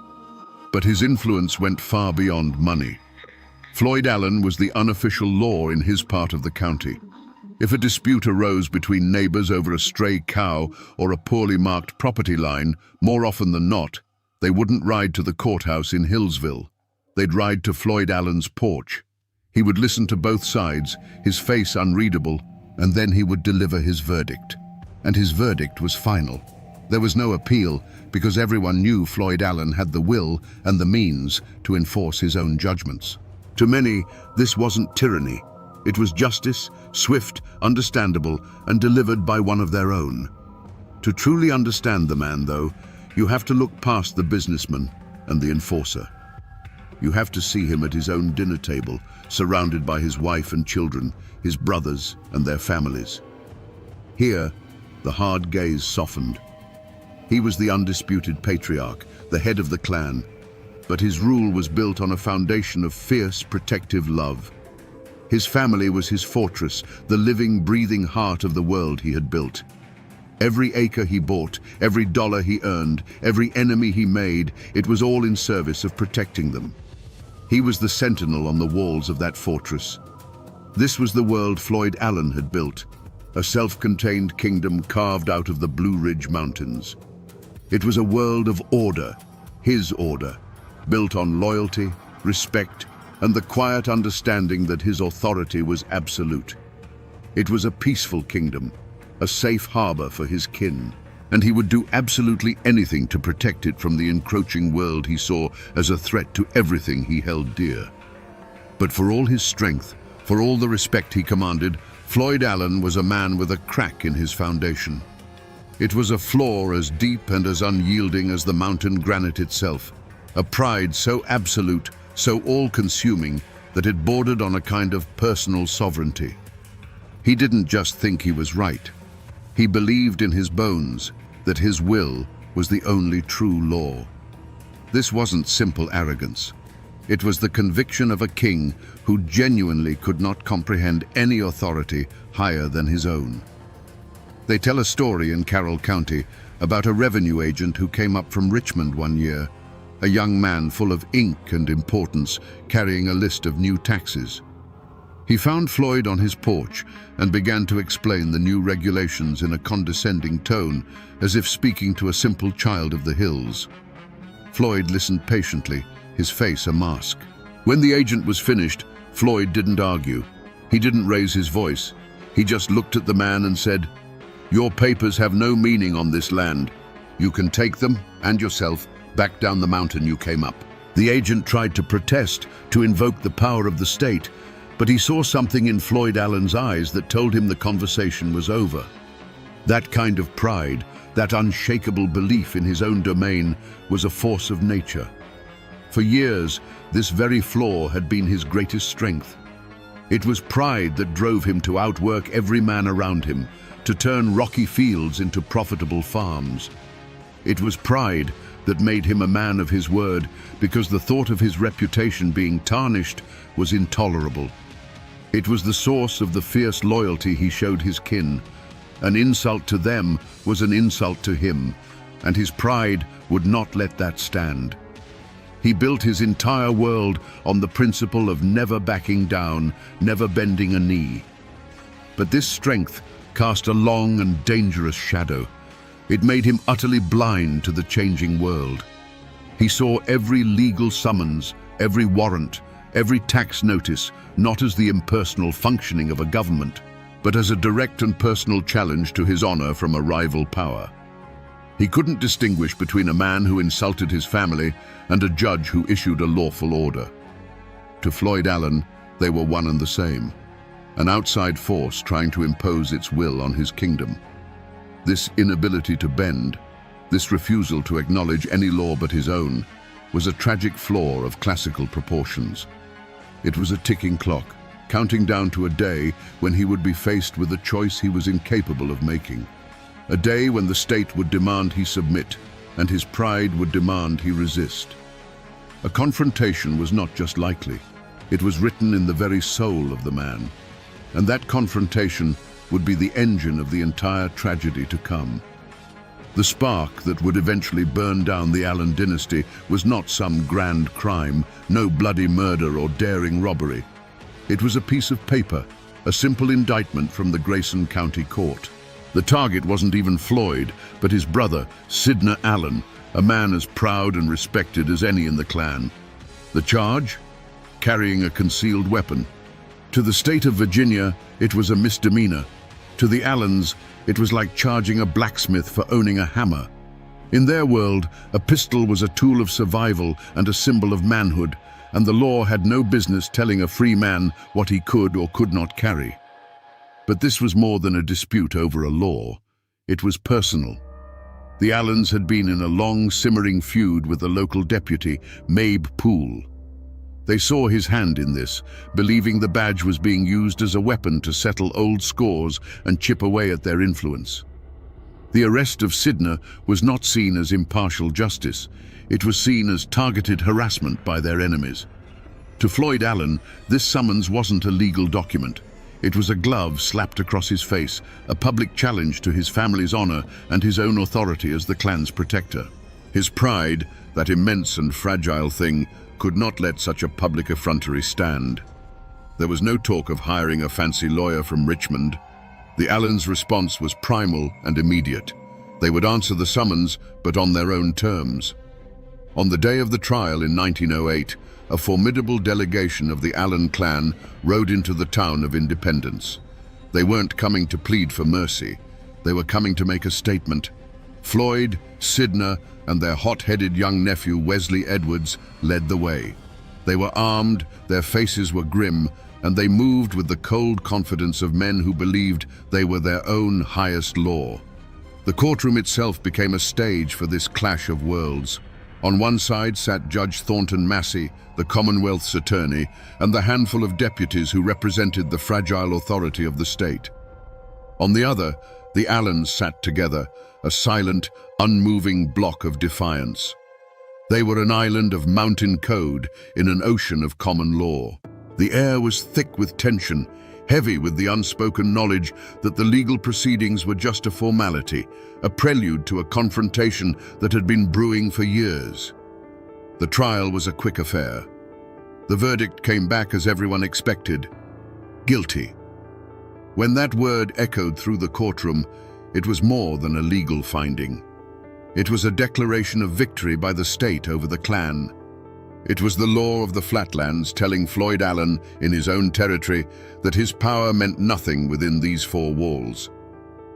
But his influence went far beyond money. Floyd Allen was the unofficial law in his part of the county. If a dispute arose between neighbors over a stray cow or a poorly marked property line, more often than not, they wouldn't ride to the courthouse in Hillsville. They'd ride to Floyd Allen's porch. He would listen to both sides, his face unreadable, and then he would deliver his verdict. And his verdict was final. There was no appeal, because everyone knew Floyd Allen had the will and the means to enforce his own judgments. To many, this wasn't tyranny. It was justice, swift, understandable, and delivered by one of their own. To truly understand the man, though, you have to look past the businessman and the enforcer. You have to see him at his own dinner table, surrounded by his wife and children, his brothers and their families. Here, the hard gaze softened. He was the undisputed patriarch, the head of the clan, but his rule was built on a foundation of fierce, protective love. His family was his fortress, the living, breathing heart of the world he had built. Every acre he bought, every dollar he earned, every enemy he made, it was all in service of protecting them. He was the sentinel on the walls of that fortress. This was the world Floyd Allen had built, a self-contained kingdom carved out of the Blue Ridge Mountains. It was a world of order, his order, built on loyalty, respect, and the quiet understanding that his authority was absolute. It was a peaceful kingdom, a safe harbor for his kin, and he would do absolutely anything to protect it from the encroaching world he saw as a threat to everything he held dear. But for all his strength, for all the respect he commanded, Floyd Allen was a man with a crack in his foundation. It was a flaw as deep and as unyielding as the mountain granite itself, a pride so absolute, so all-consuming, that it bordered on a kind of personal sovereignty. He didn't just think he was right. He believed in his bones that his will was the only true law. This wasn't simple arrogance. It was the conviction of a king who genuinely could not comprehend any authority higher than his own. They tell a story in Carroll County about a revenue agent who came up from Richmond one year, a young man full of ink and importance, carrying a list of new taxes. He found Floyd on his porch and began to explain the new regulations in a condescending tone, as if speaking to a simple child of the hills. Floyd listened patiently, his face a mask. When the agent was finished, Floyd didn't argue. He didn't raise his voice. He just looked at the man and said, "Your papers have no meaning on this land. You can take them, and yourself, back down the mountain you came up." The agent tried to protest, to invoke the power of the state, but he saw something in Floyd Allen's eyes that told him the conversation was over. That kind of pride, that unshakable belief in his own domain, was a force of nature. For years, this very flaw had been his greatest strength. It was pride that drove him to outwork every man around him, to turn rocky fields into profitable farms. It was pride that made him a man of his word, because the thought of his reputation being tarnished was intolerable. It was the source of the fierce loyalty he showed his kin. An insult to them was an insult to him, and his pride would not let that stand. He built his entire world on the principle of never backing down, never bending a knee. But this strength cast a long and dangerous shadow. It made him utterly blind to the changing world. He saw every legal summons, every warrant, every tax notice, not as the impersonal functioning of a government, but as a direct and personal challenge to his honor from a rival power. He couldn't distinguish between a man who insulted his family and a judge who issued a lawful order. To Floyd Allen, they were one and the same, an outside force trying to impose its will on his kingdom. This inability to bend, this refusal to acknowledge any law but his own, was a tragic flaw of classical proportions. It was a ticking clock, counting down to a day when he would be faced with a choice he was incapable of making. A day when the state would demand he submit, and his pride would demand he resist. A confrontation was not just likely, it was written in the very soul of the man. And that confrontation would be the engine of the entire tragedy to come. The spark that would eventually burn down the Allen dynasty was not some grand crime, no bloody murder or daring robbery. It was a piece of paper, a simple indictment from the Grayson County Court. The target wasn't even Floyd, but his brother, Sidney Allen, a man as proud and respected as any in the clan. The charge? Carrying a concealed weapon. To the state of Virginia, it was a misdemeanor. To the Allens, it was like charging a blacksmith for owning a hammer. In their world, a pistol was a tool of survival and a symbol of manhood, and the law had no business telling a free man what he could or could not carry. But this was more than a dispute over a law. It was personal. The Allens had been in a long, simmering feud with the local deputy, Mabe Poole. They saw his hand in this, believing the badge was being used as a weapon to settle old scores and chip away at their influence. The arrest of Sidney was not seen as impartial justice. It was seen as targeted harassment by their enemies. To Floyd Allen, this summons wasn't a legal document. It was a glove slapped across his face, a public challenge to his family's honor and his own authority as the clan's protector. His pride, that immense and fragile thing, could not let such a public effrontery stand. There was no talk of hiring a fancy lawyer from Richmond. The Allens' response was primal and immediate. They would answer the summons, but on their own terms. On the day of the trial in 1908, a formidable delegation of the Allen clan rode into the town of Independence. They weren't coming to plead for mercy. They were coming to make a statement. Floyd, Sidney, and their hot-headed young nephew Wesley Edwards led the way. They were armed, their faces were grim, and they moved with the cold confidence of men who believed they were their own highest law. The courtroom itself became a stage for this clash of worlds. On one side sat Judge Thornton Massey, the Commonwealth's attorney, and the handful of deputies who represented the fragile authority of the state. On the other, the Allens sat together, a silent, unmoving block of defiance. They were an island of mountain code in an ocean of common law. The air was thick with tension, heavy with the unspoken knowledge that the legal proceedings were just a formality, a prelude to a confrontation that had been brewing for years. The trial was a quick affair. The verdict came back as everyone expected: guilty. When that word echoed through the courtroom, it was more than a legal finding. It was a declaration of victory by the state over the clan. It was the law of the flatlands telling Floyd Allen, in his own territory, that his power meant nothing within these four walls.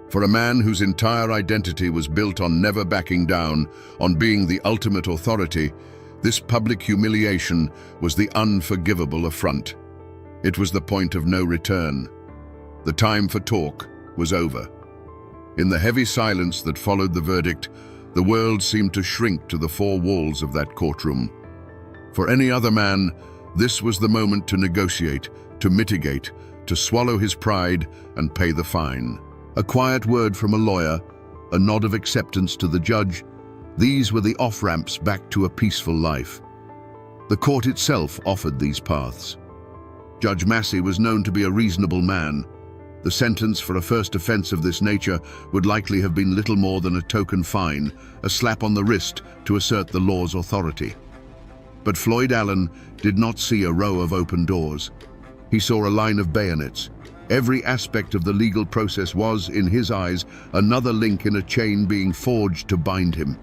For a man whose entire identity was built on never backing down, on being the ultimate authority, this public humiliation was the unforgivable affront. It was the point of no return. The time for talk was over. In the heavy silence that followed the verdict, the world seemed to shrink to the four walls of that courtroom. For any other man, this was the moment to negotiate, to mitigate, to swallow his pride and pay the fine. A quiet word from a lawyer, a nod of acceptance to the judge, these were the off-ramps back to a peaceful life. The court itself offered these paths. Judge Massey was known to be a reasonable man. The sentence for a first offense of this nature would likely have been little more than a token fine, a slap on the wrist to assert the law's authority. But Floyd Allen did not see a row of open doors. He saw a line of bayonets. Every aspect of the legal process was, in his eyes, another link in a chain being forged to bind him.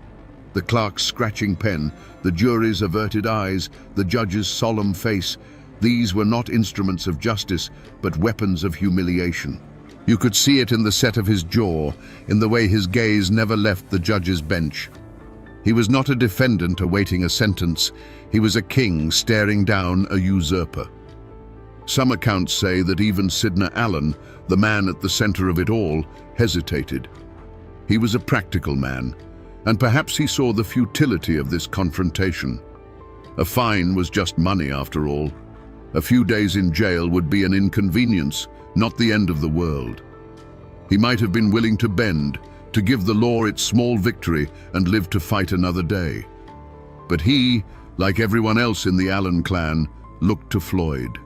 The clerk's scratching pen, the jury's averted eyes, the judge's solemn face, these were not instruments of justice, but weapons of humiliation. You could see it in the set of his jaw, in the way his gaze never left the judge's bench. He was not a defendant awaiting a sentence. He was a king staring down a usurper. Some accounts say that even Sidney Allen, the man at the center of it all, hesitated. He was a practical man, and perhaps he saw the futility of this confrontation. A fine was just money after all. A few days in jail would be an inconvenience, not the end of the world. He might have been willing to bend, to give the law its small victory and live to fight another day. But he, like everyone else in the Allen clan, looked to Floyd.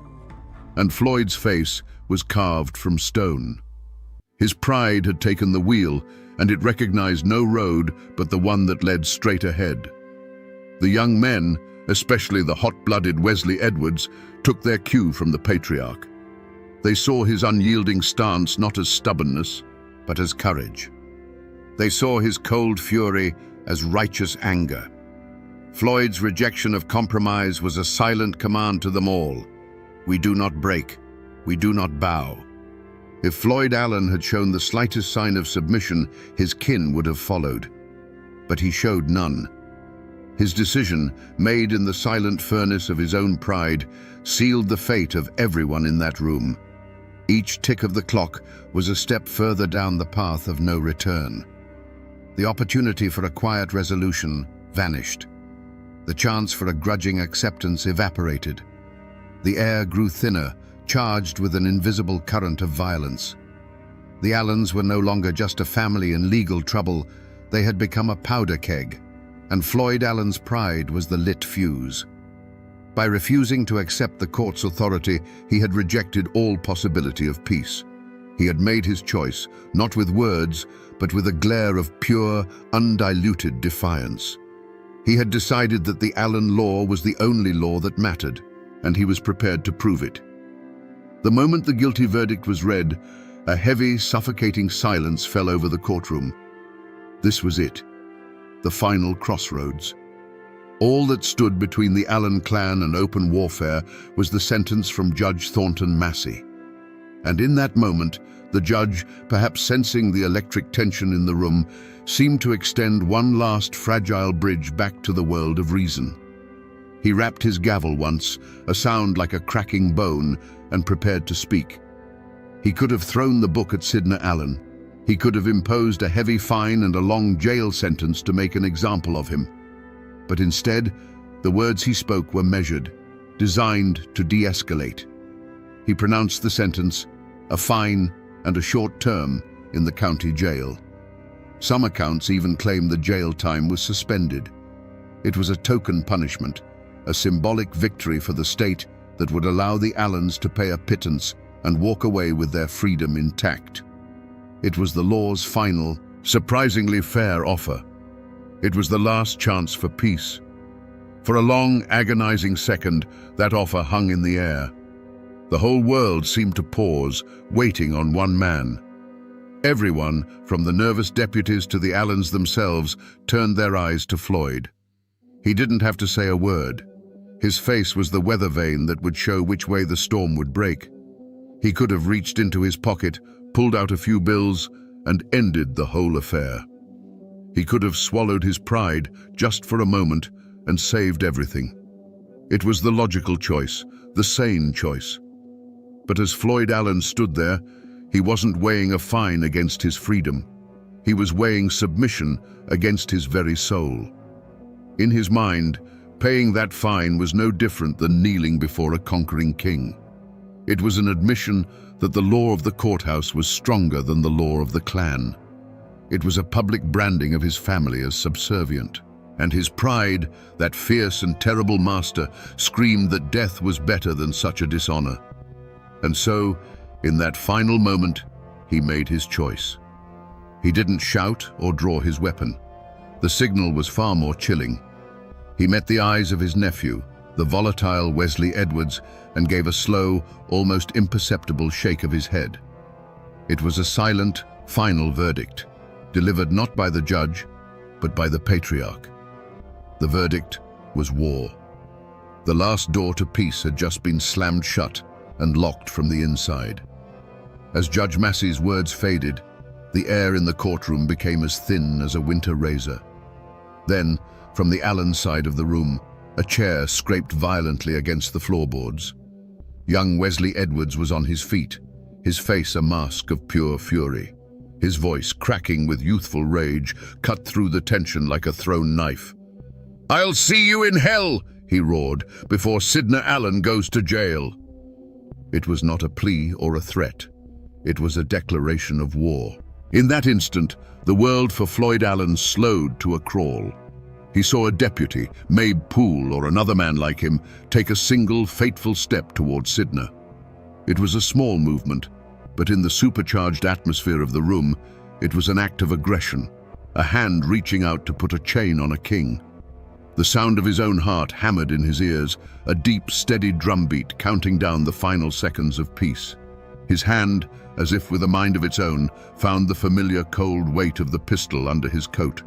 And Floyd's face was carved from stone. His pride had taken the wheel, and it recognized no road but the one that led straight ahead. The young men, especially the hot-blooded Wesley Edwards, took their cue from the patriarch. They saw his unyielding stance not as stubbornness, but as courage. They saw his cold fury as righteous anger. Floyd's rejection of compromise was a silent command to them all. We do not break. We do not bow. If Floyd Allen had shown the slightest sign of submission, his kin would have followed. But he showed none. His decision, made in the silent furnace of his own pride, sealed the fate of everyone in that room. Each tick of the clock was a step further down the path of no return. The opportunity for a quiet resolution vanished. The chance for a grudging acceptance evaporated. The air grew thinner, charged with an invisible current of violence. The Allens were no longer just a family in legal trouble. They had become a powder keg, and Floyd Allen's pride was the lit fuse. By refusing to accept the court's authority, he had rejected all possibility of peace. He had made his choice, not with words, but with a glare of pure, undiluted defiance. He had decided that the Allen law was the only law that mattered, and he was prepared to prove it. The moment the guilty verdict was read, a heavy, suffocating silence fell over the courtroom. This was it, the final crossroads. All that stood between the Allen clan and open warfare was the sentence from Judge Thornton Massey. And in that moment, the judge, perhaps sensing the electric tension in the room, seemed to extend one last fragile bridge back to the world of reason. He rapped his gavel once, a sound like a cracking bone, and prepared to speak. He could have thrown the book at Sidney Allen. He could have imposed a heavy fine and a long jail sentence to make an example of him. But instead, the words he spoke were measured, designed to de-escalate. He pronounced the sentence, a fine and a short term in the county jail. Some accounts even claim the jail time was suspended. It was a token punishment, a symbolic victory for the state that would allow the Allens to pay a pittance and walk away with their freedom intact. It was the law's final, surprisingly fair offer. It was the last chance for peace. For a long, agonizing second, that offer hung in the air. The whole world seemed to pause, waiting on one man. Everyone, from the nervous deputies to the Allens themselves, turned their eyes to Floyd. He didn't have to say a word. His face was the weather vane that would show which way the storm would break. He could have reached into his pocket, pulled out a few bills, and ended the whole affair. He could have swallowed his pride just for a moment and saved everything. It was the logical choice, the sane choice. But as Floyd Allen stood there, he wasn't weighing a fine against his freedom. He was weighing submission against his very soul. In his mind, paying that fine was no different than kneeling before a conquering king. It was an admission that the law of the courthouse was stronger than the law of the clan. It was a public branding of his family as subservient. And his pride, that fierce and terrible master, screamed that death was better than such a dishonor. And so, in that final moment, he made his choice. He didn't shout or draw his weapon. The signal was far more chilling. He met the eyes of his nephew, the volatile Wesley Edwards, and gave a slow, almost imperceptible shake of his head. It was a silent, final verdict, delivered not by the judge, but by the patriarch. The verdict was war. The last door to peace had just been slammed shut and locked from the inside. As Judge Massey's words faded, the air in the courtroom became as thin as a winter razor. Then, from the Allen side of the room, a chair scraped violently against the floorboards. Young Wesley Edwards was on his feet, his face a mask of pure fury. His voice, cracking with youthful rage, cut through the tension like a thrown knife. "I'll see you in hell," he roared, "before Sidney Allen goes to jail." It was not a plea or a threat. It was a declaration of war. In that instant, the world for Floyd Allen slowed to a crawl. He saw a deputy, Mabe Poole or another man like him, take a single fateful step towards Sidney. It was a small movement, but in the supercharged atmosphere of the room, it was an act of aggression, a hand reaching out to put a chain on a king. The sound of his own heart hammered in his ears, a deep, steady drumbeat counting down the final seconds of peace. His hand, as if with a mind of its own, found the familiar cold weight of the pistol under his coat.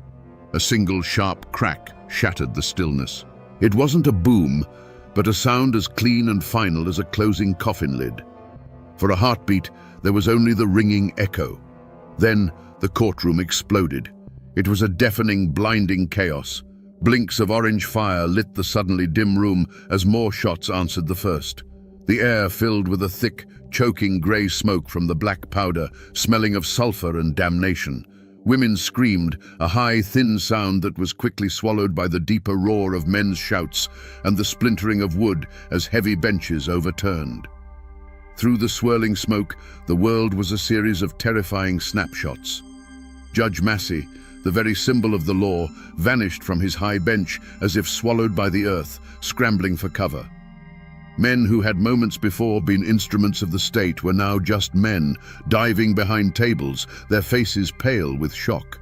A single sharp crack shattered the stillness. It wasn't a boom, but a sound as clean and final as a closing coffin lid. For a heartbeat, there was only the ringing echo. Then the courtroom exploded. It was a deafening, blinding chaos. Blinks of orange fire lit the suddenly dim room as more shots answered the first. The air filled with a thick, choking grey smoke from the black powder, smelling of sulfur and damnation. Women screamed, a high, thin sound that was quickly swallowed by the deeper roar of men's shouts and the splintering of wood as heavy benches overturned. Through the swirling smoke, the world was a series of terrifying snapshots. Judge Massey, the very symbol of the law, vanished from his high bench as if swallowed by the earth, scrambling for cover. Men who had moments before been instruments of the state were now just men, diving behind tables, their faces pale with shock.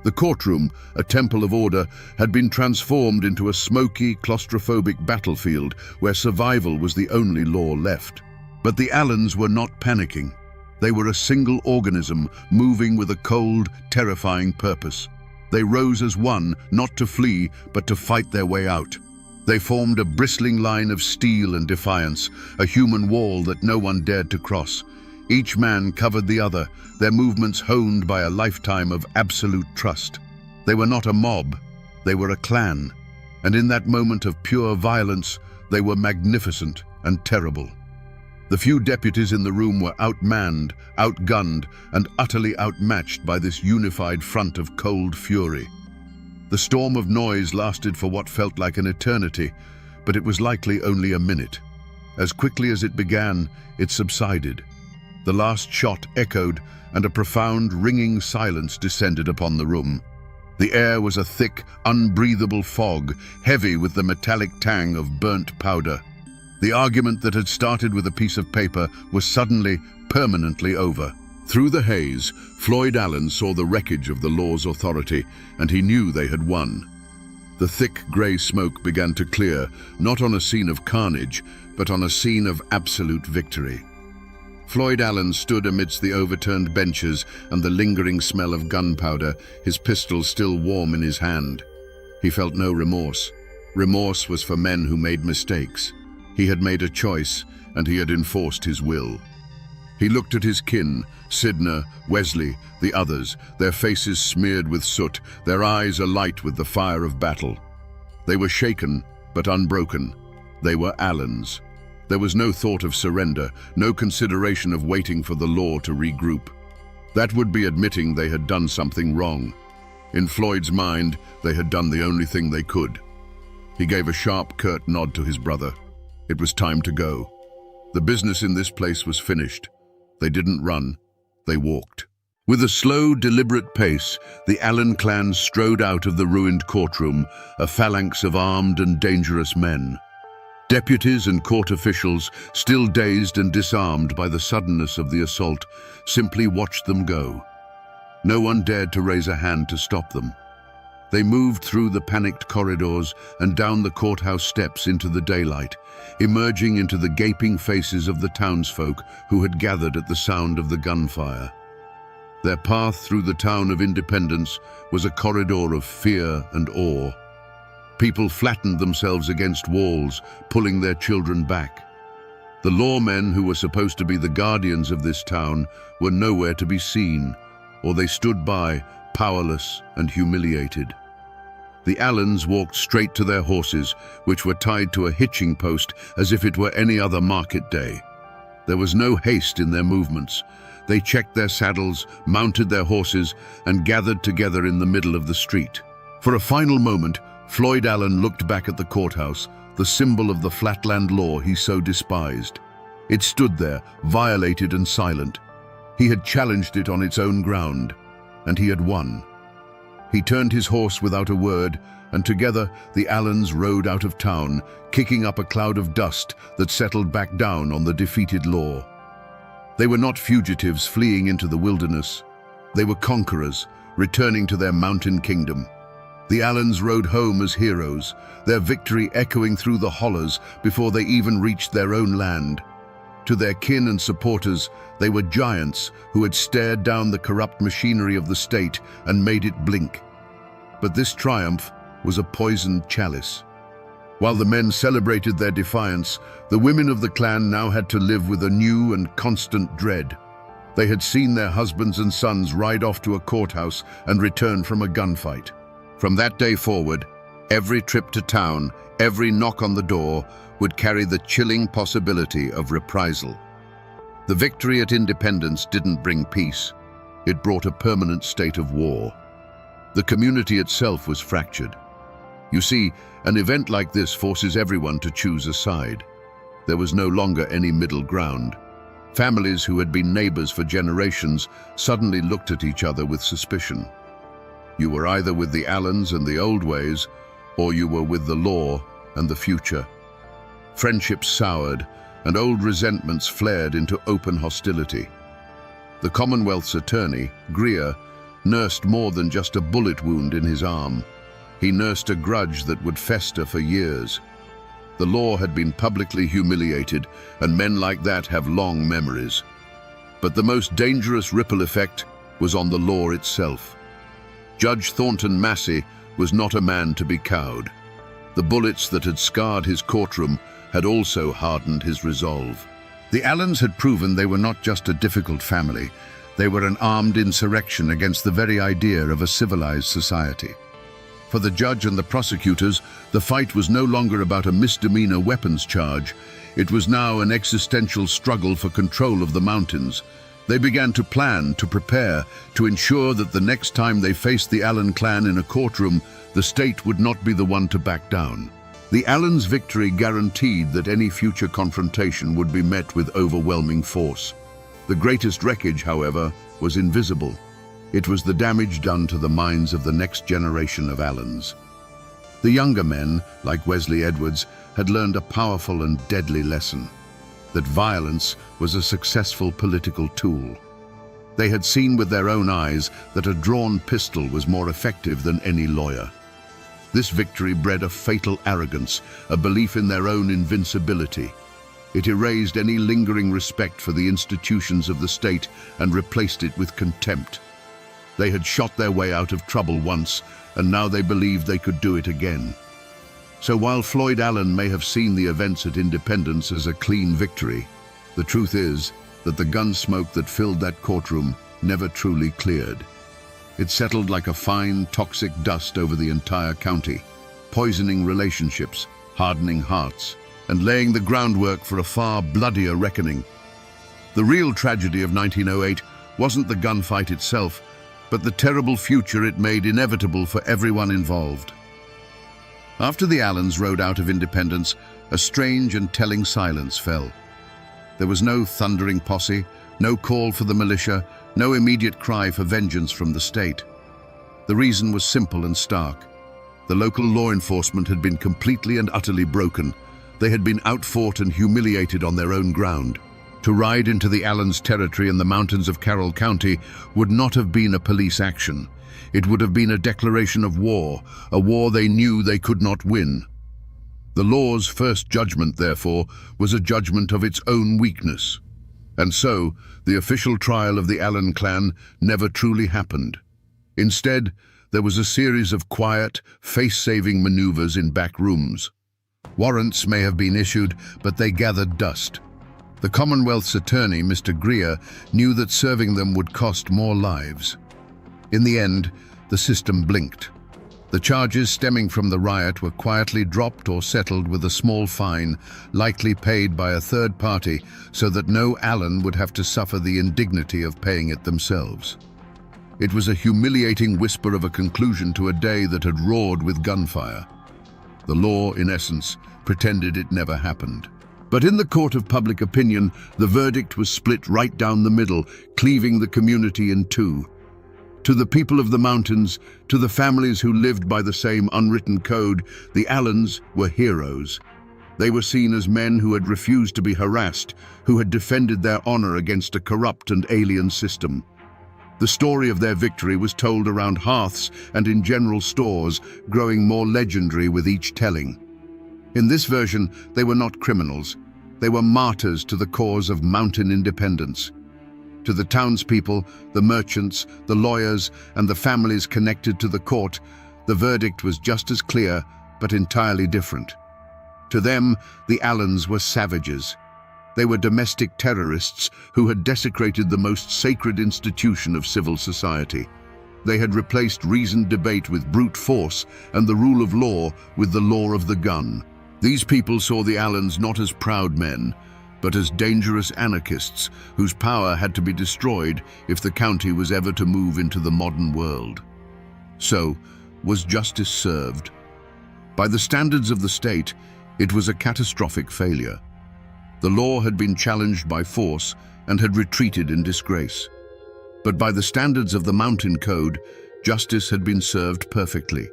The courtroom, a temple of order, had been transformed into a smoky, claustrophobic battlefield where survival was the only law left. But the Allens were not panicking. They were a single organism, moving with a cold, terrifying purpose. They rose as one, not to flee, but to fight their way out. They formed a bristling line of steel and defiance, a human wall that no one dared to cross. Each man covered the other, their movements honed by a lifetime of absolute trust. They were not a mob, they were a clan. And in that moment of pure violence, they were magnificent and terrible. The few deputies in the room were outmanned, outgunned, and utterly outmatched by this unified front of cold fury. The storm of noise lasted for what felt like an eternity, but it was likely only a minute. As quickly as it began, it subsided. The last shot echoed, and a profound, ringing silence descended upon the room. The air was a thick, unbreathable fog, heavy with the metallic tang of burnt powder. The argument that had started with a piece of paper was suddenly, permanently over. Through the haze, Floyd Allen saw the wreckage of the law's authority, and he knew they had won. The thick grey smoke began to clear, not on a scene of carnage, but on a scene of absolute victory. Floyd Allen stood amidst the overturned benches and the lingering smell of gunpowder, his pistol still warm in his hand. He felt no remorse. Remorse was for men who made mistakes. He had made a choice, and he had enforced his will. He looked at his kin, Sidner, Wesley, the others, their faces smeared with soot, their eyes alight with the fire of battle. They were shaken, but unbroken. They were Allens. There was no thought of surrender, no consideration of waiting for the law to regroup. That would be admitting they had done something wrong. In Floyd's mind, they had done the only thing they could. He gave a sharp, curt nod to his brother. It was time to go. The business in this place was finished. They didn't run, they walked. With a slow, deliberate pace, the Allen clan strode out of the ruined courtroom, a phalanx of armed and dangerous men. Deputies and court officials, still dazed and disarmed by the suddenness of the assault, simply watched them go. No one dared to raise a hand to stop them. They moved through the panicked corridors and down the courthouse steps into the daylight, emerging into the gaping faces of the townsfolk who had gathered at the sound of the gunfire. Their path through the town of Independence was a corridor of fear and awe. People flattened themselves against walls, pulling their children back. The lawmen who were supposed to be the guardians of this town were nowhere to be seen, or they stood by, powerless and humiliated. The Allens walked straight to their horses, which were tied to a hitching post as if it were any other market day. There was no haste in their movements. They checked their saddles, mounted their horses, and gathered together in the middle of the street. For a final moment, Floyd Allen looked back at the courthouse, the symbol of the flatland law he so despised. It stood there, violated and silent. He had challenged it on its own ground, and he had won. He turned his horse without a word, and together the Allens rode out of town, kicking up a cloud of dust that settled back down on the defeated law. They were not fugitives fleeing into the wilderness. They were conquerors, returning to their mountain kingdom. The Allens rode home as heroes, their victory echoing through the hollows before they even reached their own land. To their kin and supporters, they were giants who had stared down the corrupt machinery of the state and made it blink. But this triumph was a poisoned chalice. While the men celebrated their defiance, the women of the clan now had to live with a new and constant dread. They had seen their husbands and sons ride off to a courthouse and return from a gunfight. From that day forward, every trip to town, every knock on the door, would carry the chilling possibility of reprisal. The victory at Independence didn't bring peace. It brought a permanent state of war. The community itself was fractured. You see, an event like this forces everyone to choose a side. There was no longer any middle ground. Families who had been neighbors for generations suddenly looked at each other with suspicion. You were either with the Allens and the old ways, or you were with the law and the future. Friendships soured, and old resentments flared into open hostility. The Commonwealth's attorney, Greer, nursed more than just a bullet wound in his arm. He nursed a grudge that would fester for years. The law had been publicly humiliated, and men like that have long memories. But the most dangerous ripple effect was on the law itself. Judge Thornton Massey was not a man to be cowed. The bullets that had scarred his courtroom had also hardened his resolve. The Allens had proven they were not just a difficult family. They were an armed insurrection against the very idea of a civilized society. For the judge and the prosecutors, the fight was no longer about a misdemeanor weapons charge. It was now an existential struggle for control of the mountains. They began to plan, to prepare, to ensure that the next time they faced the Allen clan in a courtroom, the state would not be the one to back down. The Allens' victory guaranteed that any future confrontation would be met with overwhelming force. The greatest wreckage, however, was invisible. It was the damage done to the minds of the next generation of Allens. The younger men, like Wesley Edwards, had learned a powerful and deadly lesson: that violence was a successful political tool. They had seen with their own eyes that a drawn pistol was more effective than any lawyer. This victory bred a fatal arrogance, a belief in their own invincibility. It erased any lingering respect for the institutions of the state and replaced it with contempt. They had shot their way out of trouble once, and now they believed they could do it again. So while Floyd Allen may have seen the events at Independence as a clean victory, the truth is that the gun smoke that filled that courtroom never truly cleared. It settled like a fine, toxic dust over the entire county, poisoning relationships, hardening hearts, and laying the groundwork for a far bloodier reckoning. The real tragedy of 1908 wasn't the gunfight itself, but the terrible future it made inevitable for everyone involved. After the Allens rode out of Independence, a strange and telling silence fell. There was no thundering posse, no call for the militia, no immediate cry for vengeance from the state. The reason was simple and stark. The local law enforcement had been completely and utterly broken. They had been outfought and humiliated on their own ground. To ride into the Allens' territory in the mountains of Carroll County would not have been a police action. It would have been a declaration of war, a war they knew they could not win. The law's first judgment, therefore, was a judgment of its own weakness. And so, the official trial of the Allen clan never truly happened. Instead, there was a series of quiet, face-saving maneuvers in back rooms. Warrants may have been issued, but they gathered dust. The Commonwealth's attorney, Mr. Greer, knew that serving them would cost more lives. In the end, the system blinked. The charges stemming from the riot were quietly dropped or settled with a small fine, likely paid by a third party, so that no Allen would have to suffer the indignity of paying it themselves. It was a humiliating whisper of a conclusion to a day that had roared with gunfire. The law, in essence, pretended it never happened. But in the court of public opinion, the verdict was split right down the middle, cleaving the community in two. To the people of the mountains, to the families who lived by the same unwritten code, the Allens were heroes. They were seen as men who had refused to be harassed, who had defended their honor against a corrupt and alien system. The story of their victory was told around hearths and in general stores, growing more legendary with each telling. In this version, they were not criminals. They were martyrs to the cause of mountain independence. To the townspeople, the merchants, the lawyers, and the families connected to the court, the verdict was just as clear, but entirely different. To them, the Allens were savages. They were domestic terrorists who had desecrated the most sacred institution of civil society. They had replaced reasoned debate with brute force and the rule of law with the law of the gun. These people saw the Allens not as proud men, but as dangerous anarchists whose power had to be destroyed if the county was ever to move into the modern world. So, was justice served? By the standards of the state, it was a catastrophic failure. The law had been challenged by force and had retreated in disgrace. But by the standards of the Mountain Code, justice had been served perfectly.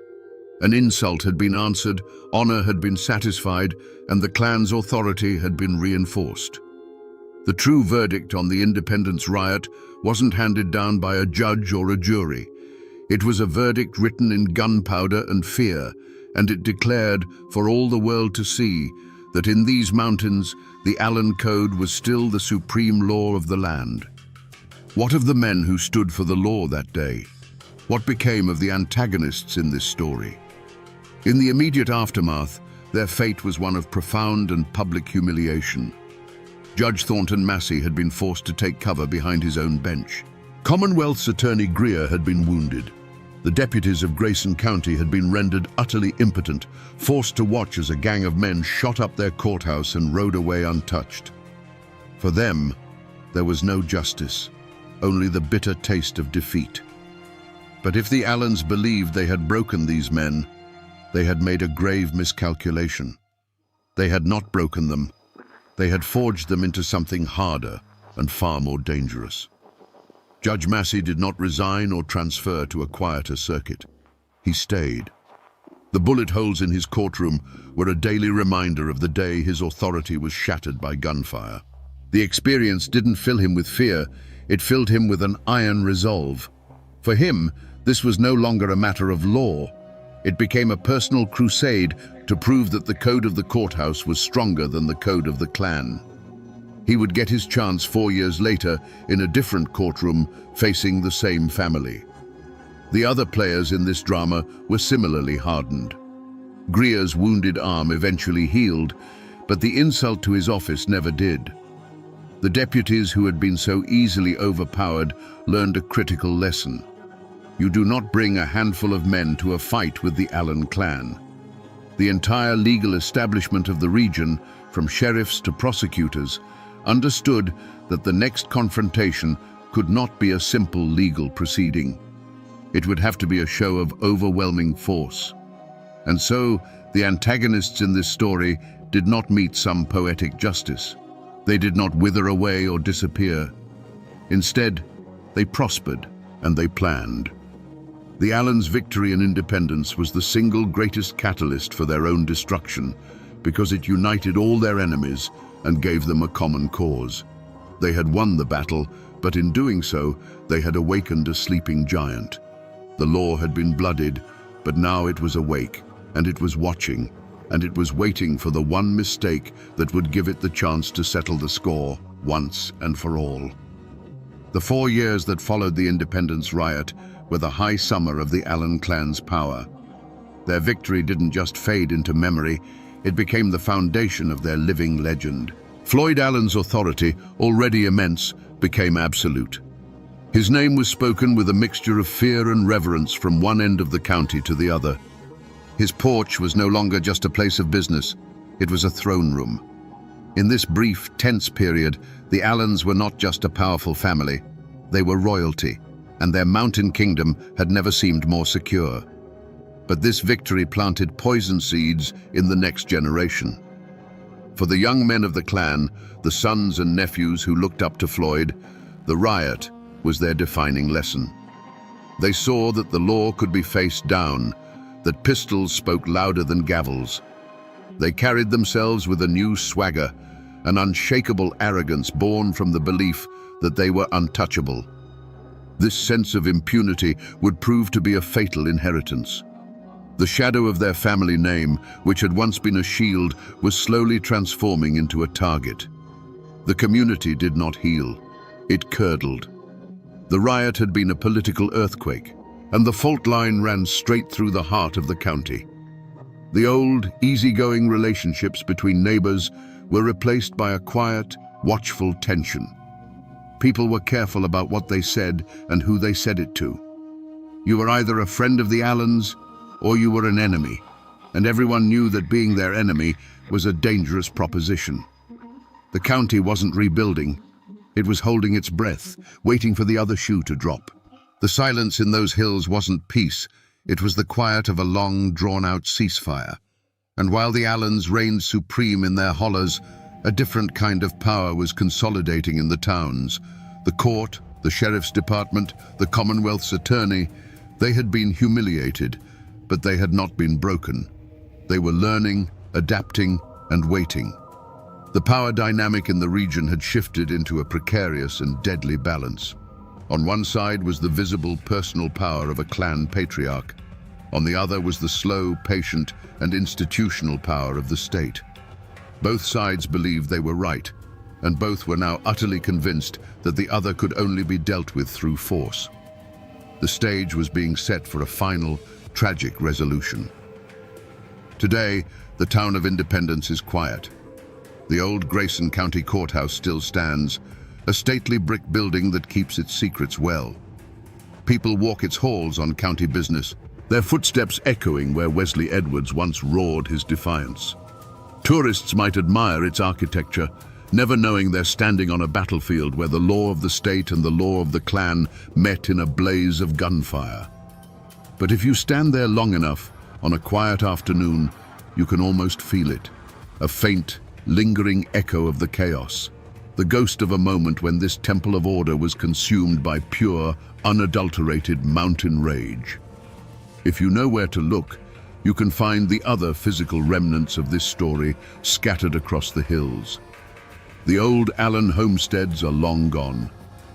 An insult had been answered, honor had been satisfied, and the clan's authority had been reinforced. The true verdict on the Independence riot wasn't handed down by a judge or a jury. It was a verdict written in gunpowder and fear, and it declared for all the world to see that in these mountains, the Allen Code was still the supreme law of the land. What of the men who stood for the law that day? What became of the antagonists in this story? In the immediate aftermath, their fate was one of profound and public humiliation. Judge Thornton Massey had been forced to take cover behind his own bench. Commonwealth's Attorney Greer had been wounded. The deputies of Grayson County had been rendered utterly impotent, forced to watch as a gang of men shot up their courthouse and rode away untouched. For them, there was no justice. only the bitter taste of defeat. But if the Allens believed they had broken these men, they had made a grave miscalculation. They had not broken them. They had forged them into something harder and far more dangerous. Judge Massey did not resign or transfer to a quieter circuit. He stayed. The bullet holes in his courtroom were a daily reminder of the day his authority was shattered by gunfire. The experience didn't fill him with fear, it filled him with an iron resolve. For him, this was no longer a matter of law. It became a personal crusade to prove that the code of the courthouse was stronger than the code of the clan. He would get his chance 4 years later in a different courtroom facing the same family. The other players in this drama were similarly hardened. Greer's wounded arm eventually healed, but the insult to his office never did. The deputies who had been so easily overpowered learned a critical lesson. You do not bring a handful of men to a fight with the Allen clan. The entire legal establishment of the region, from sheriffs to prosecutors, understood that the next confrontation could not be a simple legal proceeding. It would have to be a show of overwhelming force. And so, the antagonists in this story did not meet some poetic justice. They did not wither away or disappear. Instead, they prospered and they planned. The Allens' victory and independence was the single greatest catalyst for their own destruction because it united all their enemies and gave them a common cause. They had won the battle, but in doing so, they had awakened a sleeping giant. The law had been bloodied, but now it was awake, and it was watching, and it was waiting for the one mistake that would give it the chance to settle the score once and for all. The 4 years that followed the independence riot were the high summer of the Allen clan's power. Their victory didn't just fade into memory, it became the foundation of their living legend. Floyd Allen's authority, already immense, became absolute. His name was spoken with a mixture of fear and reverence from one end of the county to the other. His porch was no longer just a place of business, it was a throne room. In this brief, tense period, the Allens were not just a powerful family, they were royalty, and their mountain kingdom had never seemed more secure. But this victory planted poison seeds in the next generation. For the young men of the clan, the sons and nephews who looked up to Floyd, the riot was their defining lesson. They saw that the law could be faced down, that pistols spoke louder than gavels. They carried themselves with a new swagger, an unshakable arrogance born from the belief that they were untouchable. This sense of impunity would prove to be a fatal inheritance. The shadow of their family name, which had once been a shield, was slowly transforming into a target. The community did not heal. It curdled. The riot had been a political earthquake, and the fault line ran straight through the heart of the county. The old, easygoing relationships between neighbors were replaced by a quiet, watchful tension. People were careful about what they said and who they said it to. You were either a friend of the Allens or you were an enemy, and everyone knew that being their enemy was a dangerous proposition. The county wasn't rebuilding. It was holding its breath, waiting for the other shoe to drop. The silence in those hills wasn't peace. It was the quiet of a long, drawn-out ceasefire. And while the Allens reigned supreme in their hollows, a different kind of power was consolidating in the towns. The court, the sheriff's department, the Commonwealth's attorney, they had been humiliated, but they had not been broken. They were learning, adapting, and waiting. The power dynamic in the region had shifted into a precarious and deadly balance. On one side was the visible personal power of a clan patriarch. On the other was the slow, patient, and institutional power of the state. Both sides believed they were right, and both were now utterly convinced that the other could only be dealt with through force. The stage was being set for a final, tragic resolution. Today, the town of Independence is quiet. The old Grayson County Courthouse still stands, a stately brick building that keeps its secrets well. People walk its halls on county business, their footsteps echoing where Wesley Edwards once roared his defiance. Tourists might admire its architecture, never knowing they're standing on a battlefield where the law of the state and the law of the clan met in a blaze of gunfire. But if you stand there long enough, on a quiet afternoon, you can almost feel it, a faint, lingering echo of the chaos, the ghost of a moment when this temple of order was consumed by pure, unadulterated mountain rage. If you know where to look, you can find the other physical remnants of this story scattered across the hills. The old Allen homesteads are long gone,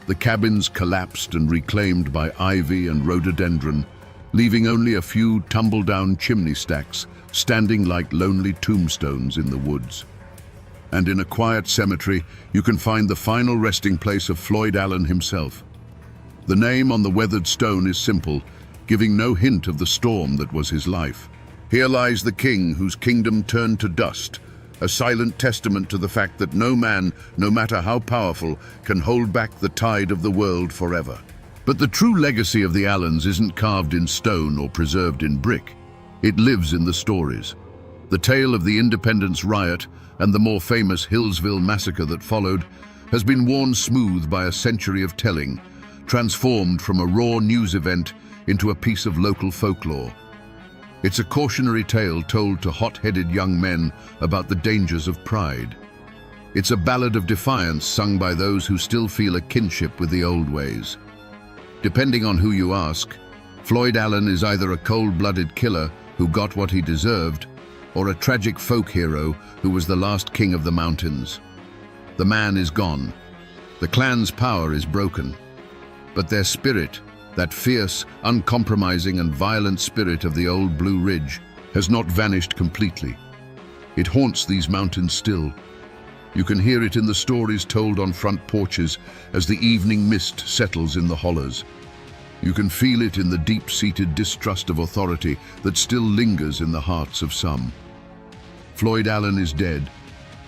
the cabins collapsed and reclaimed by ivy and rhododendron, leaving only a few tumble-down chimney stacks standing like lonely tombstones in the woods. And in a quiet cemetery, you can find the final resting place of Floyd Allen himself. The name on the weathered stone is simple, giving no hint of the storm that was his life. Here lies the king whose kingdom turned to dust, a silent testament to the fact that no man, no matter how powerful, can hold back the tide of the world forever. But the true legacy of the Allens isn't carved in stone or preserved in brick. It lives in the stories. The tale of the Independence Riot and the more famous Hillsville Massacre that followed has been worn smooth by a century of telling, transformed from a raw news event into a piece of local folklore. It's a cautionary tale told to hot-headed young men about the dangers of pride. It's a ballad of defiance sung by those who still feel a kinship with the old ways. Depending on who you ask, Floyd Allen is either a cold-blooded killer who got what he deserved, or a tragic folk hero who was the last king of the mountains. The man is gone. The clan's power is broken. But their spirit, that fierce, uncompromising and violent spirit of the old Blue Ridge, has not vanished completely. It haunts these mountains still. You can hear it in the stories told on front porches as the evening mist settles in the hollows. You can feel it in the deep-seated distrust of authority that still lingers in the hearts of some. Floyd Allen is dead,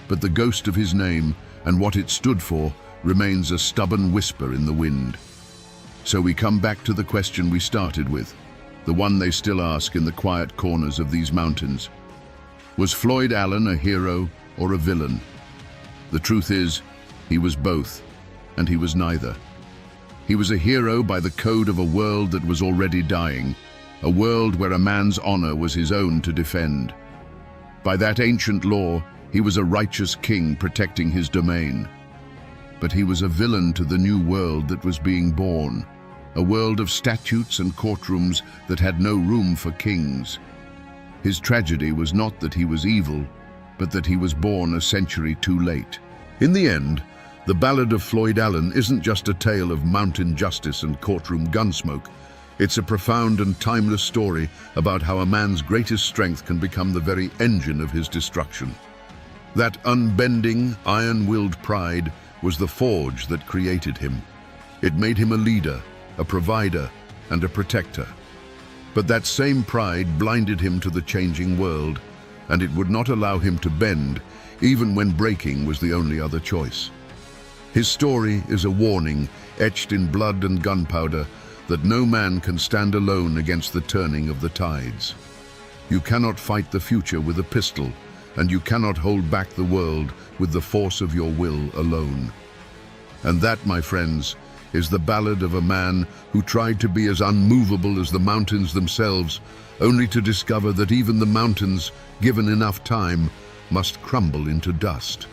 but the ghost of his name and what it stood for remains a stubborn whisper in the wind. So we come back to the question we started with, the one they still ask in the quiet corners of these mountains. Was Floyd Allen a hero or a villain? The truth is, he was both, and he was neither. He was a hero by the code of a world that was already dying, a world where a man's honor was his own to defend. By that ancient law, he was a righteous king protecting his domain. But he was a villain to the new world that was being born, a world of statutes and courtrooms that had no room for kings. His tragedy was not that he was evil, but that he was born a century too late. In the end, the Ballad of Floyd Allen isn't just a tale of mountain justice and courtroom gunsmoke. It's a profound and timeless story about how a man's greatest strength can become the very engine of his destruction. That unbending, iron-willed pride was the forge that created him. It made him a leader, a provider, and a protector. But that same pride blinded him to the changing world, and it would not allow him to bend, even when breaking was the only other choice. His story is a warning, etched in blood and gunpowder, that no man can stand alone against the turning of the tides. You cannot fight the future with a pistol, and you cannot hold back the world with the force of your will alone. And that, my friends, is the ballad of a man who tried to be as unmovable as the mountains themselves, only to discover that even the mountains, given enough time, must crumble into dust.